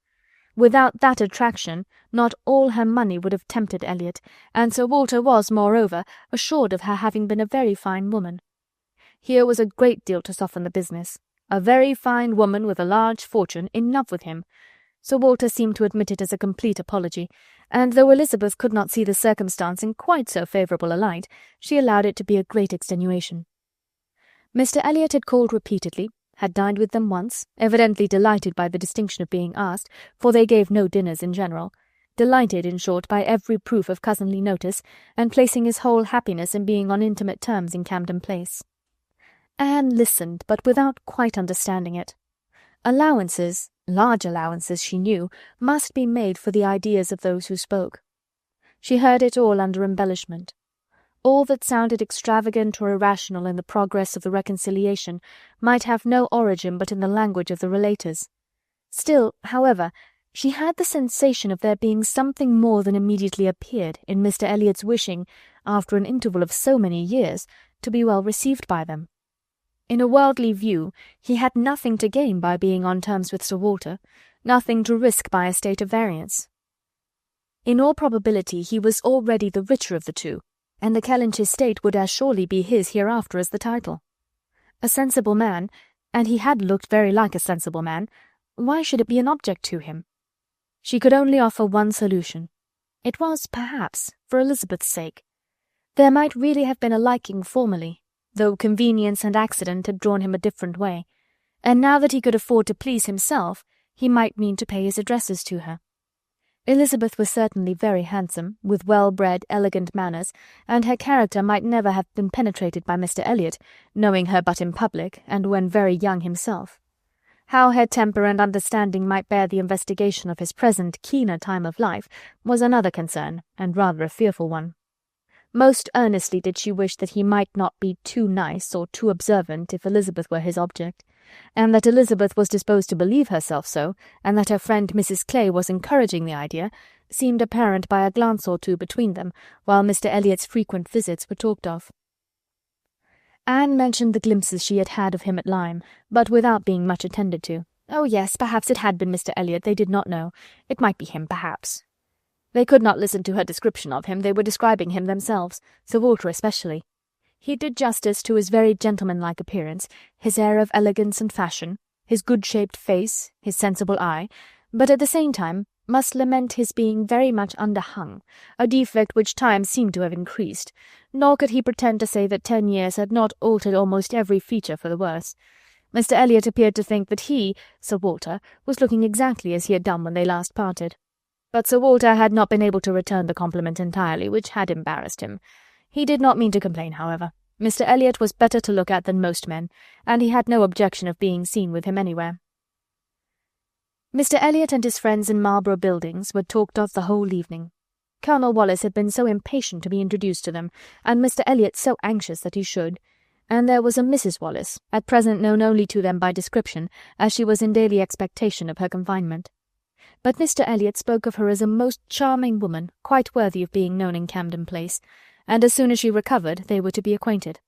Without that attraction, not all her money would have tempted Elliot, and Sir Walter was, moreover, assured of her having been a very fine woman. Here was a great deal to soften the business. A very fine woman with a large fortune in love with him. Sir Walter seemed to admit it as a complete apology, and though Elizabeth could not see the circumstance in quite so favourable a light, she allowed it to be a great extenuation. Mr. Elliot had called repeatedly, had dined with them once, evidently delighted by the distinction of being asked, for they gave no dinners in general, delighted, in short, by every proof of cousinly notice, and placing his whole happiness in being on intimate terms in Camden Place. Anne listened, but without quite understanding it. Allowances, large allowances, she knew, must be made for the ideas of those who spoke. She heard it all under embellishment. All that sounded extravagant or irrational in the progress of the reconciliation might have no origin but in the language of the relators. Still, however, she had the sensation of there being something more than immediately appeared in Mr. Elliot's wishing, after an interval of so many years, to be well received by them. In a worldly view, he had nothing to gain by being on terms with Sir Walter, nothing to risk by a state of variance. In all probability he was already the richer of the two, and the Kellynch estate would as surely be his hereafter as the title. A sensible man, and he had looked very like a sensible man, why should it be an object to him? She could only offer one solution. It was, perhaps, for Elizabeth's sake. There might really have been a liking formerly, though convenience and accident had drawn him a different way, and now that he could afford to please himself, he might mean to pay his addresses to her. Elizabeth was certainly very handsome, with well-bred, elegant manners, and her character might never have been penetrated by Mr. Elliot, knowing her but in public, and when very young himself. How her temper and understanding might bear the investigation of his present keener time of life was another concern, and rather a fearful one. Most earnestly did she wish that he might not be too nice or too observant if Elizabeth were his object, and that Elizabeth was disposed to believe herself so, and that her friend Mrs. Clay was encouraging the idea, seemed apparent by a glance or two between them, while Mr. Elliot's frequent visits were talked of. Anne mentioned the glimpses she had had of him at Lyme, but without being much attended to. Oh yes, perhaps it had been Mr. Elliot, they did not know. It might be him, perhaps. They could not listen to her description of him, they were describing him themselves, Sir Walter especially. He did justice to his very gentlemanlike appearance, his air of elegance and fashion, his good-shaped face, his sensible eye, but at the same time must lament his being very much underhung, a defect which time seemed to have increased, nor could he pretend to say that 10 years had not altered almost every feature for the worse. Mr. Elliot appeared to think that he, Sir Walter, was looking exactly as he had done when they last parted. But Sir Walter had not been able to return the compliment entirely, which had embarrassed him. He did not mean to complain, however. Mr. Elliot was better to look at than most men, and he had no objection of being seen with him anywhere. Mr. Elliot and his friends in Marlborough Buildings were talked of the whole evening. Colonel Wallis had been so impatient to be introduced to them, and Mr. Elliot so anxious that he should, and there was a Mrs. Wallis, at present known only to them by description, as she was in daily expectation of her confinement. But Mr. Elliot spoke of her as a most charming woman, quite worthy of being known in Camden Place, and as soon as she recovered they were to be acquainted.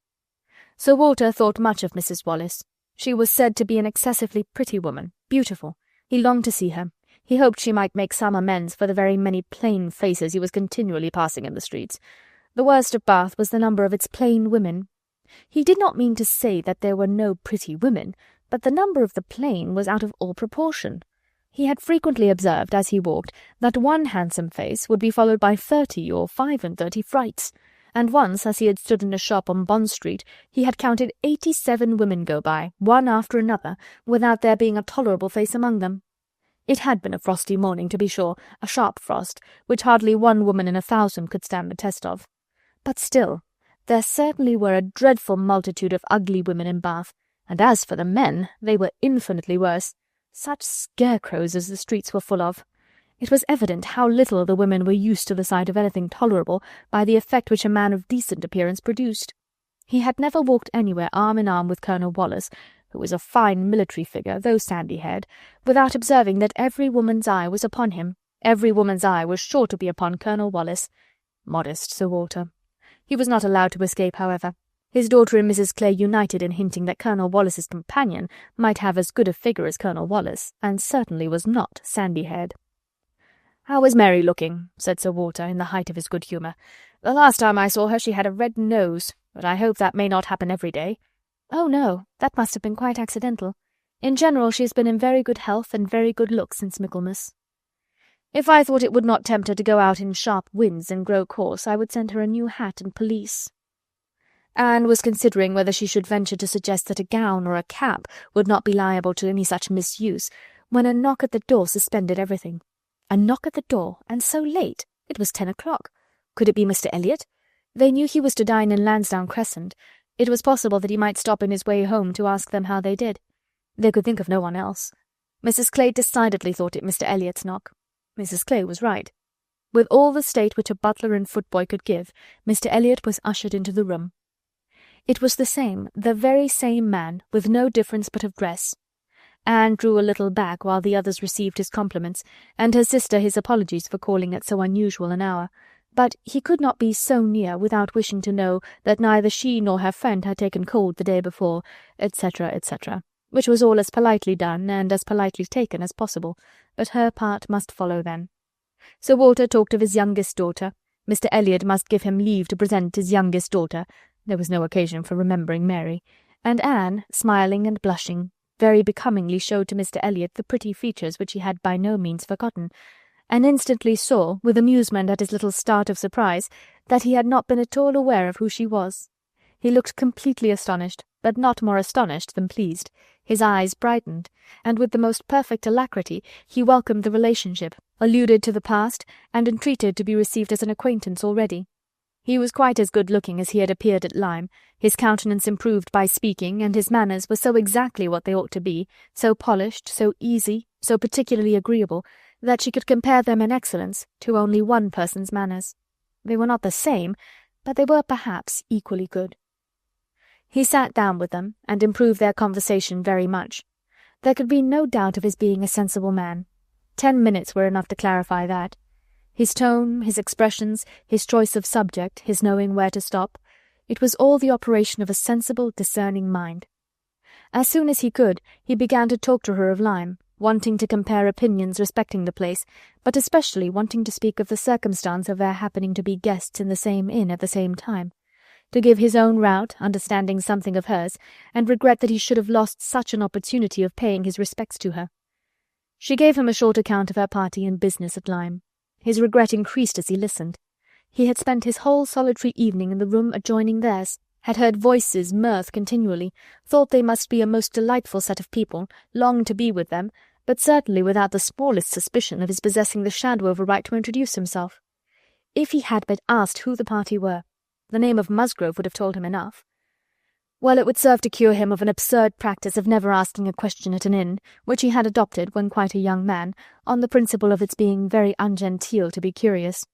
Sir Walter thought much of Mrs. Wallis. She was said to be an excessively pretty woman, beautiful. He longed to see her. He hoped she might make some amends for the very many plain faces he was continually passing in the streets. The worst of Bath was the number of its plain women. He did not mean to say that there were no pretty women, but the number of the plain was out of all proportion. He had frequently observed, as he walked, that one handsome face would be followed by 30 or 35 frights, and once, as he had stood in a shop on Bond Street, he had counted 87 women go by, one after another, without there being a tolerable face among them. It had been a frosty morning, to be sure, a sharp frost, which hardly one woman in 1,000 could stand the test of. But still, there certainly were a dreadful multitude of ugly women in Bath, and as for the men, they were infinitely worse. Such scarecrows as the streets were full of. It was evident how little the women were used to the sight of anything tolerable by the effect which a man of decent appearance produced. He had never walked anywhere arm in arm with Colonel Wallis, who was a fine military figure, though sandy-haired, without observing that every woman's eye was upon him. Every woman's eye was sure to be upon Colonel Wallis. Modest Sir Walter. He was not allowed to escape, however. His daughter and Mrs. Clay united in hinting that Colonel Wallis's companion might have as good a figure as Colonel Wallis, and certainly was not sandy-haired. "How is Mary looking?" said Sir Walter, in the height of his good humour. "The last time I saw her she had a red nose, but I hope that may not happen every day." "Oh, no, that must have been quite accidental. In general she has been in very good health and very good looks since Michaelmas. If I thought it would not tempt her to go out in sharp winds and grow coarse, I would send her a new hat and pelisse." Anne was considering whether she should venture to suggest that a gown or a cap would not be liable to any such misuse, when a knock at the door suspended everything. A knock at the door, and so late! It was 10 o'clock. Could it be Mr. Elliot? They knew he was to dine in Lansdowne Crescent. It was possible that he might stop in his way home to ask them how they did. They could think of no one else. Mrs. Clay decidedly thought it Mr. Elliot's knock. Mrs. Clay was right. With all the state which a butler and footboy could give, Mr. Elliot was ushered into the room. It was the very same man, with no difference but of dress. Anne drew a little back while the others received his compliments, and her sister his apologies for calling at so unusual an hour. But he could not be so near without wishing to know that neither she nor her friend had taken cold the day before, etc., etc., which was all as politely done and as politely taken as possible, but her part must follow then. Sir Walter talked of his youngest daughter. Mr. Elliot must give him leave to present his youngest daughter. There was no occasion for remembering Mary, and Anne, smiling and blushing, very becomingly showed to Mr. Elliot the pretty features which he had by no means forgotten, and instantly saw, with amusement at his little start of surprise, that he had not been at all aware of who she was. He looked completely astonished, but not more astonished than pleased. His eyes brightened, and with the most perfect alacrity he welcomed the relationship, alluded to the past, and entreated to be received as an acquaintance already. He was quite as good-looking as he had appeared at Lyme, his countenance improved by speaking, and his manners were so exactly what they ought to be, so polished, so easy, so particularly agreeable, that she could compare them in excellence to only one person's manners. They were not the same, but they were perhaps equally good. He sat down with them, and improved their conversation very much. There could be no doubt of his being a sensible man. 10 minutes were enough to clarify that. His tone, his expressions, his choice of subject, his knowing where to stop, it was all the operation of a sensible, discerning mind. As soon as he could, he began to talk to her of Lyme, wanting to compare opinions respecting the place, but especially wanting to speak of the circumstance of their happening to be guests in the same inn at the same time, to give his own route, understanding something of hers, and regret that he should have lost such an opportunity of paying his respects to her. She gave him a short account of her party and business at Lyme. His regret increased as he listened. He had spent his whole solitary evening in the room adjoining theirs, had heard voices, mirth continually, thought they must be a most delightful set of people, longed to be with them, but certainly without the smallest suspicion of his possessing the shadow of a right to introduce himself. If he had but asked who the party were, the name of Musgrove would have told him enough. Well, it would serve to cure him of an absurd practice of never asking a question at an inn, which he had adopted when quite a young man, on the principle of its being very ungenteel to be curious.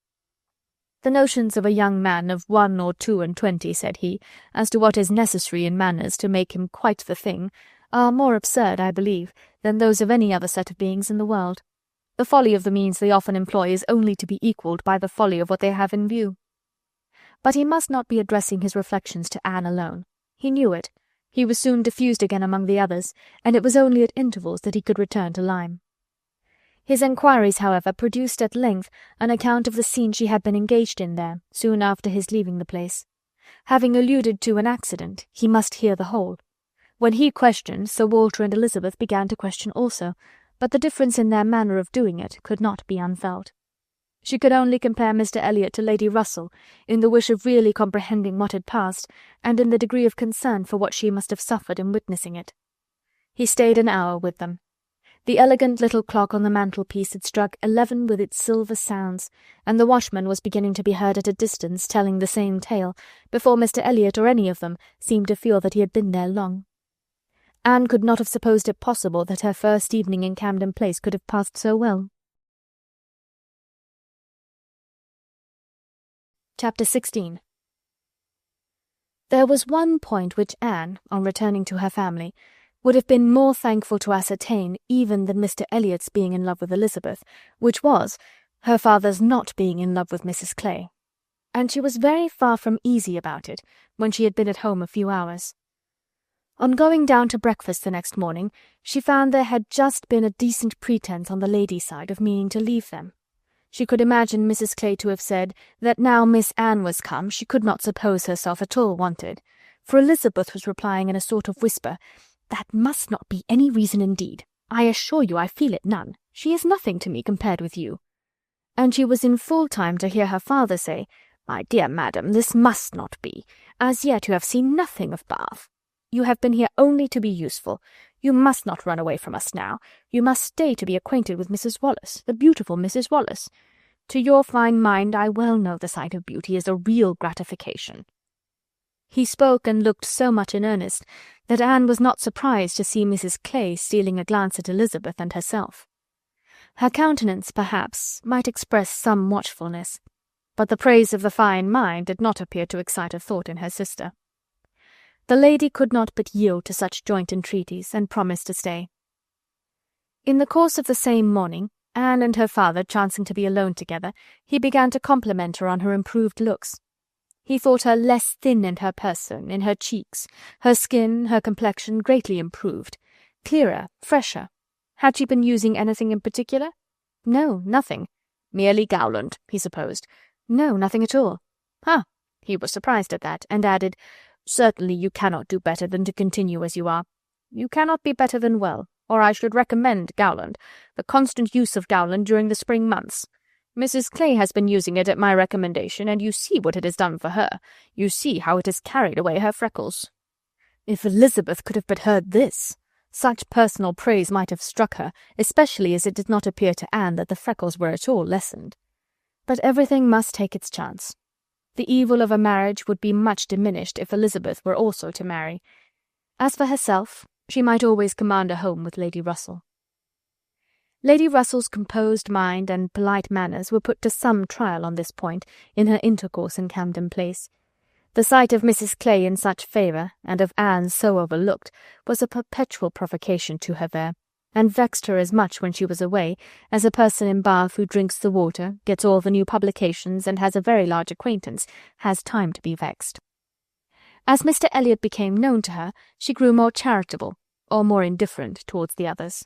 The notions of a young man of 1 or 22, said he, as to what is necessary in manners to make him quite the thing, are more absurd, I believe, than those of any other set of beings in the world. The folly of the means they often employ is only to be equalled by the folly of what they have in view. But he must not be addressing his reflections to Anne alone. He knew it. He was soon diffused again among the others, and it was only at intervals that he could return to Lyme. His enquiries, however, produced at length an account of the scene she had been engaged in there, soon after his leaving the place. Having alluded to an accident, he must hear the whole. When he questioned, Sir Walter and Elizabeth began to question also, but the difference in their manner of doing it could not be unfelt. She could only compare Mr. Elliot to Lady Russell, in the wish of really comprehending what had passed, and in the degree of concern for what she must have suffered in witnessing it. He stayed an hour with them. The elegant little clock on the mantelpiece had struck 11 with its silver sounds, and the watchman was beginning to be heard at a distance telling the same tale, before Mr. Elliot or any of them seemed to feel that he had been there long. Anne could not have supposed it possible that her first evening in Camden Place could have passed so well. Chapter 16. There was one point which Anne, on returning to her family, would have been more thankful to ascertain even than Mr. Elliot's being in love with Elizabeth, which was her father's not being in love with Mrs. Clay, and she was very far from easy about it when she had been at home a few hours. On going down to breakfast the next morning, she found there had just been a decent pretence on the ladies' side of meaning to leave them. She could imagine Mrs. Clay to have said that now Miss Anne was come she could not suppose herself at all wanted, for Elizabeth was replying in a sort of whisper, "That must not be any reason indeed. I assure you I feel it none. She is nothing to me compared with you." And she was in full time to hear her father say, "My dear madam, this must not be. As yet you have seen nothing of Bath. You have been here only to be useful. You must not run away from us now. You must stay to be acquainted with Mrs. Wallace, the beautiful Mrs. Wallace. To your fine mind I well know the sight of beauty is a real gratification." He spoke and looked so much in earnest that Anne was not surprised to see Mrs. Clay stealing a glance at Elizabeth and herself. Her countenance, perhaps, might express some watchfulness, but the praise of the fine mind did not appear to excite a thought in her sister. The lady could not but yield to such joint entreaties, and promised to stay. In the course of the same morning, Anne and her father chancing to be alone together, he began to compliment her on her improved looks. He thought her less thin in her person, in her cheeks, her skin, her complexion greatly improved, clearer, fresher. Had she been using anything in particular? No, nothing. Merely Gowland, he supposed. No, nothing at all. Ah, he was surprised at that, and added, "Certainly you cannot do better than to continue as you are. You cannot be better than well, or I should recommend Gowland, the constant use of Gowland during the spring months. Mrs. Clay has been using it at my recommendation, and you see what it has done for her. You see how it has carried away her freckles." If Elizabeth could have but heard this! Such personal praise might have struck her, especially as it did not appear to Anne that the freckles were at all lessened. But everything must take its chance. The evil of a marriage would be much diminished if Elizabeth were also to marry. As for herself, she might always command a home with Lady Russell. Lady Russell's composed mind and polite manners were put to some trial on this point in her intercourse in Camden Place. The sight of Mrs. Clay in such favour, and of Anne so overlooked, was a perpetual provocation to her there, and vexed her as much when she was away, as a person in Bath who drinks the water, gets all the new publications, and has a very large acquaintance, has time to be vexed. As Mr. Elliot became known to her, she grew more charitable, or more indifferent towards the others.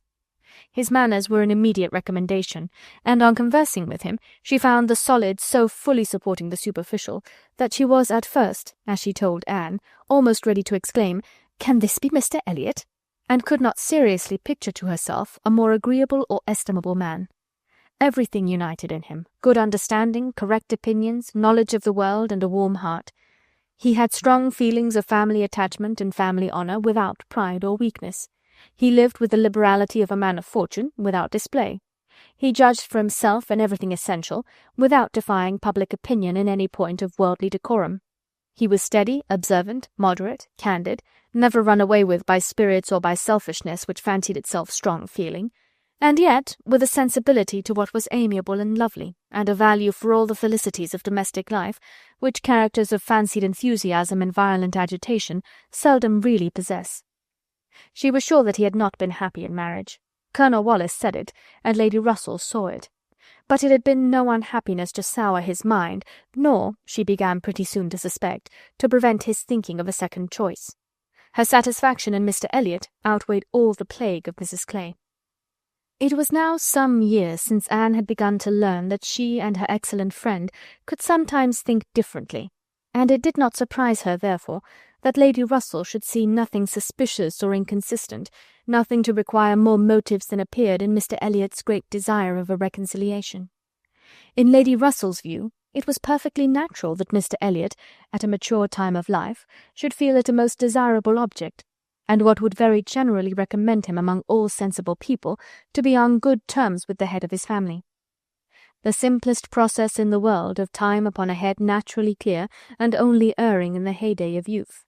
His manners were an immediate recommendation, and on conversing with him, she found the solid so fully supporting the superficial, that she was at first, as she told Anne, almost ready to exclaim, "Can this be Mr. Elliot?" and could not seriously picture to herself a more agreeable or estimable man. Everything united in him, good understanding, correct opinions, knowledge of the world, and a warm heart. He had strong feelings of family attachment and family honour without pride or weakness. He lived with the liberality of a man of fortune, without display. He judged for himself in everything essential, without defying public opinion in any point of worldly decorum. He was steady, observant, moderate, candid, never run away with by spirits or by selfishness which fancied itself strong feeling, and yet with a sensibility to what was amiable and lovely, and a value for all the felicities of domestic life, which characters of fancied enthusiasm and violent agitation seldom really possess. She was sure that he had not been happy in marriage. Colonel Wallis said it, and Lady Russell saw it. But it had been no unhappiness to sour his mind, nor, she began pretty soon to suspect, to prevent his thinking of a second choice. Her satisfaction in Mr. Elliot outweighed all the plague of Mrs. Clay. It was now some years since Anne had begun to learn that she and her excellent friend could sometimes think differently, and it did not surprise her, therefore, that Lady Russell should see nothing suspicious or inconsistent, nothing to require more motives than appeared in Mr. Elliot's great desire of a reconciliation. In Lady Russell's view, it was perfectly natural that Mr. Elliot, at a mature time of life, should feel it a most desirable object, and what would very generally recommend him among all sensible people to be on good terms with the head of his family. The simplest process in the world of time upon a head naturally clear, and only erring in the heyday of youth.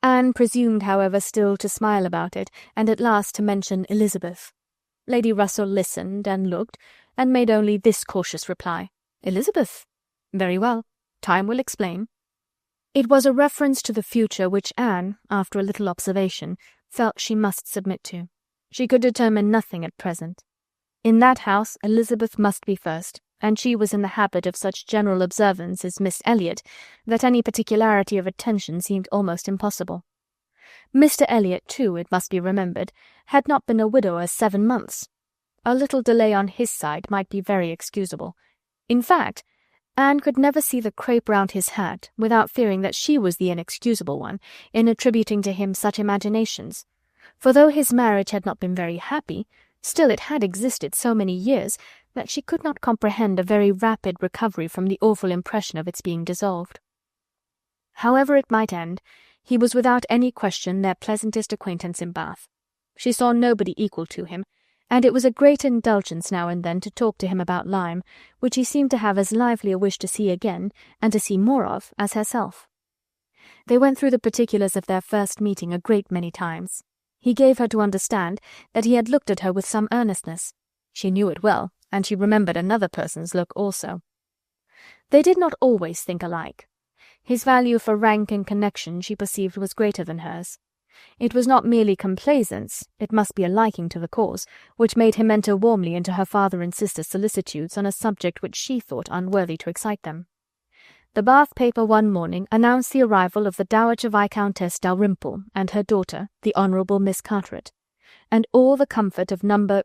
Anne presumed, however, still to smile about it, and at last to mention Elizabeth. Lady Russell listened, and looked, and made only this cautious reply, "Elizabeth? Very well. Time will explain." It was a reference to the future which Anne, after a little observation, felt she must submit to. She could determine nothing at present. In that house Elizabeth must be first, and she was in the habit of such general observance as Miss Elliot, that any particularity of attention seemed almost impossible. Mr. Elliot, too, it must be remembered, had not been a widower 7 months. A little delay on his side might be very excusable. In fact, Anne could never see the crape round his hat without fearing that she was the inexcusable one in attributing to him such imaginations, for though his marriage had not been very happy, still it had existed so many years that she could not comprehend a very rapid recovery from the awful impression of its being dissolved. However it might end, he was without any question their pleasantest acquaintance in Bath. She saw nobody equal to him, and it was a great indulgence now and then to talk to him about Lyme, which he seemed to have as lively a wish to see again, and to see more of, as herself. They went through the particulars of their first meeting a great many times. He gave her to understand that he had looked at her with some earnestness. She knew it well, and she remembered another person's look also. They did not always think alike. His value for rank and connection she perceived was greater than hers. It was not merely complaisance, it must be a liking to the cause, which made him enter warmly into her father and sister's solicitudes on a subject which she thought unworthy to excite them. The Bath paper one morning announced the arrival of the Dowager Viscountess Dalrymple and her daughter, the Honourable Miss Carteret, and all the comfort of No.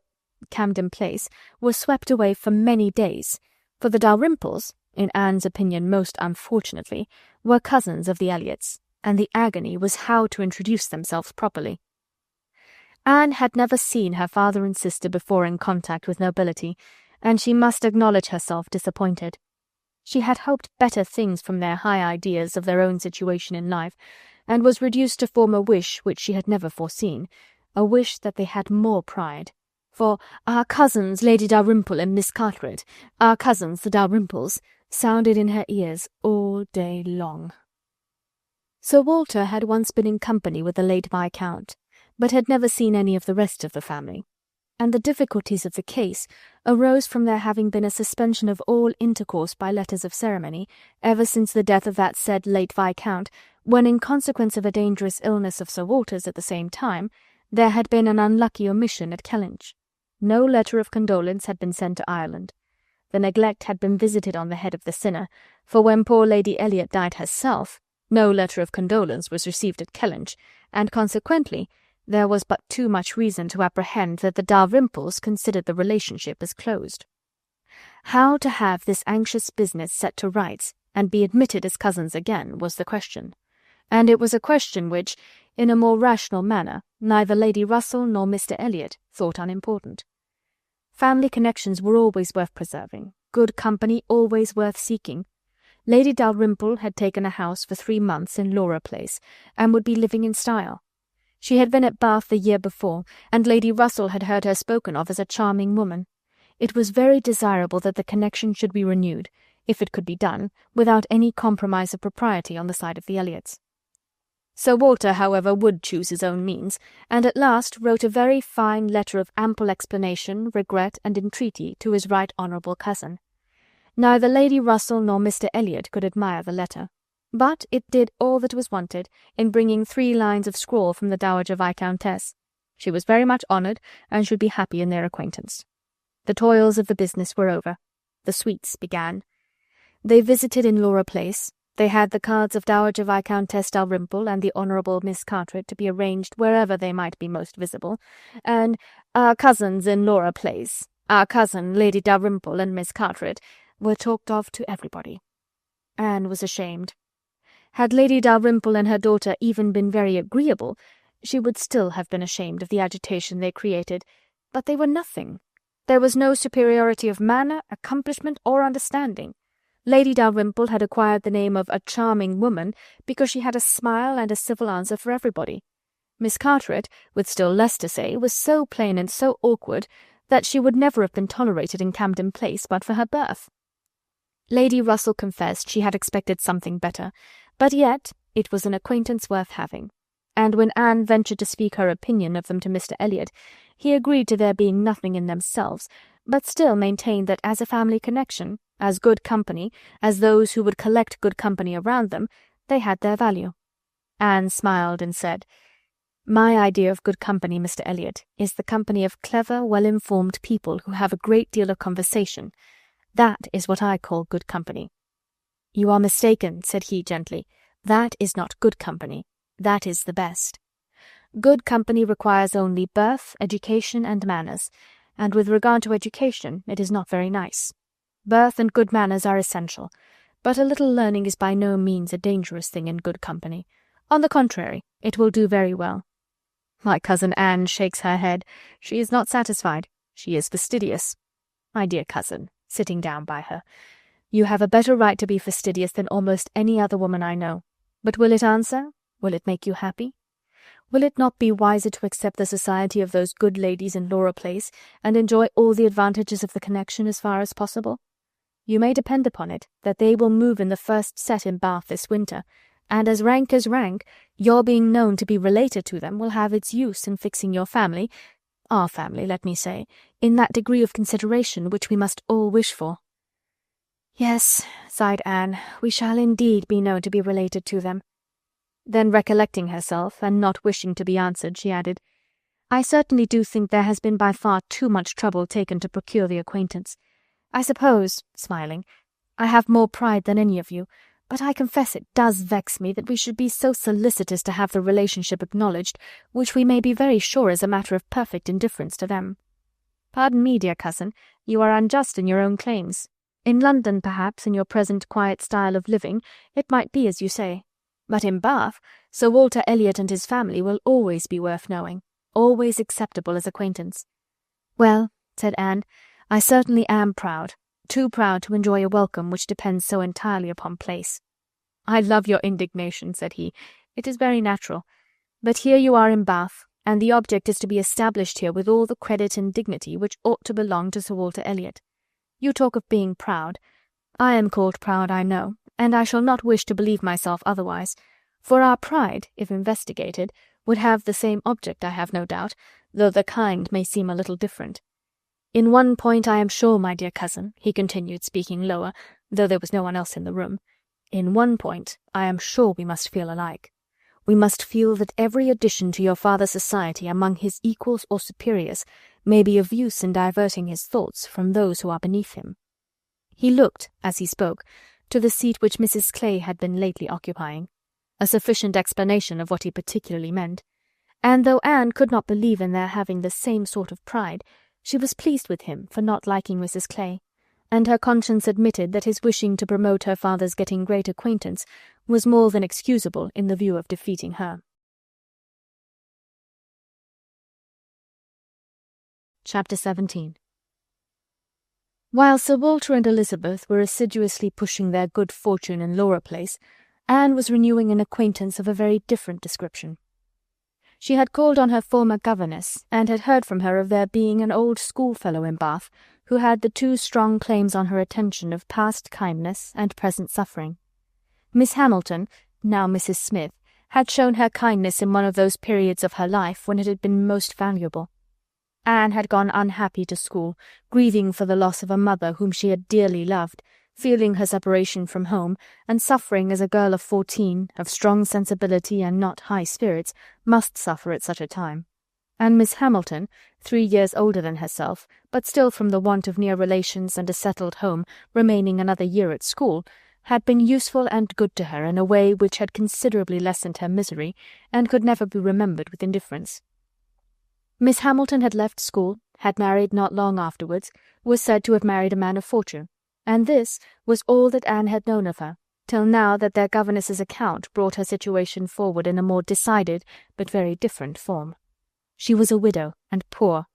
Camden Place was swept away for many days, for the Dalrymples, in Anne's opinion most unfortunately, were cousins of the Elliots, and the agony was how to introduce themselves properly. Anne had never seen her father and sister before in contact with nobility, and she must acknowledge herself disappointed. She had hoped better things from their high ideas of their own situation in life, and was reduced to form a wish which she had never foreseen, a wish that they had more pride. For "our cousins Lady Dalrymple and Miss Carteret, our cousins the Dalrymples," sounded in her ears all day long. Sir Walter had once been in company with the late Viscount, but had never seen any of the rest of the family, and the difficulties of the case arose from there having been a suspension of all intercourse by letters of ceremony, ever since the death of that said late Viscount, when, in consequence of a dangerous illness of Sir Walter's at the same time, there had been an unlucky omission at Kellynch. No letter of condolence had been sent to Ireland. The neglect had been visited on the head of the sinner, for when poor Lady Elliot died herself, no letter of condolence was received at Kellynch, and consequently there was but too much reason to apprehend that the Dalrymples considered the relationship as closed. How to have this anxious business set to rights, and be admitted as cousins again, was the question. And it was a question which, in a more rational manner, neither Lady Russell nor Mr. Elliot thought unimportant. Family connections were always worth preserving, good company always worth seeking. Lady Dalrymple had taken a house for 3 months in Laura Place, and would be living in style. She had been at Bath the year before, and Lady Russell had heard her spoken of as a charming woman. It was very desirable that the connection should be renewed, if it could be done, without any compromise of propriety on the side of the Elliots. Sir Walter, however, would choose his own means, and at last wrote a very fine letter of ample explanation, regret, and entreaty to his right honourable cousin. Neither Lady Russell nor Mr. Elliot could admire the letter, but it did all that was wanted in bringing 3 lines of scrawl from the Dowager Viscountess. She was very much honoured, and should be happy in their acquaintance. The toils of the business were over. The sweets began. They visited in Laura Place. They had the cards of Dowager Viscountess Dalrymple and the Honourable Miss Carteret to be arranged wherever they might be most visible, and our cousins in Laura Place, our cousin Lady Dalrymple and Miss Carteret, were talked of to everybody. Anne was ashamed. Had Lady Dalrymple and her daughter even been very agreeable, she would still have been ashamed of the agitation they created, but they were nothing. There was no superiority of manner, accomplishment, or understanding. Lady Dalrymple had acquired the name of a charming woman because she had a smile and a civil answer for everybody. Miss Carteret, with still less to say, was so plain and so awkward that she would never have been tolerated in Camden Place but for her birth. Lady Russell confessed she had expected something better, but yet it was an acquaintance worth having, and when Anne ventured to speak her opinion of them to Mr. Elliot, he agreed to their being nothing in themselves, but still maintained that as a family connection, as good company, as those who would collect good company around them, they had their value. Anne smiled and said, "My idea of good company, Mr. Elliot, is the company of clever, well-informed people who have a great deal of conversation. That is what I call good company." "You are mistaken," said he gently. "That is not good company. That is the best. Good company requires only birth, education, and manners, and with regard to education it is not very nice. Birth and good manners are essential, but a little learning is by no means a dangerous thing in good company. On the contrary, it will do very well." My cousin Anne shakes her head. She is not satisfied. She is fastidious. "My dear cousin," sitting down by her, "you have a better right to be fastidious than almost any other woman I know. But will it answer? Will it make you happy? Will it not be wiser to accept the society of those good ladies in Laura Place, and enjoy all the advantages of the connection as far as possible? You may depend upon it that they will move in the first set in Bath this winter, and as rank, your being known to be related to them will have its use in fixing your family, our family, let me say, in that degree of consideration which we must all wish for." "Yes," sighed Anne, "we shall indeed be known to be related to them." Then, recollecting herself, and not wishing to be answered, she added, "I certainly do think there has been by far too much trouble taken to procure the acquaintance. I suppose," smiling, "I have more pride than any of you, but I confess it does vex me that we should be so solicitous to have the relationship acknowledged, which we may be very sure is a matter of perfect indifference to them. Pardon me, dear cousin, you are unjust in your own claims. In London, perhaps, in your present quiet style of living, it might be as you say. But in Bath, Sir Walter Elliot and his family will always be worth knowing, always acceptable as acquaintance." "Well," said Anne, "I certainly am proud, too proud to enjoy a welcome which depends so entirely upon place." "I love your indignation," said he. "It is very natural. But here you are in Bath, and the object is to be established here with all the credit and dignity which ought to belong to Sir Walter Elliot. You talk of being proud. I am called proud, I know, and I shall not wish to believe myself otherwise, for our pride, if investigated, would have the same object, I have no doubt, though the kind may seem a little different. In one point I am sure, my dear cousin," he continued, speaking lower, though there was no one else in the room, "in one point I am sure we must feel alike. We must feel that every addition to your father's society among his equals or superiors may be of use in diverting his thoughts from those who are beneath him." He looked, as he spoke, to the seat which Mrs. Clay had been lately occupying, a sufficient explanation of what he particularly meant, and though Anne could not believe in their having the same sort of pride, she was pleased with him for not liking Mrs. Clay, and her conscience admitted that his wishing to promote her father's getting great acquaintance was more than excusable in the view of defeating her. Chapter 17. While Sir Walter and Elizabeth were assiduously pushing their good fortune in Laura Place, Anne was renewing an acquaintance of a very different description. She had called on her former governess, and had heard from her of there being an old schoolfellow in Bath, who had the two strong claims on her attention of past kindness and present suffering. Miss Hamilton, now Mrs. Smith, had shown her kindness in one of those periods of her life when it had been most valuable. Anne had gone unhappy to school, grieving for the loss of a mother whom she had dearly loved, feeling her separation from home, and suffering as a girl of 14, of strong sensibility and not high spirits, must suffer at such a time. And Miss Hamilton, 3 years older than herself, but still from the want of near relations and a settled home, remaining another year at school, had been useful and good to her in a way which had considerably lessened her misery, and could never be remembered with indifference. Miss Hamilton had left school, had married not long afterwards, was said to have married a man of fortune, and this was all that Anne had known of her, till now that their governess's account brought her situation forward in a more decided but very different form. She was a widow, and poor.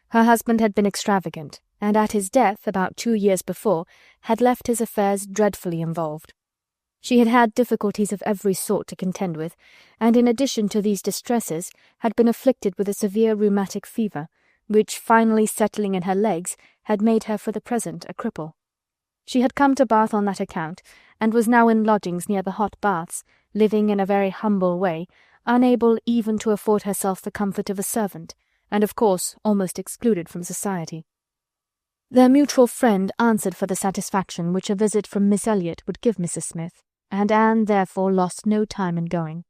Her husband had been extravagant, and at his death, about 2 years before, had left his affairs dreadfully involved. She had had difficulties of every sort to contend with, and in addition to these distresses had been afflicted with a severe rheumatic fever, which, finally settling in her legs, had made her for the present a cripple. She had come to Bath on that account, and was now in lodgings near the hot baths, living in a very humble way, unable even to afford herself the comfort of a servant, and of course almost excluded from society. Their mutual friend answered for the satisfaction which a visit from Miss Elliot would give Mrs. Smith, and Anne therefore lost no time in going.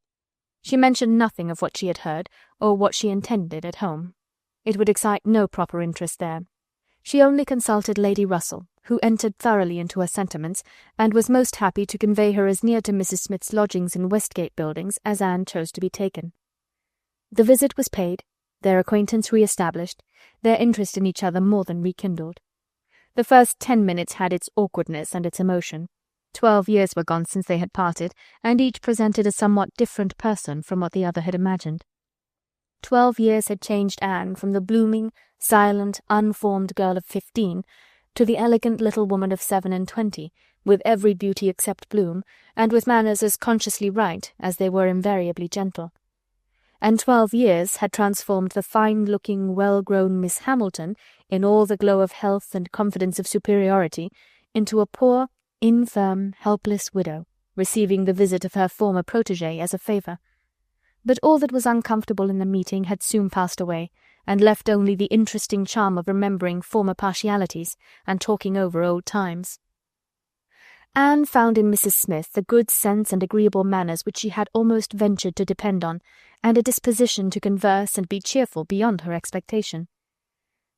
She mentioned nothing of what she had heard, or what she intended at home. It would excite no proper interest there. She only consulted Lady Russell, who entered thoroughly into her sentiments, and was most happy to convey her as near to Mrs. Smith's lodgings in Westgate Buildings as Anne chose to be taken. The visit was paid, their acquaintance re-established, their interest in each other more than rekindled. The first 10 minutes had its awkwardness and its emotion. 12 years were gone since they had parted, and each presented a somewhat different person from what the other had imagined. 12 years had changed Anne from the blooming, silent, unformed girl of 15 to the elegant little woman of 27, with every beauty except bloom, and with manners as consciously right as they were invariably gentle. And 12 years had transformed the fine-looking, well-grown Miss Hamilton, in all the glow of health and confidence of superiority, into a poor, infirm, helpless widow, receiving the visit of her former protégée as a favour. But all that was uncomfortable in the meeting had soon passed away, and left only the interesting charm of remembering former partialities and talking over old times. Anne found in Mrs. Smith the good sense and agreeable manners which she had almost ventured to depend on, and a disposition to converse and be cheerful beyond her expectation.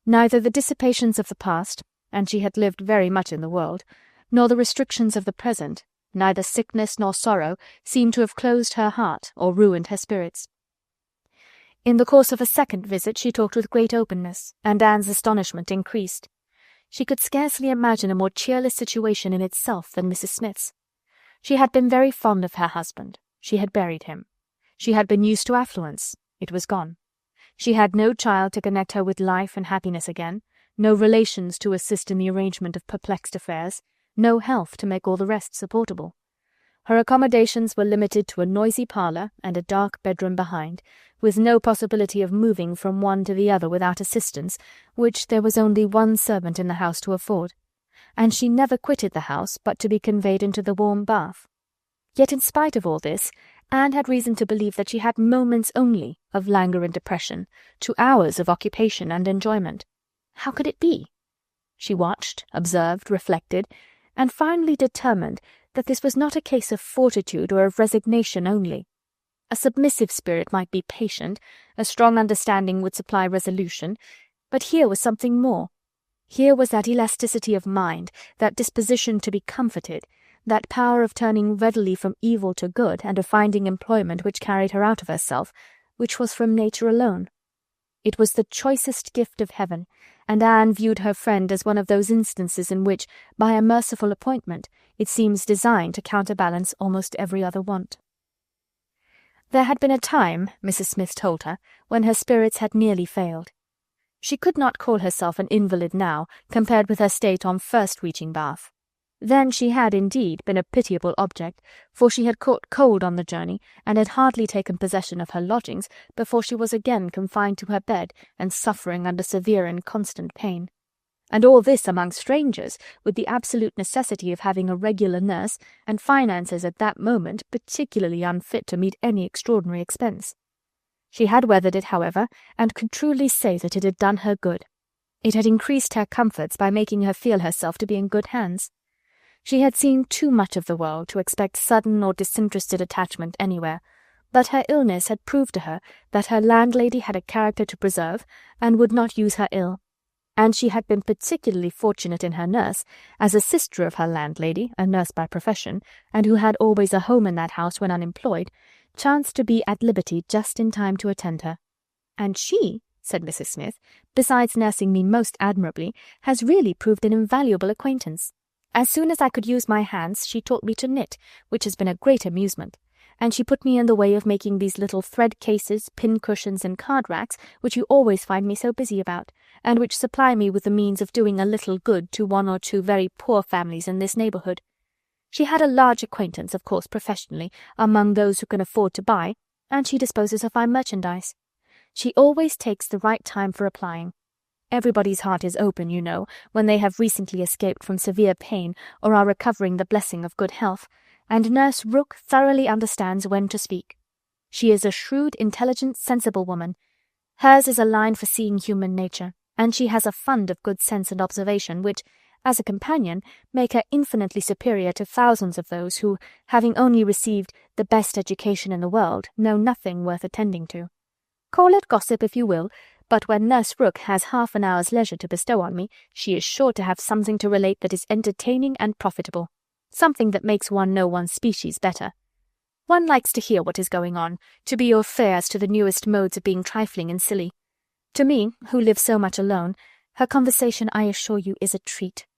Neither the dissipations of the past, and she had lived very much in the world, nor the restrictions of the present, neither sickness nor sorrow, seemed to have closed her heart or ruined her spirits. In the course of a second visit she talked with great openness, and Anne's astonishment increased. She could scarcely imagine a more cheerless situation in itself than Mrs. Smith's. She had been very fond of her husband. She had buried him. She had been used to affluence. It was gone. She had no child to connect her with life and happiness again, no relations to assist in the arrangement of perplexed affairs, no health to make all the rest supportable. Her accommodations were limited to a noisy parlour and a dark bedroom behind, with no possibility of moving from one to the other without assistance, which there was only one servant in the house to afford, and she never quitted the house but to be conveyed into the warm bath. Yet in spite of all this, Anne had reason to believe that she had moments only of languor and depression, to hours of occupation and enjoyment. How could it be? She watched, observed, reflected, and finally determined that this was not a case of fortitude or of resignation only. A submissive spirit might be patient, a strong understanding would supply resolution, but here was something more. Here was that elasticity of mind, that disposition to be comforted, that power of turning readily from evil to good and of finding employment which carried her out of herself, which was from nature alone. It was the choicest gift of heaven, and Anne viewed her friend as one of those instances in which, by a merciful appointment, it seems designed to counterbalance almost every other want. There had been a time, Mrs. Smith told her, when her spirits had nearly failed. She could not call herself an invalid now, compared with her state on first reaching Bath. Then she had, indeed, been a pitiable object, for she had caught cold on the journey, and had hardly taken possession of her lodgings before she was again confined to her bed and suffering under severe and constant pain. And all this among strangers, with the absolute necessity of having a regular nurse, and finances at that moment particularly unfit to meet any extraordinary expense. She had weathered it, however, and could truly say that it had done her good. It had increased her comforts by making her feel herself to be in good hands. She had seen too much of the world to expect sudden or disinterested attachment anywhere, but her illness had proved to her that her landlady had a character to preserve, and would not use her ill. And she had been particularly fortunate in her nurse, as a sister of her landlady, a nurse by profession, and who had always a home in that house when unemployed, chanced to be at liberty just in time to attend her. And she, said Mrs. Smith, besides nursing me most admirably, has really proved an invaluable acquaintance. As soon as I could use my hands, she taught me to knit, which has been a great amusement, and she put me in the way of making these little thread cases, pin cushions, and card racks, which you always find me so busy about, and which supply me with the means of doing a little good to one or two very poor families in this neighbourhood. She had a large acquaintance, of course, professionally, among those who can afford to buy, and she disposes of fine merchandise. She always takes the right time for applying. Everybody's heart is open, you know, when they have recently escaped from severe pain or are recovering the blessing of good health, and Nurse Rooke thoroughly understands when to speak. She is a shrewd, intelligent, sensible woman. Hers is a line for seeing human nature, and she has a fund of good sense and observation which, as a companion, make her infinitely superior to thousands of those who, having only received the best education in the world, know nothing worth attending to. Call it gossip if you will, but when Nurse Rooke has half an hour's leisure to bestow on me, she is sure to have something to relate that is entertaining and profitable, something that makes one know one's species better. One likes to hear what is going on, to be au fait as to the newest modes of being trifling and silly. To me, who live so much alone, her conversation, I assure you, is a treat.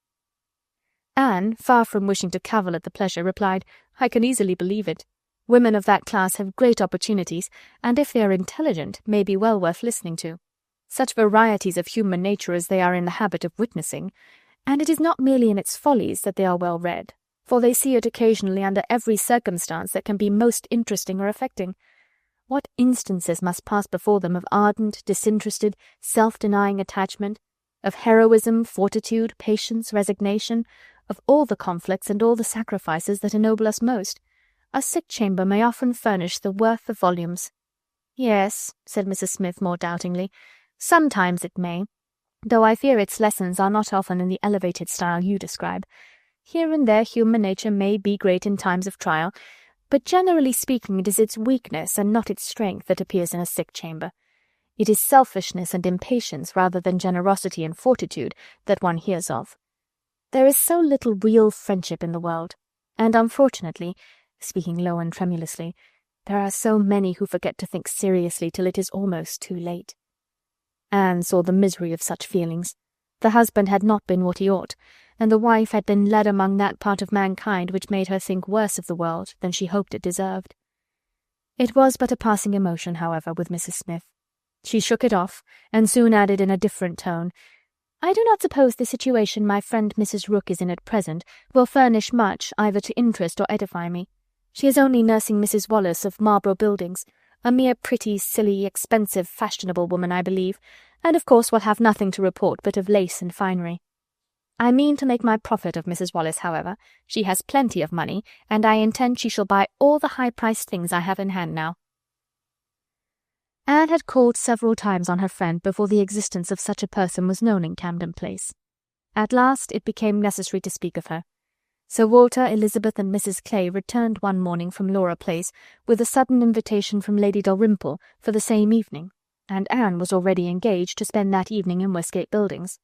Anne, far from wishing to cavil at the pleasure, replied, "I can easily believe it. Women of that class have great opportunities, and if they are intelligent, may be well worth listening to. Such varieties of human nature as they are in the habit of witnessing, and it is not merely in its follies that they are well read, for they see it occasionally under every circumstance that can be most interesting or affecting. What instances must pass before them of ardent, disinterested, self-denying attachment, of heroism, fortitude, patience, resignation, of all the conflicts and all the sacrifices that ennoble us most. A sick-chamber may often furnish the worth of volumes." "Yes," said Mrs. Smith more doubtingly, "sometimes it may, though I fear its lessons are not often in the elevated style you describe. Here and there human nature may be great in times of trial, but generally speaking it is its weakness and not its strength that appears in a sick-chamber. It is selfishness and impatience rather than generosity and fortitude that one hears of. There is so little real friendship in the world, and unfortunately, speaking low and tremulously, there are so many who forget to think seriously till it is almost too late." Anne saw the misery of such feelings. The husband had not been what he ought, and the wife had been led among that part of mankind which made her think worse of the world than she hoped it deserved. It was but a passing emotion, however, with Mrs. Smith. She shook it off, and soon added in a different tone, "I do not suppose the situation my friend Mrs. Rooke is in at present will furnish much either to interest or edify me. She is only nursing Mrs. Wallace of Marlborough Buildings, a mere pretty, silly, expensive, fashionable woman, I believe, and of course will have nothing to report but of lace and finery. I mean to make my profit of Mrs. Wallace, however. She has plenty of money, and I intend she shall buy all the high-priced things I have in hand now." Anne had called several times on her friend before the existence of such a person was known in Camden Place. At last it became necessary to speak of her. Sir Walter, Elizabeth, and Mrs. Clay returned one morning from Laura Place with a sudden invitation from Lady Dalrymple for the same evening, and Anne was already engaged to spend that evening in Westgate Buildings.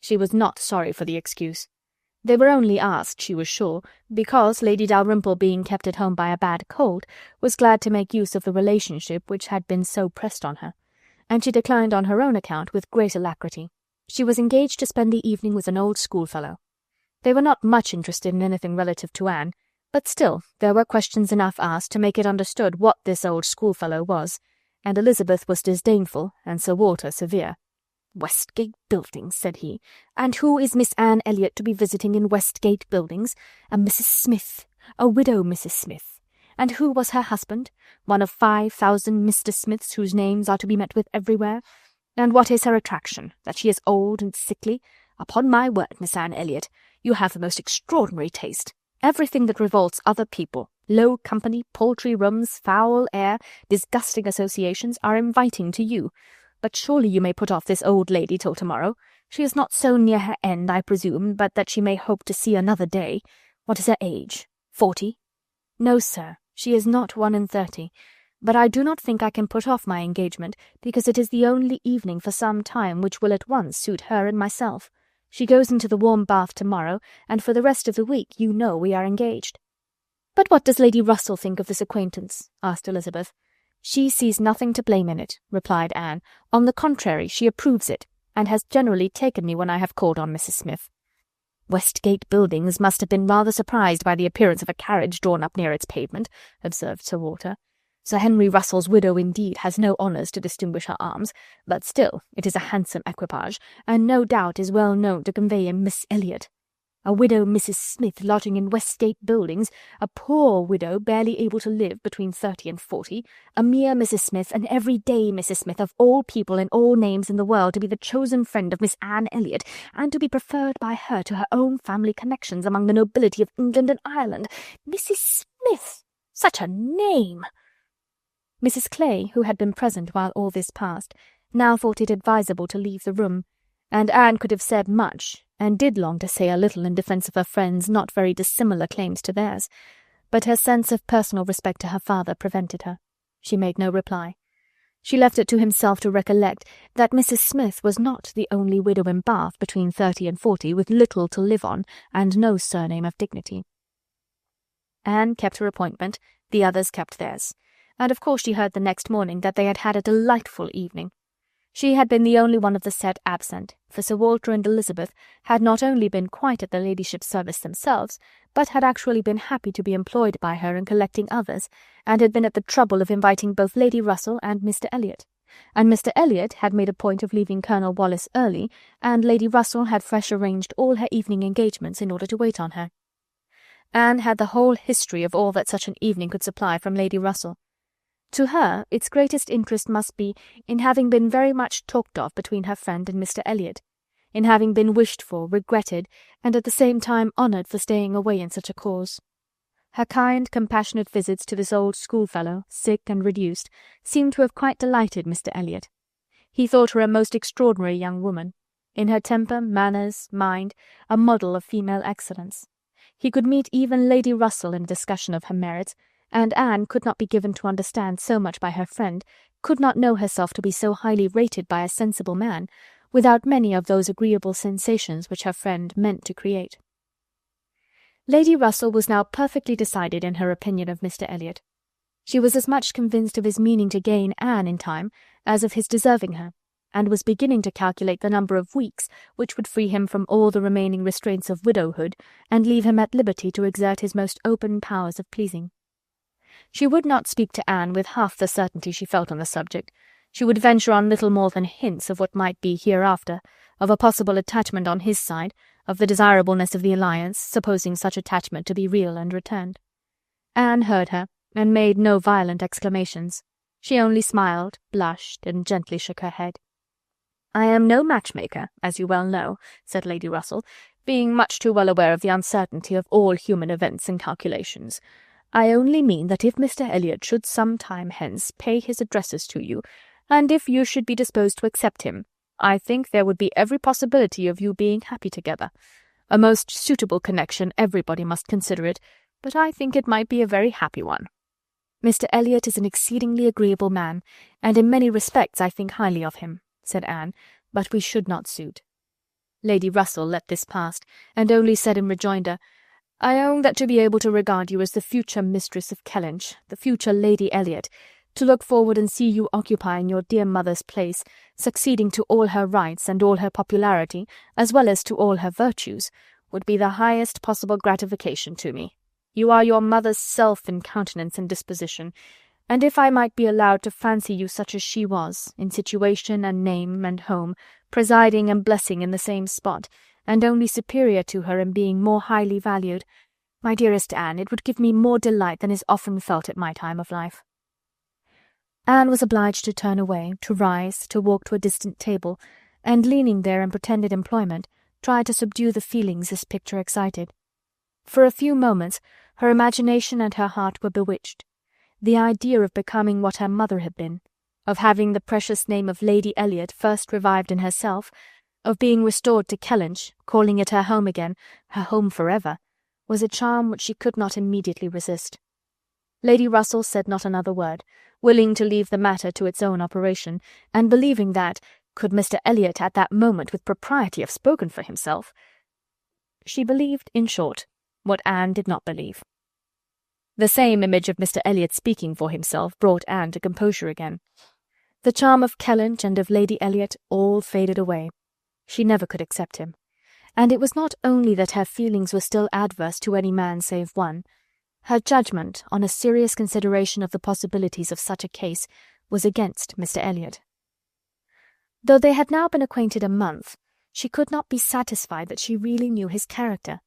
She was not sorry for the excuse. They were only asked, she was sure, because Lady Dalrymple, being kept at home by a bad cold, was glad to make use of the relationship which had been so pressed on her, and she declined on her own account with great alacrity. She was engaged to spend the evening with an old schoolfellow. They were not much interested in anything relative to Anne, but still there were questions enough asked to make it understood what this old schoolfellow was, and Elizabeth was disdainful and Sir Walter severe. "Westgate Buildings," said he, "and who is Miss Anne Elliot to be visiting in Westgate Buildings? A Mrs. Smith, a widow Mrs. Smith. And who was her husband? One of 5,000 Mr. Smiths whose names are to be met with everywhere. And what is her attraction? That she is old and sickly? Upon my word, Miss Anne Elliot, you have the most extraordinary taste. Everything that revolts other people, low company, paltry rooms, foul air, disgusting associations, are inviting to you. But surely you may put off this old lady till tomorrow. She is not so near her end, I presume, but that she may hope to see another day. What is her age? 40? No, sir, she is not 31, but I do not think I can put off my engagement, because it is the only evening for some time which will at once suit her and myself. She goes into the warm bath tomorrow, and for the rest of the week you know we are engaged." "But what does Lady Russell think of this acquaintance?" asked Elizabeth. "She sees nothing to blame in it," replied Anne. "On the contrary, she approves it, and has generally taken me when I have called on Mrs. Smith." "Westgate Buildings must have been rather surprised by the appearance of a carriage drawn up near its pavement," observed Sir Walter. "Sir Henry Russell's widow, indeed, has no honours to distinguish her arms, but still it is a handsome equipage, and no doubt is well known to convey a Miss Elliot. A widow Mrs. Smith lodging in Westgate Buildings, a poor widow barely able to live between 30 and 40, a mere Mrs. Smith, an everyday Mrs. Smith, of all people and all names in the world, to be the chosen friend of Miss Anne Elliot, and to be preferred by her to her own family connections among the nobility of England and Ireland. Mrs. Smith! Such a name!" Mrs. Clay, who had been present while all this passed, now thought it advisable to leave the room, and Anne could have said much, and did long to say a little in defence of her friend's not very dissimilar claims to theirs, but her sense of personal respect to her father prevented her. She made no reply. She left it to himself to recollect that Mrs. Smith was not the only widow in Bath between 30 and 40 with little to live on and no surname of dignity. Anne kept her appointment, the others kept theirs, and of course she heard the next morning that they had had a delightful evening. She had been the only one of the set absent, for Sir Walter and Elizabeth had not only been quite at their ladyship's service themselves, but had actually been happy to be employed by her in collecting others, and had been at the trouble of inviting both Lady Russell and Mr. Elliot. And Mr. Elliot had made a point of leaving Colonel Wallis early, and Lady Russell had fresh arranged all her evening engagements in order to wait on her. Anne had the whole history of all that such an evening could supply from Lady Russell. To her its greatest interest must be in having been very much talked of between her friend and Mr. Elliot, in having been wished for, regretted, and at the same time honoured for staying away in such a cause. Her kind, compassionate visits to this old schoolfellow, sick and reduced, seemed to have quite delighted Mr. Elliot. He thought her a most extraordinary young woman, in her temper, manners, mind, a model of female excellence. He could meet even Lady Russell in a discussion of her merits, and Anne could not be given to understand so much by her friend, could not know herself to be so highly rated by a sensible man, without many of those agreeable sensations which her friend meant to create. Lady Russell was now perfectly decided in her opinion of Mr. Elliot. She was as much convinced of his meaning to gain Anne in time as of his deserving her, and was beginning to calculate the number of weeks which would free him from all the remaining restraints of widowhood, and leave him at liberty to exert his most open powers of pleasing. She would not speak to Anne with half the certainty she felt on the subject. She would venture on little more than hints of what might be hereafter, of a possible attachment on his side, of the desirableness of the alliance, supposing such attachment to be real and returned. Anne heard her, and made no violent exclamations. She only smiled, blushed, and gently shook her head. "I am no matchmaker, as you well know," said Lady Russell, "being much too well aware of the uncertainty of all human events and calculations. I only mean that if Mr. Elliot should some time hence pay his addresses to you, and if you should be disposed to accept him, I think there would be every possibility of you being happy together. A most suitable connection, everybody must consider it, but I think it might be a very happy one. Mr. Elliot is an exceedingly agreeable man, and in many respects I think highly of him, said Anne, but we should not suit. Lady Russell let this pass, and only said in rejoinder, I own that to be able to regard you as the future mistress of Kellynch, the future Lady Elliot, to look forward and see you occupying your dear mother's place, succeeding to all her rights and all her popularity, as well as to all her virtues, would be the highest possible gratification to me. You are your mother's self in countenance and disposition, and if I might be allowed to fancy you such as she was, in situation and name and home, presiding and blessing in the same spot, and only superior to her in being more highly valued, my dearest Anne, it would give me more delight than is often felt at my time of life. Anne was obliged to turn away, to rise, to walk to a distant table, and leaning there in pretended employment, tried to subdue the feelings this picture excited. For a few moments her imagination and her heart were bewitched. The idea of becoming what her mother had been, of having the precious name of Lady Elliot first revived in herself, of being restored to Kellynch, calling it her home again, her home forever, was a charm which she could not immediately resist. Lady Russell said not another word, willing to leave the matter to its own operation, and believing that, could Mr. Elliot at that moment with propriety have spoken for himself, she believed, in short, what Anne did not believe. The same image of Mr. Elliot speaking for himself brought Anne to composure again. The charm of Kellynch and of Lady Elliot all faded away. She never could accept him, and it was not only that her feelings were still adverse to any man save one. Her judgment, on a serious consideration of the possibilities of such a case, was against Mr. Elliot. Though they had now been acquainted a month, she could not be satisfied that she really knew his character.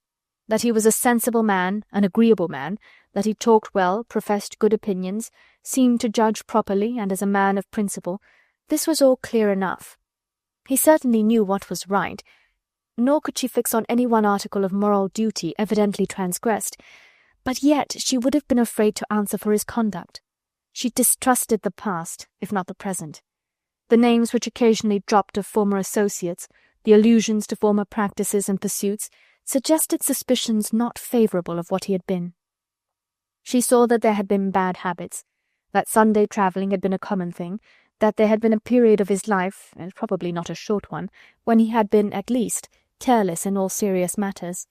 That he was a sensible man, an agreeable man, that he talked well, professed good opinions, seemed to judge properly and as a man of principle, this was all clear enough. He certainly knew what was right, nor could she fix on any one article of moral duty evidently transgressed, but yet she would have been afraid to answer for his conduct. She distrusted the past, if not the present. The names which occasionally dropped of former associates, the allusions to former practices and pursuits, suggested suspicions not favourable of what he had been. She saw that there had been bad habits, that Sunday travelling had been a common thing, that there had been a period of his life, and probably not a short one, when he had been, at least, careless in all serious matters.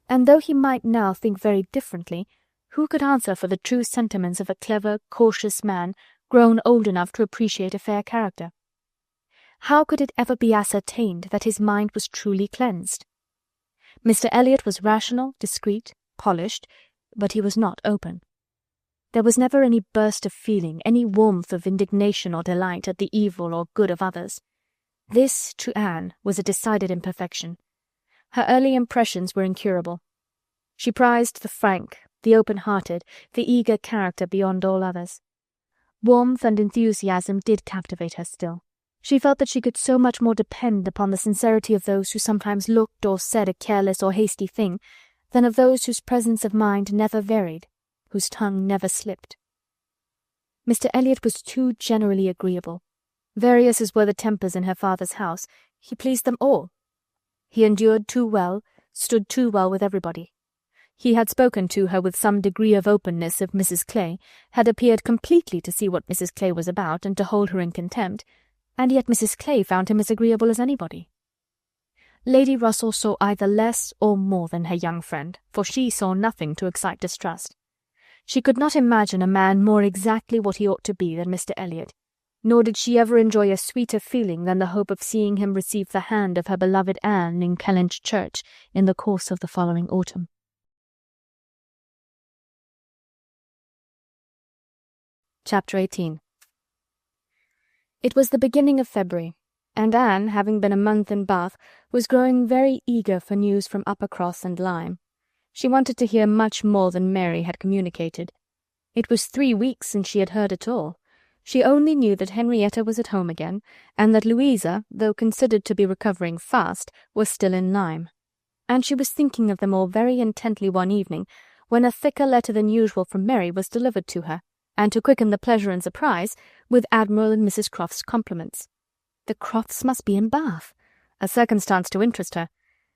And though he might now think very differently, who could answer for the true sentiments of a clever, cautious man grown old enough to appreciate a fair character? How could it ever be ascertained that his mind was truly cleansed? Mr. Elliot was rational, discreet, polished, but he was not open. There was never any burst of feeling, any warmth of indignation or delight at the evil or good of others. This, to Anne, was a decided imperfection. Her early impressions were incurable. She prized the frank, the open-hearted, the eager character beyond all others. Warmth and enthusiasm did captivate her still. She felt that she could so much more depend upon the sincerity of those who sometimes looked or said a careless or hasty thing, than of those whose presence of mind never varied, whose tongue never slipped. Mr. Elliot was too generally agreeable. Various as were the tempers in her father's house, he pleased them all. He endured too well, stood too well with everybody. He had spoken to her with some degree of openness of Mrs. Clay, had appeared completely to see what Mrs. Clay was about and to hold her in contempt, and yet Mrs. Clay found him as agreeable as anybody. Lady Russell saw either less or more than her young friend, for she saw nothing to excite distrust. She could not imagine a man more exactly what he ought to be than Mr. Elliot, nor did she ever enjoy a sweeter feeling than the hope of seeing him receive the hand of her beloved Anne in Kellynch Church in the course of the following autumn. Chapter 18. It was the beginning of February, and Anne, having been a month in Bath, was growing very eager for news from Uppercross and Lyme. She wanted to hear much more than Mary had communicated. It was 3 weeks since she had heard at all. She only knew that Henrietta was at home again, and that Louisa, though considered to be recovering fast, was still in Lyme. And she was thinking of them all very intently one evening, when a thicker letter than usual from Mary was delivered to her, and to quicken the pleasure and surprise, with Admiral and Mrs. Croft's compliments. The Crofts must be in Bath, a circumstance to interest her.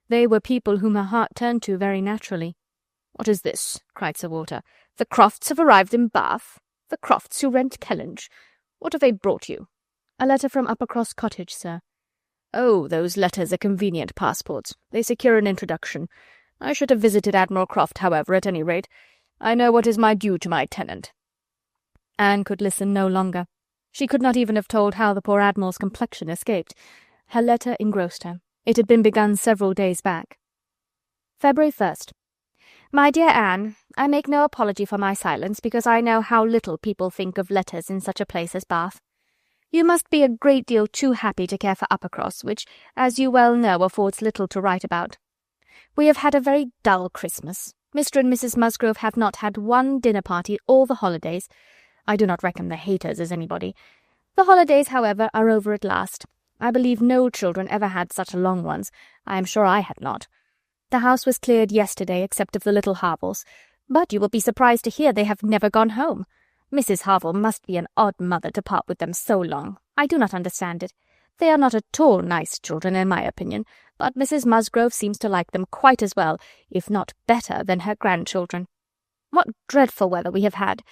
They were people whom her heart turned to very naturally. "What is this?" cried Sir Walter. "The Crofts have arrived in Bath? The Crofts who rent Kellynch? What have they brought you?" "A letter from Uppercross Cottage, sir." "Oh, those letters are convenient passports. They secure an introduction. I should have visited Admiral Croft, however, at any rate. I know what is my due to my tenant." Anne could listen no longer. She could not even have told how the poor Admiral's complexion escaped. Her letter engrossed her. It had been begun several days back. February 1st. My dear Anne, I make no apology for my silence, because I know how little people think of letters in such a place as Bath. You must be a great deal too happy to care for Uppercross, which, as you well know, affords little to write about. We have had a very dull Christmas. Mr. and Mrs. Musgrove have not had one dinner-party all the holidays. I do not reckon the Hayters as anybody. The holidays, however, are over at last. I believe no children ever had such long ones. I am sure I had not. The house was cleared yesterday, except of the little Harvilles, but you will be surprised to hear they have never gone home. Mrs. Harville must be an odd mother to part with them so long. I do not understand it. They are not at all nice children, in my opinion, but Mrs. Musgrove seems to like them quite as well, if not better, than her grandchildren. What dreadful weather we have had!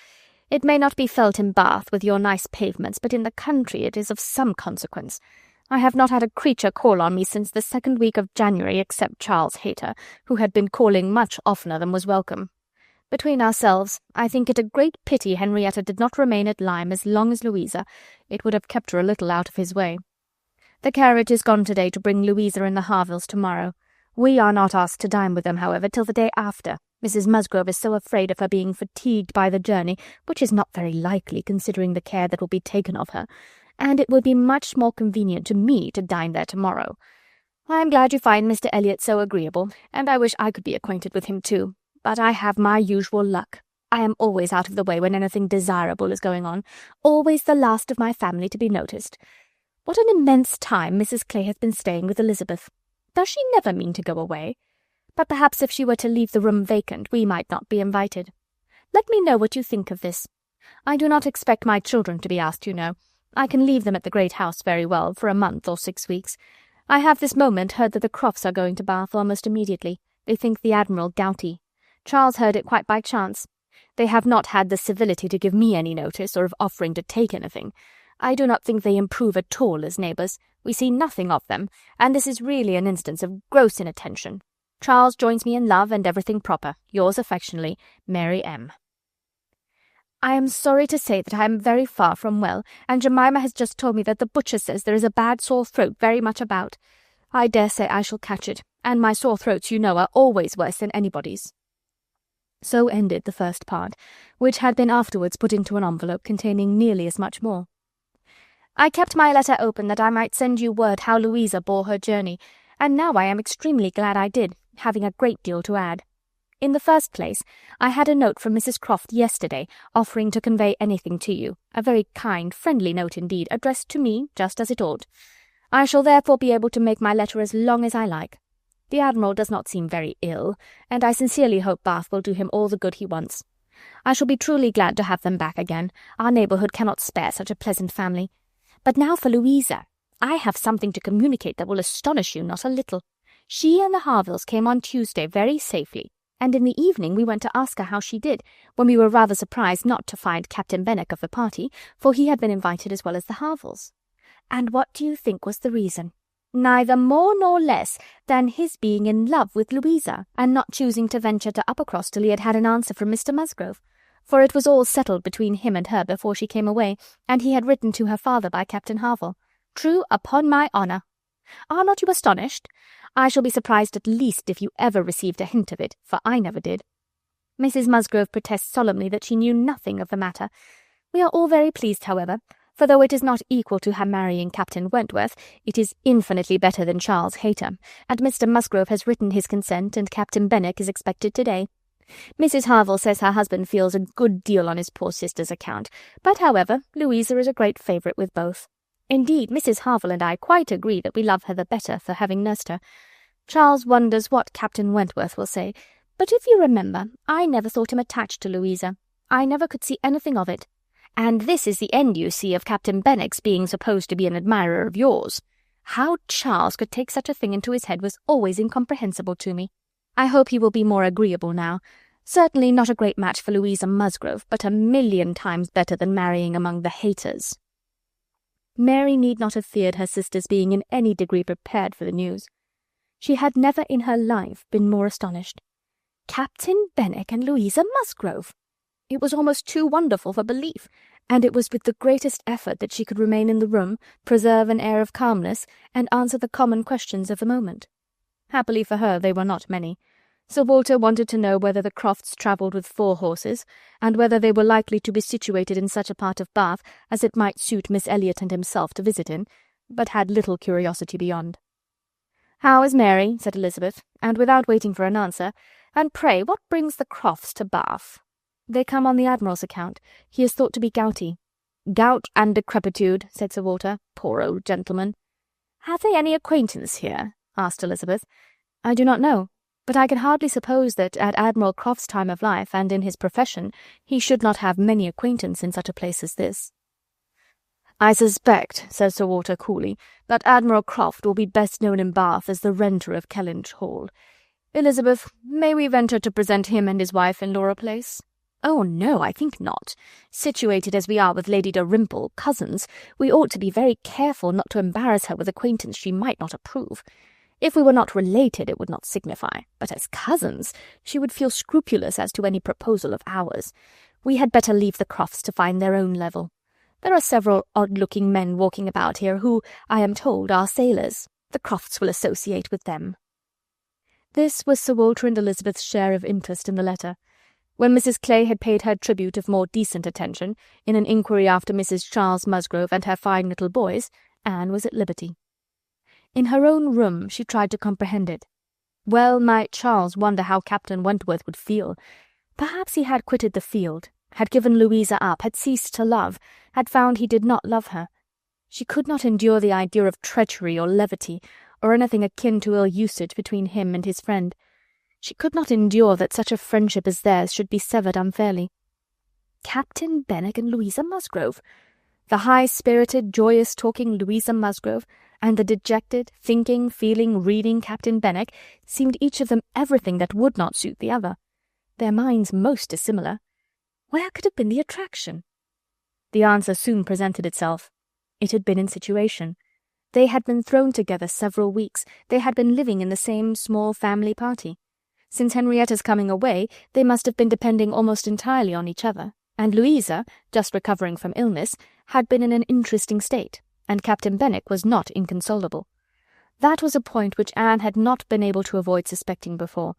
It may not be felt in Bath, with your nice pavements, but in the country it is of some consequence. I have not had a creature call on me since the 2nd week of January, except Charles Hayter, who had been calling much oftener than was welcome. Between ourselves, I think it a great pity Henrietta did not remain at Lyme as long as Louisa. It would have kept her a little out of his way. The carriage is gone to-day to bring Louisa and the Harvilles to-morrow. We are not asked to dine with them, however, till the day after. Mrs. Musgrove is so afraid of her being fatigued by the journey, which is not very likely, considering the care that will be taken of her, and it will be much more convenient to me to dine there to-morrow. I am glad you find Mr. Elliot so agreeable, and I wish I could be acquainted with him too. But I have my usual luck. I am always out of the way when anything desirable is going on, always the last of my family to be noticed. What an immense time Mrs. Clay has been staying with Elizabeth. Does she never mean to go away? But perhaps if she were to leave the room vacant, we might not be invited. Let me know what you think of this. I do not expect my children to be asked, you know. I can leave them at the great house very well, for a month or 6 weeks. I have this moment heard that the Crofts are going to Bath almost immediately. They think the Admiral gouty. Charles heard it quite by chance. They have not had the civility to give me any notice, or of offering to take anything. I do not think they improve at all as neighbours. We see nothing of them, and this is really an instance of gross inattention. Charles joins me in love and everything proper. Yours affectionately, Mary M. I am sorry to say that I am very far from well, and Jemima has just told me that the butcher says there is a bad sore throat very much about. I dare say I shall catch it, and my sore throats, you know, are always worse than anybody's. So ended the first part, which had been afterwards put into an envelope containing nearly as much more. I kept my letter open that I might send you word how Louisa bore her journey, and now I am extremely glad I did, having a great deal to add. In the first place, I had a note from Mrs. Croft yesterday, offering to convey anything to you, a very kind, friendly note indeed, addressed to me, just as it ought. I shall therefore be able to make my letter as long as I like. The Admiral does not seem very ill, and I sincerely hope Bath will do him all the good he wants. I shall be truly glad to have them back again. Our neighbourhood cannot spare such a pleasant family. But now for Louisa. I have something to communicate that will astonish you not a little. She and the Harvilles came on Tuesday very safely, and in the evening we went to ask her how she did, when we were rather surprised not to find Captain Benwick of the party, for he had been invited as well as the Harvilles. And what do you think was the reason? Neither more nor less than his being in love with Louisa, and not choosing to venture to Uppercross till he had had an answer from Mr. Musgrove, for it was all settled between him and her before she came away, and he had written to her father by Captain Harville. True, upon my honour. Are not you astonished? I shall be surprised at least if you ever received a hint of it, for I never did. Mrs. Musgrove protests solemnly that she knew nothing of the matter. We are all very pleased, however, for though it is not equal to her marrying Captain Wentworth, it is infinitely better than Charles Hayter, and Mr. Musgrove has written his consent, and Captain Benwick is expected to-day. Mrs. Harville says her husband feels a good deal on his poor sister's account, but, however, Louisa is a great favourite with both. Indeed, Mrs. Harville and I quite agree that we love her the better for having nursed her. Charles wonders what Captain Wentworth will say, but if you remember, I never thought him attached to Louisa. I never could see anything of it. And this is the end, you see, of Captain Benwick's being supposed to be an admirer of yours. How Charles could take such a thing into his head was always incomprehensible to me. I hope he will be more agreeable now. Certainly not a great match for Louisa Musgrove, but 1,000,000 times better than marrying among the haters." Mary need not have feared her sister's being in any degree prepared for the news. She had never in her life been more astonished. Captain Benwick and Louisa Musgrove! It was almost too wonderful for belief, and it was with the greatest effort that she could remain in the room, preserve an air of calmness, and answer the common questions of the moment. Happily for her, they were not many. Sir Walter wanted to know whether the Crofts travelled with 4 horses, and whether they were likely to be situated in such a part of Bath as it might suit Miss Elliot and himself to visit in, but had little curiosity beyond. "How is Mary?" said Elizabeth, and without waiting for an answer, "and pray what brings the Crofts to Bath?" "They come on the Admiral's account. He is thought to be gouty." "Gout and decrepitude," said Sir Walter. "Poor old gentleman." "Have they any acquaintance here?" asked Elizabeth. "I do not know, but I can hardly suppose that at Admiral Croft's time of life and in his profession he should not have many acquaintance in such a place as this." "I suspect," said Sir Walter coolly, "that Admiral Croft will be best known in Bath as the renter of Kellynch Hall. Elizabeth, may we venture to present him and his wife in Laura Place?" "Oh, no, I think not. Situated as we are with Lady Dalrymple, cousins, we ought to be very careful not to embarrass her with acquaintance she might not approve. If we were not related, it would not signify, but as cousins, she would feel scrupulous as to any proposal of ours. We had better leave the Crofts to find their own level. There are several odd-looking men walking about here who, I am told, are sailors. The Crofts will associate with them." This was Sir Walter and Elizabeth's share of interest in the letter. When Mrs. Clay had paid her tribute of more decent attention, in an inquiry after Mrs. Charles Musgrove and her 5 little boys, Anne was at liberty. In her own room she tried to comprehend it. Well might Charles wonder how Captain Wentworth would feel. Perhaps he had quitted the field, had given Louisa up, had ceased to love, had found he did not love her. She could not endure the idea of treachery or levity, or anything akin to ill usage between him and his friend. She could not endure that such a friendship as theirs should be severed unfairly. Captain Benwick and Louisa Musgrove! The high-spirited, joyous-talking Louisa Musgrove, and the dejected, thinking, feeling, reading Captain Benwick seemed each of them everything that would not suit the other. Their minds most dissimilar. Where could have been the attraction? The answer soon presented itself. It had been in situation. They had been thrown together several weeks. They had been living in the same small family party. Since Henrietta's coming away, they must have been depending almost entirely on each other, and Louisa, just recovering from illness, had been in an interesting state, and Captain Benwick was not inconsolable. That was a point which Anne had not been able to avoid suspecting before,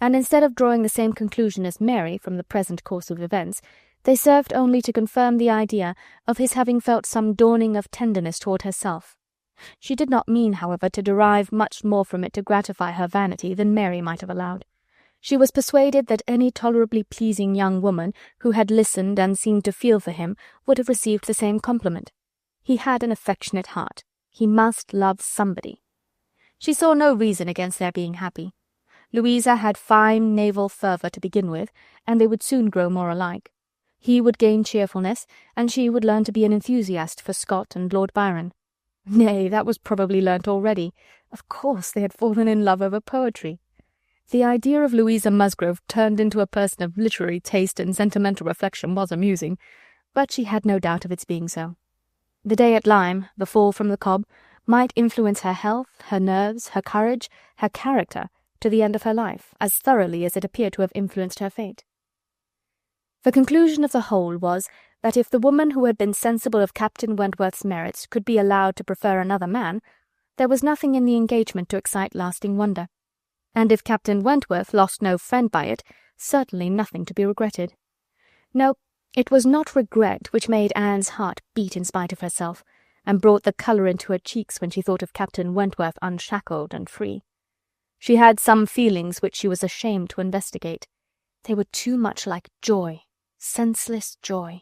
and instead of drawing the same conclusion as Mary from the present course of events, they served only to confirm the idea of his having felt some dawning of tenderness toward herself. She did not mean, however, to derive much more from it to gratify her vanity than Mary might have allowed. She was persuaded that any tolerably pleasing young woman who had listened and seemed to feel for him would have received the same compliment. He had an affectionate heart. He must love somebody. She saw no reason against their being happy. Louisa had fine naval fervour to begin with, and they would soon grow more alike. He would gain cheerfulness, and she would learn to be an enthusiast for Scott and Lord Byron. Nay, that was probably learnt already. Of course they had fallen in love over poetry. The idea of Louisa Musgrove turned into a person of literary taste and sentimental reflection was amusing, but she had no doubt of its being so. The day at Lyme, the fall from the cob, might influence her health, her nerves, her courage, her character, to the end of her life, as thoroughly as it appeared to have influenced her fate. The conclusion of the whole was that if the woman who had been sensible of Captain Wentworth's merits could be allowed to prefer another man, there was nothing in the engagement to excite lasting wonder, and if Captain Wentworth lost no friend by it, certainly nothing to be regretted. No, it was not regret which made Anne's heart beat in spite of herself, and brought the colour into her cheeks when she thought of Captain Wentworth unshackled and free. She had some feelings which she was ashamed to investigate. They were too much like joy, senseless joy.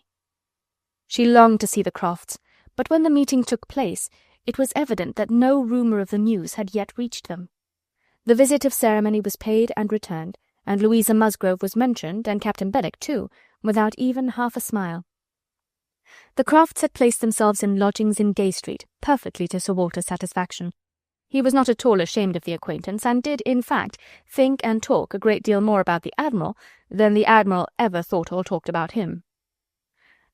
She longed to see the Crofts, but when the meeting took place, it was evident that no rumour of the news had yet reached them. The visit of ceremony was paid and returned, and Louisa Musgrove was mentioned, and Captain Benwick too, without even half a smile. The Crofts had placed themselves in lodgings in Gay Street, perfectly to Sir Walter's satisfaction. He was not at all ashamed of the acquaintance, and did, in fact, think and talk a great deal more about the Admiral than the Admiral ever thought or talked about him.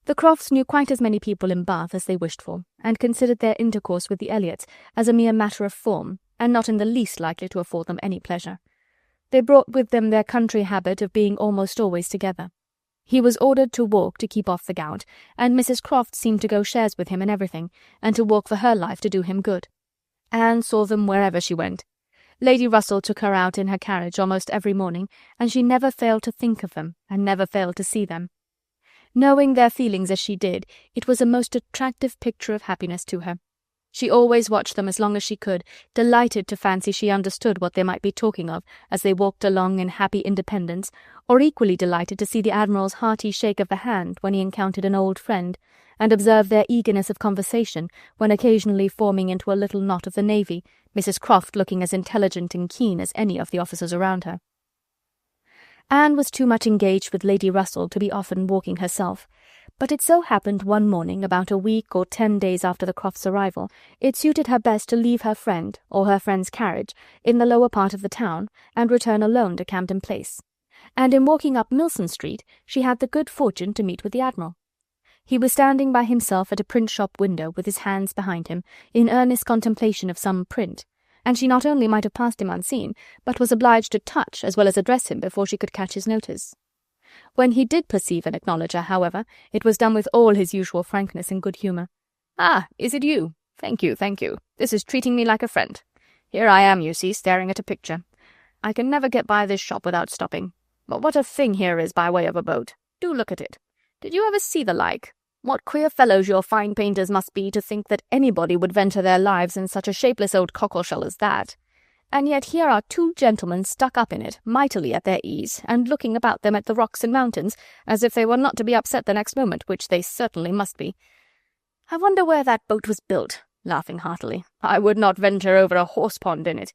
The Crofts knew quite as many people in Bath as they wished for, and considered their intercourse with the Elliots as a mere matter of form, and not in the least likely to afford them any pleasure. They brought with them their country habit of being almost always together. He was ordered to walk to keep off the gout, and Mrs. Croft seemed to go shares with him in everything, and to walk for her life to do him good. Anne saw them wherever she went. Lady Russell took her out in her carriage almost every morning, and she never failed to think of them, and never failed to see them. Knowing their feelings as she did, it was a most attractive picture of happiness to her. She always watched them as long as she could, delighted to fancy she understood what they might be talking of as they walked along in happy independence, or equally delighted to see the Admiral's hearty shake of the hand when he encountered an old friend, and observe their eagerness of conversation when occasionally forming into a little knot of the navy, Mrs. Croft looking as intelligent and keen as any of the officers around her. Anne was too much engaged with Lady Russell to be often walking herself, but it so happened one morning, about a week or 10 days after the Crofts' arrival, it suited her best to leave her friend, or her friend's carriage, in the lower part of the town, and return alone to Camden Place. And in walking up Milson Street, she had the good fortune to meet with the Admiral. He was standing by himself at a print-shop window, with his hands behind him, in earnest contemplation of some print, and she not only might have passed him unseen, but was obliged to touch as well as address him before she could catch his notice. When he did perceive and acknowledge her, however, it was done with all his usual frankness and good humour. "Ah, is it you? Thank you, thank you. This is treating me like a friend. Here I am, you see, staring at a picture. I can never get by this shop without stopping. But what a thing here is by way of a boat. Do look at it. Did you ever see the like? What queer fellows your fine painters must be to think that anybody would venture their lives in such a shapeless old cockleshell as that. And yet here are 2 gentlemen stuck up in it, mightily at their ease, and looking about them at the rocks and mountains, as if they were not to be upset the next moment, which they certainly must be. I wonder where that boat was built," laughing heartily. "I would not venture over a horse-pond in it.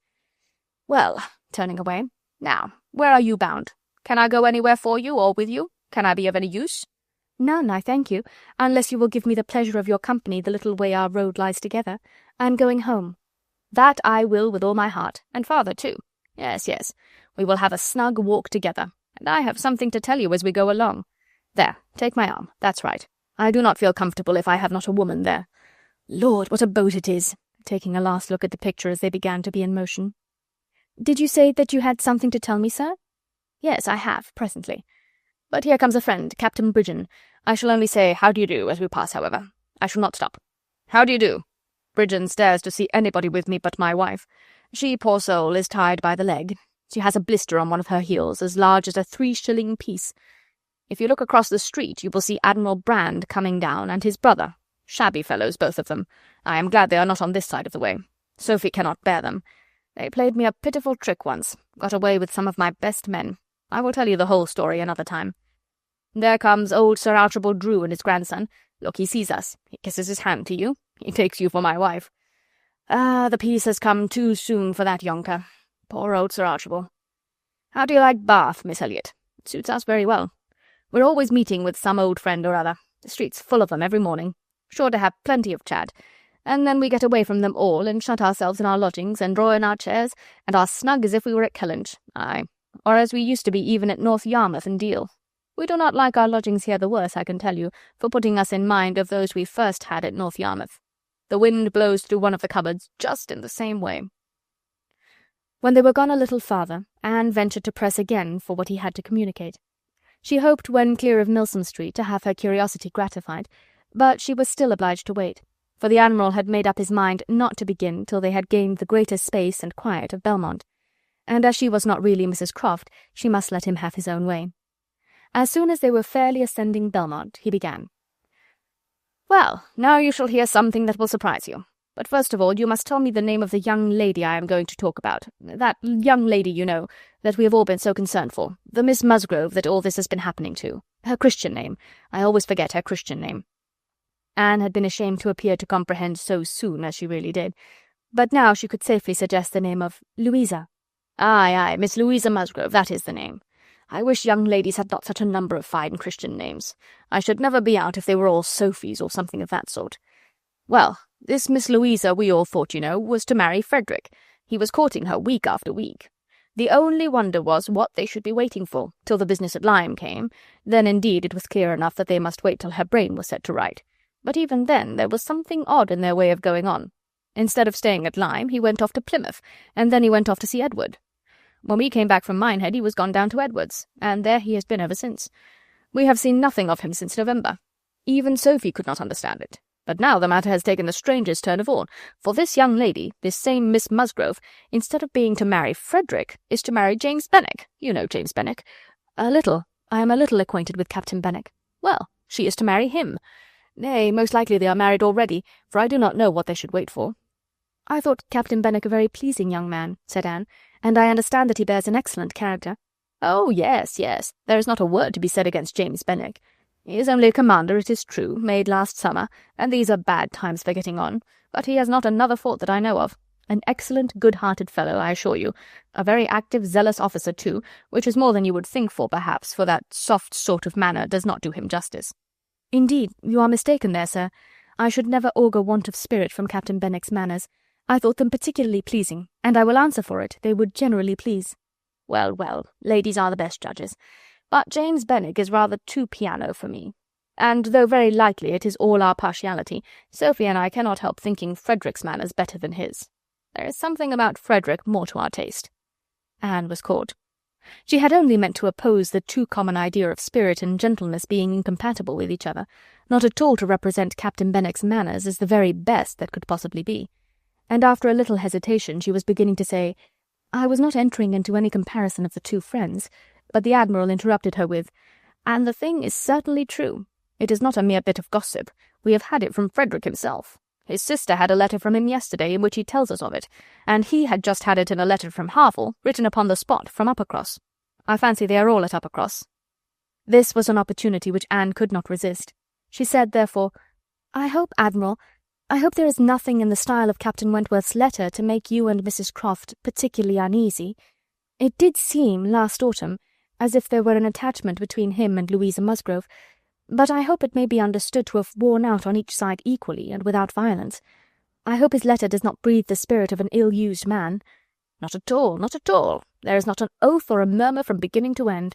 Well," turning away, "now, where are you bound? Can I go anywhere for you, or with you? Can I be of any use?" "None, I thank you, unless you will give me the pleasure of your company the little way our road lies together. I am going home." "That I will with all my heart, and father too. Yes, yes, we will have a snug walk together, and I have something to tell you as we go along. There, take my arm, that's right. I do not feel comfortable if I have not a woman there. Lord, what a boat it is," taking a last look at the picture as they began to be in motion. "Did you say that you had something to tell me, sir?" "Yes, I have, presently. But here comes a friend, Captain Bridgen. I shall only say how do you do as we pass, however. I shall not stop. How do you do? Bridgen stares to see anybody with me but my wife. She, poor soul, is tied by the leg. She has a blister on one of her heels, as large as a 3-shilling piece. If you look across the street, you will see Admiral Brand coming down, and his brother. Shabby fellows, both of them. I am glad they are not on this side of the way. Sophie cannot bear them. They played me a pitiful trick once, got away with some of my best men. I will tell you the whole story another time. There comes old Sir Archibald Drew and his grandson. Look, he sees us. He kisses his hand to you. He takes you for my wife. Ah, the peace has come too soon for that yonker. Poor old Sir Archibald. How do you like Bath, Miss Elliot? It suits us very well. We're always meeting with some old friend or other. The street's full of them every morning. Sure to have plenty of chat. And then we get away from them all, and shut ourselves in our lodgings, and draw in our chairs, and are snug as if we were at Kellynch. Aye, or as we used to be even at North Yarmouth and Deal. We do not like our lodgings here the worse, I can tell you, for putting us in mind of those we first had at North Yarmouth. The wind blows through one of the cupboards just in the same way." When they were gone a little farther, Anne ventured to press again for what he had to communicate. She hoped, when clear of Milsom Street, to have her curiosity gratified, but she was still obliged to wait, for the Admiral had made up his mind not to begin till they had gained the greater space and quiet of Belmont, and as she was not really Mrs. Croft, she must let him have his own way. As soon as they were fairly ascending Belmont, he began. "Well, now you shall hear something that will surprise you. But first of all, you must tell me the name of the young lady I am going to talk about. That young lady, you know, that we have all been so concerned for. The Miss Musgrove that all this has been happening to. Her Christian name. I always forget her Christian name." Anne had been ashamed to appear to comprehend so soon as she really did, but now she could safely suggest the name of Louisa. "Aye, aye, Miss Louisa Musgrove, that is the name. I wish young ladies had not such a number of fine Christian names. I should never be out if they were all Sophies or something of that sort. Well, this Miss Louisa, we all thought, was to marry Frederick. He was courting her week after week. The only wonder was what they should be waiting for, till the business at Lyme came. Then indeed it was clear enough that they must wait till her brain was set to right. But even then there was something odd in their way of going on. Instead of staying at Lyme, he went off to Plymouth, and then he went off to see Edward. When we came back from Minehead, he was gone down to Edward's, and there he has been ever since. We have seen nothing of him since November. Even Sophie could not understand it. But now the matter has taken the strangest turn of all, for this young lady, this same Miss Musgrove, instead of being to marry Frederick, is to marry James Benwick. You know James Benwick. I am a little acquainted with Captain Benwick. Well, she is to marry him. Nay, most likely they are married already, for I do not know what they should wait for. I thought Captain Benwick a very pleasing young man, said Anne, and I understand that he bears an excellent character. Oh, yes, there is not a word to be said against James Benwick. He is only a commander, it is true, made last summer, and these are bad times for getting on, but he has not another fault that I know of. An excellent, good-hearted fellow, I assure you. A very active, zealous officer, too, which is more than you would think for, perhaps, for that soft sort of manner does not do him justice. Indeed, you are mistaken there, sir. I should never augur want of spirit from Captain Benwick's manners. I thought them particularly pleasing, and I will answer for it, they would generally please. Well, ladies are the best judges. But James Benwick is rather too piano for me. And though very likely it is all our partiality, Sophie and I cannot help thinking Frederick's manners better than his. There is something about Frederick more to our taste. Anne was caught. She had only meant to oppose the too common idea of spirit and gentleness being incompatible with each other, not at all to represent Captain Benwick's manners as the very best that could possibly be. And after a little hesitation she was beginning to say, I was not entering into any comparison of the two friends, but the Admiral interrupted her with, And the thing is certainly true. It is not a mere bit of gossip. We have had it from Frederick himself. His sister had a letter from him yesterday in which he tells us of it, and he had just had it in a letter from Harville, written upon the spot, from Uppercross. I fancy they are all at Uppercross. This was an opportunity which Anne could not resist. She said, therefore, I hope, Admiral, there is nothing in the style of Captain Wentworth's letter to make you and Mrs. Croft particularly uneasy. It did seem, last autumn, as if there were an attachment between him and Louisa Musgrove, but I hope it may be understood to have worn out on each side equally and without violence. I hope his letter does not breathe the spirit of an ill-used man. Not at all, not at all. There is not an oath or a murmur from beginning to end.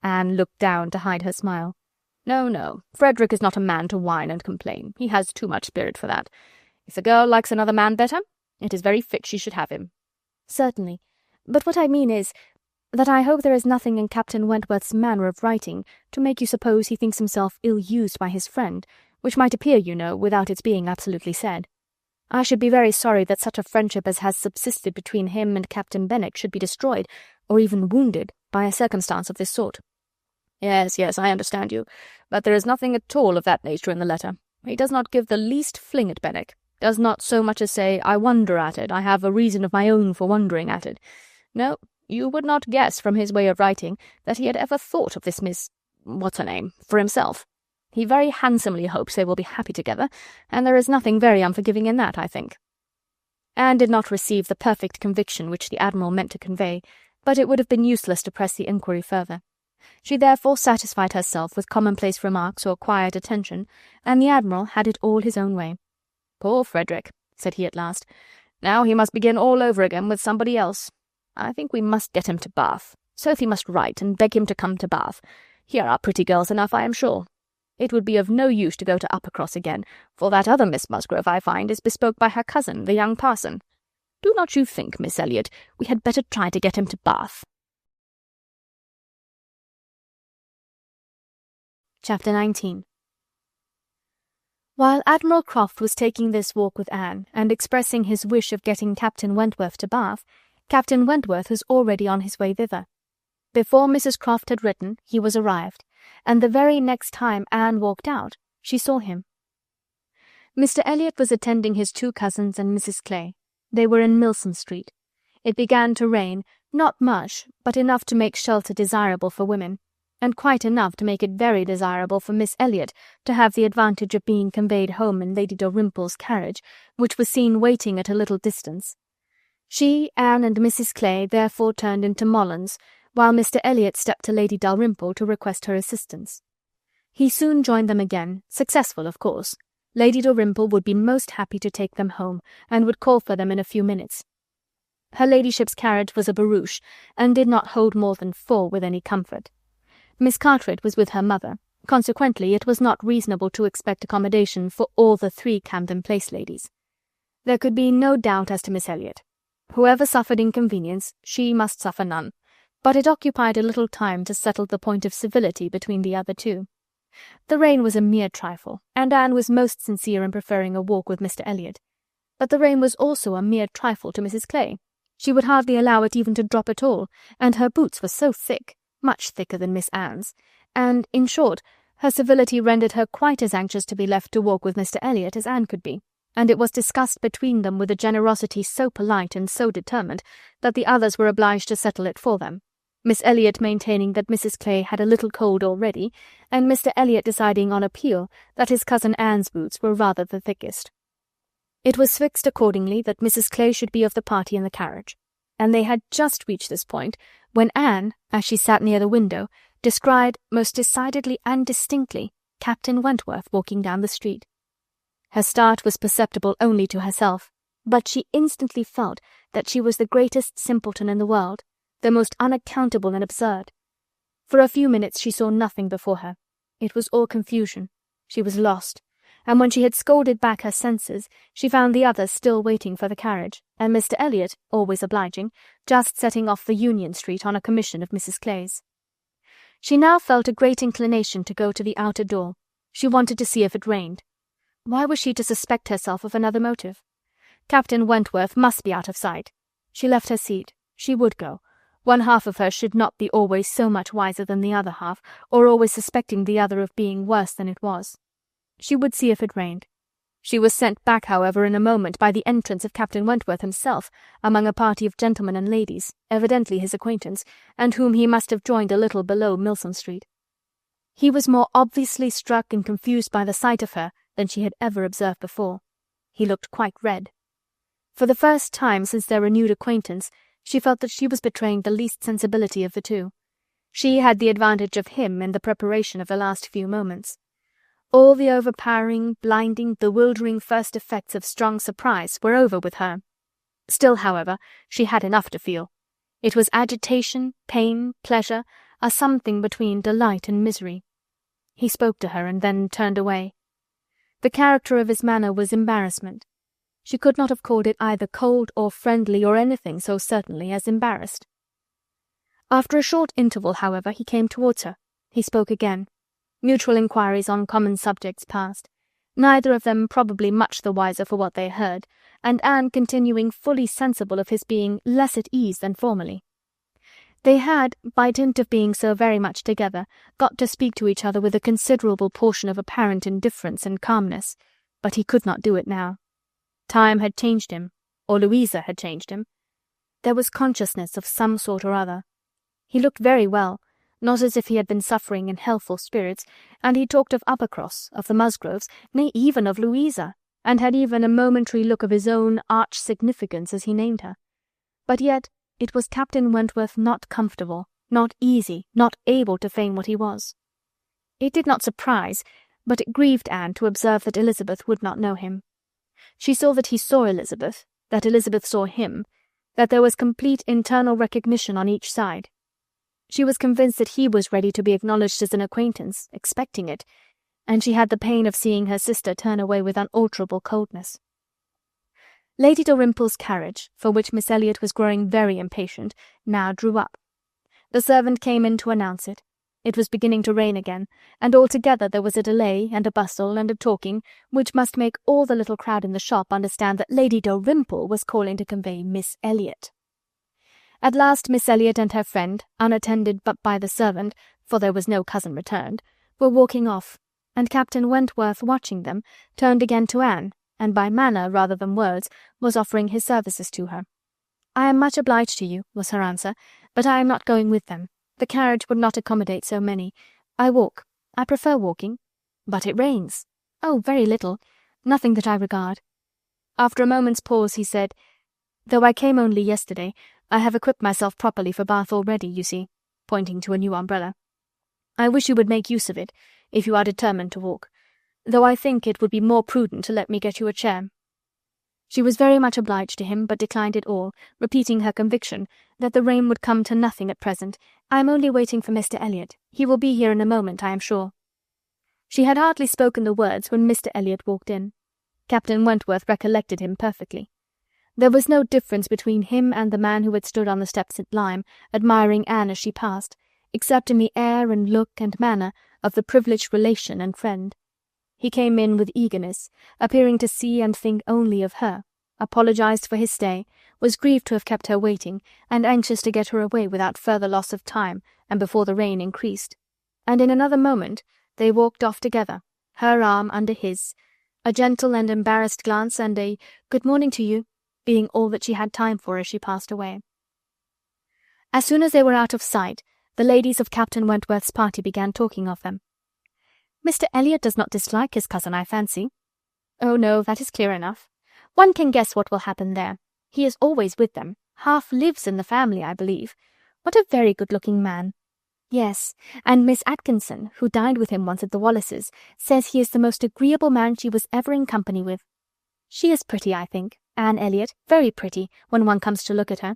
Anne looked down to hide her smile. No, Frederick is not a man to whine and complain. He has too much spirit for that. If the girl likes another man better, it is very fit she should have him. Certainly, but what I mean is that I hope there is nothing in Captain Wentworth's manner of writing to make you suppose he thinks himself ill-used by his friend, which might appear, without its being absolutely said. I should be very sorry that such a friendship as has subsisted between him and Captain Benwick should be destroyed, or even wounded, by a circumstance of this sort. Yes, I understand you, but there is nothing at all of that nature in the letter. He does not give the least fling at Benwick, does not so much as say, I wonder at it, I have a reason of my own for wondering at it. No, you would not guess from his way of writing that he had ever thought of this Miss What's-her-name for himself. He very handsomely hopes they will be happy together, and there is nothing very unforgiving in that, I think. Anne did not receive the perfect conviction which the Admiral meant to convey, but it would have been useless to press the inquiry further. She therefore satisfied herself with commonplace remarks or quiet attention, and the Admiral had it all his own way. Poor Frederick, said he at last. Now he must begin all over again with somebody else. I think we must get him to Bath. Sophie must write and beg him to come to Bath. Here are pretty girls enough, I am sure. It would be of no use to go to Uppercross again, for that other Miss Musgrove, I find, is bespoke by her cousin, the young parson. Do not you think, Miss Elliot, we had better try to get him to Bath? Chapter 19. While Admiral Croft was taking this walk with Anne, and expressing his wish of getting Captain Wentworth to Bath, Captain Wentworth was already on his way thither. Before Mrs. Croft had written, he was arrived, and the very next time Anne walked out, she saw him. Mr. Elliot was attending his two cousins and Mrs. Clay. They were in Milsom Street. It began to rain, not much, but enough to make shelter desirable for women, and quite enough to make it very desirable for Miss Elliot to have the advantage of being conveyed home in Lady Dalrymple's carriage, which was seen waiting at a little distance. She, Anne, and Mrs. Clay therefore turned into Mollen's, while Mr. Elliot stepped to Lady Dalrymple to request her assistance. He soon joined them again, successful of course. Lady Dalrymple would be most happy to take them home, and would call for them in a few minutes. Her ladyship's carriage was a barouche, and did not hold more than 4 with any comfort. Miss Carteret was with her mother, consequently it was not reasonable to expect accommodation for all the 3 Camden Place ladies. There could be no doubt as to Miss Elliot. Whoever suffered inconvenience, she must suffer none, but it occupied a little time to settle the point of civility between the other 2. The rain was a mere trifle, and Anne was most sincere in preferring a walk with Mr. Elliot. But the rain was also a mere trifle to Mrs. Clay. She would hardly allow it even to drop at all, and her boots were so thick, much thicker than Miss Anne's, and, in short, her civility rendered her quite as anxious to be left to walk with Mr. Elliot as Anne could be, and it was discussed between them with a generosity so polite and so determined that the others were obliged to settle it for them, Miss Elliot maintaining that Mrs. Clay had a little cold already, and Mr. Elliot deciding on appeal that his cousin Anne's boots were rather the thickest. It was fixed accordingly that Mrs. Clay should be of the party in the carriage, and they had just reached this point when Anne, as she sat near the window, descried most decidedly and distinctly Captain Wentworth walking down the street. Her start was perceptible only to herself, but she instantly felt that she was the greatest simpleton in the world, the most unaccountable and absurd. For a few minutes she saw nothing before her. It was all confusion. She was lost, and when she had scolded back her senses, she found the others still waiting for the carriage, and Mr. Elliot, always obliging, just setting off for Union Street on a commission of Mrs. Clay's. She now felt a great inclination to go to the outer door. She wanted to see if it rained. Why was she to suspect herself of another motive? Captain Wentworth must be out of sight. She left her seat. She would go. One half of her should not be always so much wiser than the other half, or always suspecting the other of being worse than it was. She would see if it rained. She was sent back, however, in a moment by the entrance of Captain Wentworth himself, among a party of gentlemen and ladies, evidently his acquaintance, and whom he must have joined a little below Milsom Street. He was more obviously struck and confused by the sight of her than she had ever observed before. He looked quite red. For the first time since their renewed acquaintance, she felt that she was betraying the least sensibility of the 2. She had the advantage of him in the preparation of the last few moments. All the overpowering, blinding, bewildering first effects of strong surprise were over with her. Still, however, she had enough to feel. It was agitation, pain, pleasure, a something between delight and misery. He spoke to her and then turned away. The character of his manner was embarrassment. She could not have called it either cold or friendly or anything so certainly as embarrassed. After a short interval, however, he came towards her. He spoke again. Mutual inquiries on common subjects passed, neither of them probably much the wiser for what they heard, and Anne continuing fully sensible of his being less at ease than formerly. They had, by dint of being so very much together, got to speak to each other with a considerable portion of apparent indifference and calmness, but he could not do it now. Time had changed him, or Louisa had changed him. There was consciousness of some sort or other. He looked very well, not as if he had been suffering in healthful spirits, and he talked of Uppercross, of the Musgroves, nay, even of Louisa, and had even a momentary look of his own arch significance as he named her. But yet it was Captain Wentworth not comfortable, not easy, not able to feign what he was. It did not surprise, but it grieved Anne to observe that Elizabeth would not know him. She saw that he saw Elizabeth, that Elizabeth saw him, that there was complete internal recognition on each side. She was convinced that he was ready to be acknowledged as an acquaintance, expecting it, and she had the pain of seeing her sister turn away with unalterable coldness. Lady Dalrymple's carriage, for which Miss Elliot was growing very impatient, now drew up. The servant came in to announce it. It was beginning to rain again, and altogether there was a delay and a bustle and a talking which must make all the little crowd in the shop understand that Lady Dalrymple was calling to convey Miss Elliot. At last Miss Elliot and her friend, unattended but by the servant, for there was no cousin returned, were walking off, and Captain Wentworth, watching them, turned again to Anne, and by manner rather than words was offering his services to her. "I am much obliged to you," was her answer, "but I am not going with them. The carriage would not accommodate so many. I walk. I prefer walking. But it rains." "Oh, very little. Nothing that I regard." After a moment's pause he said, "Though I came only yesterday, I have equipped myself properly for Bath already, you see. pointing to a new umbrella. "I wish you would make use of it, if you are determined to walk, though I think it would be more prudent to let me get you a chair." She was very much obliged to him, but declined it all, repeating her conviction that the rain would come to nothing at present. "I am only waiting for Mr. Elliot. He will be here in a moment, I am sure." She had hardly spoken the words when Mr. Elliot walked in. Captain Wentworth recollected him perfectly. There was no difference between him and the man who had stood on the steps at Lyme, admiring Anne as she passed, except in the air and look and manner of the privileged relation and friend. He came in with eagerness, appearing to see and think only of her, apologized for his stay, was grieved to have kept her waiting, and anxious to get her away without further loss of time and before the rain increased. And in another moment they walked off together, her arm under his, a gentle and embarrassed glance and a "good morning to you" being all that she had time for as she passed away. As soon as they were out of sight, the ladies of Captain Wentworth's party began talking of them. "Mr. Elliot does not dislike his cousin, I fancy." "Oh, no, that is clear enough. One can guess what will happen there. He is always with them, half lives in the family, I believe. What a very good-looking man." "Yes, and Miss Atkinson, who dined with him once at the Wallaces, says he is the most agreeable man she was ever in company with. She is pretty, I think, Anne Elliot, very pretty, when one comes to look at her.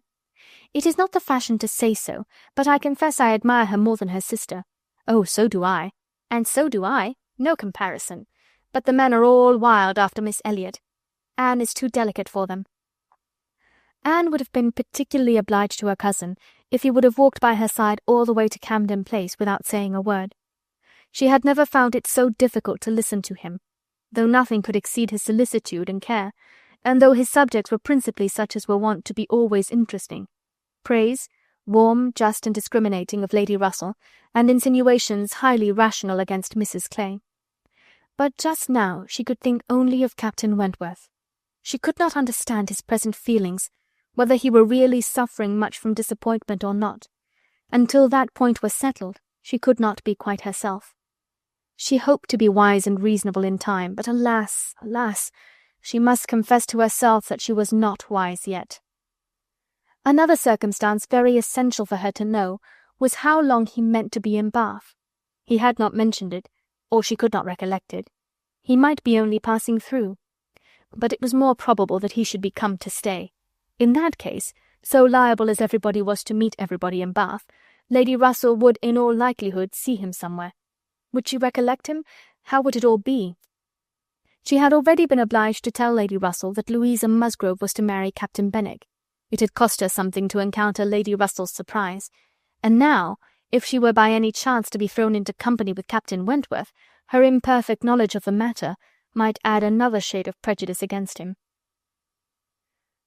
It is not the fashion to say so, but I confess I admire her more than her sister. Oh, so do I. And so do I, no comparison. But the men are all wild after Miss Elliot. Anne is too delicate for them." Anne would have been particularly obliged to her cousin if he would have walked by her side all the way to Camden Place without saying a word. She had never found it so difficult to listen to him, though nothing could exceed his solicitude and care, and though his subjects were principally such as were wont to be always interesting: praise, warm, just, and discriminating, of Lady Russell, and insinuations highly rational against Mrs. Clay. But just now she could think only of Captain Wentworth. She could not understand his present feelings, whether he were really suffering much from disappointment or not. Until that point was settled, she could not be quite herself. She hoped to be wise and reasonable in time, but alas, alas, she must confess to herself that she was not wise yet. Another circumstance very essential for her to know was how long he meant to be in Bath. He had not mentioned it, or she could not recollect it. He might be only passing through, but it was more probable that he should be come to stay. In that case, so liable as everybody was to meet everybody in Bath, Lady Russell would in all likelihood see him somewhere. Would she recollect him? How would it all be? She had already been obliged to tell Lady Russell that Louisa Musgrove was to marry Captain Benwick. It had cost her something to encounter Lady Russell's surprise, and now, if she were by any chance to be thrown into company with Captain Wentworth, her imperfect knowledge of the matter might add another shade of prejudice against him.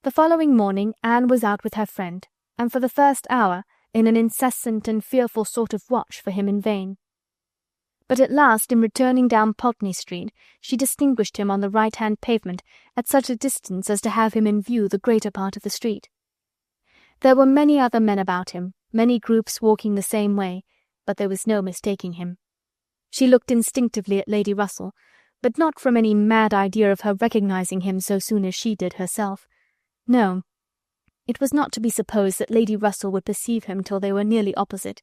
The following morning Anne was out with her friend, and for the first hour in an incessant and fearful sort of watch for him in vain. But at last, in returning down Pulteney Street, she distinguished him on the right-hand pavement at such a distance as to have him in view the greater part of the street. There were many other men about him, many groups walking the same way, but there was no mistaking him. She looked instinctively at Lady Russell, but not from any mad idea of her recognizing him so soon as she did herself. No, it was not to be supposed that Lady Russell would perceive him till they were nearly opposite.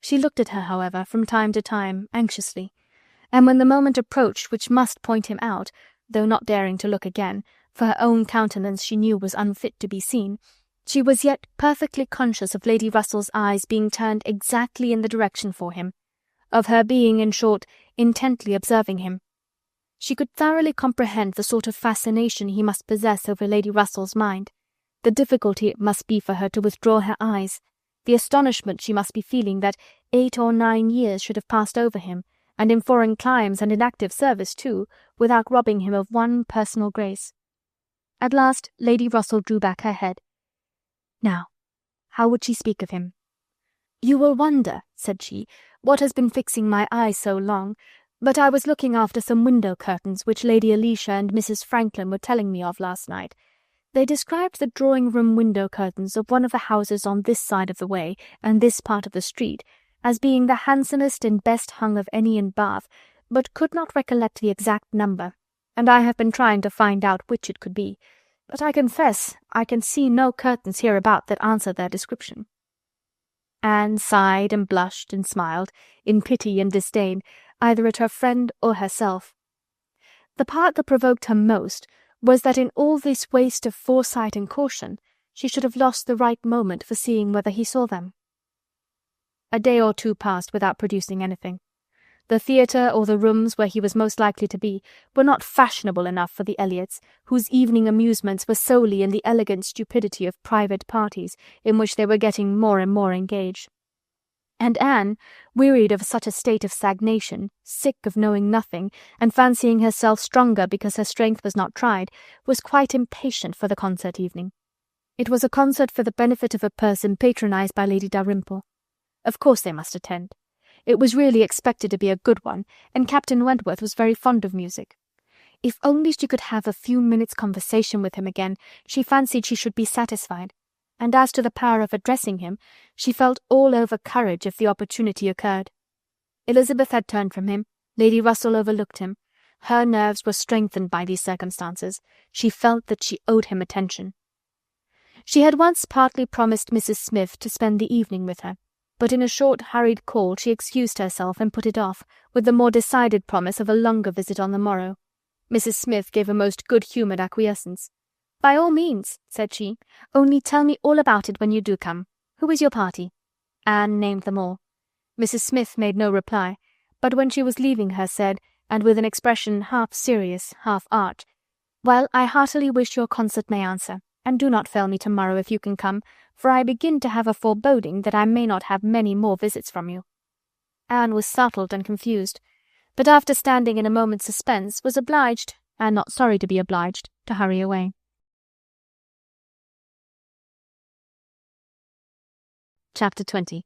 She looked at her, however, from time to time, anxiously, and when the moment approached which must point him out, though not daring to look again, for her own countenance she knew was unfit to be seen, she was yet perfectly conscious of Lady Russell's eyes being turned exactly in the direction for him, of her being, in short, intently observing him. She could thoroughly comprehend the sort of fascination he must possess over Lady Russell's mind, the difficulty it must be for her to withdraw her eyes, the astonishment she must be feeling that 8 or 9 years should have passed over him, and in foreign climes and in active service too, without robbing him of one personal grace. At last Lady Russell drew back her head. Now, how would she speak of him? "You will wonder," said she, "what has been fixing my eye so long, but I was looking after some window curtains which Lady Alicia and Mrs. Franklin were telling me of last night. They described the drawing-room window curtains of one of the houses on this side of the way and this part of the street as being the handsomest and best hung of any in Bath, but could not recollect the exact number, and I have been trying to find out which it could be, but I confess I can see no curtains hereabout that answer their description." Anne sighed and blushed and smiled, in pity and disdain, either at her friend or herself. The part that provoked her most was that in all this waste of foresight and caution she should have lost the right moment for seeing whether he saw them. A day or two passed without producing anything. The theatre or the rooms where he was most likely to be were not fashionable enough for the Elliots, whose evening amusements were solely in the elegant stupidity of private parties, in which they were getting more and more engaged. And Anne, wearied of such a state of stagnation, sick of knowing nothing, and fancying herself stronger because her strength was not tried, was quite impatient for the concert evening. It was a concert for the benefit of a person patronized by Lady Dalrymple. Of course they must attend. It was really expected to be a good one, and Captain Wentworth was very fond of music. If only she could have a few minutes' conversation with him again, she fancied she should be satisfied, and as to the power of addressing him, she felt all over courage if the opportunity occurred. Elizabeth had turned from him, Lady Russell overlooked him. Her nerves were strengthened by these circumstances. She felt that she owed him attention. She had once partly promised Mrs. Smith to spend the evening with her, but in a short hurried call she excused herself and put it off, with the more decided promise of a longer visit on the morrow. Mrs. Smith gave a most good-humoured acquiescence. "By all means," said she, "only tell me all about it when you do come. Who is your party?" Anne named them all. Mrs. Smith made no reply, but when she was leaving her said, and with an expression half serious, half arch, "Well, I heartily wish your concert may answer, and do not fail me tomorrow if you can come, for I begin to have a foreboding that I may not have many more visits from you." Anne was startled and confused, but after standing in a moment's suspense, was obliged, and not sorry to be obliged, to hurry away. Chapter 20.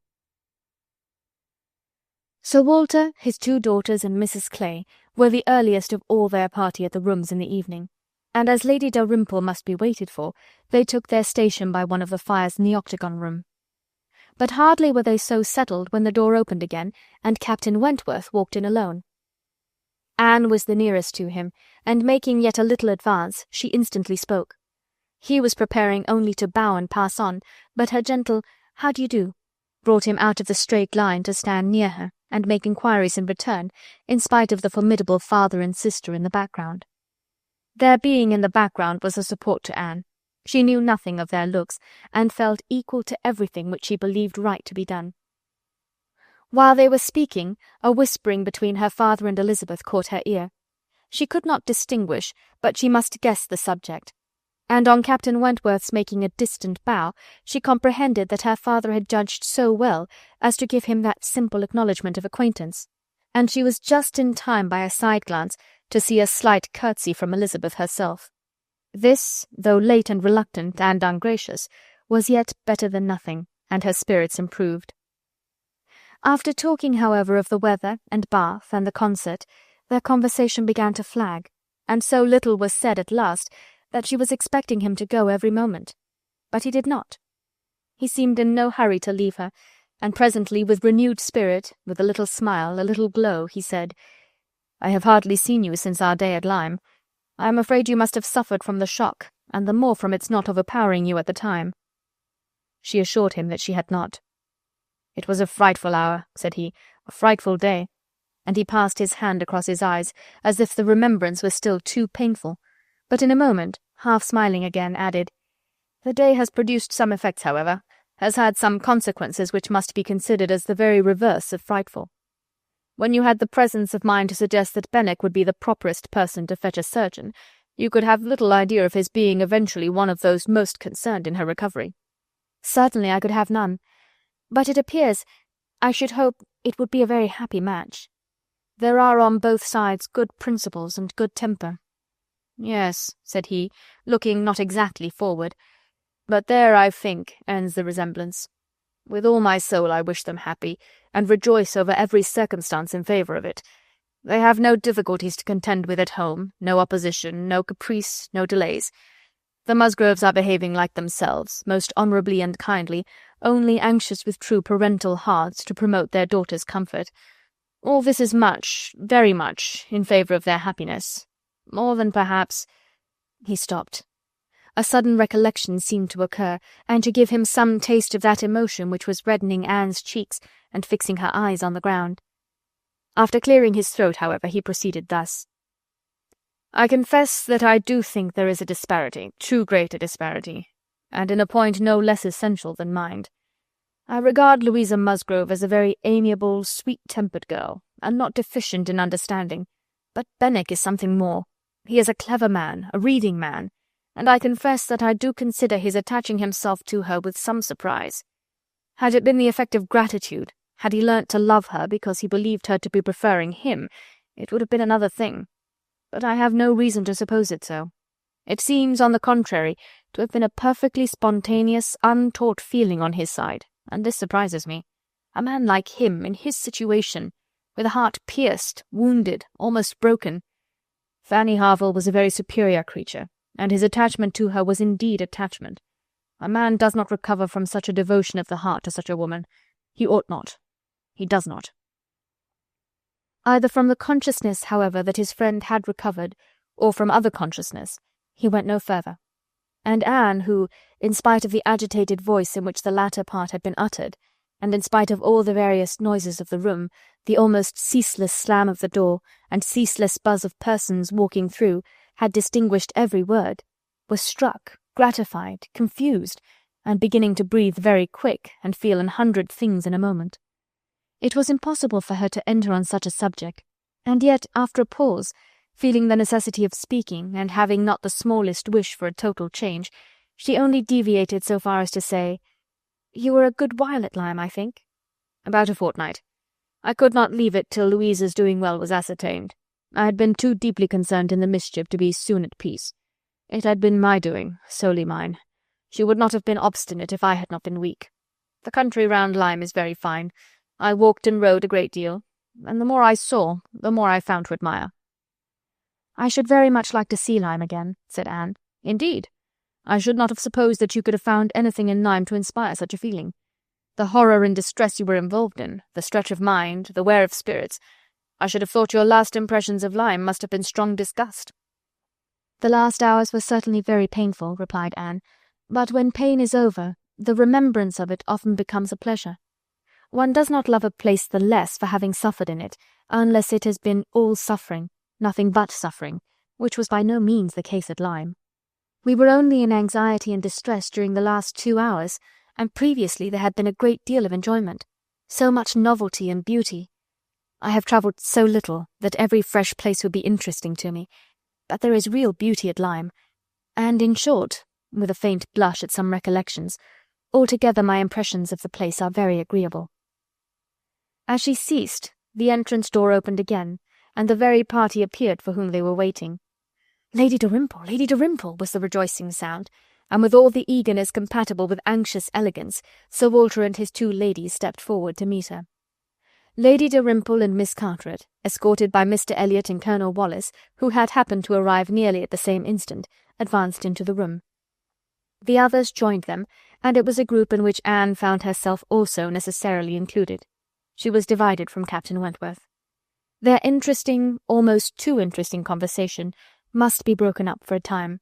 Sir Walter, his 2 daughters, and Mrs. Clay were the earliest of all their party at the rooms in the evening, and as Lady Dalrymple must be waited for, they took their station by one of the fires in the octagon room. But hardly were they so settled when the door opened again, and Captain Wentworth walked in alone. Anne was the nearest to him, and making yet a little advance, she instantly spoke. He was preparing only to bow and pass on, but her gentle "How do you do?" brought him out of the straight line to stand near her, and make inquiries in return, in spite of the formidable father and sister in the background. Their being in the background was a support to Anne. She knew nothing of their looks, and felt equal to everything which she believed right to be done. While they were speaking, a whispering between her father and Elizabeth caught her ear. She could not distinguish, but she must guess the subject, and on Captain Wentworth's making a distant bow, she comprehended that her father had judged so well as to give him that simple acknowledgment of acquaintance, and she was just in time by a side-glance to see a slight curtsy from Elizabeth herself. This, though late and reluctant and ungracious, was yet better than nothing, and her spirits improved. After talking, however, of the weather, and Bath, and the concert, their conversation began to flag, and so little was said at last that she was expecting him to go every moment. But he did not. He seemed in no hurry to leave her, and presently, with renewed spirit, with a little smile, a little glow, he said, "I have hardly seen you since our day at Lyme. I am afraid you must have suffered from the shock, and the more from its not overpowering you at the time." She assured him that she had not. "It was a frightful hour," said he, "a frightful day," and he passed his hand across his eyes, as if the remembrance was still too painful, but in a moment, half smiling again, added, "The day has produced some effects, however, has had some consequences which must be considered as the very reverse of frightful. When you had the presence of mind to suggest that Benwick would be the properest person to fetch a surgeon, you could have little idea of his being eventually one of those most concerned in her recovery." "Certainly I could have none. But it appears, I should hope, it would be a very happy match. There are on both sides good principles and good temper." "Yes," said he, looking not exactly forward, "but there, I think, ends the resemblance. With all my soul I wish them happy, and rejoice over every circumstance in favour of it. They have no difficulties to contend with at home, no opposition, no caprice, no delays. The Musgroves are behaving like themselves, most honourably and kindly, only anxious with true parental hearts to promote their daughter's comfort. All this is much, very much, in favour of their happiness. More than perhaps—" He stopped. A sudden recollection seemed to occur, and to give him some taste of that emotion which was reddening Anne's cheeks and fixing her eyes on the ground. After clearing his throat, however, he proceeded thus. "I confess that I do think there is a disparity, too great a disparity, and in a point no less essential than mind. I regard Louisa Musgrove as a very amiable, sweet-tempered girl, and not deficient in understanding, but Benwick is something more. He is a clever man, a reading man, and I confess that I do consider his attaching himself to her with some surprise. Had it been the effect of gratitude, had he learnt to love her because he believed her to be preferring him, it would have been another thing. But I have no reason to suppose it so. It seems, on the contrary, to have been a perfectly spontaneous, untaught feeling on his side, and this surprises me. A man like him, in his situation, with a heart pierced, wounded, almost broken. Fanny Harville was a very superior creature, and his attachment to her was indeed attachment. A man does not recover from such a devotion of the heart to such a woman. He ought not. He does not." Either from the consciousness, however, that his friend had recovered, or from other consciousness, he went no further, and Anne, who, in spite of the agitated voice in which the latter part had been uttered, and in spite of all the various noises of the room, the almost ceaseless slam of the door, and ceaseless buzz of persons walking through, had distinguished every word, was struck, gratified, confused, and beginning to breathe very quick, and feel 100 things in a moment. It was impossible for her to enter on such a subject, and yet, after a pause, feeling the necessity of speaking, and having not the smallest wish for a total change, she only deviated so far as to say, "You were a good while at Lyme, I think?" "About a fortnight. I could not leave it till Louisa's doing well was ascertained. I had been too deeply concerned in the mischief to be soon at peace. It had been my doing, solely mine. She would not have been obstinate if I had not been weak. The country round Lyme is very fine. I walked and rode a great deal, and the more I saw, the more I found to admire." "I should very much like to see Lyme again," said Anne. "Indeed? I should not have supposed that you could have found anything in Lyme to inspire such a feeling. The horror and distress you were involved in, the stretch of mind, the wear of spirits. I should have thought your last impressions of Lyme must have been strong disgust." "The last hours were certainly very painful," replied Anne, "but when pain is over, the remembrance of it often becomes a pleasure. One does not love a place the less for having suffered in it, unless it has been all suffering, nothing but suffering, which was by no means the case at Lyme. We were only in anxiety and distress during the last 2 hours, and previously there had been a great deal of enjoyment, so much novelty and beauty. I have travelled so little that every fresh place would be interesting to me, but there is real beauty at Lyme, and in short," with a faint blush at some recollections, "altogether my impressions of the place are very agreeable." As she ceased, the entrance door opened again, and the very party appeared for whom they were waiting. "Lady Dalrymple, Lady Dalrymple," was the rejoicing sound, and with all the eagerness compatible with anxious elegance, Sir Walter and his 2 ladies stepped forward to meet her. Lady Dalrymple and Miss Carteret, escorted by Mr. Elliot and Colonel Wallis, who had happened to arrive nearly at the same instant, advanced into the room. The others joined them, and it was a group in which Anne found herself also necessarily included. She was divided from Captain Wentworth. Their interesting, almost too interesting conversation must be broken up for a time,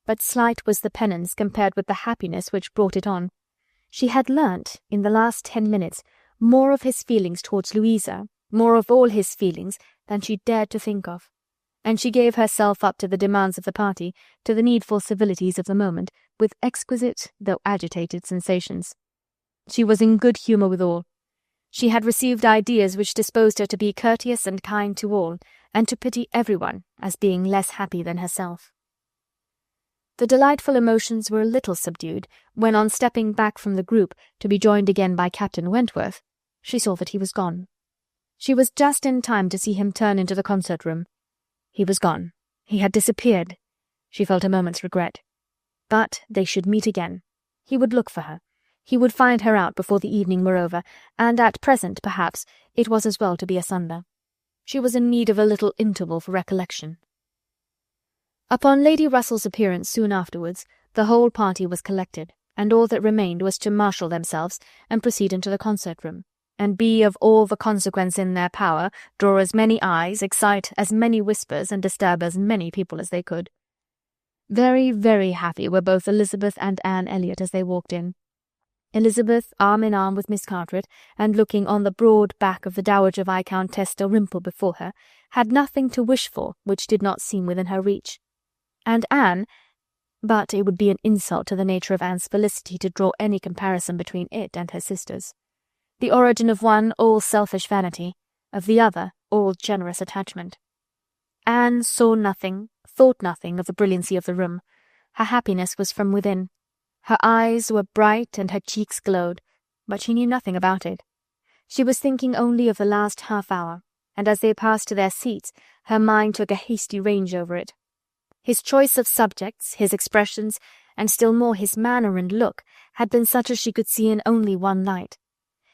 but slight was the penance compared with the happiness which brought it on. She had learnt, in the last 10 minutes, more of his feelings towards Louisa, more of all his feelings, than she dared to think of, and she gave herself up to the demands of the party, to the needful civilities of the moment, with exquisite, though agitated sensations. She was in good humour with all. She had received ideas which disposed her to be courteous and kind to all, and to pity everyone as being less happy than herself. The delightful emotions were a little subdued when, on stepping back from the group to be joined again by Captain Wentworth, she saw that he was gone. She was just in time to see him turn into the concert-room. He was gone. He had disappeared. She felt a moment's regret. But they should meet again. He would look for her. He would find her out before the evening were over, and at present, perhaps, it was as well to be asunder. She was in need of a little interval for recollection. Upon Lady Russell's appearance soon afterwards, the whole party was collected, and all that remained was to marshal themselves and proceed into the concert-room, and be of all the consequence in their power, draw as many eyes, excite as many whispers, and disturb as many people as they could. Very, very happy were both Elizabeth and Anne Elliot as they walked in. Elizabeth, arm in arm with Miss Carteret, and looking on the broad back of the Dowager Viscountess Dalrymple before her, had nothing to wish for which did not seem within her reach. And Anne— but it would be an insult to the nature of Anne's felicity to draw any comparison between it and her sister's. The origin of one all selfish vanity, of the other all generous attachment. Anne saw nothing, thought nothing of the brilliancy of the room. Her happiness was from within. Her eyes were bright and her cheeks glowed, but she knew nothing about it. She was thinking only of the last half-hour, and as they passed to their seats, her mind took a hasty range over it. His choice of subjects, his expressions, and still more his manner and look, had been such as she could see in only one light.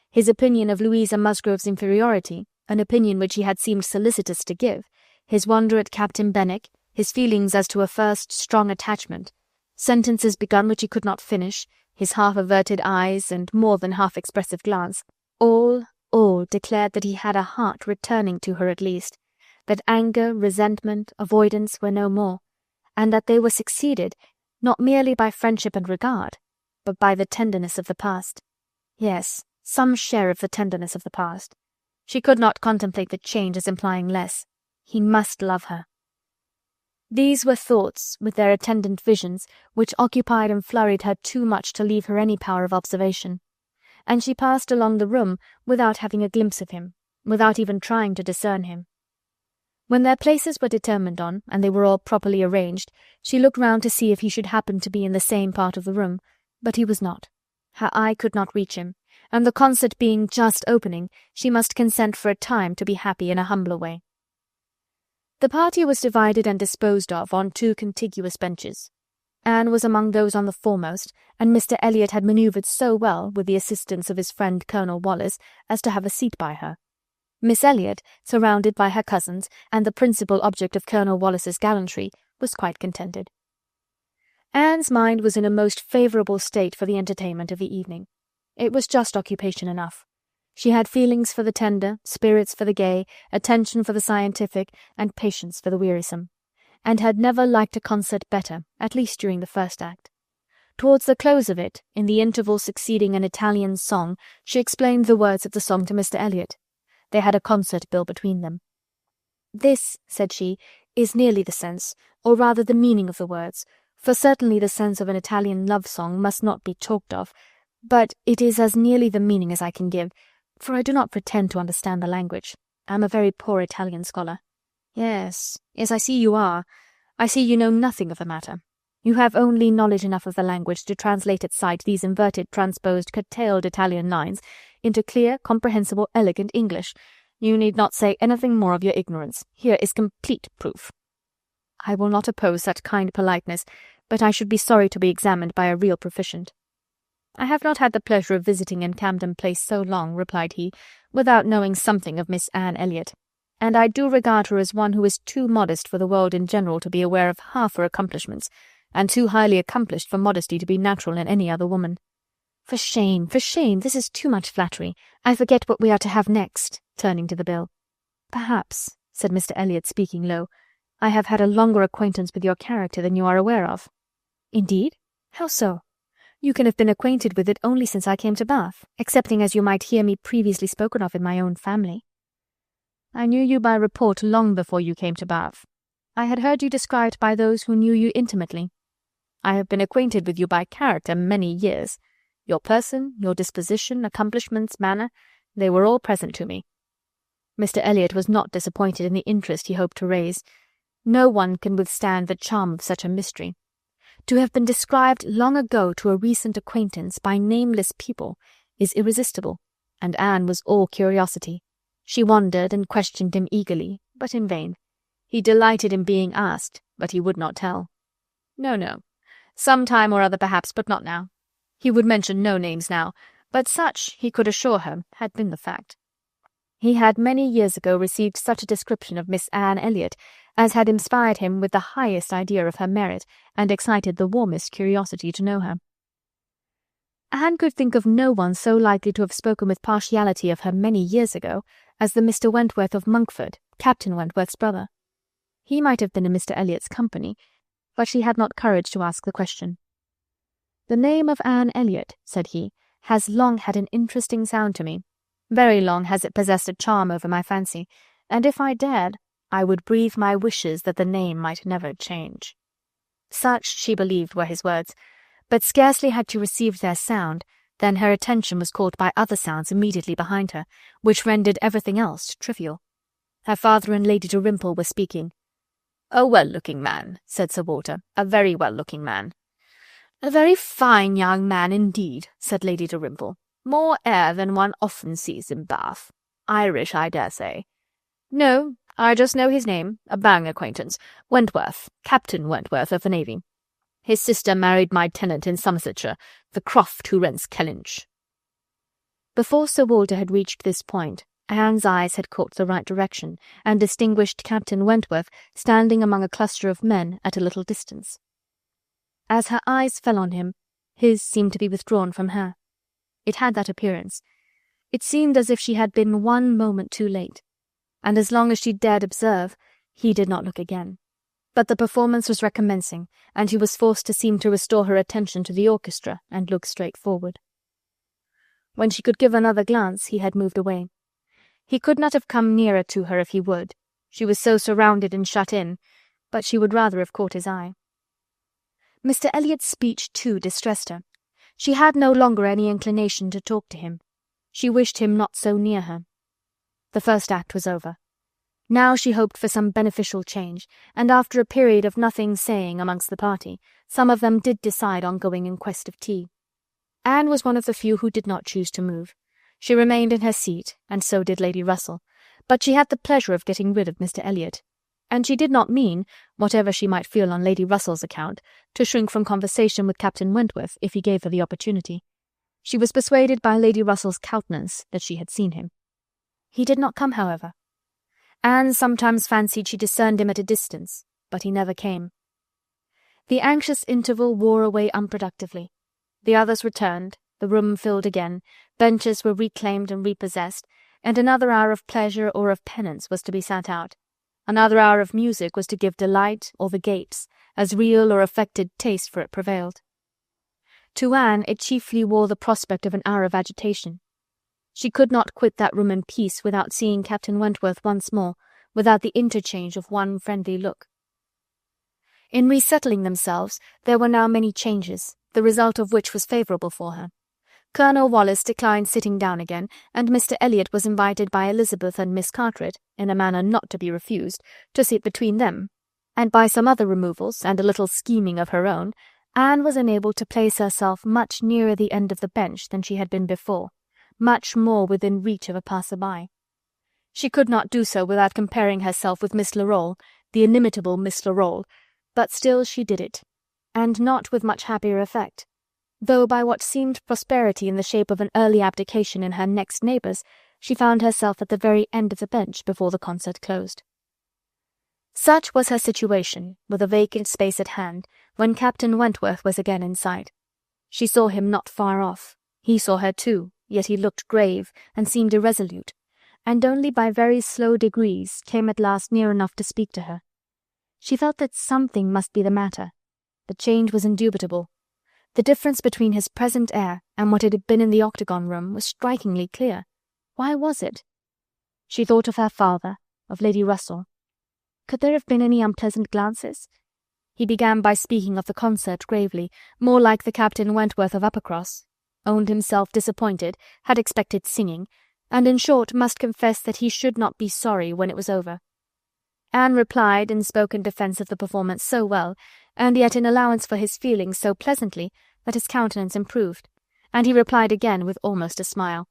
His opinion of Louisa Musgrove's inferiority, an opinion which he had seemed solicitous to give, his wonder at Captain Benwick, his feelings as to a first strong attachment, sentences begun which he could not finish, his half-averted eyes and more than half-expressive glance, all declared that he had a heart returning to her at least, that anger, resentment, avoidance were no more, and that they were succeeded not merely by friendship and regard, but by the tenderness of the past. Yes, some share of the tenderness of the past. She could not contemplate the change as implying less. He must love her. These were thoughts, with their attendant visions, which occupied and flurried her too much to leave her any power of observation, and she passed along the room without having a glimpse of him, without even trying to discern him. When their places were determined on, and they were all properly arranged, she looked round to see if he should happen to be in the same part of the room, but he was not. Her eye could not reach him, and the concert being just opening, she must consent for a time to be happy in a humbler way. The party was divided and disposed of on two contiguous benches. Anne was among those on the foremost, and Mr. Elliot had manoeuvred so well, with the assistance of his friend Colonel Wallis, as to have a seat by her. Miss Elliot, surrounded by her cousins, and the principal object of Colonel Wallis's gallantry, was quite contented. Anne's mind was in a most favourable state for the entertainment of the evening. It was just occupation enough. She had feelings for the tender, spirits for the gay, attention for the scientific, and patience for the wearisome, and had never liked a concert better, at least during the first act. Towards the close of it, in the interval succeeding an Italian song, she explained the words of the song to Mr. Elliot. They had a concert bill between them. "This," said she, "is nearly the sense, or rather the meaning of the words, for certainly the sense of an Italian love song must not be talked of, but it is as nearly the meaning as I can give, for I do not pretend to understand the language. I am a very poor Italian scholar." Yes, I see you are. I see you know nothing of the matter. You have only knowledge enough of the language to translate at sight these inverted, transposed, curtailed Italian lines into clear, comprehensible, elegant English. You need not say anything more of your ignorance. Here is complete proof. I will not oppose such kind politeness, but I should be sorry to be examined by a real proficient. I have not had the pleasure of visiting in Camden Place so long, replied he, without knowing something of Miss Anne Elliot, and I do regard her as one who is too modest for the world in general to be aware of half her accomplishments, and too highly accomplished for modesty to be natural in any other woman. For shame, this is too much flattery. I forget what we are to have next, turning to the bill. Perhaps, said Mr. Elliot, speaking low, I have had a longer acquaintance with your character than you are aware of. Indeed? How so? You can have been acquainted with it only since I came to Bath, excepting as you might hear me previously spoken of in my own family. I knew you by report long before you came to Bath. I had heard you described by those who knew you intimately. I have been acquainted with you by character many years. Your person, your disposition, accomplishments, manner, they were all present to me. Mr. Elliot was not disappointed in the interest he hoped to raise. No one can withstand the charm of such a mystery. To have been described long ago to a recent acquaintance by nameless people is irresistible, and Anne was all curiosity. She wondered and questioned him eagerly, but in vain. He delighted in being asked, but he would not tell. No. Some time or other perhaps, but not now. He would mention no names now, but such, he could assure her, had been the fact. He had many years ago received such a description of Miss Anne Elliot as had inspired him with the highest idea of her merit, and excited the warmest curiosity to know her. Anne could think of no one so likely to have spoken with partiality of her many years ago as the Mr. Wentworth of Monkford, Captain Wentworth's brother. He might have been in Mr. Elliot's company, but she had not courage to ask the question. "The name of Anne Elliot," said he, "has long had an interesting sound to me. Very long has it possessed a charm over my fancy, and if I dared, I would breathe my wishes that the name might never change." Such, she believed, were his words, but scarcely had she received their sound than her attention was caught by other sounds immediately behind her, which rendered everything else trivial. Her father and Lady Dalrymple were speaking. "A well-looking man," said Sir Walter, "a very well-looking man." "A very fine young man indeed," said Lady Dalrymple. "More air than one often sees in Bath. Irish, I dare say." "No, I just know his name, a bang acquaintance. Wentworth, Captain Wentworth of the Navy. His sister married my tenant in Somersetshire, the Croft who rents Kellynch." Before Sir Walter had reached this point, Anne's eyes had caught the right direction, and distinguished Captain Wentworth standing among a cluster of men at a little distance. As her eyes fell on him, his seemed to be withdrawn from her. It had that appearance. It seemed as if she had been one moment too late, and as long as she dared observe, he did not look again. But the performance was recommencing, and he was forced to seem to restore her attention to the orchestra and look straight forward. When she could give another glance, he had moved away. He could not have come nearer to her if he would. She was so surrounded and shut in, but she would rather have caught his eye. Mr. Elliot's speech, too, distressed her. She had no longer any inclination to talk to him. She wished him not so near her. The first act was over. Now she hoped for some beneficial change, and after a period of nothing saying amongst the party, some of them did decide on going in quest of tea. Anne was one of the few who did not choose to move. She remained in her seat, and so did Lady Russell, but she had the pleasure of getting rid of Mr. Elliot, and she did not mean, whatever she might feel on Lady Russell's account, to shrink from conversation with Captain Wentworth if he gave her the opportunity. She was persuaded by Lady Russell's countenance that she had seen him. He did not come, however. Anne sometimes fancied she discerned him at a distance, but he never came. The anxious interval wore away unproductively. The others returned, the room filled again, benches were reclaimed and repossessed, and another hour of pleasure or of penance was to be sat out. Another hour of music was to give delight or the gapes, as real or affected taste for it prevailed. To Anne it chiefly wore the prospect of an hour of agitation. She could not quit that room in peace without seeing Captain Wentworth once more, without the interchange of one friendly look. In resettling themselves, there were now many changes, the result of which was favourable for her. Colonel Wallis declined sitting down again, and Mr. Elliot was invited by Elizabeth and Miss Carteret, in a manner not to be refused, to sit between them, and by some other removals, and a little scheming of her own, Anne was enabled to place herself much nearer the end of the bench than she had been before, much more within reach of a passer-by. She could not do so without comparing herself with Miss Larolles, the inimitable Miss Larolles, but still she did it, and not with much happier effect, though by what seemed prosperity in the shape of an early abdication in her next neighbours, she found herself at the very end of the bench before the concert closed. Such was her situation, with a vacant space at hand, when Captain Wentworth was again in sight. She saw him not far off. He saw her too, yet he looked grave, and seemed irresolute, and only by very slow degrees came at last near enough to speak to her. She felt that something must be the matter. The change was indubitable. The difference between his present air and what it had been in the octagon room was strikingly clear. Why was it? She thought of her father, of Lady Russell. Could there have been any unpleasant glances? He began by speaking of the concert gravely, more like the Captain Wentworth of Uppercross, owned himself disappointed, had expected singing, and in short must confess that he should not be sorry when it was over. Anne replied and spoke in defence of the performance so well, and yet in allowance for his feelings so pleasantly, that his countenance improved, and he replied again with almost a smile.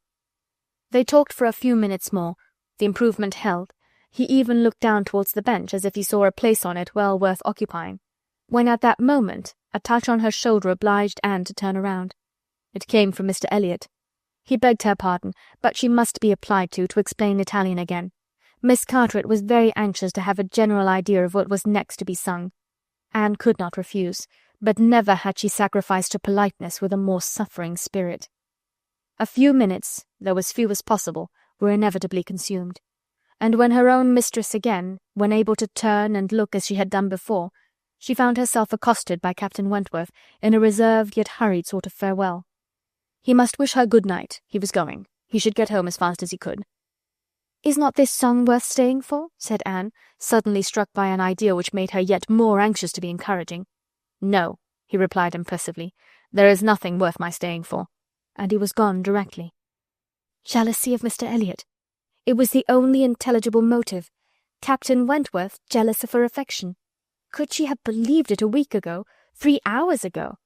They talked for a few minutes more. The improvement held. He even looked down towards the bench as if he saw a place on it well worth occupying, when at that moment a touch on her shoulder obliged Anne to turn around. It came from Mr. Elliot. He begged her pardon, but she must be applied to explain Italian again. Miss Carteret was very anxious to have a general idea of what was next to be sung. Anne could not refuse, but never had she sacrificed to politeness with a more suffering spirit. A few minutes, though as few as possible, were inevitably consumed, and when her own mistress again, when able to turn and look as she had done before, She found herself accosted by Captain Wentworth in a reserved yet hurried sort of farewell. He must wish her good night. He was going. He should get home as fast as he could. "Is not this song worth staying for?" said Anne, suddenly struck by an idea which made her yet more anxious to be encouraging. "No," he replied impressively. "There is nothing worth my staying for." And he was gone directly. Jealousy of Mr. Elliot. It was the only intelligible motive. Captain Wentworth jealous of her affection. Could she have believed it a week ago, 3 hours ago?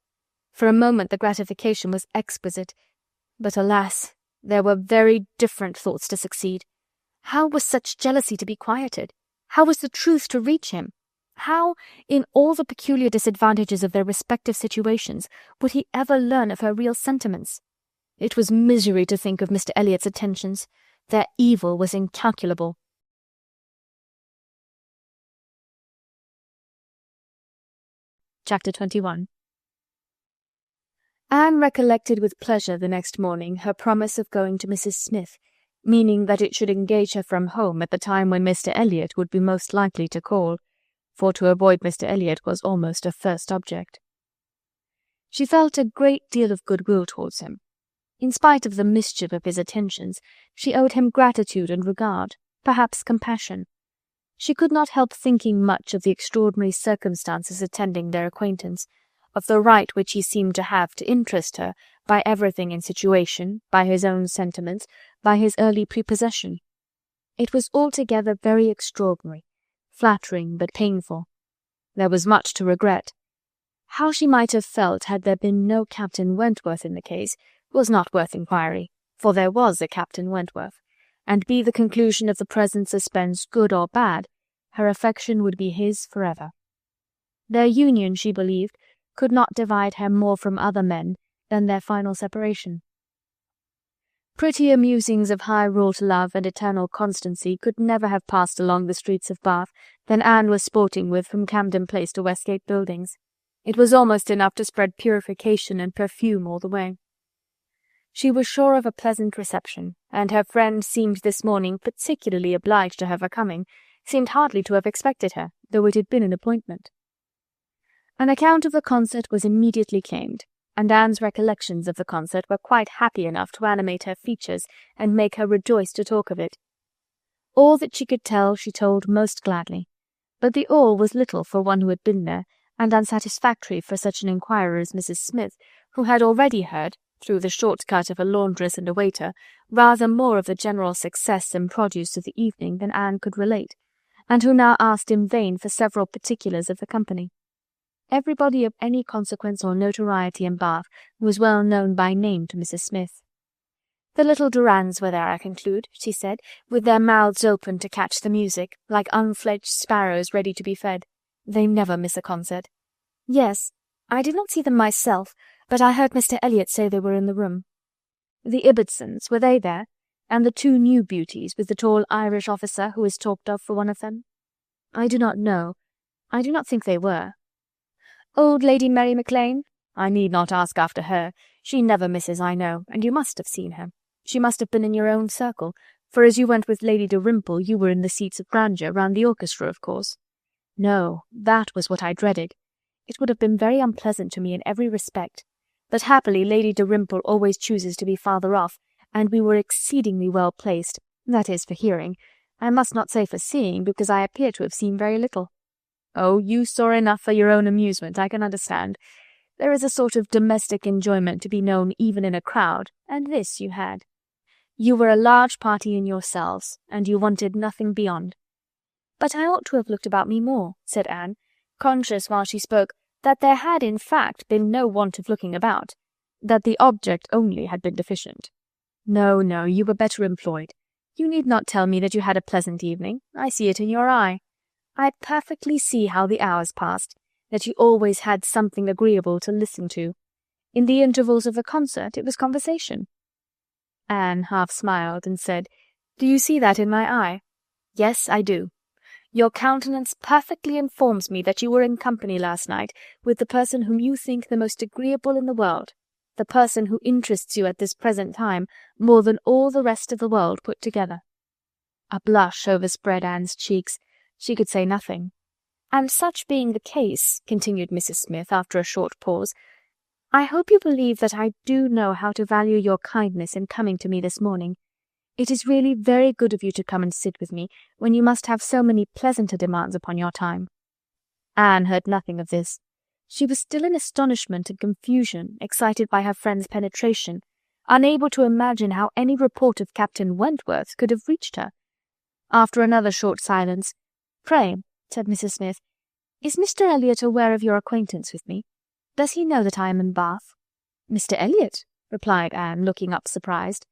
For a moment the gratification was exquisite. But alas, there were very different thoughts to succeed. How was such jealousy to be quieted? How was the truth to reach him? How, in all the peculiar disadvantages of their respective situations, would he ever learn of her real sentiments? It was misery to think of Mr. Elliot's attentions. Their evil was incalculable. Chapter 21. Anne recollected with pleasure the next morning her promise of going to Mrs. Smith, meaning that it should engage her from home at the time when Mr. Elliot would be most likely to call, for to avoid Mr. Elliot was almost a first object. She felt a great deal of goodwill towards him. In spite of the mischief of his attentions, she owed him gratitude and regard, perhaps compassion. She could not help thinking much of the extraordinary circumstances attending their acquaintance, of the right which he seemed to have to interest her by everything in situation, by his own sentiments, by his early prepossession. It was altogether very extraordinary, flattering but painful. There was much to regret. How she might have felt had there been no Captain Wentworth in the case was not worth inquiry, for there was a Captain Wentworth, and be the conclusion of the present suspense good or bad, her affection would be his forever. Their union, she believed, could not divide her more from other men than their final separation. Prettier musings of high-wrought love and eternal constancy could never have passed along the streets of Bath than Anne was sporting with from Camden Place to Westgate Buildings. It was almost enough to spread purification and perfume all the way. She was sure of a pleasant reception, and her friend seemed this morning particularly obliged to have her coming, seemed hardly to have expected her, though it had been an appointment. An account of the concert was immediately claimed, and Anne's recollections of the concert were quite happy enough to animate her features and make her rejoice to talk of it. All that she could tell she told most gladly, but the all was little for one who had been there, and unsatisfactory for such an inquirer as Mrs. Smith, who had already heard, through the short-cut of a laundress and a waiter, rather more of the general success and produce of the evening than Anne could relate, and who now asked in vain for several particulars of the company. Everybody of any consequence or notoriety in Bath was well known by name to Mrs. Smith. "The little Durans were there, I conclude," she said, "with their mouths open to catch the music, like unfledged sparrows ready to be fed. They never miss a concert." "Yes, I did not see them myself, but I heard Mr. Elliot say they were in the room." "The Ibbotsons, were they there? And the 2 new beauties, with the tall Irish officer who is talked of for one of them?" "I do not know. I do not think they were." "Old Lady Mary Maclean?" "I need not ask after her. She never misses, I know, and you must have seen her. She must have been in your own circle, for as you went with Lady Dalrymple you were in the seats of grandeur, round the orchestra, of course." "No, that was what I dreaded. It would have been very unpleasant to me in every respect. But happily Lady Dalrymple always chooses to be farther off, and we were exceedingly well placed, that is, for hearing. I must not say for seeing, because I appear to have seen very little." "Oh, you saw enough for your own amusement, I can understand. There is a sort of domestic enjoyment to be known even in a crowd, and this you had. You were a large party in yourselves, and you wanted nothing beyond." "But I ought to have looked about me more," said Anne, conscious while she spoke that there had in fact been no want of looking about, that the object only had been deficient. "No, no, you were better employed. You need not tell me that you had a pleasant evening. I see it in your eye. I perfectly see how the hours passed, that you always had something agreeable to listen to. In the intervals of the concert it was conversation." Anne half smiled and said, "Do you see that in my eye?" "Yes, I do. Your countenance perfectly informs me that you were in company last night with the person whom you think the most agreeable in the world, the person who interests you at this present time more than all the rest of the world put together." A blush overspread Anne's cheeks. She could say nothing. "And such being the case," continued Mrs. Smith after a short pause, "I hope you believe that I do know how to value your kindness in coming to me this morning. It is really very good of you to come and sit with me, when you must have so many pleasanter demands upon your time." Anne heard nothing of this. She was still in astonishment and confusion, excited by her friend's penetration, unable to imagine how any report of Captain Wentworth could have reached her. After another short silence, "Pray," said Mrs. Smith, "is Mr. Elliot aware of your acquaintance with me? Does he know that I am in Bath?" "Mr. Elliot?" replied Anne, looking up surprised.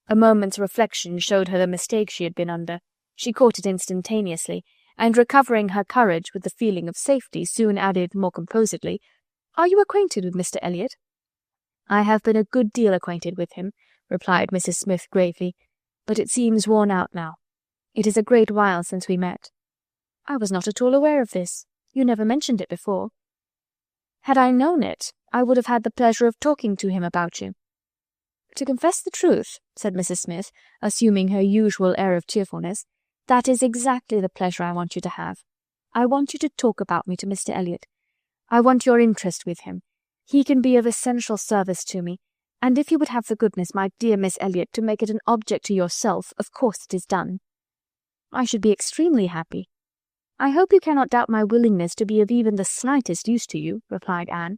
A moment's reflection showed her the mistake she had been under. She caught it instantaneously, and recovering her courage with the feeling of safety, soon added more composedly, "Are you acquainted with Mr. Elliot?" "I have been a good deal acquainted with him," replied Mrs. Smith gravely, "but it seems worn out now. It is a great while since we met." "I was not at all aware of this. You never mentioned it before." "Had I known it, I would have had the pleasure of talking to him about you." "To confess the truth," said Mrs. Smith, assuming her usual air of cheerfulness, "that is exactly the pleasure I want you to have. I want you to talk about me to Mr. Elliot. I want your interest with him. He can be of essential service to me, and if you would have the goodness, my dear Miss Elliot, to make it an object to yourself, of course it is done." "I should be extremely happy. I hope you cannot doubt my willingness to be of even the slightest use to you," replied Anne.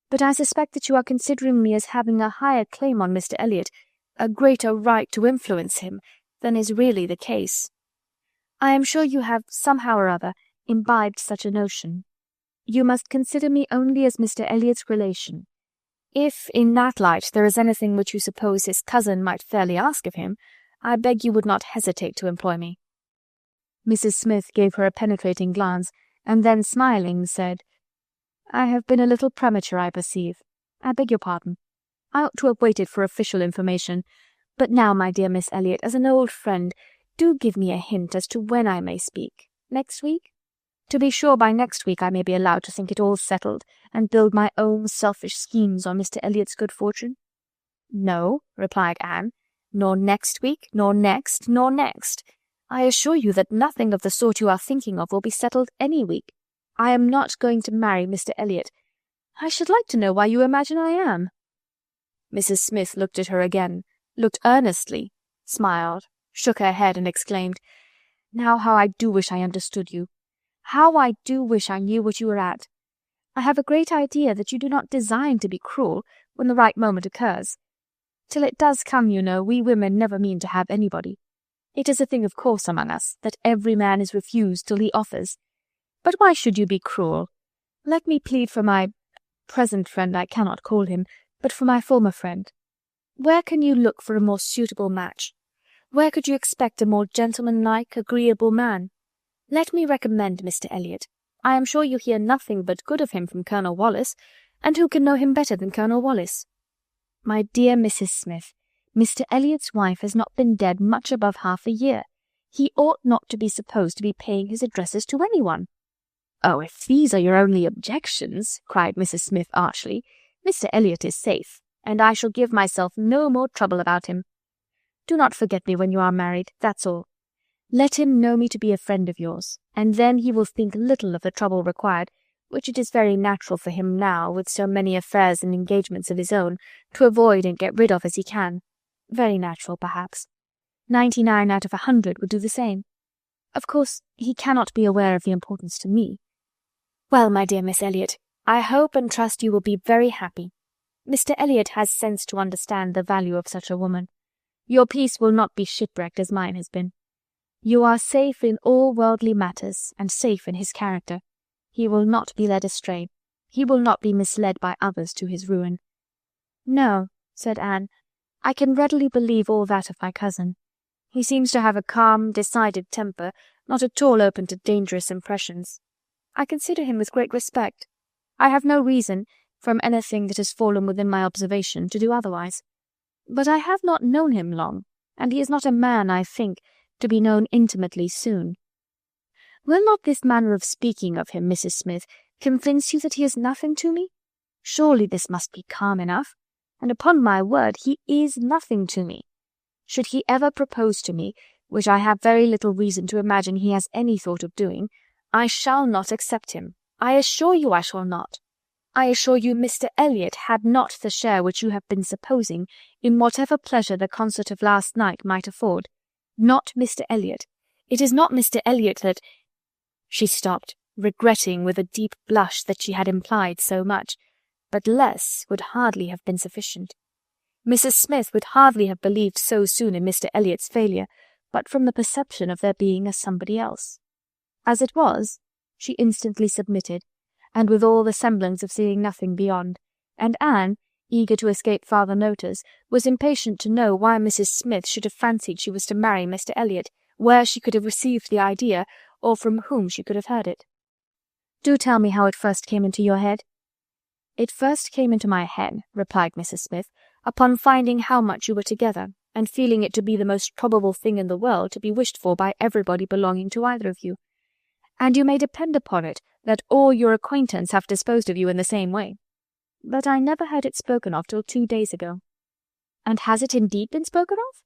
"But I suspect that you are considering me as having a higher claim on Mr. Elliot, a greater right to influence him, than is really the case. I am sure you have, somehow or other, imbibed such a notion. You must consider me only as Mr. Elliot's relation. If, in that light, there is anything which you suppose his cousin might fairly ask of him, I beg you would not hesitate to employ me." Mrs. Smith gave her a penetrating glance, and then, smiling, said, "I have been a little premature, I perceive. I beg your pardon. I ought to have waited for official information. But now, my dear Miss Elliot, as an old friend, do give me a hint as to when I may speak. Next week? To be sure, by next week I may be allowed to think it all settled, and build my own selfish schemes on Mr. Elliot's good fortune." "No," replied Anne, "nor next week, nor next, nor next. I assure you that nothing of the sort you are thinking of will be settled any week. I am not going to marry Mr. Elliot. I should like to know why you imagine I am." Mrs. Smith looked at her again, looked earnestly, smiled, shook her head, and exclaimed, "Now how I do wish I understood you! How I do wish I knew what you were at! I have a great idea that you do not design to be cruel when the right moment occurs. Till it does come, you know, we women never mean to have anybody. It is a thing of course among us that every man is refused till he offers. But why should you be cruel? Let me plead for my present friend, I cannot call him, but for my former friend. Where can you look for a more suitable match? Where could you expect a more gentlemanlike, agreeable man? Let me recommend Mr. Elliot. I am sure you hear nothing but good of him from Colonel Wallis, and who can know him better than Colonel Wallis?" "My dear Mrs. Smith, Mr. Elliot's wife has not been dead much above half a year. He ought not to be supposed to be paying his addresses to anyone." "Oh, if these are your only objections," cried Mrs. Smith archly, "Mr. Elliot is safe, and I shall give myself no more trouble about him. Do not forget me when you are married, that's all. Let him know me to be a friend of yours, and then he will think little of the trouble required, which it is very natural for him now, with so many affairs and engagements of his own, to avoid and get rid of as he can. Very natural, perhaps. 99 out of 100 would do the same. Of course, he cannot be aware of the importance to me. Well, my dear Miss Elliot, I hope and trust you will be very happy. Mr. Elliot has sense to understand the value of such a woman. Your peace will not be shipwrecked as mine has been. You are safe in all worldly matters, and safe in his character. He will not be led astray. He will not be misled by others to his ruin." "No," said Anne, "I can readily believe all that of my cousin. He seems to have a calm, decided temper, not at all open to dangerous impressions. I consider him with great respect. I have no reason, from anything that has fallen within my observation, to do otherwise. But I have not known him long, and he is not a man, I think, to be known intimately soon. Will not this manner of speaking of him, Mrs. Smith, convince you that he is nothing to me? Surely this must be calm enough, and upon my word he is nothing to me. Should he ever propose to me, which I have very little reason to imagine he has any thought of doing, I shall not accept him. I assure you I shall not. I assure you Mr. Elliot had not the share which you have been supposing in whatever pleasure the concert of last night might afford. Not Mr. Elliot. It is not Mr. Elliot that—" She stopped, regretting with a deep blush that she had implied so much, but less would hardly have been sufficient. Mrs. Smith would hardly have believed so soon in Mr. Elliot's failure, but from the perception of there being a somebody else. As it was, she instantly submitted, and with all the semblance of seeing nothing beyond, and Anne, eager to escape farther notice, was impatient to know why Mrs. Smith should have fancied she was to marry Mr. Elliot, where she could have received the idea, or from whom she could have heard it. "Do tell me how it first came into your head." "It first came into my head," replied Mrs. Smith, "upon finding how much you were together, and feeling it to be the most probable thing in the world to be wished for by everybody belonging to either of you. And you may depend upon it that all your acquaintance have disposed of you in the same way. But I never heard it spoken of till 2 days ago." "And has it indeed been spoken of?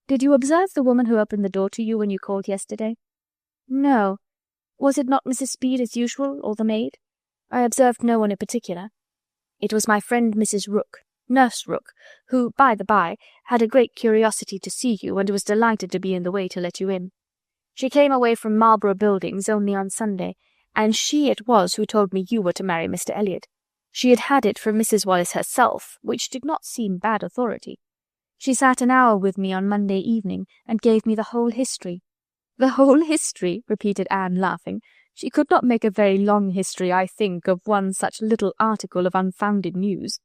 Did you observe the woman who opened the door to you when you called yesterday?" "No. Was it not Mrs. Speed as usual, or the maid?" "I observed no one in particular." "It was my friend Mrs. Rooke, Nurse Rooke, who, by the by, had a great curiosity to see you, and was delighted to be in the way to let you in. She came away from Marlborough Buildings only on Sunday, and she it was who told me you were to marry Mr. Elliot. She had had it from Mrs. Wallace herself, which did not seem bad authority. She sat an hour with me on Monday evening, and gave me the whole history." "The whole history?" repeated Anne, laughing. "She could not make a very long history, I think, of one such little article of unfounded news."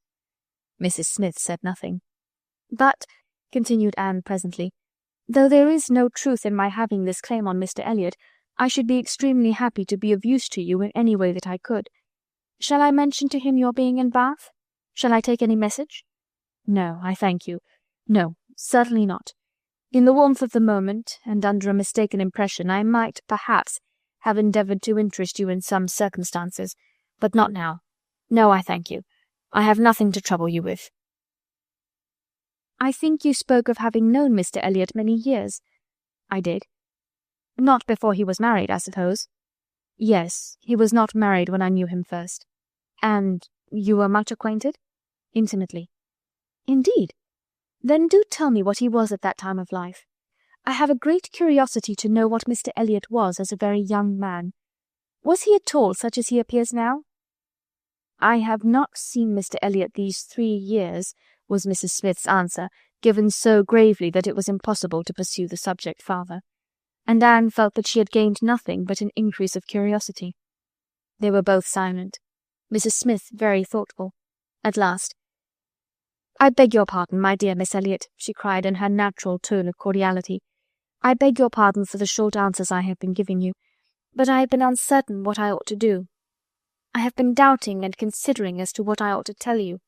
Mrs. Smith said nothing. "But," continued Anne presently, "though there is no truth in my having this claim on Mr. Elliot, I should be extremely happy to be of use to you in any way that I could. Shall I mention to him your being in Bath? Shall I take any message?" "No, I thank you. No, certainly not. In the warmth of the moment, and under a mistaken impression, I might, perhaps, have endeavoured to interest you in some circumstances, but not now. No, I thank you. I have nothing to trouble you with." "I think you spoke of having known Mr. Elliot many years." "I did." "Not before he was married, I suppose?" "Yes, he was not married when I knew him first." "And you were much acquainted?" "Intimately." "Indeed? Then do tell me what he was at that time of life. I have a great curiosity to know what Mr. Elliot was as a very young man. Was he at all such as he appears now?" "I have not seen Mr. Elliot these 3 years," was Mrs. Smith's answer, given so gravely that it was impossible to pursue the subject farther, and Anne felt that she had gained nothing but an increase of curiosity. They were both silent, Mrs. Smith very thoughtful. At last, "I beg your pardon, my dear Miss Elliot," she cried in her natural tone of cordiality. "I beg your pardon for the short answers I have been giving you, but I have been uncertain what I ought to do. I have been doubting and considering as to what I ought to tell you.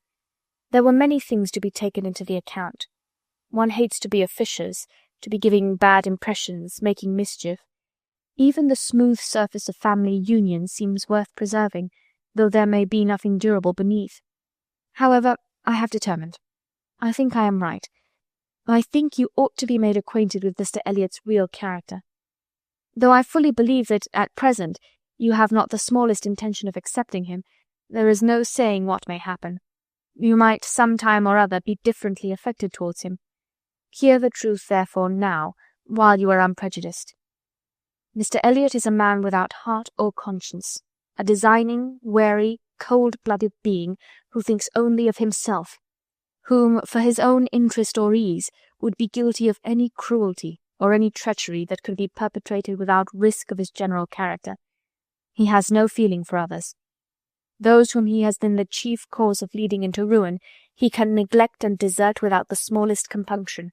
There were many things to be taken into the account. One hates to be officious, to be giving bad impressions, making mischief. Even the smooth surface of family union seems worth preserving, though there may be nothing durable beneath. However, I have determined. I think I am right. I think you ought to be made acquainted with Mr. Elliot's real character. Though I fully believe that, at present, you have not the smallest intention of accepting him, there is no saying what may happen. You might some time or other be differently affected towards him. Hear the truth, therefore, now, while you are unprejudiced. Mr. Elliot is a man without heart or conscience, a designing, wary, cold-blooded being who thinks only of himself, whom, for his own interest or ease, would be guilty of any cruelty or any treachery that could be perpetrated without risk of his general character. He has no feeling for others. Those whom he has been the chief cause of leading into ruin, he can neglect and desert without the smallest compunction.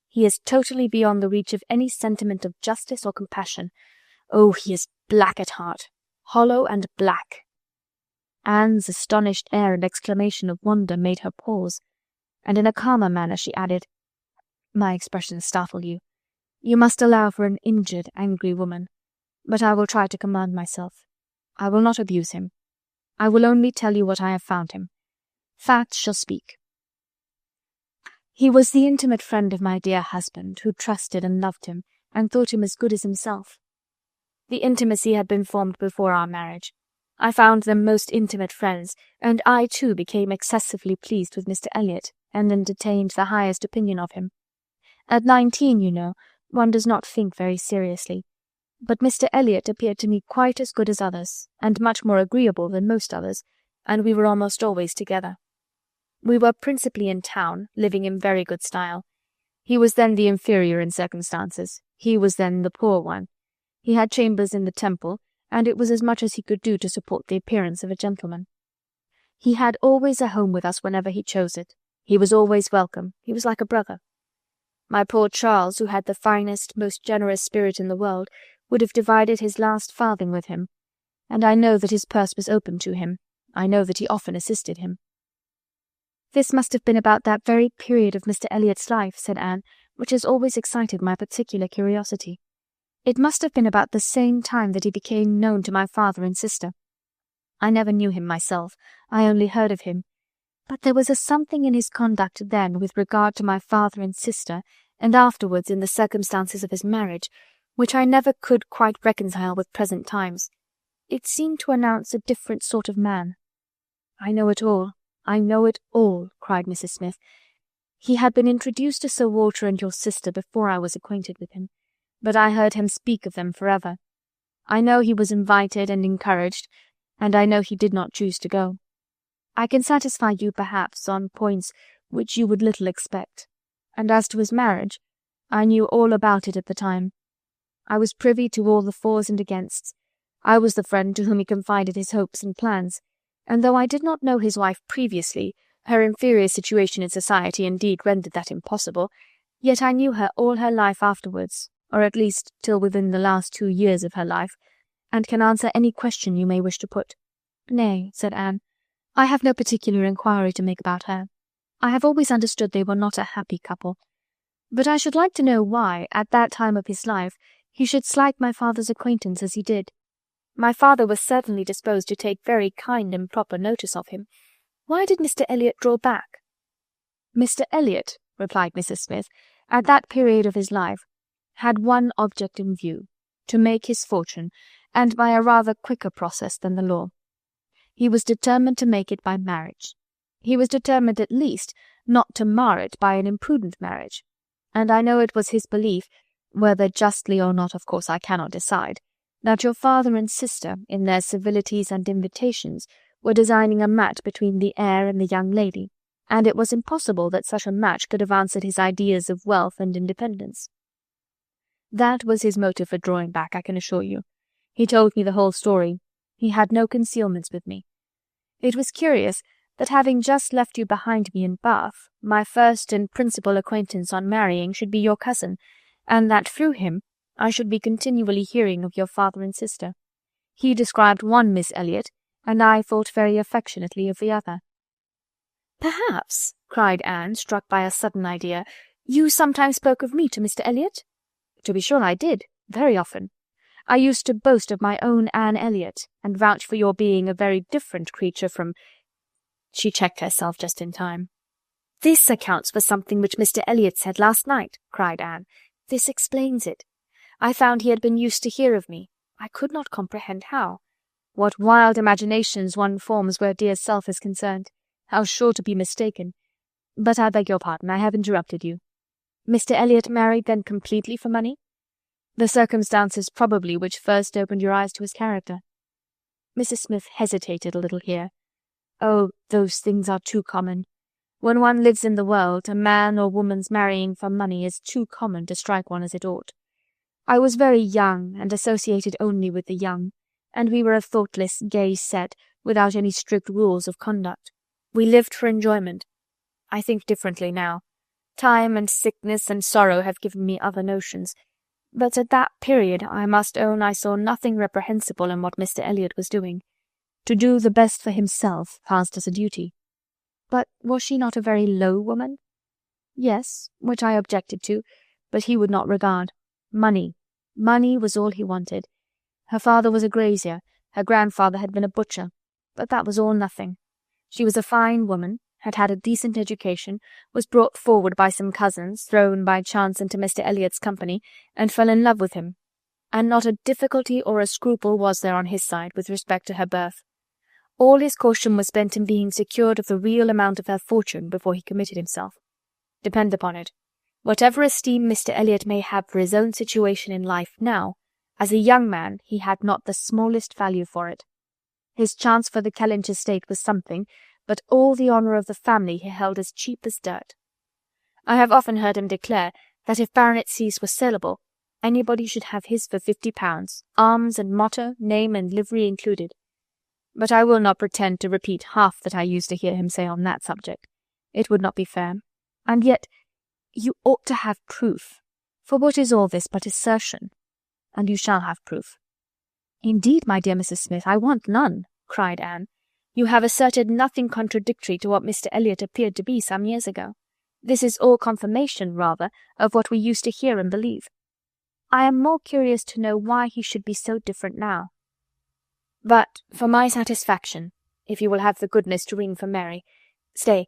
He is totally beyond the reach of any sentiment of justice or compassion. Oh, he is black at heart, hollow and black." Anne's astonished air and exclamation of wonder made her pause, and in a calmer manner she added, "My expressions startle you. You must allow for an injured, angry woman. But I will try to command myself. I will not abuse him. I will only tell you what I have found him. Facts shall speak. He was the intimate friend of my dear husband, who trusted and loved him, and thought him as good as himself. The intimacy had been formed before our marriage. I found them most intimate friends, and I too became excessively pleased with Mr. Elliot, and entertained the highest opinion of him. At 19, you know, one does not think very seriously. But Mr. Elliot appeared to me quite as good as others, and much more agreeable than most others, and we were almost always together. We were principally in town, living in very good style. He was then the inferior in circumstances, he was then the poor one. He had chambers in the Temple, and it was as much as he could do to support the appearance of a gentleman. He had always a home with us whenever he chose it. He was always welcome. He was like a brother. My poor Charles, who had the finest, most generous spirit in the world, would have divided his last farthing with him, and I know that his purse was open to him. I know that he often assisted him. This must have been about that very period of Mr. Elliot's life, said Anne, which has always excited my particular curiosity. It must have been about the same time that he became known to my father and sister. I never knew him myself, I only heard of him, but there was a something in his conduct then with regard to my father and sister, and afterwards in the circumstances of his marriage, which I never could quite reconcile with present times. It seemed to announce a different sort of man. I know it all, cried Mrs. Smith. He had been introduced to Sir Walter and your sister before I was acquainted with him, but I heard him speak of them forever. I know he was invited and encouraged, and I know he did not choose to go. I can satisfy you, perhaps, on points which you would little expect, and as to his marriage, I knew all about it at the time. I was privy to all the fors and againsts. I was the friend to whom he confided his hopes and plans, and though I did not know his wife previously, her inferior situation in society indeed rendered that impossible, yet I knew her all her life afterwards, or at least till within the last 2 years of her life, and can answer any question you may wish to put. Nay, said Anne, I have no particular inquiry to make about her. I have always understood they were not a happy couple. But I should like to know why, at that time of his life, he should slight my father's acquaintance as he did. My father was certainly disposed to take very kind and proper notice of him. Why did Mr. Elliot draw back? Mr. Elliot, replied Mrs. Smith, at that period of his life, had one object in view, to make his fortune, and by a rather quicker process than the law. He was determined to make it by marriage. He was determined at least not to mar it by an imprudent marriage, and I know it was his belief, whether justly or not of course I cannot decide, that your father and sister, in their civilities and invitations, were designing a match between the heir and the young lady, and it was impossible that such a match could have answered his ideas of wealth and independence. That was his motive for drawing back, I can assure you. He told me the whole story. He had no concealments with me. It was curious that having just left you behind me in Bath, my first and principal acquaintance on marrying should be your cousin, and that through him I should be continually hearing of your father and sister. He described one Miss Elliot, and I thought very affectionately of the other. Perhaps, cried Anne, struck by a sudden idea, you sometimes spoke of me to Mr. Elliot? To be sure I did, very often. I used to boast of my own Anne Elliot, and vouch for your being a very different creature from— She checked herself just in time. This accounts for something which Mr. Elliot said last night, cried Anne. This explains it. I found he had been used to hear of me. I could not comprehend how. What wild imaginations one forms where dear self is concerned. How sure to be mistaken. But I beg your pardon, I have interrupted you. Mr. Elliot married then completely for money? The circumstances probably which first opened your eyes to his character. Mrs. Smith hesitated a little here. Oh, those things are too common. When one lives in the world, a man or woman's marrying for money is too common to strike one as it ought. I was very young, and associated only with the young, and we were a thoughtless, gay set, without any strict rules of conduct. We lived for enjoyment. I think differently now. Time and sickness and sorrow have given me other notions, but at that period I must own I saw nothing reprehensible in what Mr. Elliot was doing. To do the best for himself passed as a duty. But was she not a very low woman? Yes, which I objected to, but he would not regard. Money was all he wanted. Her father was a grazier, her grandfather had been a butcher, but that was all nothing. She was a fine woman, had had a decent education, was brought forward by some cousins, thrown by chance into Mr. Elliot's company, and fell in love with him. and not a difficulty or a scruple was there on his side with respect to her birth. All his caution was spent in being secured of the real amount of her fortune before he committed himself. Depend upon it, whatever esteem Mr. Elliot may have for his own situation in life now, as a young man he had not the smallest value for it. His chance for the Kellynch estate was something, but all the honour of the family he held as cheap as dirt. I have often heard him declare that if baronetcies were saleable, anybody should have his for £50, arms and motto, name and livery included. But I will not pretend to repeat half that I used to hear him say on that subject. It would not be fair. And yet you ought to have proof, for what is all this but assertion? And you shall have proof. Indeed, my dear Mrs. Smith, I want none, cried Anne. You have asserted nothing contradictory to what Mr. Elliot appeared to be some years ago. This is all confirmation, rather, of what we used to hear and believe. I am more curious to know why he should be so different now. But, for my satisfaction, if you will have the goodness to ring for Mary, stay,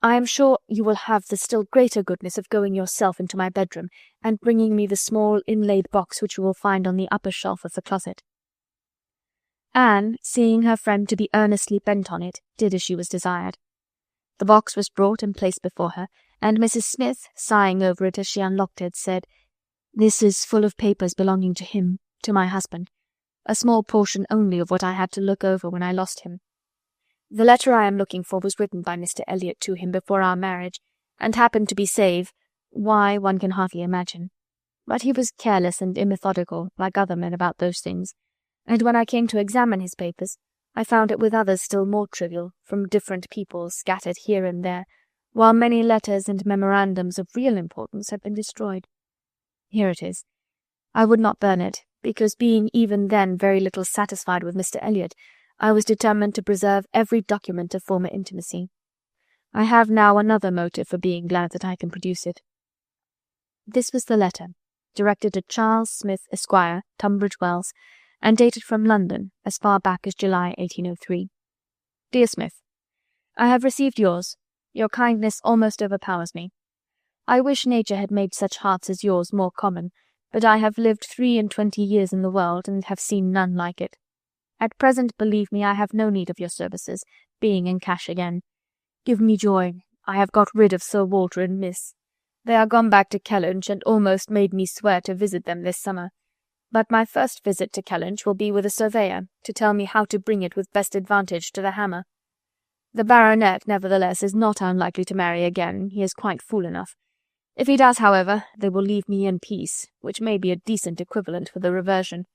I am sure you will have the still greater goodness of going yourself into my bedroom, and bringing me the small inlaid box which you will find on the upper shelf of the closet. Anne, seeing her friend to be earnestly bent on it, did as she was desired. The box was brought and placed before her, and Mrs. Smith, sighing over it as she unlocked it, said, "This is full of papers belonging to him, to my husband. A small portion only of what I had to look over when I lost him. The letter I am looking for was written by Mr. Elliot to him before our marriage, and happened to be saved, why one can hardly imagine. But he was careless and immethodical, like other men about those things, and when I came to examine his papers, I found it with others still more trivial, from different people scattered here and there, while many letters and memorandums of real importance had been destroyed. Here it is. I would not burn it, because being even then very little satisfied with Mr. Elliot, I was determined to preserve every document of former intimacy. I have now another motive for being glad that I can produce it." This was the letter, directed to Charles Smith, Esquire, Tunbridge Wells, and dated from London as far back as July 1803. "Dear Smith, I have received yours. Your kindness almost overpowers me. I wish nature had made such hearts as yours more common, but I have lived 23 years in the world, and have seen none like it. At present, believe me, I have no need of your services, being in cash again. Give me joy. I have got rid of Sir Walter and Miss. They are gone back to Kellynch, and almost made me swear to visit them this summer. But my first visit to Kellynch will be with a surveyor, to tell me how to bring it with best advantage to the hammer. The baronet, nevertheless, is not unlikely to marry again. He is quite fool enough. If he does, however, they will leave me in peace, which may be a decent equivalent for the reversion.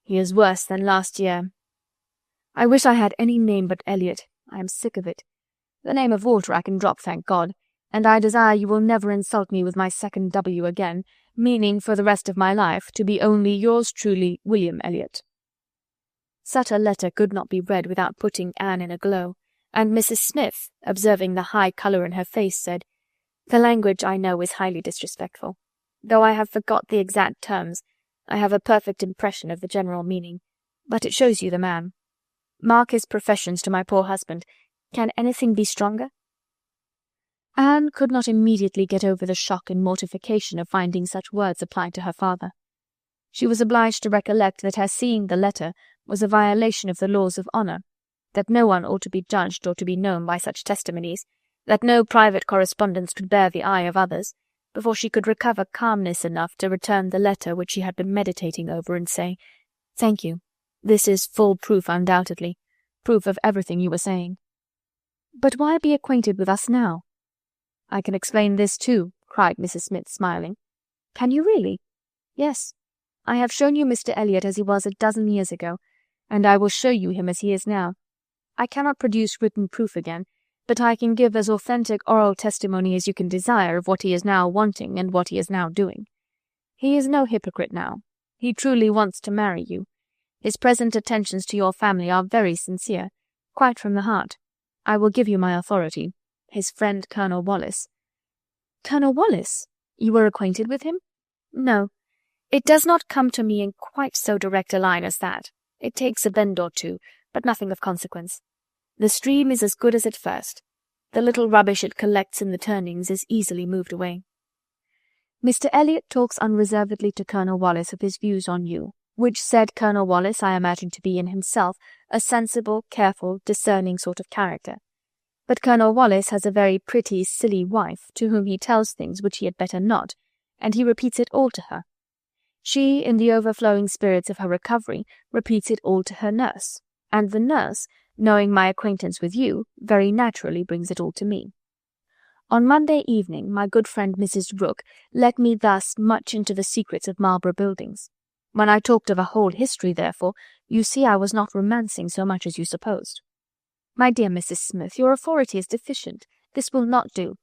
He is worse than last year. I wish I had any name but Elliot. I am sick of it. The name of Walter I can drop, thank God, and I desire you will never insult me with my second W again, meaning for the rest of my life to be only yours truly, William Elliot." Such a letter could not be read without putting Anne in a glow, and Mrs. Smith, observing the high colour in her face, said, "The language, I know, is highly disrespectful. Though I have forgot the exact terms, I have a perfect impression of the general meaning, but it shows you the man. Mark his professions to my poor husband. Can anything be stronger?" Anne could not immediately get over the shock and mortification of finding such words applied to her father. She was obliged to recollect that her seeing the letter was a violation of the laws of honour, that no one ought to be judged or to be known by such testimonies, that no private correspondence could bear the eye of others, before she could recover calmness enough to return the letter which she had been meditating over, and say, "Thank you. This is full proof, undoubtedly, proof of everything you were saying. But why be acquainted with us now?" "I can explain this too," cried Mrs. Smith, smiling. "Can you really?" "Yes. I have shown you Mr. Elliot as he was a dozen years ago, and I will show you him as he is now. I cannot produce written proof again, but I can give as authentic oral testimony as you can desire of what he is now wanting and what he is now doing. He is no hypocrite now. He truly wants to marry you. His present attentions to your family are very sincere, quite from the heart. I will give you my authority. His friend Colonel Wallis." "Colonel Wallis? You were acquainted with him?" "No. It does not come to me in quite so direct a line as that. It takes a bend or two, but nothing of consequence. The stream is as good as at first. The little rubbish it collects in the turnings is easily moved away." "Mr. Elliot talks unreservedly to Colonel Wallis of his views on you, which said Colonel Wallis I imagined to be in himself a sensible, careful, discerning sort of character. But Colonel Wallis has a very pretty, silly wife, to whom he tells things which he had better not, and he repeats it all to her. She, in the overflowing spirits of her recovery, repeats it all to her nurse, and the nurse, knowing my acquaintance with you, very naturally brings it all to me. On Monday evening my good friend Mrs. Rooke let me thus much into the secrets of Marlborough Buildings. When I talked of a whole history, therefore, you see I was not romancing so much as you supposed. My dear Mrs. Smith, your authority is deficient. This will not do.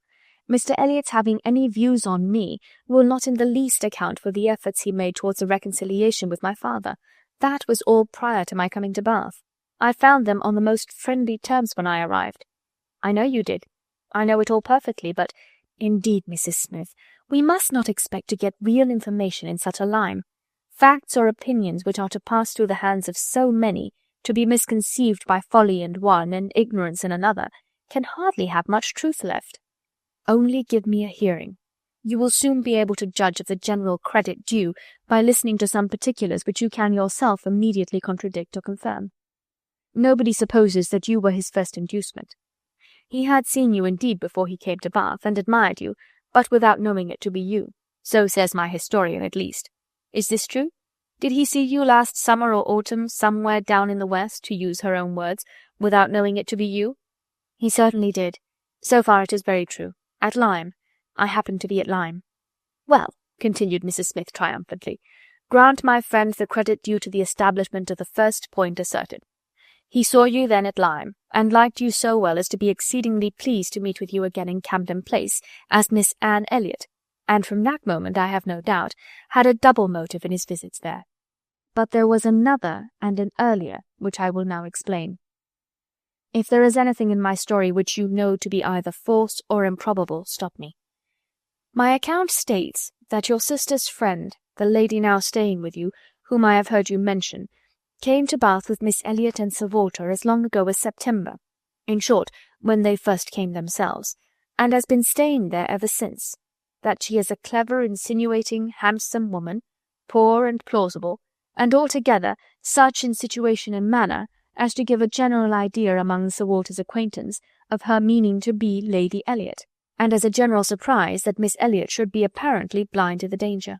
Mr. Elliot's having any views on me will not in the least account for the efforts he made towards a reconciliation with my father. That was all prior to my coming to Bath. I found them on the most friendly terms when I arrived. I know you did. I know it all perfectly, but, indeed, Mrs. Smith, we must not expect to get real information in such a line. Facts or opinions which are to pass through the hands of so many, to be misconceived by folly in one and ignorance in another, can hardly have much truth left. Only give me a hearing. You will soon be able to judge of the general credit due by listening to some particulars which you can yourself immediately contradict or confirm. Nobody supposes that you were his first inducement. He had seen you indeed before he came to Bath, and admired you, but without knowing it to be you. So says my historian, at least. Is this true? Did he see you last summer or autumn, somewhere down in the west, to use her own words, without knowing it to be you? He certainly did. So far it is very true. At Lyme. I happened to be at Lyme. Well, continued Mrs. Smith triumphantly, grant my friend the credit due to the establishment of the first point asserted. He saw you then at Lyme, and liked you so well as to be exceedingly pleased to meet with you again in Camden Place, as Miss Anne Elliot, and from that moment, I have no doubt, had a double motive in his visits there. But there was another and an earlier, which I will now explain. If there is anything in my story which you know to be either false or improbable, stop me. My account states that your sister's friend, the lady now staying with you, whom I have heard you mention, came to Bath with Miss Elliot and Sir Walter as long ago as September, in short, when they first came themselves, and has been staying there ever since, that she is a clever, insinuating, handsome woman, poor and plausible, and altogether such in situation and manner as to give a general idea among Sir Walter's acquaintance of her meaning to be Lady Elliot, and as a general surprise that Miss Elliot should be apparently blind to the danger.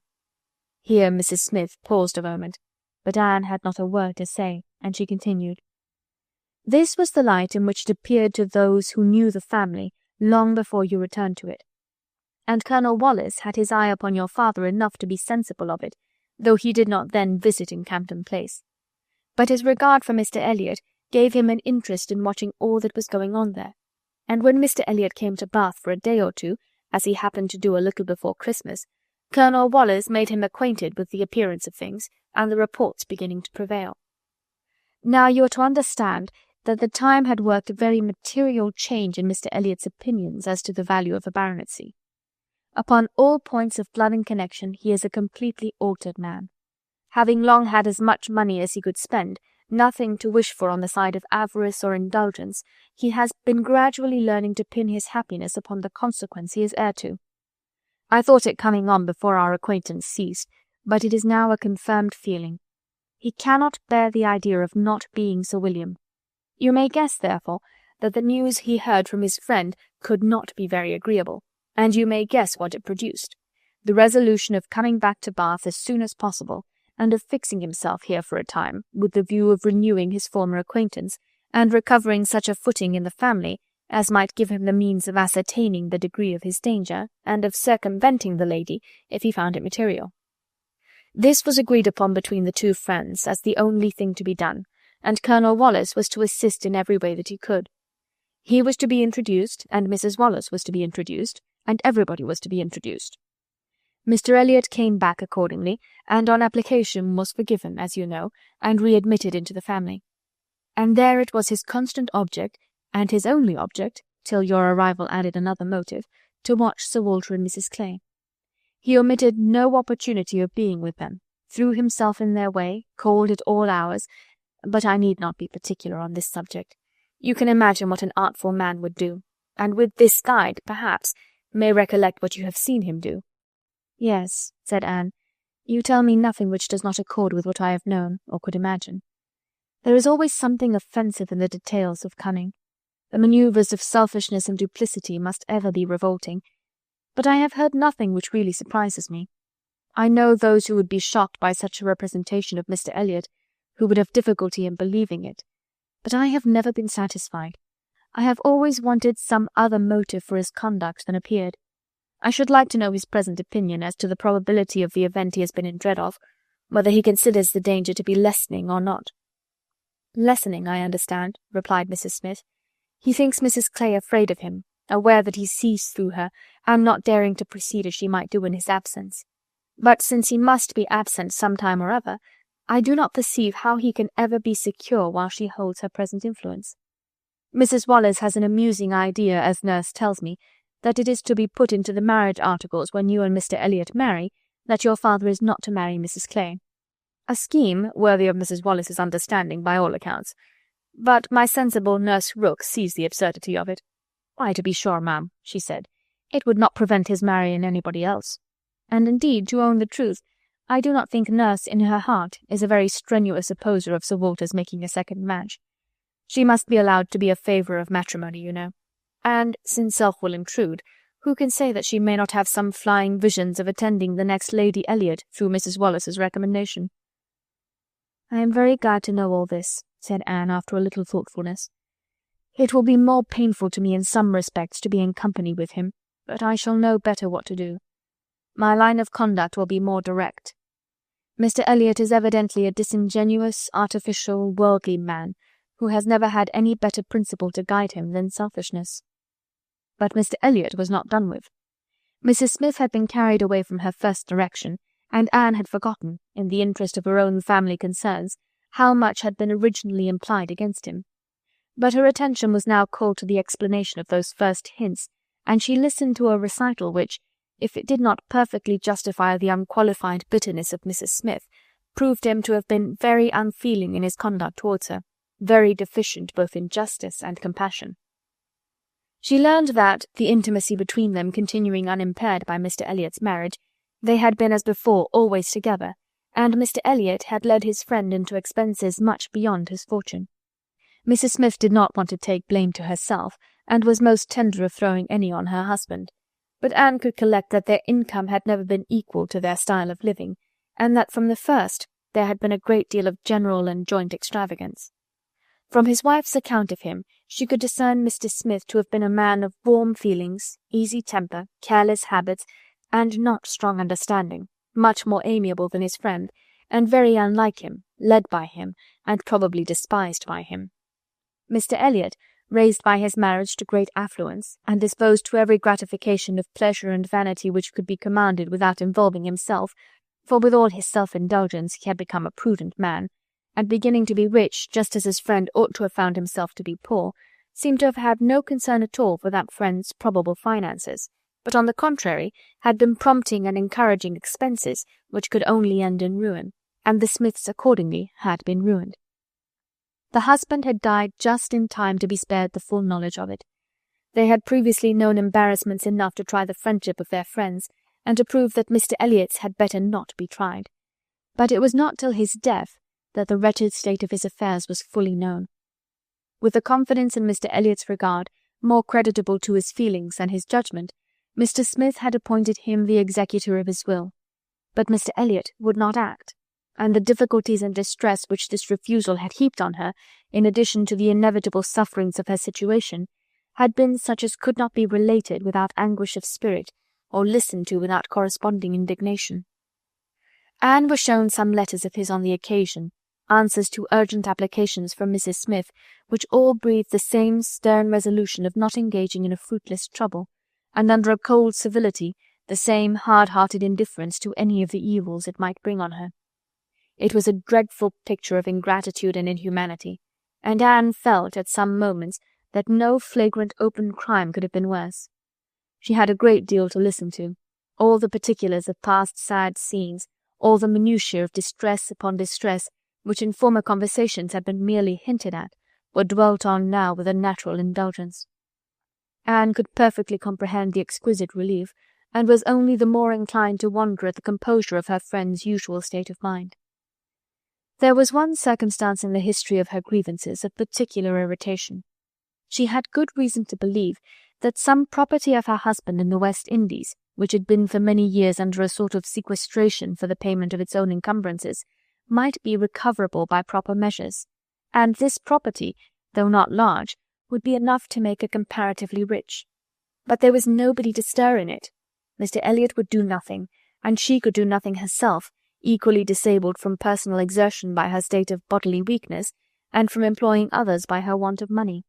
Here Mrs. Smith paused a moment, but Anne had not a word to say, and she continued. This was the light in which it appeared to those who knew the family long before you returned to it. And Colonel Wallis had his eye upon your father enough to be sensible of it, though he did not then visit in Camden Place. But his regard for Mr. Elliot gave him an interest in watching all that was going on there, and when Mr. Elliot came to Bath for a day or two, as he happened to do a little before Christmas, Colonel Wallis made him acquainted with the appearance of things, and the reports beginning to prevail. Now you are to understand that the time had worked a very material change in Mr. Elliot's opinions as to the value of a baronetcy. Upon all points of blood and connection he is a completely altered man. Having long had as much money as he could spend, nothing to wish for on the side of avarice or indulgence, he has been gradually learning to pin his happiness upon the consequence he is heir to. I thought it coming on before our acquaintance ceased, but it is now a confirmed feeling. He cannot bear the idea of not being Sir William. You may guess, therefore, that the news he heard from his friend could not be very agreeable, and you may guess what it produced, the resolution of coming back to Bath as soon as possible, and of fixing himself here for a time, with the view of renewing his former acquaintance, and recovering such a footing in the family as might give him the means of ascertaining the degree of his danger, and of circumventing the lady if he found it material. This was agreed upon between the two friends as the only thing to be done, and Colonel Wallis was to assist in every way that he could. He was to be introduced, and Mrs. Wallis was to be introduced, and everybody was to be introduced. Mr. Elliot came back accordingly, and on application was forgiven, as you know, and readmitted into the family. And there it was his constant object, and his only object, till your arrival added another motive, to watch Sir Walter and Mrs. Clay. He omitted no opportunity of being with them, threw himself in their way, called at all hours, but I need not be particular on this subject. You can imagine what an artful man would do, and with this guide, perhaps, may recollect what you have seen him do. Yes, said Anne, You tell me nothing which does not accord with what I have known, or could imagine. There is always something offensive in the details of cunning. The manoeuvres of selfishness and duplicity must ever be revolting, but I have heard nothing which really surprises me. I know those who would be shocked by such a representation of Mr. Elliot, who would have difficulty in believing it, but I have never been satisfied. I have always wanted some other motive for his conduct than appeared. I should like to know his present opinion as to the probability of the event he has been in dread of, whether he considers the danger to be lessening or not. Lessening, I understand, replied Mrs. Smith. He thinks Mrs. Clay afraid of him, aware that he sees through her, and not daring to proceed as she might do in his absence. But since he must be absent some time or other, I do not perceive how he can ever be secure while she holds her present influence. Mrs. Wallace has an amusing idea, as nurse tells me, that it is to be put into the marriage articles when you and Mr. Elliot marry, that your father is not to marry Mrs. Clay. A scheme worthy of Mrs. Wallace's understanding by all accounts, but my sensible nurse Rooke sees the absurdity of it. Why, to be sure, ma'am, she said, it would not prevent his marrying anybody else. And indeed, to own the truth, I do not think nurse in her heart is a very strenuous opposer of Sir Walter's making a second match. She must be allowed to be a favour of matrimony, you know. And, since self will intrude, who can say that she may not have some flying visions of attending the next Lady Elliot through Mrs. Wallace's recommendation? I am very glad to know all this, said Anne after a little thoughtfulness. It will be more painful to me in some respects to be in company with him, but I shall know better what to do. My line of conduct will be more direct. Mr. Elliot is evidently a disingenuous, artificial, worldly man, who has never had any better principle to guide him than selfishness. But Mr. Elliot was not done with. Mrs. Smith had been carried away from her first direction, and Anne had forgotten, in the interest of her own family concerns, how much had been originally implied against him. But her attention was now called to the explanation of those first hints, and she listened to a recital which, if it did not perfectly justify the unqualified bitterness of Mrs. Smith, proved him to have been very unfeeling in his conduct towards her, very deficient both in justice and compassion. She learned that, the intimacy between them continuing unimpaired by Mr. Elliot's marriage, they had been as before always together, and Mr. Elliot had led his friend into expenses much beyond his fortune. Mrs. Smith did not want to take blame to herself, and was most tender of throwing any on her husband, but Anne could collect that their income had never been equal to their style of living, and that from the first there had been a great deal of general and joint extravagance. From his wife's account of him, she could discern Mr. Smith to have been a man of warm feelings, easy temper, careless habits, and not strong understanding, much more amiable than his friend, and very unlike him, led by him, and probably despised by him. Mr. Elliot, raised by his marriage to great affluence, and disposed to every gratification of pleasure and vanity which could be commanded without involving himself, for with all his self-indulgence he had become a prudent man, and beginning to be rich just as his friend ought to have found himself to be poor, seemed to have had no concern at all for that friend's probable finances, but on the contrary had been prompting and encouraging expenses which could only end in ruin, and the Smiths accordingly had been ruined. The husband had died just in time to be spared the full knowledge of it. They had previously known embarrassments enough to try the friendship of their friends, and to prove that Mr. Elliot's had better not be tried. But it was not till his death that the wretched state of his affairs was fully known. With the confidence in Mr. Elliot's regard, more creditable to his feelings than his judgment, Mr. Smith had appointed him the executor of his will. But Mr. Elliot would not act, and the difficulties and distress which this refusal had heaped on her, in addition to the inevitable sufferings of her situation, had been such as could not be related without anguish of spirit, or listened to without corresponding indignation. Anne was shown some letters of his on the occasion, answers to urgent applications from Mrs. Smith, which all breathed the same stern resolution of not engaging in a fruitless trouble, and under a cold civility the same hard-hearted indifference to any of the evils it might bring on her. It was a dreadful picture of ingratitude and inhumanity, and Anne felt at some moments that no flagrant open crime could have been worse. She had a great deal to listen to, all the particulars of past sad scenes, all the minutiae of distress upon distress, which in former conversations had been merely hinted at, were dwelt on now with a natural indulgence. Anne could perfectly comprehend the exquisite relief, and was only the more inclined to wonder at the composure of her friend's usual state of mind. There was one circumstance in the history of her grievances of particular irritation. She had good reason to believe that some property of her husband in the West Indies, which had been for many years under a sort of sequestration for the payment of its own encumbrances, might be recoverable by proper measures, and this property, though not large, would be enough to make her comparatively rich. But there was nobody to stir in it. Mr. Elliot would do nothing, and she could do nothing herself, equally disabled from personal exertion by her state of bodily weakness, and from employing others by her want of money.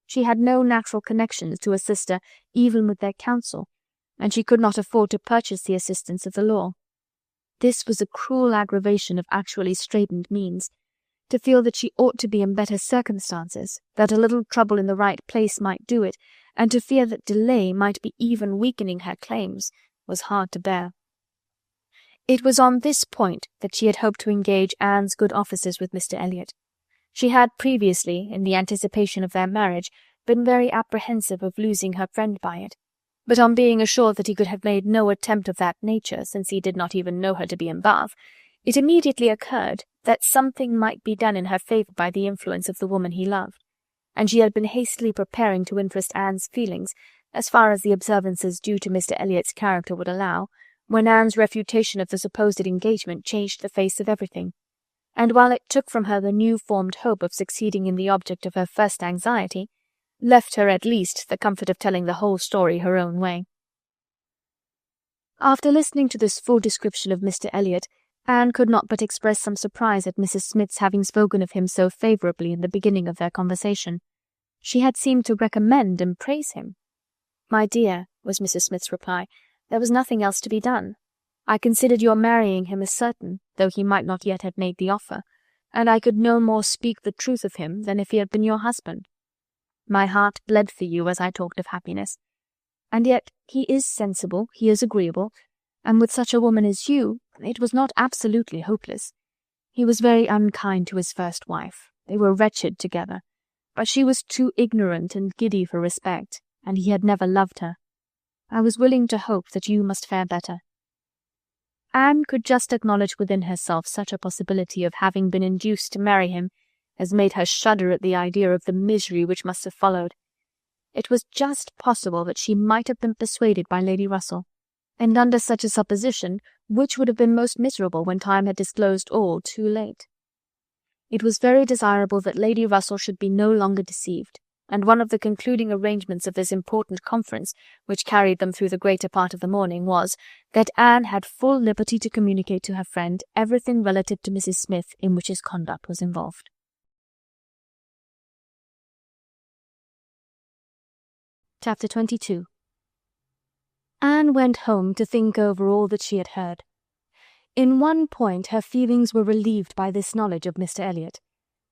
She had no natural connections to assist her even with their counsel, and she could not afford to purchase the assistance of the law. This was a cruel aggravation of actually straitened means. To feel that she ought to be in better circumstances, that a little trouble in the right place might do it, and to fear that delay might be even weakening her claims, was hard to bear. It was on this point that she had hoped to engage Anne's good offices with Mr. Elliot. She had previously, in the anticipation of their marriage, been very apprehensive of losing her friend by it, but on being assured that he could have made no attempt of that nature, since he did not even know her to be in Bath, it immediately occurred that something might be done in her favour by the influence of the woman he loved, and she had been hastily preparing to interest Anne's feelings, as far as the observances due to Mr. Elliot's character would allow, when Anne's refutation of the supposed engagement changed the face of everything, and while it took from her the new-formed hope of succeeding in the object of her first anxiety, left her at least the comfort of telling the whole story her own way. After listening to this full description of Mr. Elliot, Anne could not but express some surprise at Mrs. Smith's having spoken of him so favourably in the beginning of their conversation. She had seemed to recommend and praise him. "My dear," was Mrs. Smith's reply, "there was nothing else to be done. I considered your marrying him as certain, though he might not yet have made the offer, and I could no more speak the truth of him than if he had been your husband. My heart bled for you as I talked of happiness. And yet he is sensible, he is agreeable, and with such a woman as you, it was not absolutely hopeless. He was very unkind to his first wife. They were wretched together, but she was too ignorant and giddy for respect, and he had never loved her. I was willing to hope that you must fare better." Anne could just acknowledge within herself such a possibility of having been induced to marry him as made her shudder at the idea of the misery which must have followed. It was just possible that she might have been persuaded by Lady Russell, and under such a supposition, which would have been most miserable when time had disclosed all too late? It was very desirable that Lady Russell should be no longer deceived, and one of the concluding arrangements of this important conference, which carried them through the greater part of the morning, was, that Anne had full liberty to communicate to her friend everything relative to Mrs. Smith in which his conduct was involved. Chapter 22. Anne went home to think over all that she had heard. In one point her feelings were relieved by this knowledge of Mr. Elliot.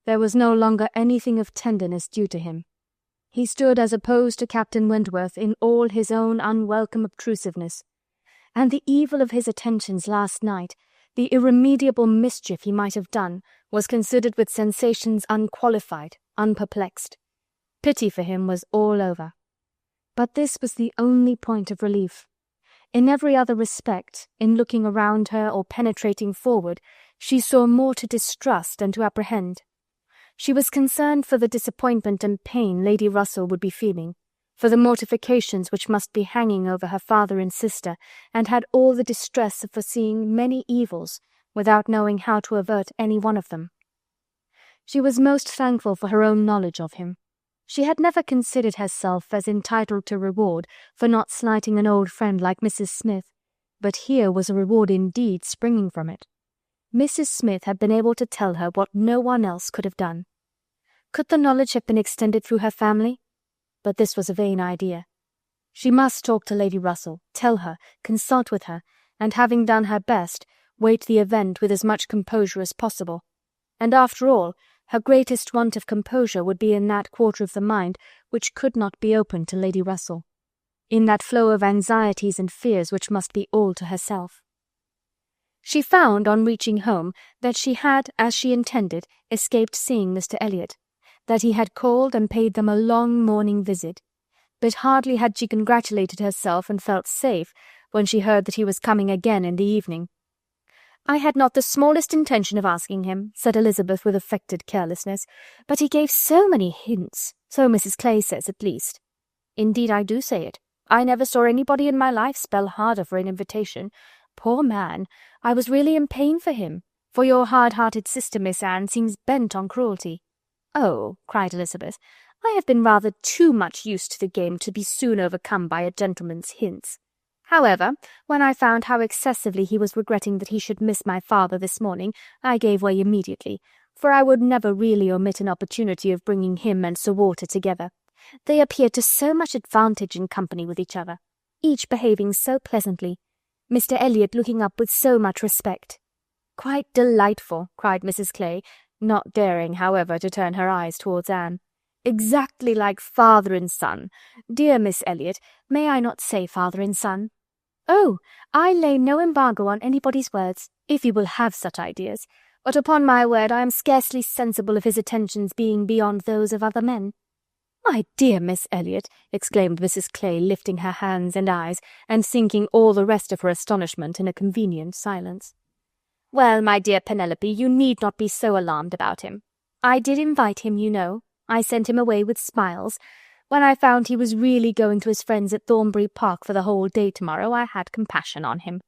There was no longer anything of tenderness due to him. He stood as opposed to Captain Wentworth in all his own unwelcome obtrusiveness, and the evil of his attentions last night, the irremediable mischief he might have done, was considered with sensations unqualified, unperplexed. Pity for him was all over. But this was the only point of relief. In every other respect, in looking around her or penetrating forward, she saw more to distrust than to apprehend. She was concerned for the disappointment and pain Lady Russell would be feeling, for the mortifications which must be hanging over her father and sister, and had all the distress of foreseeing many evils without knowing how to avert any one of them. She was most thankful for her own knowledge of him. She had never considered herself as entitled to reward for not slighting an old friend like Mrs. Smith, but here was a reward indeed springing from it. Mrs. Smith had been able to tell her what no one else could have done. Could the knowledge have been extended through her family? But this was a vain idea. She must talk to Lady Russell, tell her, consult with her, and having done her best, wait the event with as much composure as possible. And after all, her greatest want of composure would be in that quarter of the mind which could not be open to Lady Russell, in that flow of anxieties and fears which must be all to herself. She found, on reaching home, that she had, as she intended, escaped seeing Mr. Elliot, that he had called and paid them a long morning visit, but hardly had she congratulated herself and felt safe, when she heard that he was coming again in the evening. "I had not the smallest intention of asking him," said Elizabeth with affected carelessness, "but he gave so many hints, so Mrs. Clay says at least." "Indeed I do say it. I never saw anybody in my life spell harder for an invitation. Poor man, I was really in pain for him, for your hard-hearted sister, Miss Anne, seems bent on cruelty." "Oh," cried Elizabeth, "I have been rather too much used to the game to be soon overcome by a gentleman's hints. However, when I found how excessively he was regretting that he should miss my father this morning, I gave way immediately, for I would never really omit an opportunity of bringing him and Sir Walter together. They appeared to so much advantage in company with each other, each behaving so pleasantly, Mr. Elliot looking up with so much respect." "Quite delightful," cried Mrs. Clay, not daring, however, to turn her eyes towards Anne. "Exactly like father and son. Dear Miss Elliot, may I not say father and son?" "Oh, I lay no embargo on anybody's words, if you will have such ideas, but upon my word I am scarcely sensible of his attentions being beyond those of other men." "My dear Miss Elliot," exclaimed Mrs. Clay, lifting her hands and eyes, and sinking all the rest of her astonishment in a convenient silence. "Well, my dear Penelope, you need not be so alarmed about him. I did invite him, you know. I sent him away with smiles. When I found he was really going to his friends at Thornbury Park for the whole day tomorrow, I had compassion on him."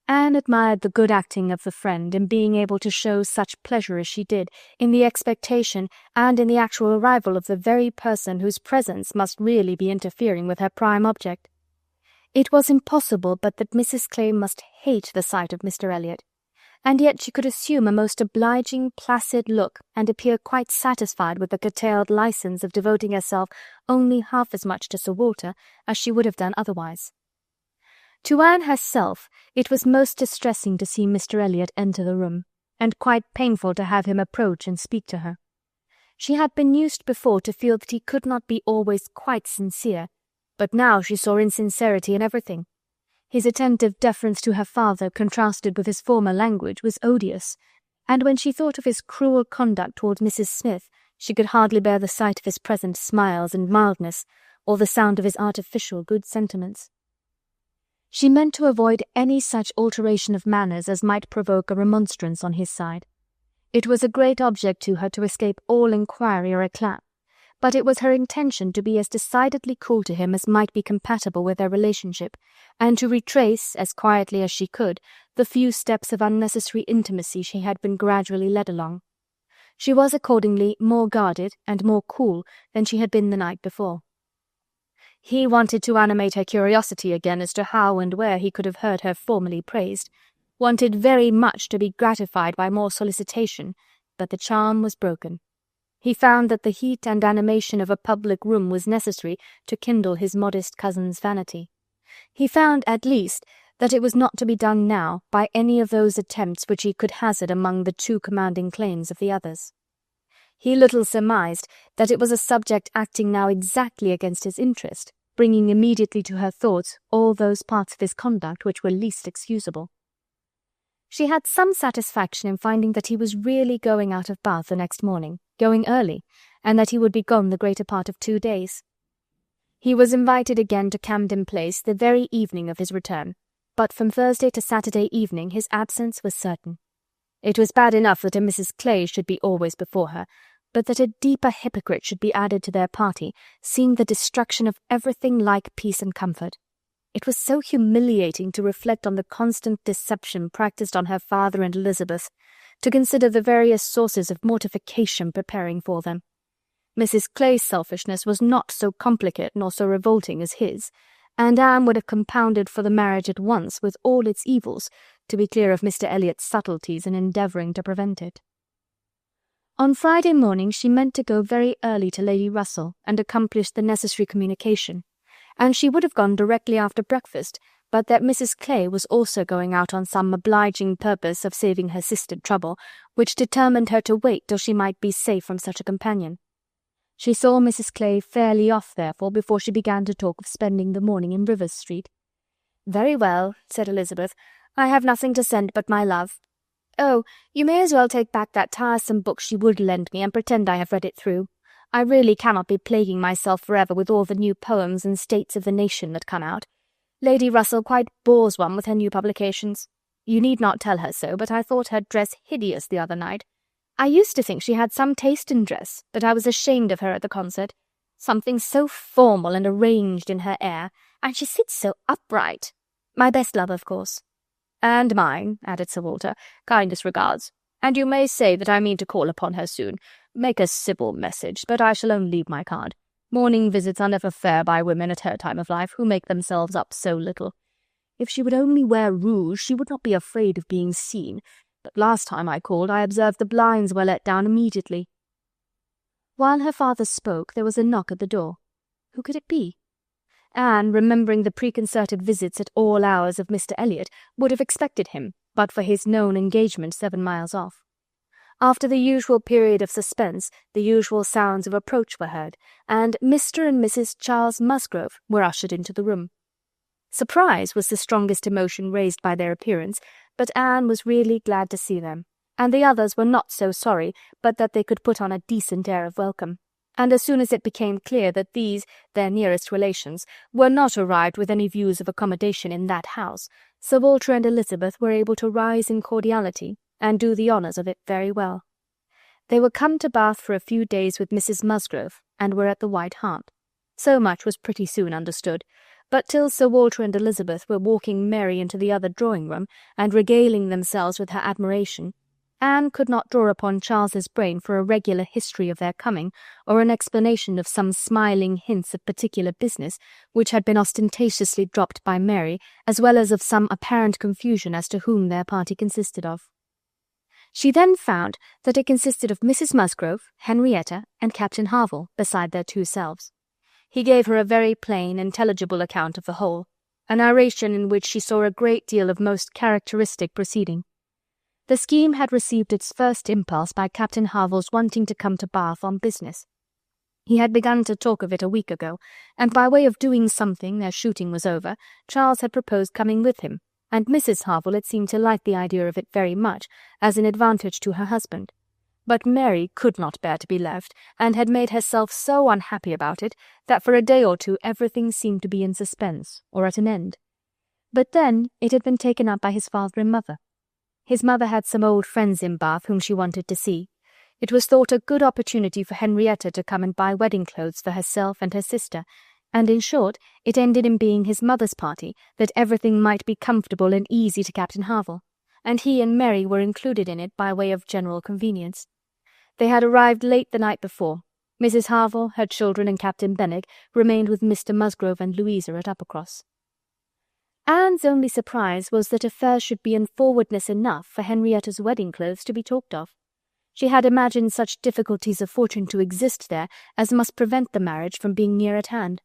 Anne admired the good acting of the friend in being able to show such pleasure as she did, in the expectation and in the actual arrival of the very person whose presence must really be interfering with her prime object. It was impossible but that Mrs. Clay must hate the sight of Mr. Elliot, and yet she could assume a most obliging, placid look, and appear quite satisfied with the curtailed license of devoting herself only half as much to Sir Walter as she would have done otherwise. To Anne herself, it was most distressing to see Mr. Elliot enter the room, and quite painful to have him approach and speak to her. She had been used before to feel that he could not be always quite sincere, but now she saw insincerity in everything. His attentive deference to her father contrasted with his former language was odious, and when she thought of his cruel conduct towards Mrs. Smith, she could hardly bear the sight of his present smiles and mildness, or the sound of his artificial good sentiments. She meant to avoid any such alteration of manners as might provoke a remonstrance on his side. It was a great object to her to escape all inquiry or eclat, but it was her intention to be as decidedly cool to him as might be compatible with their relationship, and to retrace, as quietly as she could, the few steps of unnecessary intimacy she had been gradually led along. She was accordingly more guarded and more cool than she had been the night before. He wanted to animate her curiosity again as to how and where he could have heard her formerly praised, wanted very much to be gratified by more solicitation, but the charm was broken. He found that the heat and animation of a public room was necessary to kindle his modest cousin's vanity. He found, at least, that it was not to be done now by any of those attempts which he could hazard among the too commanding claims of the others. He little surmised that it was a subject acting now exactly against his interest, bringing immediately to her thoughts all those parts of his conduct which were least excusable. She had some satisfaction in finding that he was really going out of Bath the next morning, going early, and that he would be gone the greater part of 2 days. He was invited again to Camden Place the very evening of his return, but from Thursday to Saturday evening his absence was certain. It was bad enough that a Mrs. Clay should be always before her, but that a deeper hypocrite should be added to their party seemed the destruction of everything like peace and comfort. It was so humiliating to reflect on the constant deception practised on her father and Elizabeth, to consider the various sources of mortification preparing for them. Mrs. Clay's selfishness was not so complicate nor so revolting as his, and Anne would have compounded for the marriage at once with all its evils, to be clear of Mr. Elliot's subtleties in endeavouring to prevent it. On Friday morning she meant to go very early to Lady Russell and accomplish the necessary communication, and she would have gone directly after breakfast, but that Mrs. Clay was also going out on some obliging purpose of saving her sister trouble, which determined her to wait till she might be safe from such a companion. She saw Mrs. Clay fairly off, therefore, before she began to talk of spending the morning in Rivers Street. "Very well," said Elizabeth, "I have nothing to send but my love. Oh, you may as well take back that tiresome book she would lend me and pretend I have read it through. I really cannot be plaguing myself forever with all the new poems and states of the nation that come out. Lady Russell quite bores one with her new publications. You need not tell her so, but I thought her dress hideous the other night. I used to think she had some taste in dress, but I was ashamed of her at the concert. Something so formal and arranged in her air, and she sits so upright. My best love, of course." "And mine," added Sir Walter. "Kindest regards. And you may say that I mean to call upon her soon. Make a civil message, but I shall only leave my card. Morning visits are never fair by women at her time of life, who make themselves up so little. If she would only wear rouge, she would not be afraid of being seen. But last time I called, I observed the blinds were let down immediately." While her father spoke, there was a knock at the door. Who could it be? Anne, remembering the preconcerted visits at all hours of Mr. Elliot, would have expected him, but for his known engagement 7 miles off. After the usual period of suspense, the usual sounds of approach were heard, and Mr. and Mrs. Charles Musgrove were ushered into the room. Surprise was the strongest emotion raised by their appearance, but Anne was really glad to see them, and the others were not so sorry but that they could put on a decent air of welcome. And as soon as it became clear that these, their nearest relations, were not arrived with any views of accommodation in that house, Sir Walter and Elizabeth were able to rise in cordiality and do the honours of it very well. They were come to Bath for a few days with Mrs. Musgrove, and were at the White Hart. So much was pretty soon understood, but till Sir Walter and Elizabeth were walking Mary into the other drawing-room, and regaling themselves with her admiration, Anne could not draw upon Charles's brain for a regular history of their coming, or an explanation of some smiling hints of particular business which had been ostentatiously dropped by Mary, as well as of some apparent confusion as to whom their party consisted of. She then found that it consisted of Mrs. Musgrove, Henrietta, and Captain Harville, beside their 2 selves. He gave her a very plain, intelligible account of the whole, a narration in which she saw a great deal of most characteristic proceeding. The scheme had received its first impulse by Captain Harville's wanting to come to Bath on business. He had begun to talk of it a week ago, and by way of doing something, as shooting was over, Charles had proposed coming with him, and Mrs. Harville had seemed to like the idea of it very much, as an advantage to her husband. But Mary could not bear to be left, and had made herself so unhappy about it that for a day or 2 everything seemed to be in suspense, or at an end. But then it had been taken up by his father and mother. His mother had some old friends in Bath whom she wanted to see. It was thought a good opportunity for Henrietta to come and buy wedding clothes for herself and her sister, and in short it ended in being his mother's party, that everything might be comfortable and easy to Captain Harville, and he and Mary were included in it by way of general convenience. They had arrived late the night before. Mrs. Harville, her children, and Captain Benwick remained with Mr. Musgrove and Louisa at Uppercross. Anne's only surprise was that affairs should be in forwardness enough for Henrietta's wedding clothes to be talked of. She had imagined such difficulties of fortune to exist there as must prevent the marriage from being near at hand.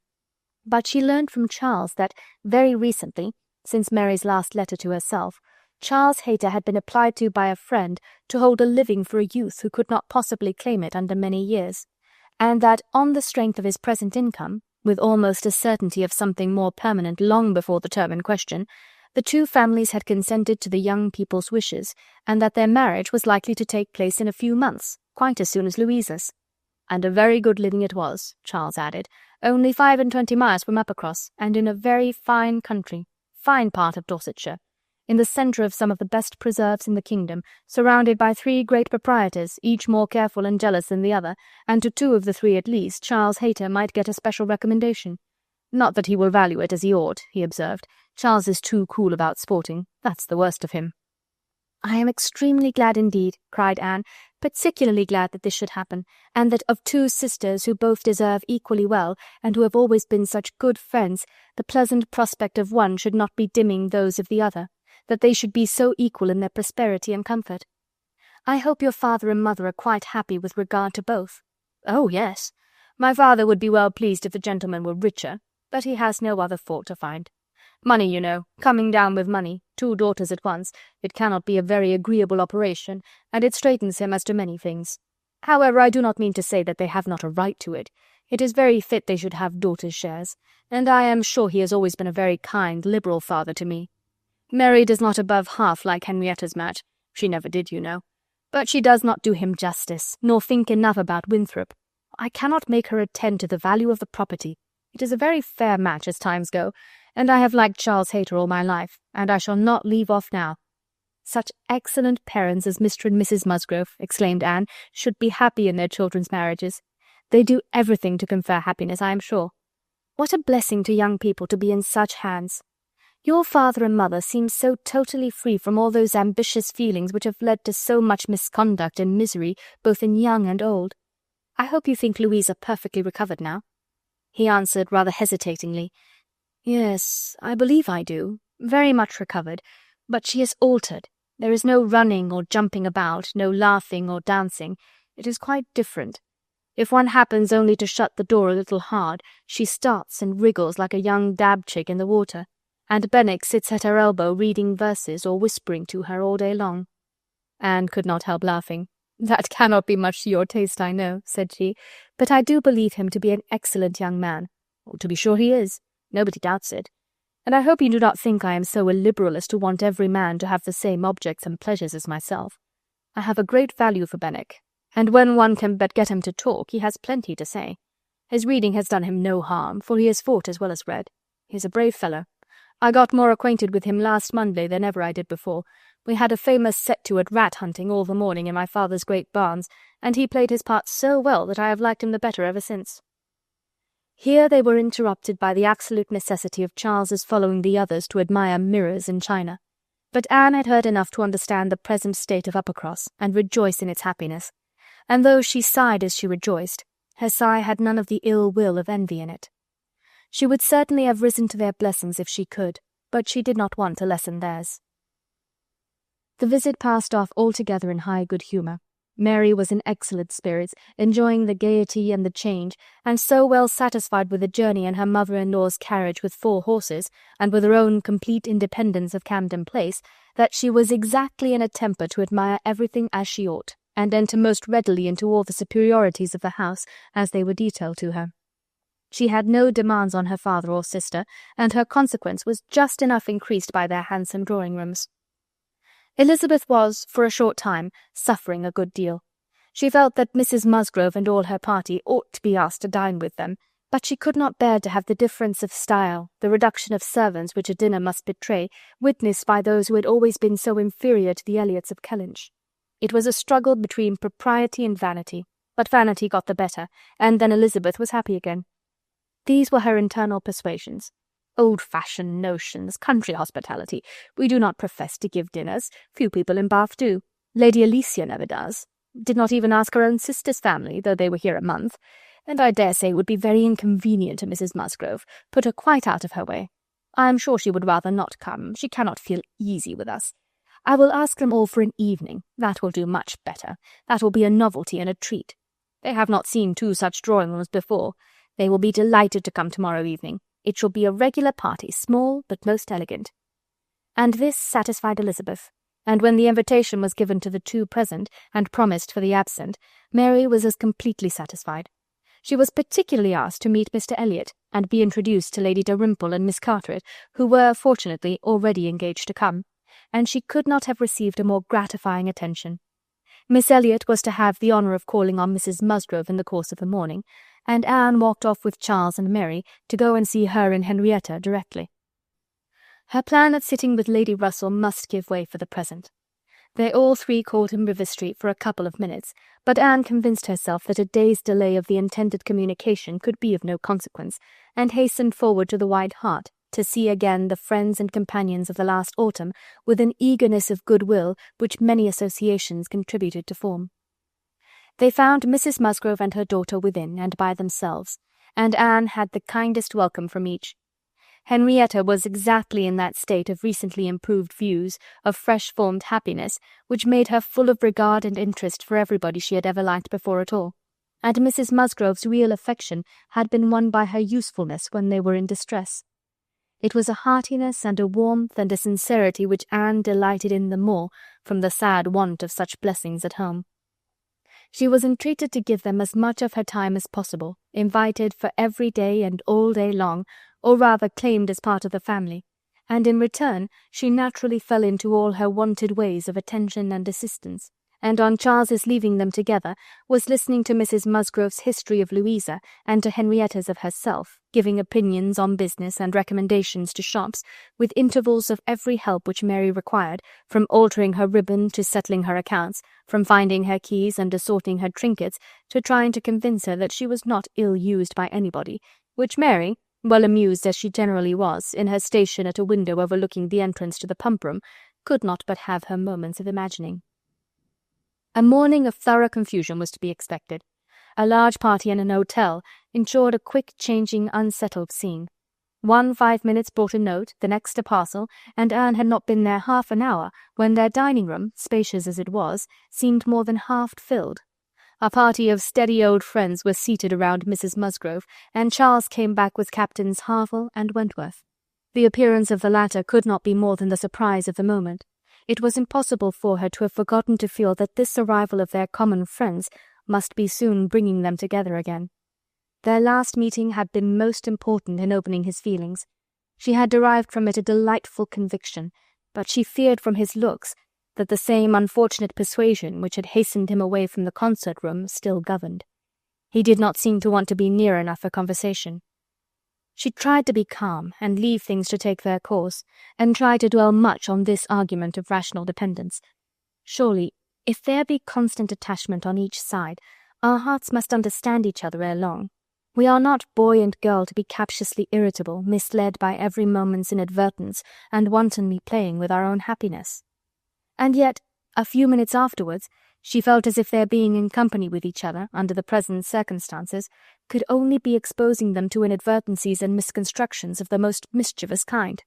But she learned from Charles that, very recently, since Mary's last letter to herself, Charles Hayter had been applied to by a friend to hold a living for a youth who could not possibly claim it under many years, and that, on the strength of his present income, with almost a certainty of something more permanent long before the term in question, the 2 families had consented to the young people's wishes, and that their marriage was likely to take place in a few months, quite as soon as Louisa's. And a very good living it was, Charles added, only 25 miles from Uppercross, and in a very fine country, fine part of Dorsetshire, in the centre of some of the best preserves in the kingdom, surrounded by 3 great proprietors, each more careful and jealous than the other, and to 2 of the 3 at least Charles Hayter might get a special recommendation. Not that he will value it as he ought, he observed. Charles is too cool about sporting. That's the worst of him. "I am extremely glad indeed," cried Anne, "particularly glad that this should happen, and that of 2 sisters who both deserve equally well, and who have always been such good friends, the pleasant prospect of one should not be dimming those of the other, that they should be so equal in their prosperity and comfort. I hope your father and mother are quite happy with regard to both." "Oh, yes. My father would be well pleased if the gentleman were richer, but he has no other fault to find. Money, you know, coming down with money, 2 daughters at once, it cannot be a very agreeable operation, and it straightens him as to many things. However, I do not mean to say that they have not a right to it. It is very fit they should have daughters' shares, and I am sure he has always been a very kind, liberal father to me. Mary does not above half like Henrietta's match. She never did, you know. But she does not do him justice, nor think enough about Winthrop. I cannot make her attend to the value of the property. It is a very fair match as times go, and I have liked Charles Hayter all my life, and I shall not leave off now." "Such excellent parents as Mr. and Mrs. Musgrove," exclaimed Anne, "should be happy in their children's marriages. They do everything to confer happiness, I am sure. What a blessing to young people to be in such hands! Your father and mother seem so totally free from all those ambitious feelings which have led to so much misconduct and misery both in young and old. I hope you think Louisa perfectly recovered now?" He answered rather hesitatingly, "Yes, I believe I do. Very much recovered. But she is altered. There is no running or jumping about, no laughing or dancing. It is quite different. If one happens only to shut the door a little hard, she starts and wriggles like a young dab-chick in the water, and Benwick sits at her elbow reading verses or whispering to her all day long." Anne could not help laughing. "That cannot be much to your taste, I know," said she, "but I do believe him to be an excellent young man. To be sure he is. Nobody doubts it. And I hope you do not think I am so illiberal as to want every man to have the same objects and pleasures as myself. I have a great value for Benwick, and when one can but get him to talk, he has plenty to say. His reading has done him no harm, for he has fought as well as read. He is a brave fellow. I got more acquainted with him last Monday than ever I did before. We had a famous set-to at rat-hunting all the morning in my father's great barns, and he played his part so well that I have liked him the better ever since." Here they were interrupted by the absolute necessity of Charles's following the others to admire mirrors in China. But Anne had heard enough to understand the present state of Uppercross, and rejoice in its happiness. And though she sighed as she rejoiced, her sigh had none of the ill will of envy in it. She would certainly have risen to their blessings if she could, but she did not want to lessen theirs. The visit passed off altogether in high good humour. Mary was in excellent spirits, enjoying the gaiety and the change, and so well satisfied with the journey in her mother-in-law's carriage with 4 horses, and with her own complete independence of Camden Place, that she was exactly in a temper to admire everything as she ought, and enter most readily into all the superiorities of the house as they were detailed to her. She had no demands on her father or sister, and her consequence was just enough increased by their handsome drawing-rooms. Elizabeth was, for a short time, suffering a good deal. She felt that Mrs. Musgrove and all her party ought to be asked to dine with them, but she could not bear to have the difference of style, the reduction of servants which a dinner must betray, witnessed by those who had always been so inferior to the Elliots of Kellynch. It was a struggle between propriety and vanity, but vanity got the better, and then Elizabeth was happy again. These were her internal persuasions. Old-fashioned notions, country hospitality. We do not profess to give dinners. Few people in Bath do. Lady Alicia never does. Did not even ask her own sister's family, though they were here a month. And I dare say it would be very inconvenient to Mrs. Musgrove, put her quite out of her way. I am sure she would rather not come. She cannot feel easy with us. I will ask them all for an evening. That will do much better. That will be a novelty and a treat. They have not seen 2 such drawing-rooms before. They will be delighted to come tomorrow evening. It shall be a regular party, small but most elegant. And this satisfied Elizabeth, and when the invitation was given to the 2 present, and promised for the absent, Mary was as completely satisfied. She was particularly asked to meet Mr. Elliot, and be introduced to Lady Dalrymple and Miss Carteret, who were, fortunately, already engaged to come, and she could not have received a more gratifying attention. Miss Elliot was to have the honour of calling on Mrs. Musgrove in the course of the morning, and Anne walked off with Charles and Mary to go and see her and Henrietta directly. Her plan of sitting with Lady Russell must give way for the present. They all 3 called in River Street for a couple of minutes, but Anne convinced herself that a day's delay of the intended communication could be of no consequence, and hastened forward to the White Hart to see again the friends and companions of the last autumn with an eagerness of goodwill which many associations contributed to form. They found Mrs. Musgrove and her daughter within and by themselves, and Anne had the kindest welcome from each. Henrietta was exactly in that state of recently improved views, of fresh-formed happiness, which made her full of regard and interest for everybody she had ever liked before at all, and Mrs. Musgrove's real affection had been won by her usefulness when they were in distress. It was a heartiness and a warmth and a sincerity which Anne delighted in the more from the sad want of such blessings at home. She was entreated to give them as much of her time as possible, invited for every day and all day long, or rather claimed as part of the family, and in return she naturally fell into all her wonted ways of attention and assistance, and on Charles's leaving them together, was listening to Mrs. Musgrove's history of Louisa and to Henrietta's of herself, giving opinions on business and recommendations to shops, with intervals of every help which Mary required, from altering her ribbon to settling her accounts, from finding her keys and assorting her trinkets, to trying to convince her that she was not ill-used by anybody, which Mary, well amused as she generally was, in her station at a window overlooking the entrance to the pump-room, could not but have her moments of imagining. A morning of thorough confusion was to be expected. A large party in an hotel ensured a quick, changing, unsettled scene. 5 minutes brought a note, the next a parcel, and Anne had not been there half an hour when their dining-room, spacious as it was, seemed more than half filled. A party of steady old friends were seated around Mrs. Musgrove, and Charles came back with Captains Harville and Wentworth. The appearance of the latter could not be more than the surprise of the moment. It was impossible for her to have forgotten to feel that this arrival of their common friends must be soon bringing them together again. Their last meeting had been most important in opening his feelings. She had derived from it a delightful conviction, but she feared from his looks that the same unfortunate persuasion which had hastened him away from the concert-room still governed. He did not seem to want to be near enough for conversation. She tried to be calm and leave things to take their course, and tried to dwell much on this argument of rational dependence. Surely, if there be constant attachment on each side, our hearts must understand each other ere long. We are not boy and girl to be captiously irritable, misled by every moment's inadvertence, and wantonly playing with our own happiness. And yet, a few minutes afterwards, she felt as if their being in company with each other, under the present circumstances, could only be exposing them to inadvertencies and misconstructions of the most mischievous kind.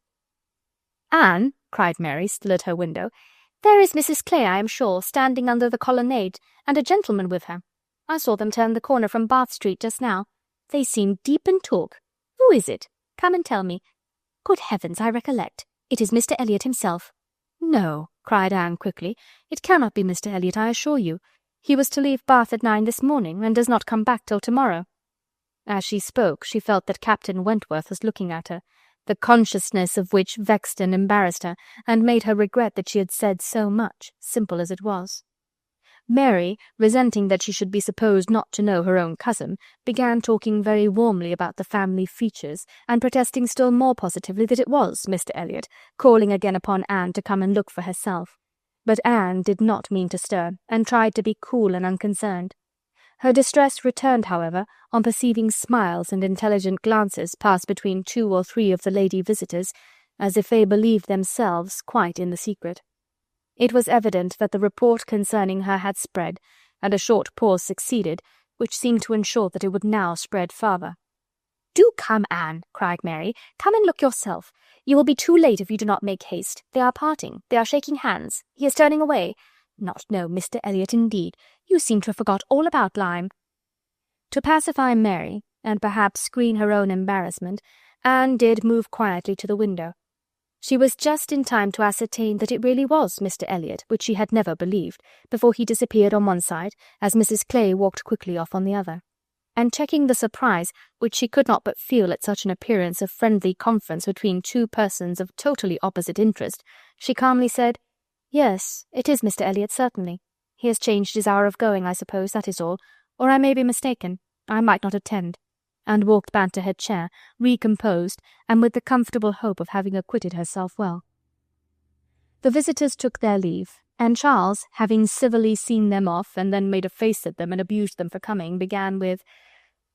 "Anne," cried Mary, still at her window, "there is Mrs. Clay, I am sure, standing under the colonnade, and a gentleman with her. I saw them turn the corner from Bath Street just now. They seem deep in talk. Who is it? Come and tell me. Good heavens, I recollect. It is Mr. Elliot himself." "No," cried Anne quickly. "It cannot be Mr. Elliot, I assure you. He was to leave Bath at 9 this morning, and does not come back till tomorrow." As she spoke, she felt that Captain Wentworth was looking at her, the consciousness of which vexed and embarrassed her, and made her regret that she had said so much, simple as it was. Mary, resenting that she should be supposed not to know her own cousin, began talking very warmly about the family features, and protesting still more positively that it was Mr. Elliot, calling again upon Anne to come and look for herself. But Anne did not mean to stir, and tried to be cool and unconcerned. Her distress returned, however, on perceiving smiles and intelligent glances pass between 2 or 3 of the lady visitors, as if they believed themselves quite in the secret. It was evident that the report concerning her had spread, and a short pause succeeded, which seemed to ensure that it would now spread farther. "Do come, Anne," cried Mary. "Come and look yourself. You will be too late if you do not make haste. They are parting. They are shaking hands. He is turning away. Not know Mr. Elliot, indeed. You seem to have forgot all about Lyme." To pacify Mary, and perhaps screen her own embarrassment, Anne did move quietly to the window. She was just in time to ascertain that it really was Mr. Elliot, which she had never believed, before he disappeared on one side, as Mrs. Clay walked quickly off on the other. And checking the surprise which she could not but feel at such an appearance of friendly conference between 2 persons of totally opposite interest, she calmly said, "Yes, it is Mr. Elliot, certainly. He has changed his hour of going, I suppose, that is all, or I may be mistaken. I might not attend," and walked back to her chair, recomposed, and with the comfortable hope of having acquitted herself well. The visitors took their leave, and Charles, having civilly seen them off, and then made a face at them and abused them for coming, began with,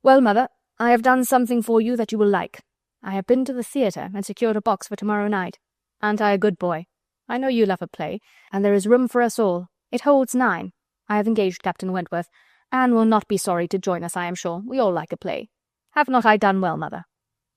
"Well, mother, I have done something for you that you will like. I have been to the theatre, and secured a box for tomorrow night. Aren't I a good boy? I know you love a play, and there is room for us all. It holds 9. I have engaged Captain Wentworth. Anne will not be sorry to join us, I am sure. We all like a play. Have not I done well, mother?"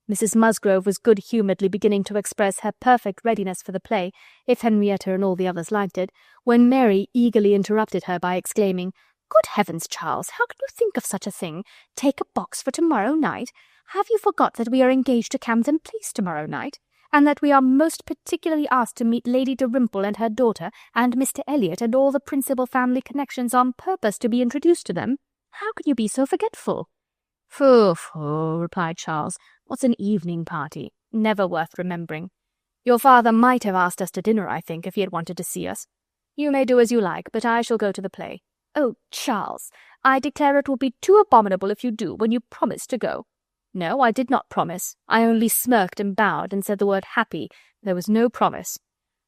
Mrs. Musgrove was good-humouredly beginning to express her perfect readiness for the play, if Henrietta and all the others liked it, when Mary eagerly interrupted her by exclaiming, "Good heavens, Charles, how can you think of such a thing? Take a box for tomorrow night? Have you forgot that we are engaged to Camden Place tomorrow night, and that we are most particularly asked to meet Lady Dalrymple and her daughter, and Mr. Elliot and all the principal family connections on purpose to be introduced to them? How can you be so forgetful?" "Phoo, phoo," replied Charles. "What's an evening party? Never worth remembering. Your father might have asked us to dinner, I think, if he had wanted to see us. You may do as you like, but I shall go to the play." "Oh, Charles, I declare it will be too abominable if you do, when you promised to go." "No, I did not promise. I only smirked and bowed and said the word happy. There was no promise."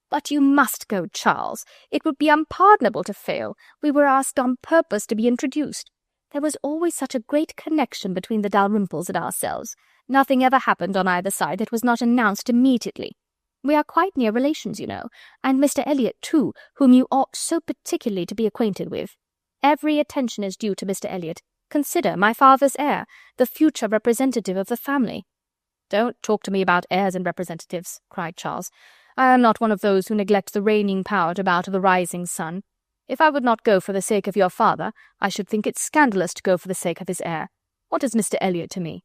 "But you must go, Charles. It would be unpardonable to fail. We were asked on purpose to be introduced. There was always such a great connection between the Dalrymples and ourselves. Nothing ever happened on either side that was not announced immediately. We are quite near relations, you know, and Mr. Elliot too, whom you ought so particularly to be acquainted with. Every attention is due to Mr. Elliot. Consider, my father's heir, the future representative of the family." "Don't talk to me about heirs and representatives," cried Charles. "I am not one of those who neglect the reigning power to bow to the rising sun. If I would not go for the sake of your father, I should think it scandalous to go for the sake of his heir. What is Mr. Elliot to me?"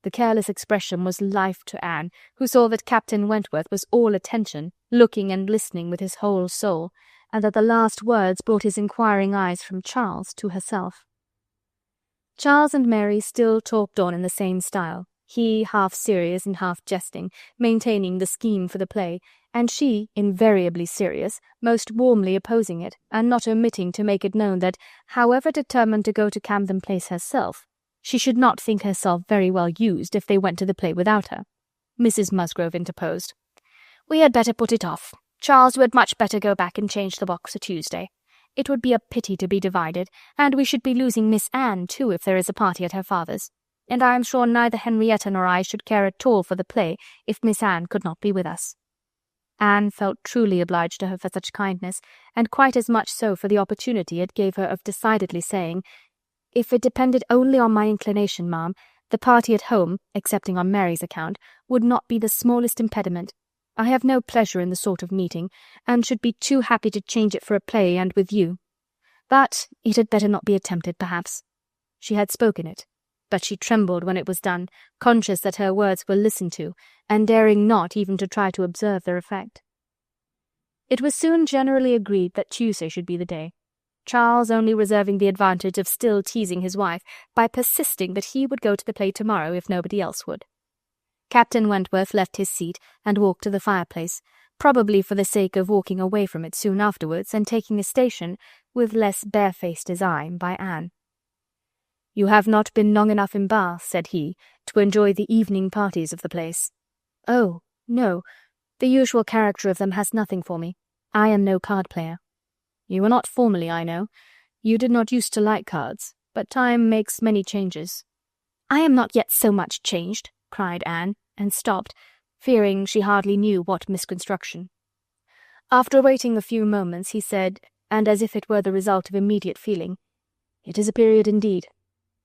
The careless expression was life to Anne, who saw that Captain Wentworth was all attention, looking and listening with his whole soul, and that the last words brought his inquiring eyes from Charles to herself. Charles and Mary still talked on in the same style, he half serious and half jesting, maintaining the scheme for the play, and she, invariably serious, most warmly opposing it, and not omitting to make it known that, however determined to go to Camden Place herself, she should not think herself very well used if they went to the play without her. Mrs. Musgrove interposed. "We had better put it off. Charles, you had much better go back and change the box for Tuesday. It would be a pity to be divided, and we should be losing Miss Anne too if there is a party at her father's. And I am sure neither Henrietta nor I should care at all for the play if Miss Anne could not be with us." Anne felt truly obliged to her for such kindness, and quite as much so for the opportunity it gave her of decidedly saying, "If it depended only on my inclination, ma'am, the party at home, excepting on Mary's account, would not be the smallest impediment. I have no pleasure in the sort of meeting, and should be too happy to change it for a play and with you. But it had better not be attempted, perhaps." She had spoken it, but she trembled when it was done, conscious that her words were listened to, and daring not even to try to observe their effect. It was soon generally agreed that Tuesday should be the day, Charles only reserving the advantage of still teasing his wife by persisting that he would go to the play tomorrow if nobody else would. Captain Wentworth left his seat and walked to the fireplace, probably for the sake of walking away from it soon afterwards and taking a station, with less barefaced design, by Anne. "You have not been long enough in Bath," said he, "to enjoy the evening parties of the place." "Oh, no, the usual character of them has nothing for me. I am no card-player." "You were not formerly, I know. You did not used to like cards, but time makes many changes." "I am not yet so much changed," cried Anne, and stopped, fearing she hardly knew what misconstruction. After waiting a few moments, he said, and as if it were the result of immediate feeling, "It is a period indeed.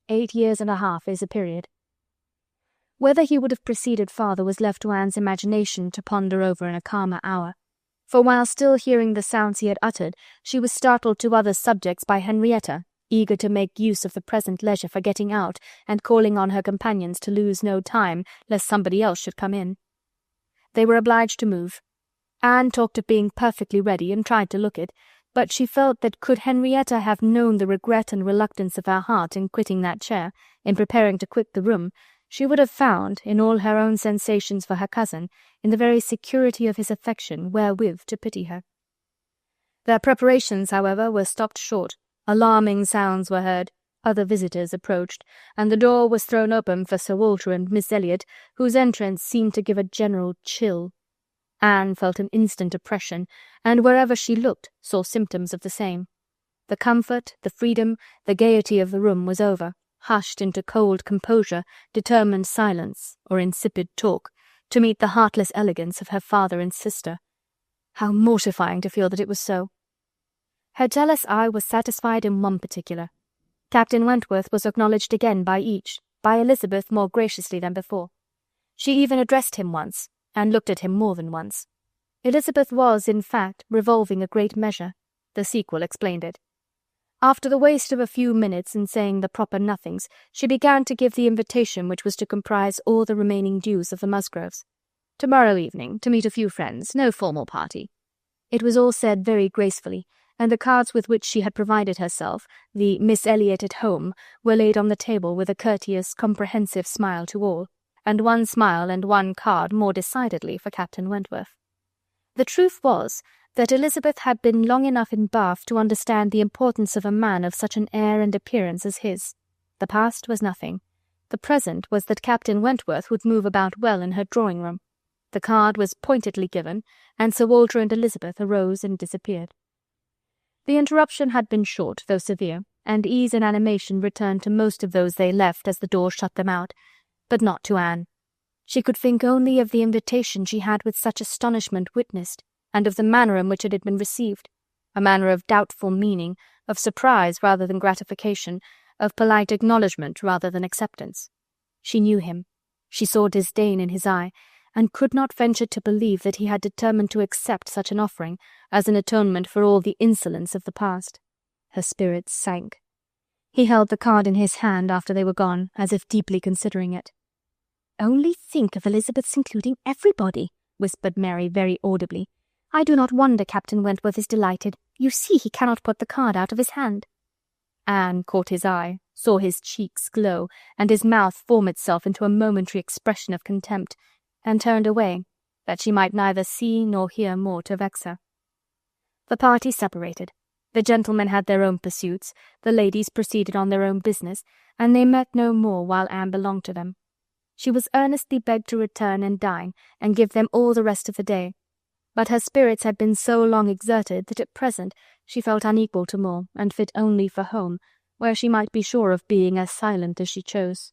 8 years and a half is a period." Whether he would have proceeded farther was left to Anne's imagination to ponder over in a calmer hour. For while still hearing the sounds he had uttered, she was startled to other subjects by Henrietta, eager to make use of the present leisure for getting out, and calling on her companions to lose no time, lest somebody else should come in. They were obliged to move. Anne talked of being perfectly ready, and tried to look it, but she felt that could Henrietta have known the regret and reluctance of her heart in quitting that chair, in preparing to quit the room, she would have found, in all her own sensations for her cousin, in the very security of his affection, wherewith to pity her. Their preparations, however, were stopped short. Alarming sounds were heard, other visitors approached, and the door was thrown open for Sir Walter and Miss Elliot, whose entrance seemed to give a general chill. Anne felt an instant oppression, and wherever she looked saw symptoms of the same. The comfort, the freedom, the gaiety of the room was over, hushed into cold composure, determined silence, or insipid talk, to meet the heartless elegance of her father and sister. How mortifying to feel that it was so! Her jealous eye was satisfied in one particular. Captain Wentworth was acknowledged again by each, by Elizabeth more graciously than before. She even addressed him once, and looked at him more than once. Elizabeth was, in fact, revolving a great measure. The sequel explained it. After the waste of a few minutes in saying the proper nothings, she began to give the invitation which was to comprise all the remaining dues of the Musgroves. "Tomorrow evening, to meet a few friends, no formal party." It was all said very gracefully, and the cards with which she had provided herself, the Miss Elliot at home, were laid on the table with a courteous, comprehensive smile to all, and one smile and one card more decidedly for Captain Wentworth. The truth was that Elizabeth had been long enough in Bath to understand the importance of a man of such an air and appearance as his. The past was nothing. The present was that Captain Wentworth would move about well in her drawing-room. The card was pointedly given, and Sir Walter and Elizabeth arose and disappeared. The interruption had been short, though severe, and ease and animation returned to most of those they left as the door shut them out, but not to Anne. She could think only of the invitation she had with such astonishment witnessed, and of the manner in which it had been received, a manner of doubtful meaning, of surprise rather than gratification, of polite acknowledgment rather than acceptance. She knew him. She saw disdain in his eye, and could not venture to believe that he had determined to accept such an offering as an atonement for all the insolence of the past. Her spirits sank. He held the card in his hand after they were gone, as if deeply considering it. "Only think of Elizabeth's including everybody," whispered Mary very audibly. "I do not wonder Captain Wentworth is delighted. You see he cannot put the card out of his hand." Anne caught his eye, saw his cheeks glow, and his mouth form itself into a momentary expression of contempt, and turned away, that she might neither see nor hear more to vex her. The party separated. The gentlemen had their own pursuits, the ladies proceeded on their own business, and they met no more while Anne belonged to them. She was earnestly begged to return and dine, and give them all the rest of the day, but her spirits had been so long exerted that at present she felt unequal to more, and fit only for home, where she might be sure of being as silent as she chose.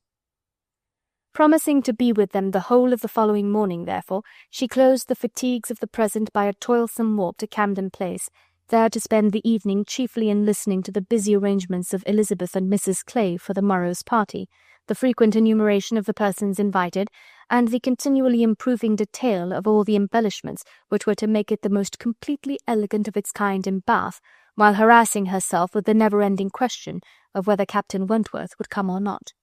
Promising to be with them the whole of the following morning, therefore, she closed the fatigues of the present by a toilsome walk to Camden Place, there to spend the evening chiefly in listening to the busy arrangements of Elizabeth and Mrs. Clay for the morrow's party, the frequent enumeration of the persons invited, and the continually improving detail of all the embellishments which were to make it the most completely elegant of its kind in Bath, while harassing herself with the never-ending question of whether Captain Wentworth would come or not.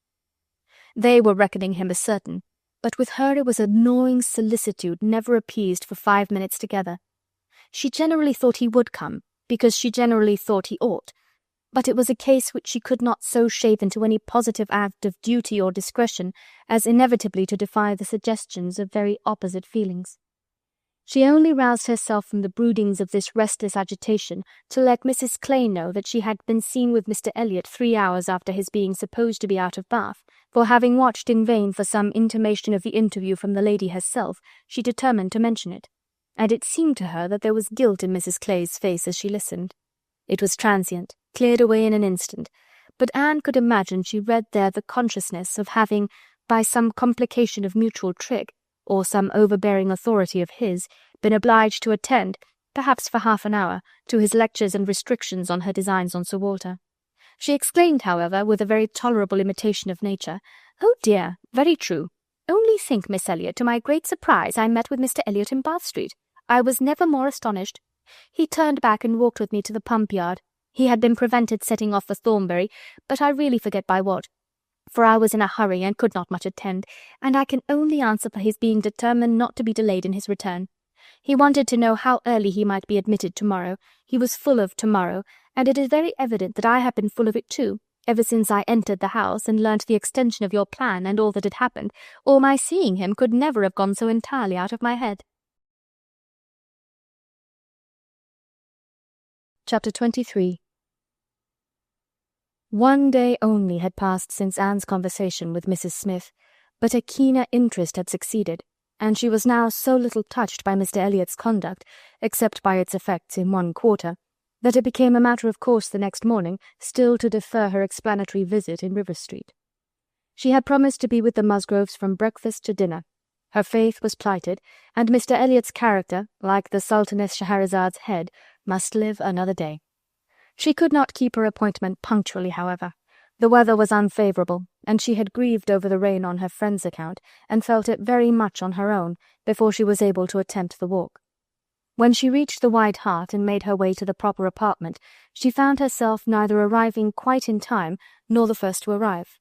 They were reckoning him as certain, but with her it was a gnawing solicitude never appeased for 5 minutes together. She generally thought he would come, because she generally thought he ought, but it was a case which she could not so shape into any positive act of duty or discretion as inevitably to defy the suggestions of very opposite feelings. She only roused herself from the broodings of this restless agitation to let Mrs. Clay know that she had been seen with Mr. Elliot 3 hours after his being supposed to be out of Bath, for having watched in vain for some intimation of the interview from the lady herself, she determined to mention it, and it seemed to her that there was guilt in Mrs. Clay's face as she listened. It was transient, cleared away in an instant, but Anne could imagine she read there the consciousness of having, by some complication of mutual trick, or some overbearing authority of his, been obliged to attend, perhaps for half an hour, to his lectures and restrictions on her designs on Sir Walter. She exclaimed, however, with a very tolerable imitation of nature, "Oh dear, very true. Only think, Miss Elliot, to my great surprise I met with Mr. Elliot in Bath Street. I was never more astonished. He turned back and walked with me to the pump-yard. He had been prevented setting off for Thornbury, but I really forget by what, for I was in a hurry and could not much attend, and I can only answer for his being determined not to be delayed in his return. He wanted to know how early he might be admitted tomorrow. He was full of tomorrow, and it is very evident that I have been full of it too, ever since I entered the house and learnt the extension of your plan and all that had happened, or my seeing him could never have gone so entirely out of my head." Chapter 23. 1 day only had passed since Anne's conversation with Mrs. Smith, but a keener interest had succeeded, and she was now so little touched by Mr. Elliot's conduct, except by its effects in one quarter, that it became a matter of course the next morning still to defer her explanatory visit in River Street. She had promised to be with the Musgroves from breakfast to dinner. Her faith was plighted, and Mr. Elliot's character, like the Sultaness Schaherazade's head, must live another day. She could not keep her appointment punctually, however. The weather was unfavourable, and she had grieved over the rain on her friend's account, and felt it very much on her own, before she was able to attempt the walk. When she reached the White Hart and made her way to the proper apartment, she found herself neither arriving quite in time, nor the first to arrive.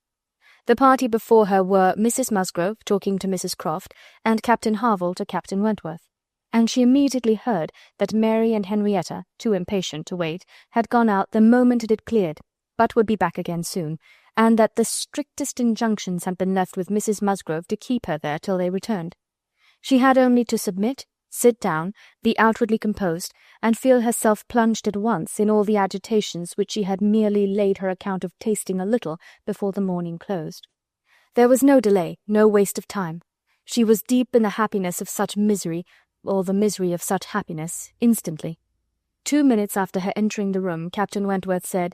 The party before her were Mrs. Musgrove talking to Mrs. Croft, and Captain Harville to Captain Wentworth, and she immediately heard that Mary and Henrietta, too impatient to wait, had gone out the moment it had cleared, but would be back again soon, and that the strictest injunctions had been left with Mrs. Musgrove to keep her there till they returned. She had only to submit, sit down, be outwardly composed, and feel herself plunged at once in all the agitations which she had merely laid her account of tasting a little before the morning closed. There was no delay, no waste of time. She was deep in the happiness of such misery, or the misery of such happiness, instantly. 2 minutes after her entering the room, Captain Wentworth said,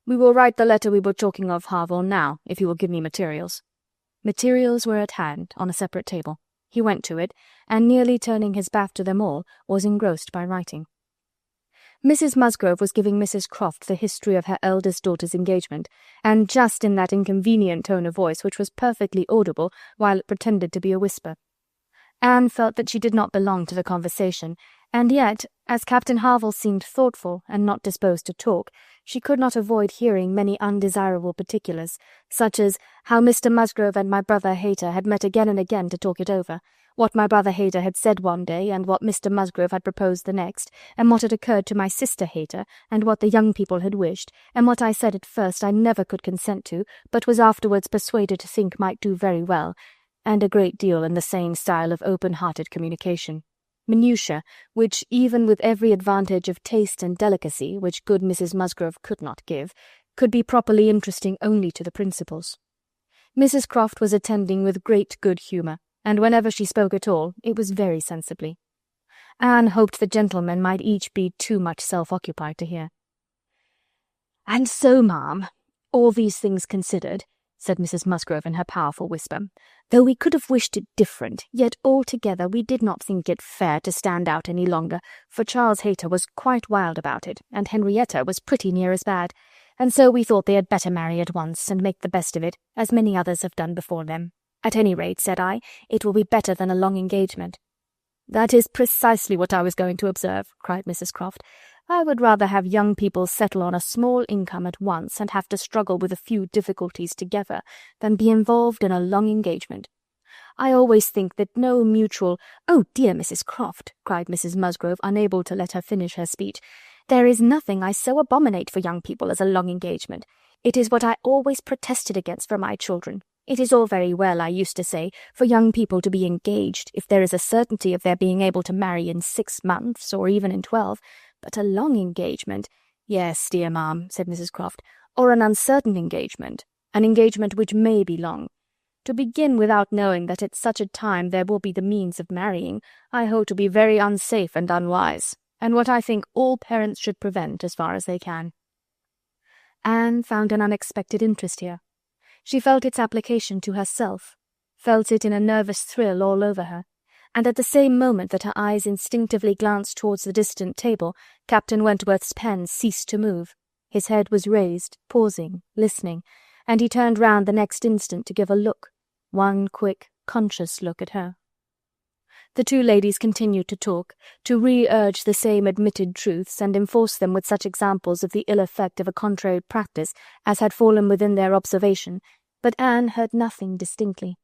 "We will write the letter we were talking of, Harville, now, if you will give me materials." Materials were at hand, on a separate table. He went to it, and nearly turning his back to them all, was engrossed by writing. Mrs. Musgrove was giving Mrs. Croft the history of her eldest daughter's engagement, and just in that inconvenient tone of voice which was perfectly audible while it pretended to be a whisper. Anne felt that she did not belong to the conversation, and yet, as Captain Harville seemed thoughtful and not disposed to talk, she could not avoid hearing many undesirable particulars, such as how Mr. Musgrove and my brother Hayter had met again and again to talk it over, what my brother Hayter had said one day, and what Mr. Musgrove had proposed the next, and what had occurred to my sister Hayter, and what the young people had wished, and what I said at first I never could consent to, but was afterwards persuaded to think might do very well, and a great deal in the same style of open-hearted communication. Minutiae, which, even with every advantage of taste and delicacy which good Mrs. Musgrove could not give, could be properly interesting only to the principals. Mrs. Croft was attending with great good humour, and whenever she spoke at all, it was very sensibly. Anne hoped the gentlemen might each be too much self-occupied to hear. "And so, ma'am, all these things considered," said Mrs. Musgrove in her powerful whisper, "though we could have wished it different, yet altogether we did not think it fair to stand out any longer, for Charles Hayter was quite wild about it, and Henrietta was pretty near as bad, and so we thought they had better marry at once, and make the best of it, as many others have done before them. At any rate, said I, it will be better than a long engagement." "That is precisely what I was going to observe," cried Mrs. Croft. "I would rather have young people settle on a small income at once and have to struggle with a few difficulties together than be involved in a long engagement. I always think that no mutual—" "Oh, dear Mrs. Croft," cried Mrs. Musgrove, unable to let her finish her speech, "there is nothing I so abominate for young people as a long engagement. It is what I always protested against for my children. It is all very well, I used to say, for young people to be engaged if there is a certainty of their being able to marry in 6 months, or even in 12, but a long engagement—" "Yes, dear ma'am," said Mrs. Croft, "or an uncertain engagement, an engagement which may be long. To begin without knowing that at such a time there will be the means of marrying, I hold to be very unsafe and unwise, and what I think all parents should prevent as far as they can." Anne found an unexpected interest here. She felt its application to herself, felt it in a nervous thrill all over her, and at the same moment that her eyes instinctively glanced towards the distant table, Captain Wentworth's pen ceased to move. His head was raised, pausing, listening, and he turned round the next instant to give a look, one quick, conscious look at her. The two ladies continued to talk, to re-urge the same admitted truths, and enforce them with such examples of the ill effect of a contrary practice as had fallen within their observation, but Anne heard nothing distinctly.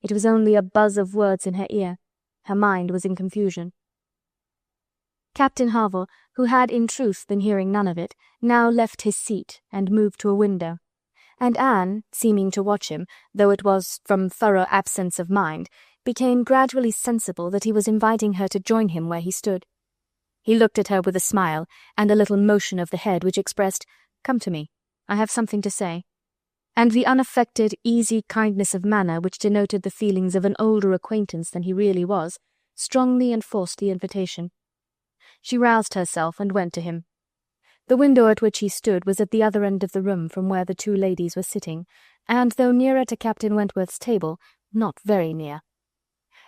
It was only a buzz of words in her ear. Her mind was in confusion. Captain Harville, who had in truth been hearing none of it, now left his seat and moved to a window, and Anne, seeming to watch him, though it was from thorough absence of mind, became gradually sensible that he was inviting her to join him where he stood. He looked at her with a smile and a little motion of the head which expressed, "Come to me, I have something to say," and the unaffected, easy kindness of manner which denoted the feelings of an older acquaintance than he really was, strongly enforced the invitation. She roused herself and went to him. The window at which he stood was at the other end of the room from where the two ladies were sitting, and though nearer to Captain Wentworth's table, not very near.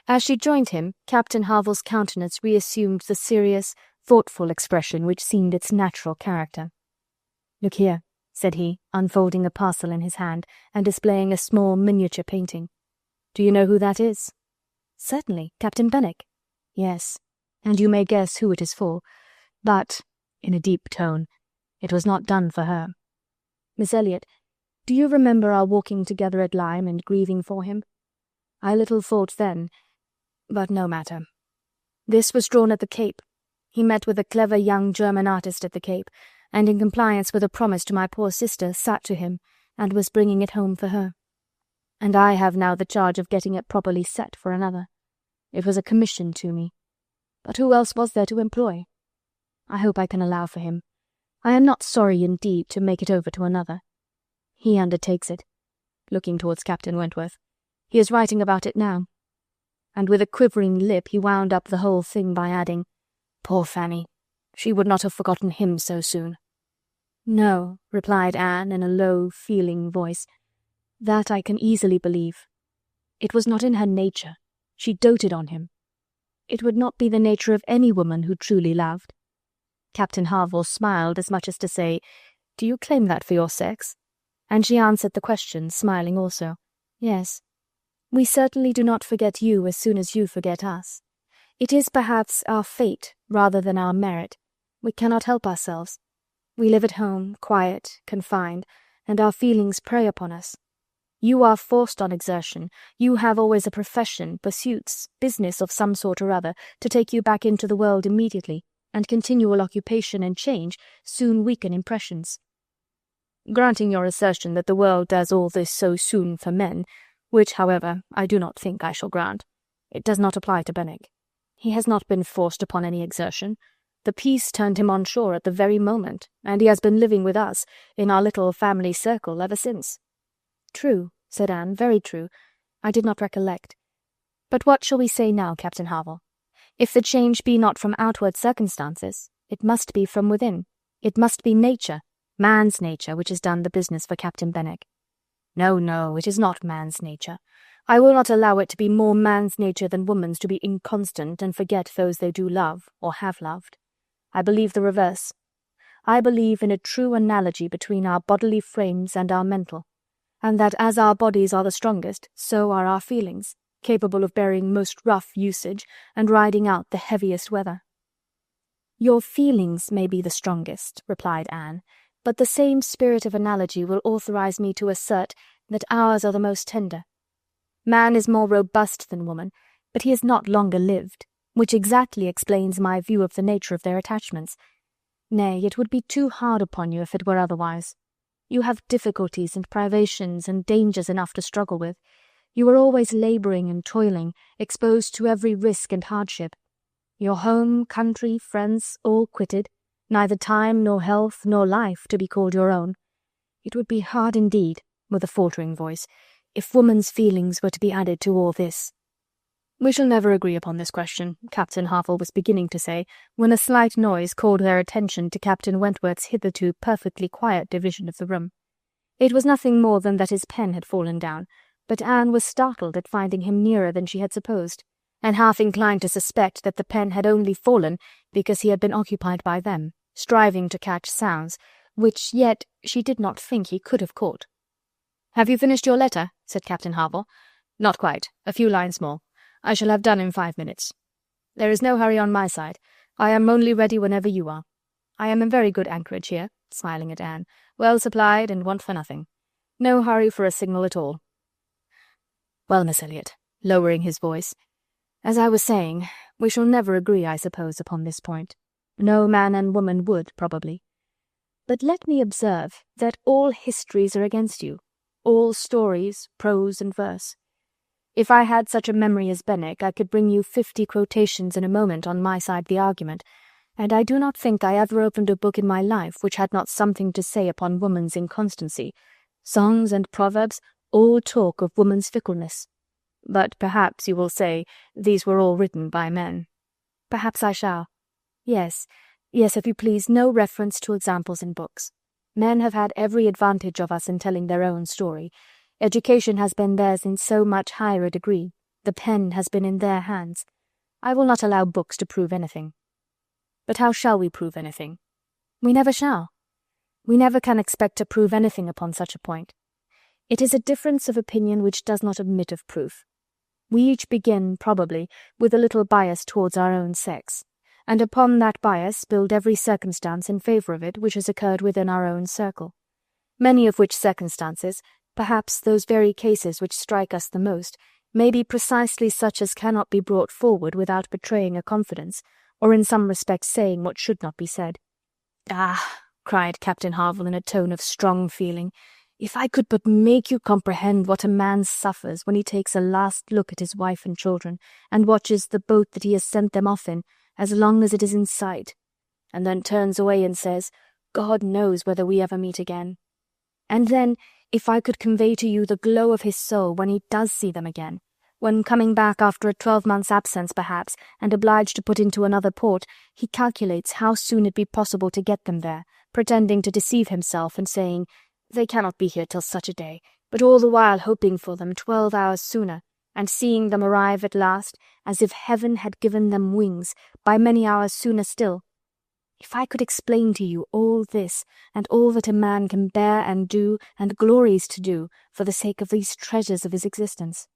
As she joined him, Captain Harville's countenance reassumed the serious, thoughtful expression which seemed its natural character. "Look here," said he, unfolding a parcel in his hand, and displaying a small miniature painting. "Do you know who that is?" "Certainly, Captain Benwick." "Yes, and you may guess who it is for, but," in a deep tone, "it was not done for her. Miss Elliot, do you remember our walking together at Lyme and grieving for him? I little thought then, but no matter. This was drawn at the Cape. He met with a clever young German artist at the Cape, and in compliance with a promise to my poor sister, sat to him, and was bringing it home for her. And I have now the charge of getting it properly set for another. It was a commission to me. But who else was there to employ? I hope I can allow for him. I am not sorry indeed to make it over to another. He undertakes it," looking towards Captain Wentworth. "He is writing about it now." And with a quivering lip he wound up the whole thing by adding, "Poor Fanny! She would not have forgotten him so soon." "No," replied Anne in a low, feeling voice. "That I can easily believe. It was not in her nature. She doted on him. It would not be the nature of any woman who truly loved." Captain Harville smiled as much as to say, "Do you claim that for your sex?" And she answered the question, smiling also. "Yes. We certainly do not forget you as soon as you forget us. It is perhaps our fate rather than our merit. We cannot help ourselves. We live at home, quiet, confined, and our feelings prey upon us. You are forced on exertion. You have always a profession, pursuits, business of some sort or other, to take you back into the world immediately, and continual occupation and change soon weaken impressions. Granting your assertion that the world does all this so soon for men, which, however, I do not think I shall grant, it does not apply to Benwick. He has not been forced upon any exertion. The peace turned him on shore at the very moment, and he has been living with us, in our little family circle, ever since." "True," said Anne, "very true. I did not recollect. But what shall we say now, Captain Harville? If the change be not from outward circumstances, it must be from within. It must be nature, man's nature, which has done the business for Captain Benwick." "No, no, it is not man's nature. I will not allow it to be more man's nature than woman's to be inconstant and forget those they do love, or have loved. I believe the reverse. I believe in a true analogy between our bodily frames and our mental, and that as our bodies are the strongest, so are our feelings, capable of bearing most rough usage and riding out the heaviest weather." "Your feelings may be the strongest," replied Anne, "but the same spirit of analogy will authorize me to assert that ours are the most tender. Man is more robust than woman, but he is not longer lived, which exactly explains my view of the nature of their attachments. Nay, it would be too hard upon you if it were otherwise. You have difficulties and privations and dangers enough to struggle with. You are always labouring and toiling, exposed to every risk and hardship. Your home, country, friends, all quitted, neither time nor health nor life to be called your own. It would be hard indeed," with a faltering voice, "if woman's feelings were to be added to all this." "We shall never agree upon this question," Captain Harville was beginning to say, when a slight noise called their attention to Captain Wentworth's hitherto perfectly quiet division of the room. It was nothing more than that his pen had fallen down, but Anne was startled at finding him nearer than she had supposed, and half inclined to suspect that the pen had only fallen because he had been occupied by them, striving to catch sounds, which yet she did not think he could have caught. "Have you finished your letter?" said Captain Harville. "Not quite. A few lines more. I shall have done in 5 minutes. There is no hurry on my side. I am only ready whenever you are. I am in very good anchorage here," smiling at Anne, "well supplied and want for nothing. No hurry for a signal at all. Well, Miss Elliot," lowering his voice, "as I was saying, we shall never agree, I suppose, upon this point. No man and woman would, probably. But let me observe that all histories are against you, all stories, prose and verse. If I had such a memory as Benwick, I could bring you 50 quotations in a moment on my side of the argument, and I do not think I ever opened a book in my life which had not something to say upon woman's inconstancy. Songs and proverbs all talk of woman's fickleness. But perhaps you will say these were all written by men. Perhaps I shall. Yes, if you please, no reference to examples in books. Men have had every advantage of us in telling their own story. Education has been theirs in so much higher a degree. The pen has been in their hands. I will not allow books to prove anything. But how shall we prove anything? We never shall. We never can expect to prove anything upon such a point. It is a difference of opinion which does not admit of proof. We each begin, probably, with a little bias towards our own sex, and upon that bias build every circumstance in favour of it which has occurred within our own circle. Many of which circumstances, perhaps those very cases which strike us the most, may be precisely such as cannot be brought forward without betraying a confidence, or in some respects saying what should not be said. "Ah," cried Captain Harville in a tone of strong feeling, "if I could but make you comprehend what a man suffers when he takes a last look at his wife and children, and watches the boat that he has sent them off in, as long as it is in sight, and then turns away and says, God knows whether we ever meet again. And then, if I could convey to you the glow of his soul when he does see them again, when coming back after a 12-months absence perhaps, and obliged to put into another port, he calculates how soon it be possible to get them there, pretending to deceive himself and saying, they cannot be here till such a day, but all the while hoping for them 12 hours sooner, and seeing them arrive at last, as if heaven had given them wings, by many hours sooner still. If I could explain to you all this, and all that a man can bear and do, and glories to do, for the sake of these treasures of his existence.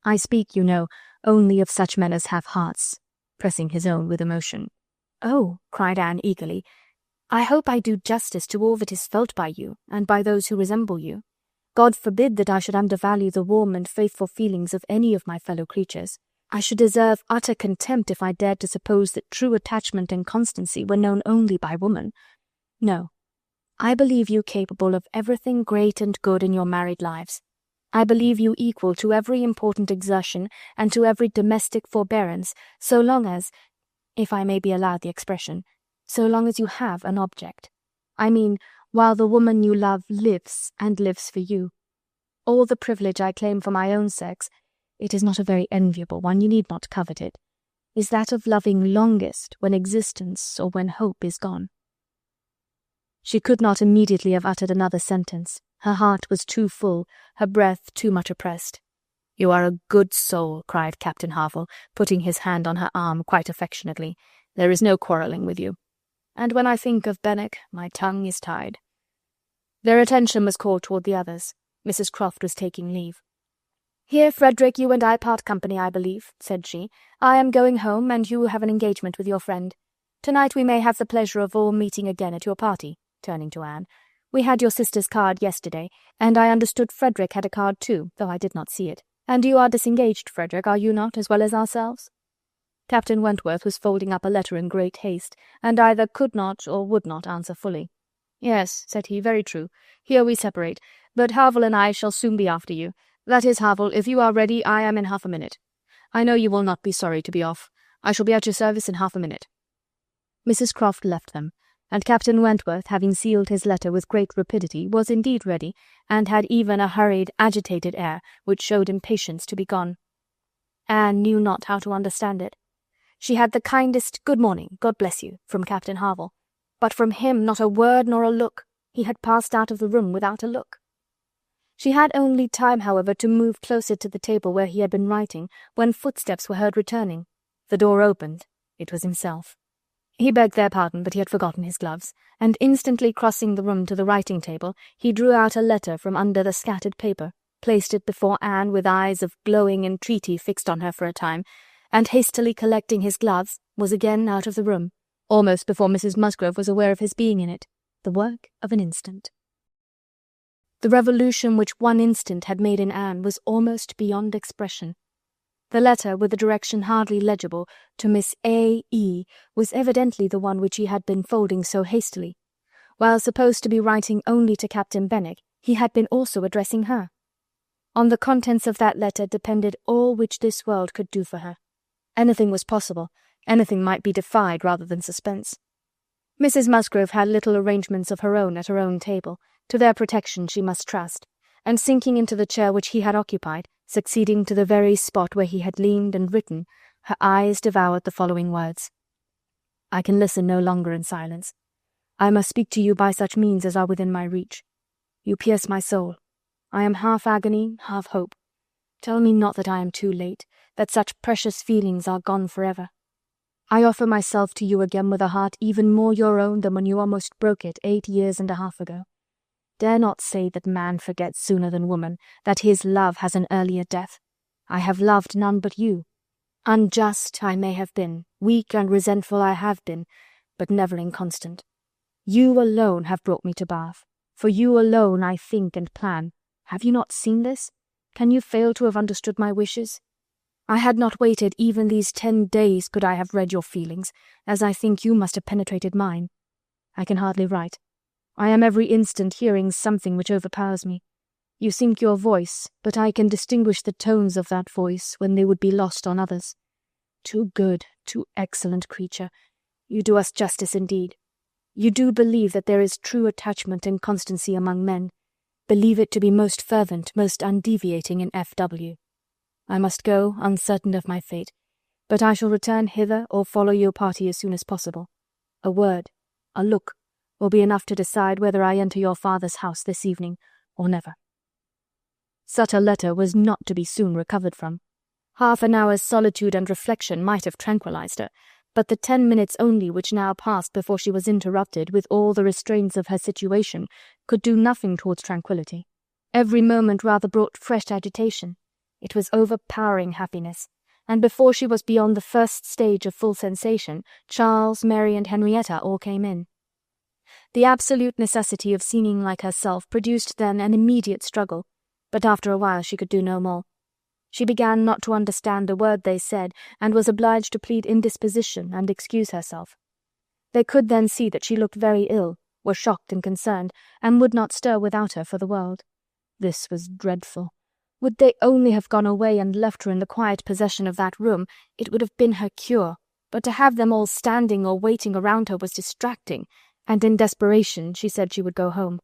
I speak, you know, only of such men as have hearts, pressing his own with emotion. Oh, cried Anne eagerly, I hope I do justice to all that is felt by you, and by those who resemble you. God forbid that I should undervalue the warm and faithful feelings of any of my fellow creatures. I should deserve utter contempt if I dared to suppose that true attachment and constancy were known only by woman. No, I believe you capable of everything great and good in your married lives. I believe you equal to every important exertion and to every domestic forbearance, so long as, if I may be allowed the expression, so long as you have an object. I mean, while the woman you love lives, and lives for you. All the privilege I claim for my own sex, it is not a very enviable one, you need not covet it, is that of loving longest when existence or when hope is gone. She could not immediately have uttered another sentence. Her heart was too full, her breath too much oppressed. You are a good soul, cried Captain Harville, putting his hand on her arm quite affectionately. There is no quarrelling with you. And when I think of Benwick, my tongue is tied. Their attention was called toward the others. Mrs. Croft was taking leave. Here, Frederick, you and I part company, I believe, said she. I am going home, and you have an engagement with your friend. Tonight we may have the pleasure of all meeting again at your party, turning to Anne. We had your sister's card yesterday, and I understood Frederick had a card too, though I did not see it. And you are disengaged, Frederick, are you not, as well as ourselves? Captain Wentworth was folding up a letter in great haste, and either could not or would not answer fully. Yes, said he, very true. Here we separate, but Harville and I shall soon be after you. That is, Harville, if you are ready, I am in half a minute. I know you will not be sorry to be off. I shall be at your service in half a minute. Mrs. Croft left them, and Captain Wentworth, having sealed his letter with great rapidity, was indeed ready, and had even a hurried, agitated air, which showed impatience to be gone. Anne knew not how to understand it. She had the kindest good morning, God bless you, from Captain Harville, but from him not a word nor a look. He had passed out of the room without a look. She had only time, however, to move closer to the table where he had been writing, when footsteps were heard returning. The door opened. It was himself. He begged their pardon, but he had forgotten his gloves, and instantly crossing the room to the writing-table, he drew out a letter from under the scattered paper, placed it before Anne with eyes of glowing entreaty fixed on her for a time, and hastily collecting his gloves, was again out of the room, almost before Mrs. Musgrove was aware of his being in it, the work of an instant. The revolution which one instant had made in Anne was almost beyond expression. The letter, with the direction hardly legible, to Miss A. E., was evidently the one which he had been folding so hastily. While supposed to be writing only to Captain Benwick, he had been also addressing her. On the contents of that letter depended all which this world could do for her. Anything was possible, anything might be defied rather than suspense. Mrs. Musgrove had little arrangements of her own at her own table. To their protection she must trust, and sinking into the chair which he had occupied, succeeding to the very spot where he had leaned and written, her eyes devoured the following words. I can listen no longer in silence. I must speak to you by such means as are within my reach. You pierce my soul. I am half agony, half hope. Tell me not that I am too late, that such precious feelings are gone forever. I offer myself to you again with a heart even more your own than when you almost broke it 8 years and a half ago. Dare not say that man forgets sooner than woman, that his love has an earlier death. I have loved none but you. Unjust I may have been, weak and resentful I have been, but never inconstant. You alone have brought me to Bath. For you alone I think and plan. Have you not seen this? Can you fail to have understood my wishes? I had not waited even these 10 days could I have read your feelings, as I think you must have penetrated mine. I can hardly write. I am every instant hearing something which overpowers me. You sink your voice, but I can distinguish the tones of that voice when they would be lost on others. Too good, too excellent creature. You do us justice indeed. You do believe that there is true attachment and constancy among men. Believe it to be most fervent, most undeviating in F.W. I must go, uncertain of my fate, but I shall return hither or follow your party as soon as possible. A word, a look, will be enough to decide whether I enter your father's house this evening or never. Such a letter was not to be soon recovered from. Half an hour's solitude and reflection might have tranquilized her, but the 10 minutes only which now passed before she was interrupted with all the restraints of her situation could do nothing towards tranquillity. Every moment rather brought fresh agitation. It was overpowering happiness, and before she was beyond the first stage of full sensation, Charles, Mary, and Henrietta all came in. The absolute necessity of seeming like herself produced then an immediate struggle, but after a while she could do no more. She began not to understand a word they said, and was obliged to plead indisposition and excuse herself. They could then see that she looked very ill, were shocked and concerned, and would not stir without her for the world. This was dreadful. Would they only have gone away and left her in the quiet possession of that room, it would have been her cure, but to have them all standing or waiting around her was distracting, and in desperation she said she would go home.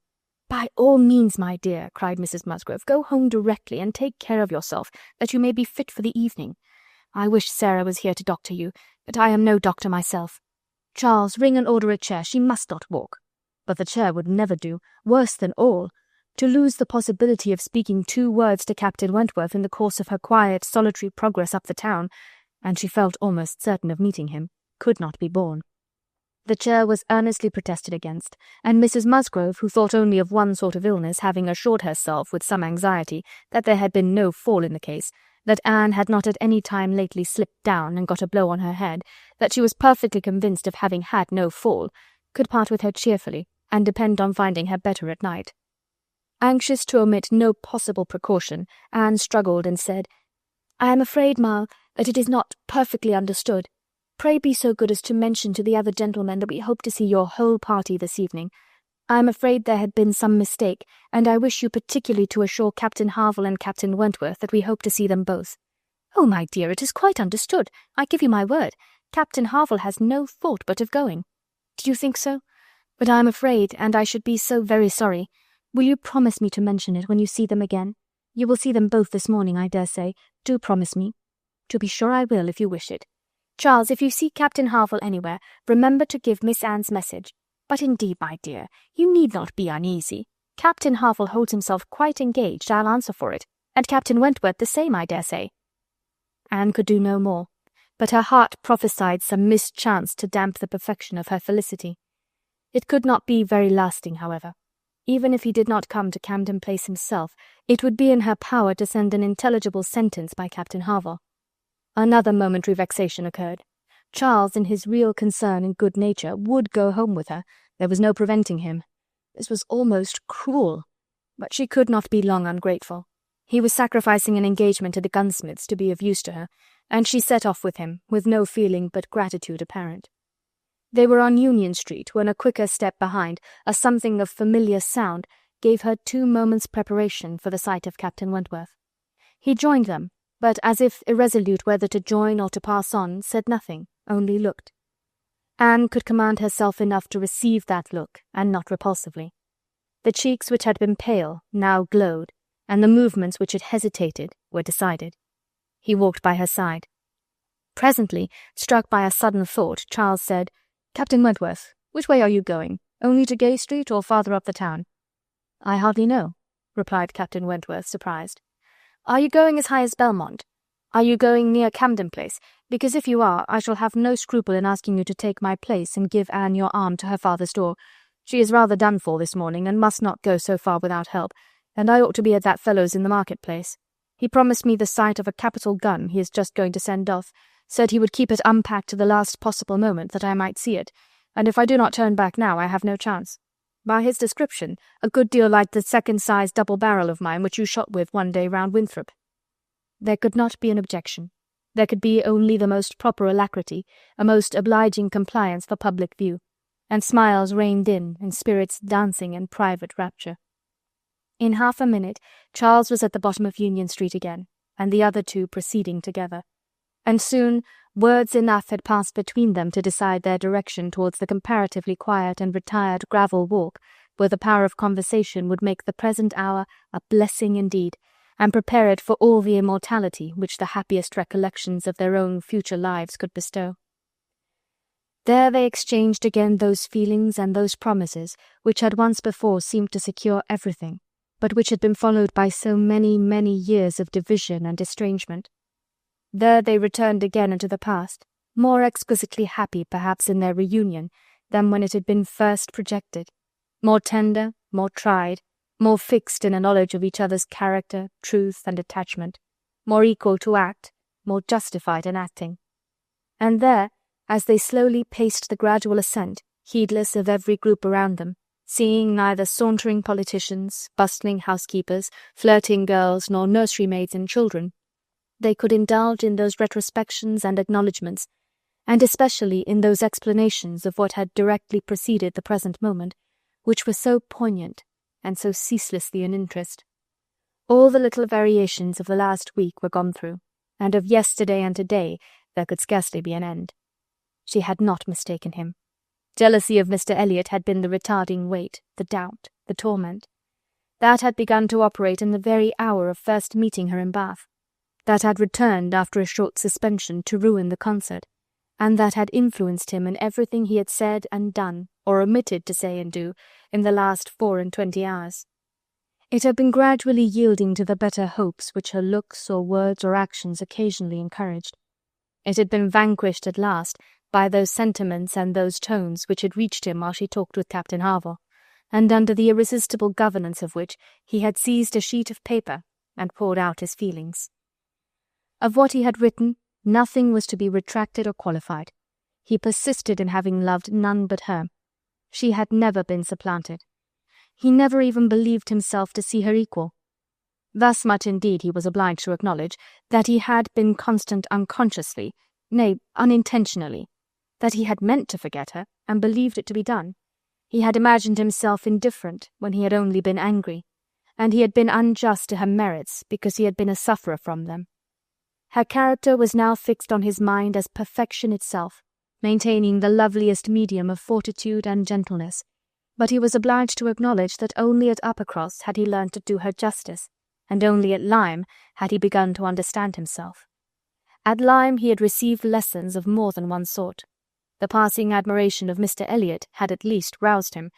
"By all means, my dear," cried Mrs. Musgrove, "go home directly, and take care of yourself, that you may be fit for the evening. I wish Sarah was here to doctor you, but I am no doctor myself. Charles, ring and order a chair. She must not walk." But the chair would never do. Worse than all, to lose the possibility of speaking 2 words to Captain Wentworth in the course of her quiet, solitary progress up the town, and she felt almost certain of meeting him, could not be borne. The chair was earnestly protested against, and Mrs. Musgrove, who thought only of one sort of illness, having assured herself with some anxiety that there had been no fall in the case, that Anne had not at any time lately slipped down and got a blow on her head, that she was perfectly convinced of having had no fall, could part with her cheerfully, and depend on finding her better at night. Anxious to omit no possible precaution, Anne struggled and said, "I am afraid, ma, that it is not perfectly understood. Pray be so good as to mention to the other gentlemen that we hope to see your whole party this evening. I am afraid there had been some mistake, and I wish you particularly to assure Captain Harville and Captain Wentworth that we hope to see them both." "Oh, my dear, it is quite understood. I give you my word. Captain Harville has no thought but of going." "Do you think so? But I am afraid, and I should be so very sorry. Will you promise me to mention it when you see them again? You will see them both this morning, I dare say. Do promise me." "To be sure I will, if you wish it. Charles, if you see Captain Harville anywhere, remember to give Miss Anne's message. But indeed, my dear, you need not be uneasy. Captain Harville holds himself quite engaged, I'll answer for it, and Captain Wentworth the same, I dare say." Anne could do no more, but her heart prophesied some mischance to damp the perfection of her felicity. It could not be very lasting, however. Even if he did not come to Camden Place himself, it would be in her power to send an intelligible sentence by Captain Harville. Another momentary vexation occurred. Charles, in his real concern and good nature, would go home with her. There was no preventing him. This was almost cruel, but she could not be long ungrateful. He was sacrificing an engagement to the gunsmiths to be of use to her, and she set off with him, with no feeling but gratitude apparent. They were on Union Street when a quicker step behind, a something of familiar sound, gave her 2 moments' preparation for the sight of Captain Wentworth. He joined them, but as if irresolute whether to join or to pass on, said nothing, only looked. Anne could command herself enough to receive that look, and not repulsively. The cheeks which had been pale now glowed, and the movements which had hesitated were decided. He walked by her side. Presently, struck by a sudden thought, Charles said, "Captain Wentworth, which way are you going? Only to Gay Street, or farther up the town?" "I hardly know," replied Captain Wentworth, surprised. "Are you going as high as Belmont? Are you going near Camden Place? Because if you are, I shall have no scruple in asking you to take my place and give Anne your arm to her father's door. She is rather done for this morning, and must not go so far without help, and I ought to be at that fellow's in the market-place. He promised me the sight of a capital gun he is just going to send off, said he would keep it unpacked to the last possible moment that I might see it, and if I do not turn back now I have no chance. By his description, a good deal like the second-sized double barrel of mine which you shot with one day round Winthrop." There could not be an objection. There could be only the most proper alacrity, a most obliging compliance for public view, and smiles reigned in, and spirits dancing in private rapture. In half a minute Charles was at the bottom of Union Street again, and the other 2 proceeding together. and soon words enough had passed between them to decide their direction towards the comparatively quiet and retired gravel walk, where the power of conversation would make the present hour a blessing indeed, and prepare it for all the immortality which the happiest recollections of their own future lives could bestow. There they exchanged again those feelings and those promises which had once before seemed to secure everything, but which had been followed by so many, many years of division and estrangement. There they returned again into the past, more exquisitely happy perhaps in their reunion than when it had been first projected, more tender, more tried, more fixed in a knowledge of each other's character, truth, and attachment, more equal to act, more justified in acting. And there, as they slowly paced the gradual ascent, heedless of every group around them, seeing neither sauntering politicians, bustling housekeepers, flirting girls, nor nursery maids and children, they could indulge in those retrospections and acknowledgments, and especially in those explanations of what had directly preceded the present moment, which were so poignant and so ceaselessly in interest. All the little variations of the last week were gone through, and of yesterday and today there could scarcely be an end. She had not mistaken him. Jealousy of Mr. Elliot had been the retarding weight, the doubt, the torment. That had begun to operate in the very hour of first meeting her in Bath. That had returned after a short suspension to ruin the concert, and that had influenced him in everything he had said and done, or omitted to say and do, in the last 24 hours. It had been gradually yielding to the better hopes which her looks or words or actions occasionally encouraged. It had been vanquished at last by those sentiments and those tones which had reached him while she talked with Captain Harville, and under the irresistible governance of which he had seized a sheet of paper and poured out his feelings. Of what he had written, nothing was to be retracted or qualified. He persisted in having loved none but her. She had never been supplanted. He never even believed himself to see her equal. Thus much indeed he was obliged to acknowledge, that he had been constant unconsciously, nay, unintentionally, that he had meant to forget her, and believed it to be done. He had imagined himself indifferent when he had only been angry, and he had been unjust to her merits because he had been a sufferer from them. Her character was now fixed on his mind as perfection itself, maintaining the loveliest medium of fortitude and gentleness, but he was obliged to acknowledge that only at Uppercross had he learned to do her justice, and only at Lyme had he begun to understand himself. At Lyme he had received lessons of more than one sort. The passing admiration of Mr. Elliot had at least roused him,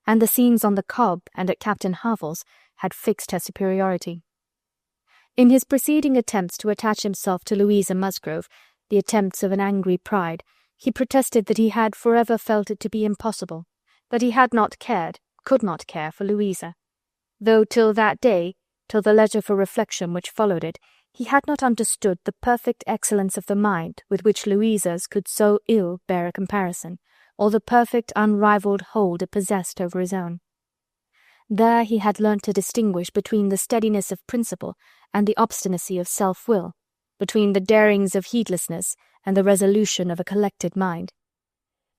and the scenes on the Cobb and at Captain Harville's had fixed her superiority. In his preceding attempts to attach himself to Louisa Musgrove, the attempts of an angry pride, he protested that he had forever felt it to be impossible, that he had not cared, could not care for Louisa, though till that day, till the leisure for reflection which followed it, he had not understood the perfect excellence of the mind with which Louisa's could so ill bear a comparison, or the perfect unrivalled hold it possessed over his own. There he had learnt to distinguish between the steadiness of principle and the obstinacy of self-will, between the darings of heedlessness and the resolution of a collected mind.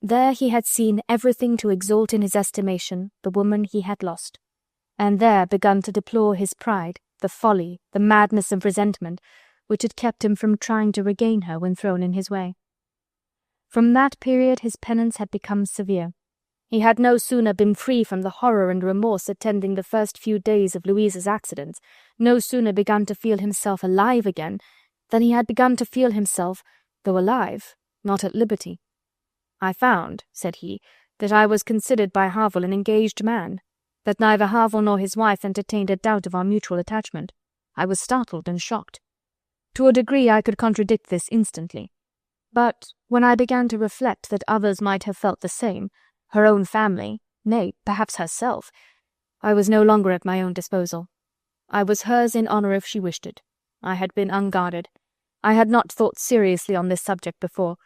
There he had seen everything to exalt in his estimation the woman he had lost, and there begun to deplore his pride, the folly, the madness of resentment, which had kept him from trying to regain her when thrown in his way. From that period his penance had become severe. He had no sooner been free from the horror and remorse attending the first few days of Louisa's accidents, no sooner begun to feel himself alive again, than he had begun to feel himself, though alive, not at liberty. "I found," said he, "that I was considered by Harville an engaged man, that neither Harville nor his wife entertained a doubt of our mutual attachment. I was startled and shocked. To a degree I could contradict this instantly. But when I began to reflect that others might have felt the same, her own family, nay, perhaps herself, I was no longer at my own disposal. I was hers in honour if she wished it. I had been unguarded. I had not thought seriously on this subject before.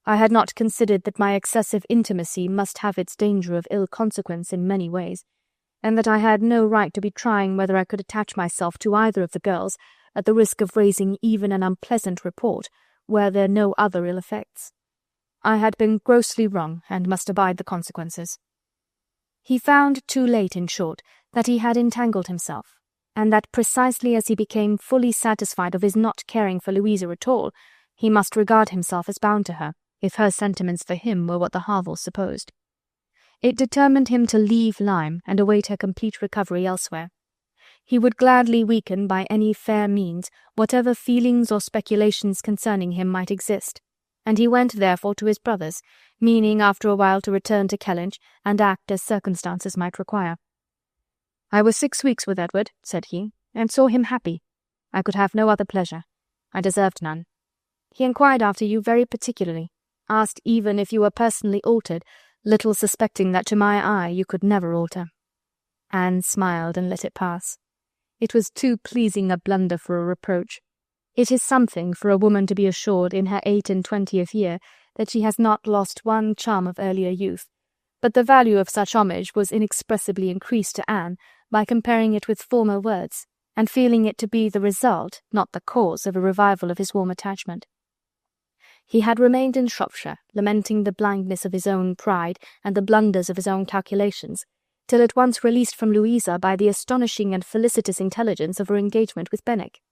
I had not considered that my excessive intimacy must have its danger of ill consequence in many ways, and that I had no right to be trying whether I could attach myself to either of the girls at the risk of raising even an unpleasant report were there no other ill effects. I had been grossly wrong, and must abide the consequences." He found too late, in short, that he had entangled himself, and that precisely as he became fully satisfied of his not caring for Louisa at all, He must regard himself as bound to her, if her sentiments for him were what the Harvilles supposed. It determined him to leave Lyme and await her complete recovery elsewhere. He would gladly weaken by any fair means whatever feelings or speculations concerning him might exist, and he went therefore to his brother's, meaning after a while to return to Kellynch and act as circumstances might require. "I was 6 weeks with Edward," said he, "and saw him happy. I could have no other pleasure. I deserved none. He inquired after you very particularly, asked even if you were personally altered, little suspecting that to my eye you could never alter." Anne smiled and let it pass. It was too pleasing a blunder for a reproach. It is something for a woman to be assured in her 28th year that she has not lost one charm of earlier youth, but the value of such homage was inexpressibly increased to Anne by comparing it with former words, and feeling it to be the result, not the cause, of a revival of his warm attachment. He had remained in Shropshire, lamenting the blindness of his own pride and the blunders of his own calculations, till at once released from Louisa by the astonishing and felicitous intelligence of her engagement with Benwick.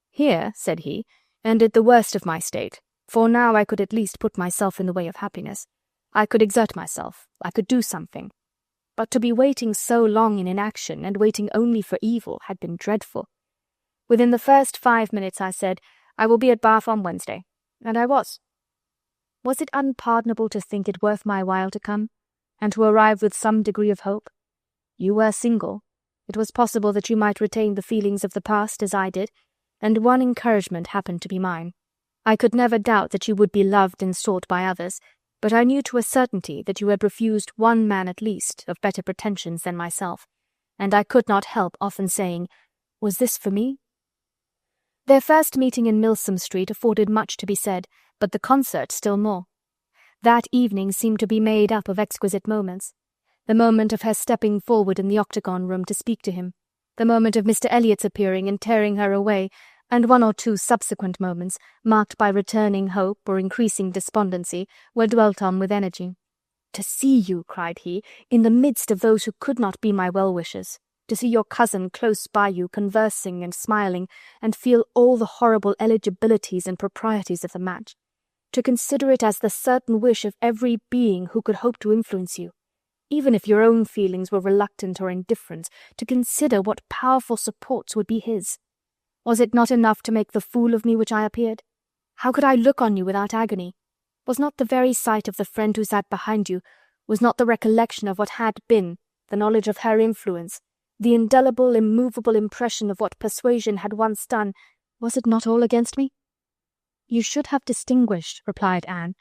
"Here," said he, "ended the worst of my state, for now I could at least put myself in the way of happiness. I could exert myself, I could do something. But to be waiting so long in inaction, and waiting only for evil, had been dreadful. Within the first 5 minutes I said, 'I will be at Bath on Wednesday,' and I was. Was it unpardonable to think it worth my while to come, and to arrive with some degree of hope? You were single. It was possible that you might retain the feelings of the past as I did, and one encouragement happened to be mine. I could never doubt that you would be loved and sought by others, but I knew to a certainty that you had refused one man at least of better pretensions than myself, and I could not help often saying, 'Was this for me?' Their first meeting in Milsom Street afforded much to be said, but the concert still more. That evening seemed to be made up of exquisite moments. The moment of her stepping forward in the octagon room to speak to him, the moment of Mr. Elliot's appearing and tearing her away, and one or two subsequent moments, marked by returning hope or increasing despondency, were dwelt on with energy. "To see you," cried he, "in the midst of those who could not be my well-wishers, to see your cousin close by you, conversing and smiling, and feel all the horrible eligibilities and proprieties of the match, to consider it as the certain wish of every being who could hope to influence you, even if your own feelings were reluctant or indifferent, to consider what powerful supports would be his. Was it not enough to make the fool of me which I appeared? How could I look on you without agony? Was not the very sight of the friend who sat behind you, was not the recollection of what had been, the knowledge of her influence, the indelible, immovable impression of what Persuasion had once done, was it not all against me?" "You should have distinguished," replied Anne.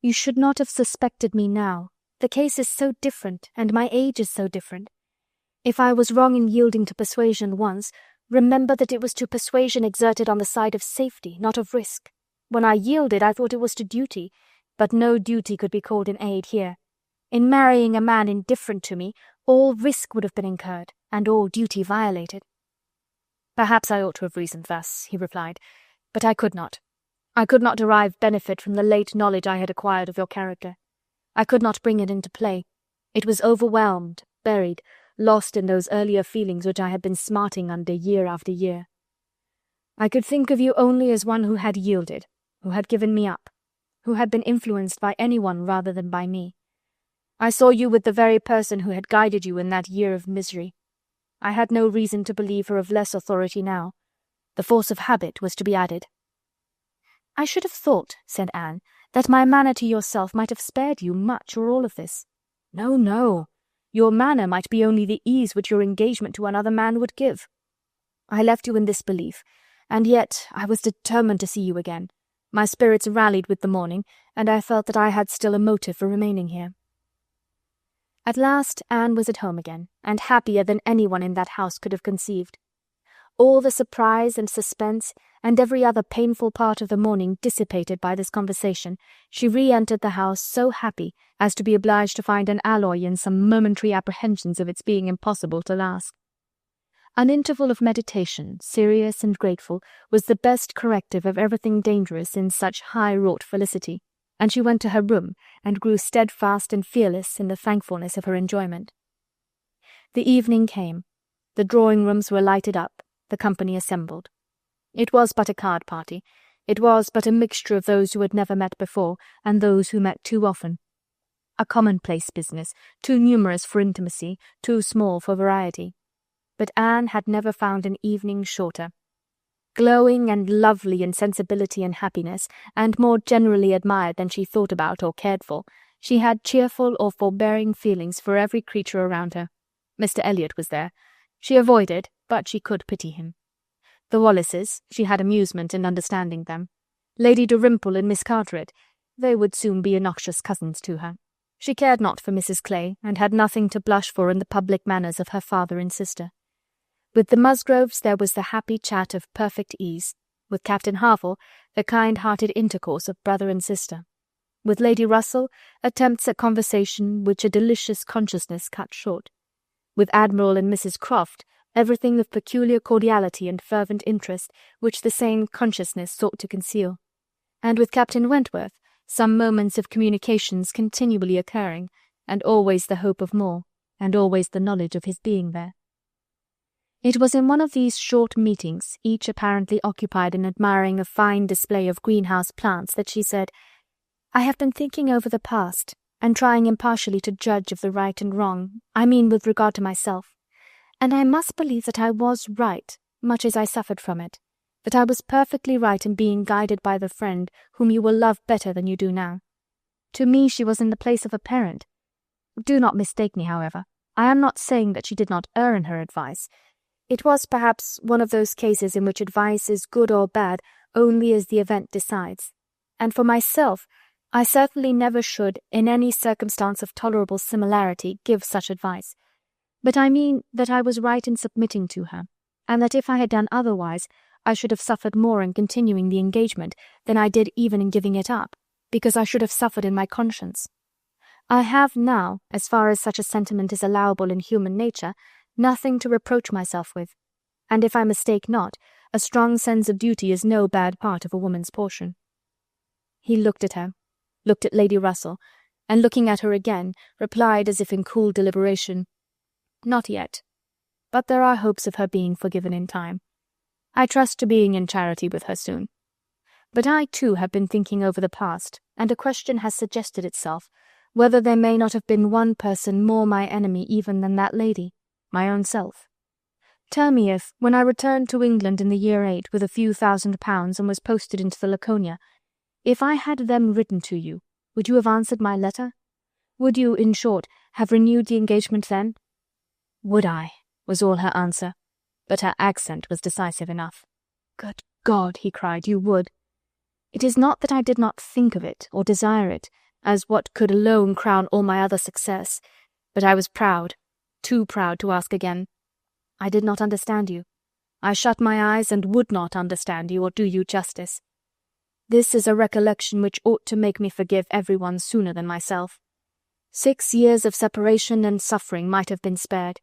"You should not have suspected me now. The case is so different, and my age is so different. If I was wrong in yielding to Persuasion once, remember that it was to persuasion exerted on the side of safety, not of risk. When I yielded, I thought it was to duty, but no duty could be called in aid here. In marrying a man indifferent to me, all risk would have been incurred, and all duty violated." "Perhaps I ought to have reasoned thus," he replied, "but I could not. I could not derive benefit from the late knowledge I had acquired of your character. I could not bring it into play. It was overwhelmed, buried, lost in those earlier feelings which I had been smarting under year after year. I could think of you only as one who had yielded, who had given me up, who had been influenced by anyone rather than by me. I saw you with the very person who had guided you in that year of misery. I had no reason to believe her of less authority now. The force of habit was to be added." "I should have thought," said Anne, "that my manner to yourself might have spared you much or all of this." "No, no. Your manner might be only the ease which your engagement to another man would give. I left you in this belief, and yet I was determined to see you again. My spirits rallied with the morning, and I felt that I had still a motive for remaining here." At last Anne was at home again, and happier than anyone in that house could have conceived. All the surprise and suspense, and every other painful part of the morning dissipated by this conversation, she re-entered the house so happy as to be obliged to find an alloy in some momentary apprehensions of its being impossible to last. An interval of meditation, serious and grateful, was the best corrective of everything dangerous in such high-wrought felicity, and she went to her room and grew steadfast and fearless in the thankfulness of her enjoyment. The evening came. The drawing-rooms were lighted up, the company assembled. It was but a card party. It was but a mixture of those who had never met before and those who met too often. A commonplace business, too numerous for intimacy, too small for variety. But Anne had never found an evening shorter. Glowing and lovely in sensibility and happiness, and more generally admired than she thought about or cared for, she had cheerful or forbearing feelings for every creature around her. Mr. Elliot was there. She avoided, but she could pity him. The Wallaces, she had amusement in understanding them. Lady Dalrymple and Miss Carteret, they would soon be innoxious cousins to her. She cared not for Mrs. Clay, and had nothing to blush for in the public manners of her father and sister. With the Musgroves there was the happy chat of perfect ease. With Captain Harville, the kind-hearted intercourse of brother and sister. With Lady Russell, attempts at conversation which a delicious consciousness cut short. With Admiral and Mrs. Croft, everything of peculiar cordiality and fervent interest which the same consciousness sought to conceal. And with Captain Wentworth, some moments of communications continually occurring, and always the hope of more, and always the knowledge of his being there. It was in one of these short meetings, each apparently occupied in admiring a fine display of greenhouse plants, that she said, "I have been thinking over the past, and trying impartially to judge of the right and wrong, I mean with regard to myself, and I must believe that I was right, much as I suffered from it, that I was perfectly right in being guided by the friend whom you will love better than you do now. To me she was in the place of a parent. Do not mistake me, however. I am not saying that she did not err in her advice. It was perhaps one of those cases in which advice is good or bad only as the event decides, and for myself, I certainly never should, in any circumstance of tolerable similarity, give such advice. But I mean that I was right in submitting to her, and that if I had done otherwise, I should have suffered more in continuing the engagement than I did even in giving it up, because I should have suffered in my conscience. I have now, as far as such a sentiment is allowable in human nature, nothing to reproach myself with, and if I mistake not, a strong sense of duty is no bad part of a woman's portion." He looked at her, looked at Lady Russell, and looking at her again, replied as if in cool deliberation, "Not yet, but there are hopes of her being forgiven in time. I trust to being in charity with her soon. But I too have been thinking over the past, and a question has suggested itself, whether there may not have been one person more my enemy even than that lady, my own self. Tell me if, when I returned to England in the year 8 with a few £1,000 and was posted into the Laconia, if I had then written to you, would you have answered my letter? Would you, in short, have renewed the engagement then?" "Would I?" was all her answer, but her accent was decisive enough. "Good God!" he cried, "you would. It is not that I did not think of it, or desire it, as what could alone crown all my other success, but I was proud, too proud to ask again. I did not understand you. I shut my eyes and would not understand you or do you justice. This is a recollection which ought to make me forgive everyone sooner than myself. 6 years of separation and suffering might have been spared.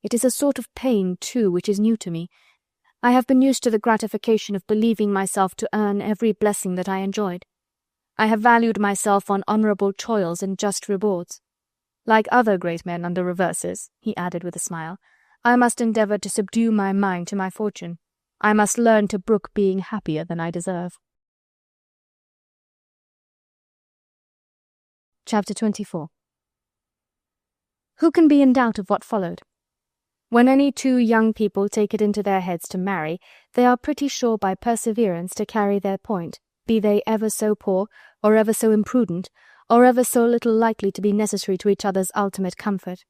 It is a sort of pain, too, which is new to me. I have been used to the gratification of believing myself to earn every blessing that I enjoyed. I have valued myself on honourable toils and just rewards. Like other great men under reverses," he added with a smile, "I must endeavour to subdue my mind to my fortune. I must learn to brook being happier than I deserve." Chapter 24. Who can be in doubt of what followed? When any two young people take it into their heads to marry, they are pretty sure by perseverance to carry their point, be they ever so poor, or ever so imprudent, or ever so little likely to be necessary to each other's ultimate comfort.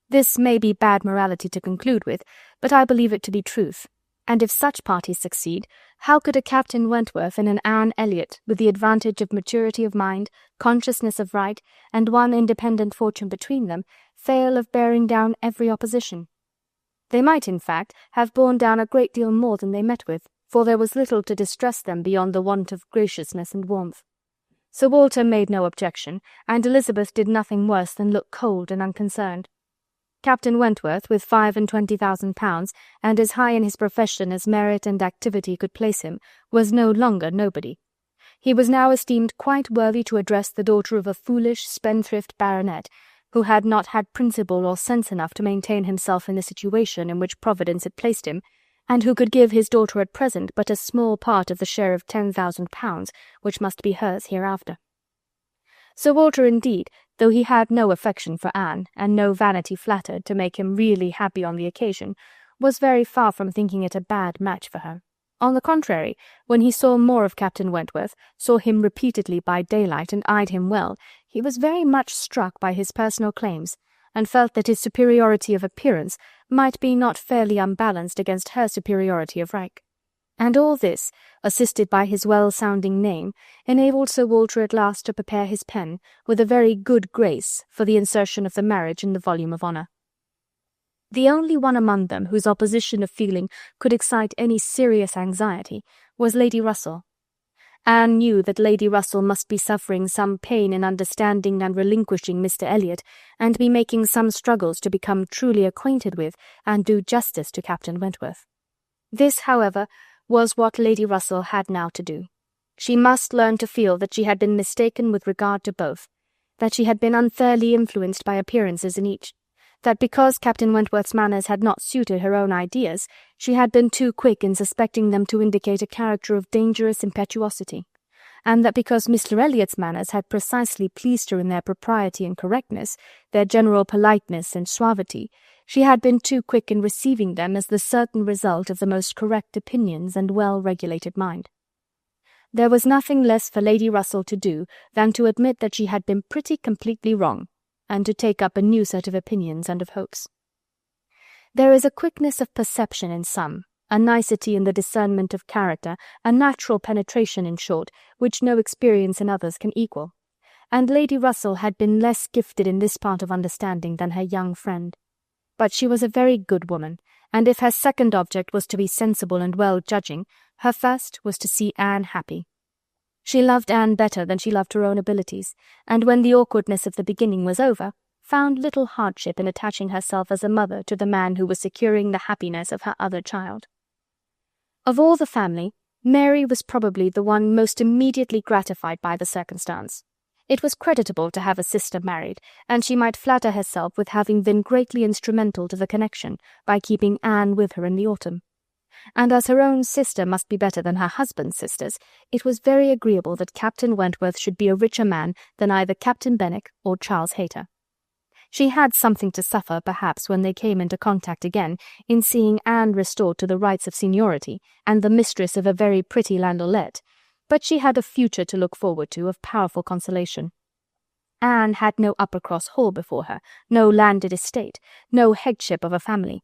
This may be bad morality to conclude with, but I believe it to be truth, and if such parties succeed, how could a Captain Wentworth and an Anne Elliot, with the advantage of maturity of mind, consciousness of right, and one independent fortune between them, fail of bearing down every opposition? They might, in fact, have borne down a great deal more than they met with, for there was little to distress them beyond the want of graciousness and warmth. Sir Walter made no objection, and Elizabeth did nothing worse than look cold and unconcerned. Captain Wentworth, with £25,000, and as high in his profession as merit and activity could place him, was no longer nobody. He was now esteemed quite worthy to address the daughter of a foolish, spendthrift baronet, who had not had principle or sense enough to maintain himself in the situation in which Providence had placed him, and who could give his daughter at present but a small part of the share of £10,000 which must be hers hereafter. Sir Walter, indeed, though he had no affection for Anne, and no vanity flattered to make him really happy on the occasion, was very far from thinking it a bad match for her. On the contrary, when he saw more of Captain Wentworth, saw him repeatedly by daylight, and eyed him well, he was very much struck by his personal claims, and felt that his superiority of appearance might be not fairly unbalanced against her superiority of rank. And all this, assisted by his well-sounding name, enabled Sir Walter at last to prepare his pen, with a very good grace, for the insertion of the marriage in the volume of honour. The only one among them whose opposition of feeling could excite any serious anxiety was Lady Russell. Anne knew that Lady Russell must be suffering some pain in understanding and relinquishing Mr. Elliot, and be making some struggles to become truly acquainted with and do justice to Captain Wentworth. This, however, was what Lady Russell had now to do. She must learn to feel that she had been mistaken with regard to both, that she had been unfairly influenced by appearances in each, that because Captain Wentworth's manners had not suited her own ideas, she had been too quick in suspecting them to indicate a character of dangerous impetuosity, and that because Mr. Elliot's manners had precisely pleased her in their propriety and correctness, their general politeness and suavity, she had been too quick in receiving them as the certain result of the most correct opinions and well-regulated mind. There was nothing less for Lady Russell to do than to admit that she had been pretty completely wrong, and to take up a new set of opinions and of hopes. There is a quickness of perception in some, a nicety in the discernment of character, a natural penetration, in short, which no experience in others can equal, and Lady Russell had been less gifted in this part of understanding than her young friend. But she was a very good woman, and if her second object was to be sensible and well-judging, her first was to see Anne happy. She loved Anne better than she loved her own abilities, and when the awkwardness of the beginning was over, found little hardship in attaching herself as a mother to the man who was securing the happiness of her other child. Of all the family, Mary was probably the one most immediately gratified by the circumstance. It was creditable to have a sister married, and she might flatter herself with having been greatly instrumental to the connection by keeping Anne with her in the autumn. And as her own sister must be better than her husband's sisters, it was very agreeable that Captain Wentworth should be a richer man than either Captain Benwick or Charles Hayter. She had something to suffer, perhaps, when they came into contact again, in seeing Anne restored to the rights of seniority, and the mistress of a very pretty landolette, but she had a future to look forward to of powerful consolation. Anne had no Uppercross Hall before her, no landed estate, no headship of a family,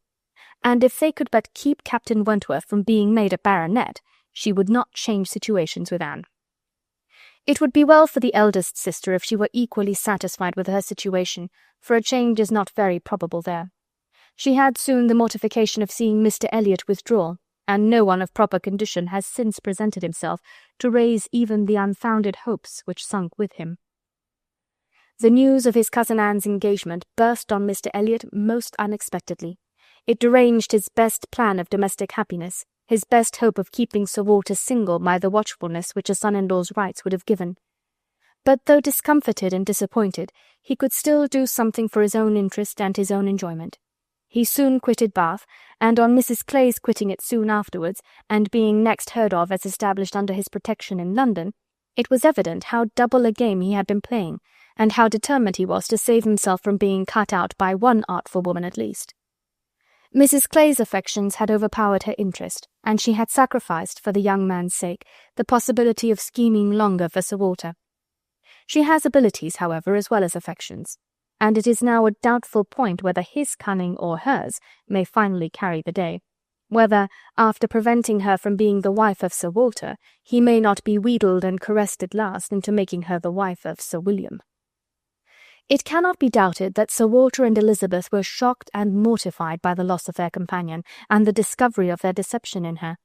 and if they could but keep Captain Wentworth from being made a baronet, she would not change situations with Anne. It would be well for the eldest sister if she were equally satisfied with her situation, for a change is not very probable there. She had soon the mortification of seeing Mr. Elliot withdraw, and no one of proper condition has since presented himself to raise even the unfounded hopes which sunk with him. The news of his cousin Anne's engagement burst on Mr. Elliot most unexpectedly. It deranged his best plan of domestic happiness, his best hope of keeping Sir Walter single by the watchfulness which a son-in-law's rights would have given. But though discomfited and disappointed, he could still do something for his own interest and his own enjoyment. He soon quitted Bath, and on Mrs. Clay's quitting it soon afterwards, and being next heard of as established under his protection in London, it was evident how double a game he had been playing, and how determined he was to save himself from being cut out by one artful woman at least. Mrs. Clay's affections had overpowered her interest, and she had sacrificed, for the young man's sake, the possibility of scheming longer for Sir Walter. She has abilities, however, as well as affections, and it is now a doubtful point whether his cunning or hers may finally carry the day, whether, after preventing her from being the wife of Sir Walter, he may not be wheedled and caressed at last into making her the wife of Sir William. It cannot be doubted that Sir Walter and Elizabeth were shocked and mortified by the loss of their companion, and the discovery of their deception in her.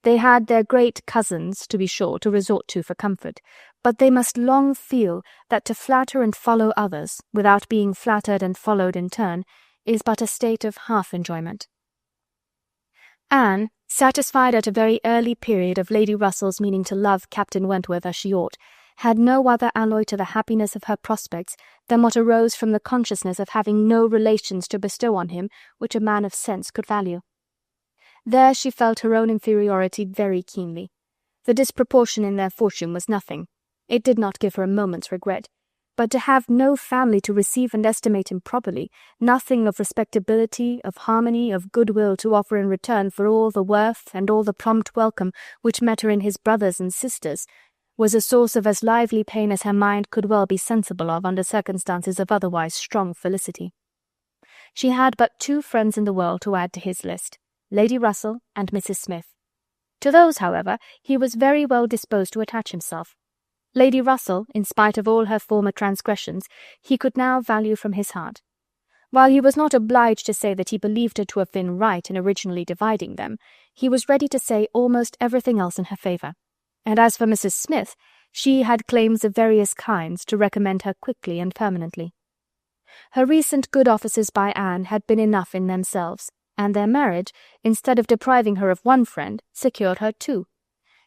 They had their great cousins, to be sure, to resort to for comfort, but they must long feel that to flatter and follow others, without being flattered and followed in turn, is but a state of half-enjoyment. Anne, satisfied at a very early period of Lady Russell's meaning to love Captain Wentworth as she ought, had no other alloy to the happiness of her prospects than what arose from the consciousness of having no relations to bestow on him which a man of sense could value. There she felt her own inferiority very keenly. The disproportion in their fortune was nothing. It did not give her a moment's regret. But to have no family to receive and estimate him properly, nothing of respectability, of harmony, of goodwill to offer in return for all the worth and all the prompt welcome which met her in his brothers and sisters, was a source of as lively pain as her mind could well be sensible of under circumstances of otherwise strong felicity. She had but 2 friends in the world to add to his list, Lady Russell and Mrs. Smith. To those, however, he was very well disposed to attach himself. Lady Russell, in spite of all her former transgressions, he could now value from his heart. While he was not obliged to say that he believed her to have been right in originally dividing them, he was ready to say almost everything else in her favour. And as for Mrs. Smith, she had claims of various kinds to recommend her quickly and permanently. Her recent good offices by Anne had been enough in themselves, and their marriage, instead of depriving her of 1 friend, secured her 2.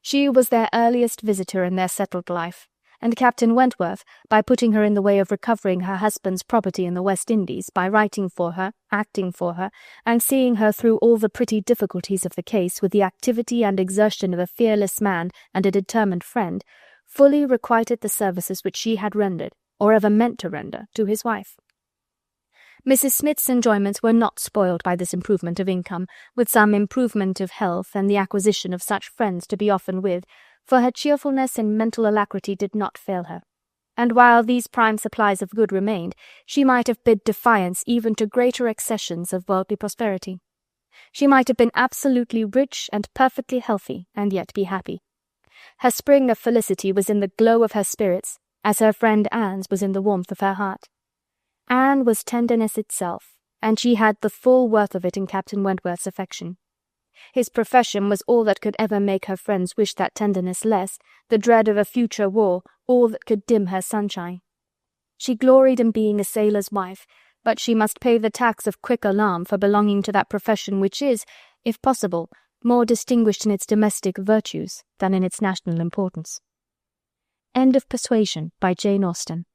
She was their earliest visitor in their settled life, and Captain Wentworth, by putting her in the way of recovering her husband's property in the West Indies, by writing for her, acting for her, and seeing her through all the pretty difficulties of the case with the activity and exertion of a fearless man and a determined friend, fully requited the services which she had rendered, or ever meant to render, to his wife. Mrs. Smith's enjoyments were not spoiled by this improvement of income, with some improvement of health and the acquisition of such friends to be often with, for her cheerfulness and mental alacrity did not fail her. And while these prime supplies of good remained, she might have bid defiance even to greater accessions of worldly prosperity. She might have been absolutely rich and perfectly healthy, and yet be happy. Her spring of felicity was in the glow of her spirits, as her friend Anne's was in the warmth of her heart. Anne was tenderness itself, and she had the full worth of it in Captain Wentworth's affection. His profession was all that could ever make her friends wish that tenderness less, the dread of a future war all that could dim her sunshine. She gloried in being a sailor's wife, but she must pay the tax of quick alarm for belonging to that profession which is, if possible, more distinguished in its domestic virtues than in its national importance. End of Persuasion by Jane Austen.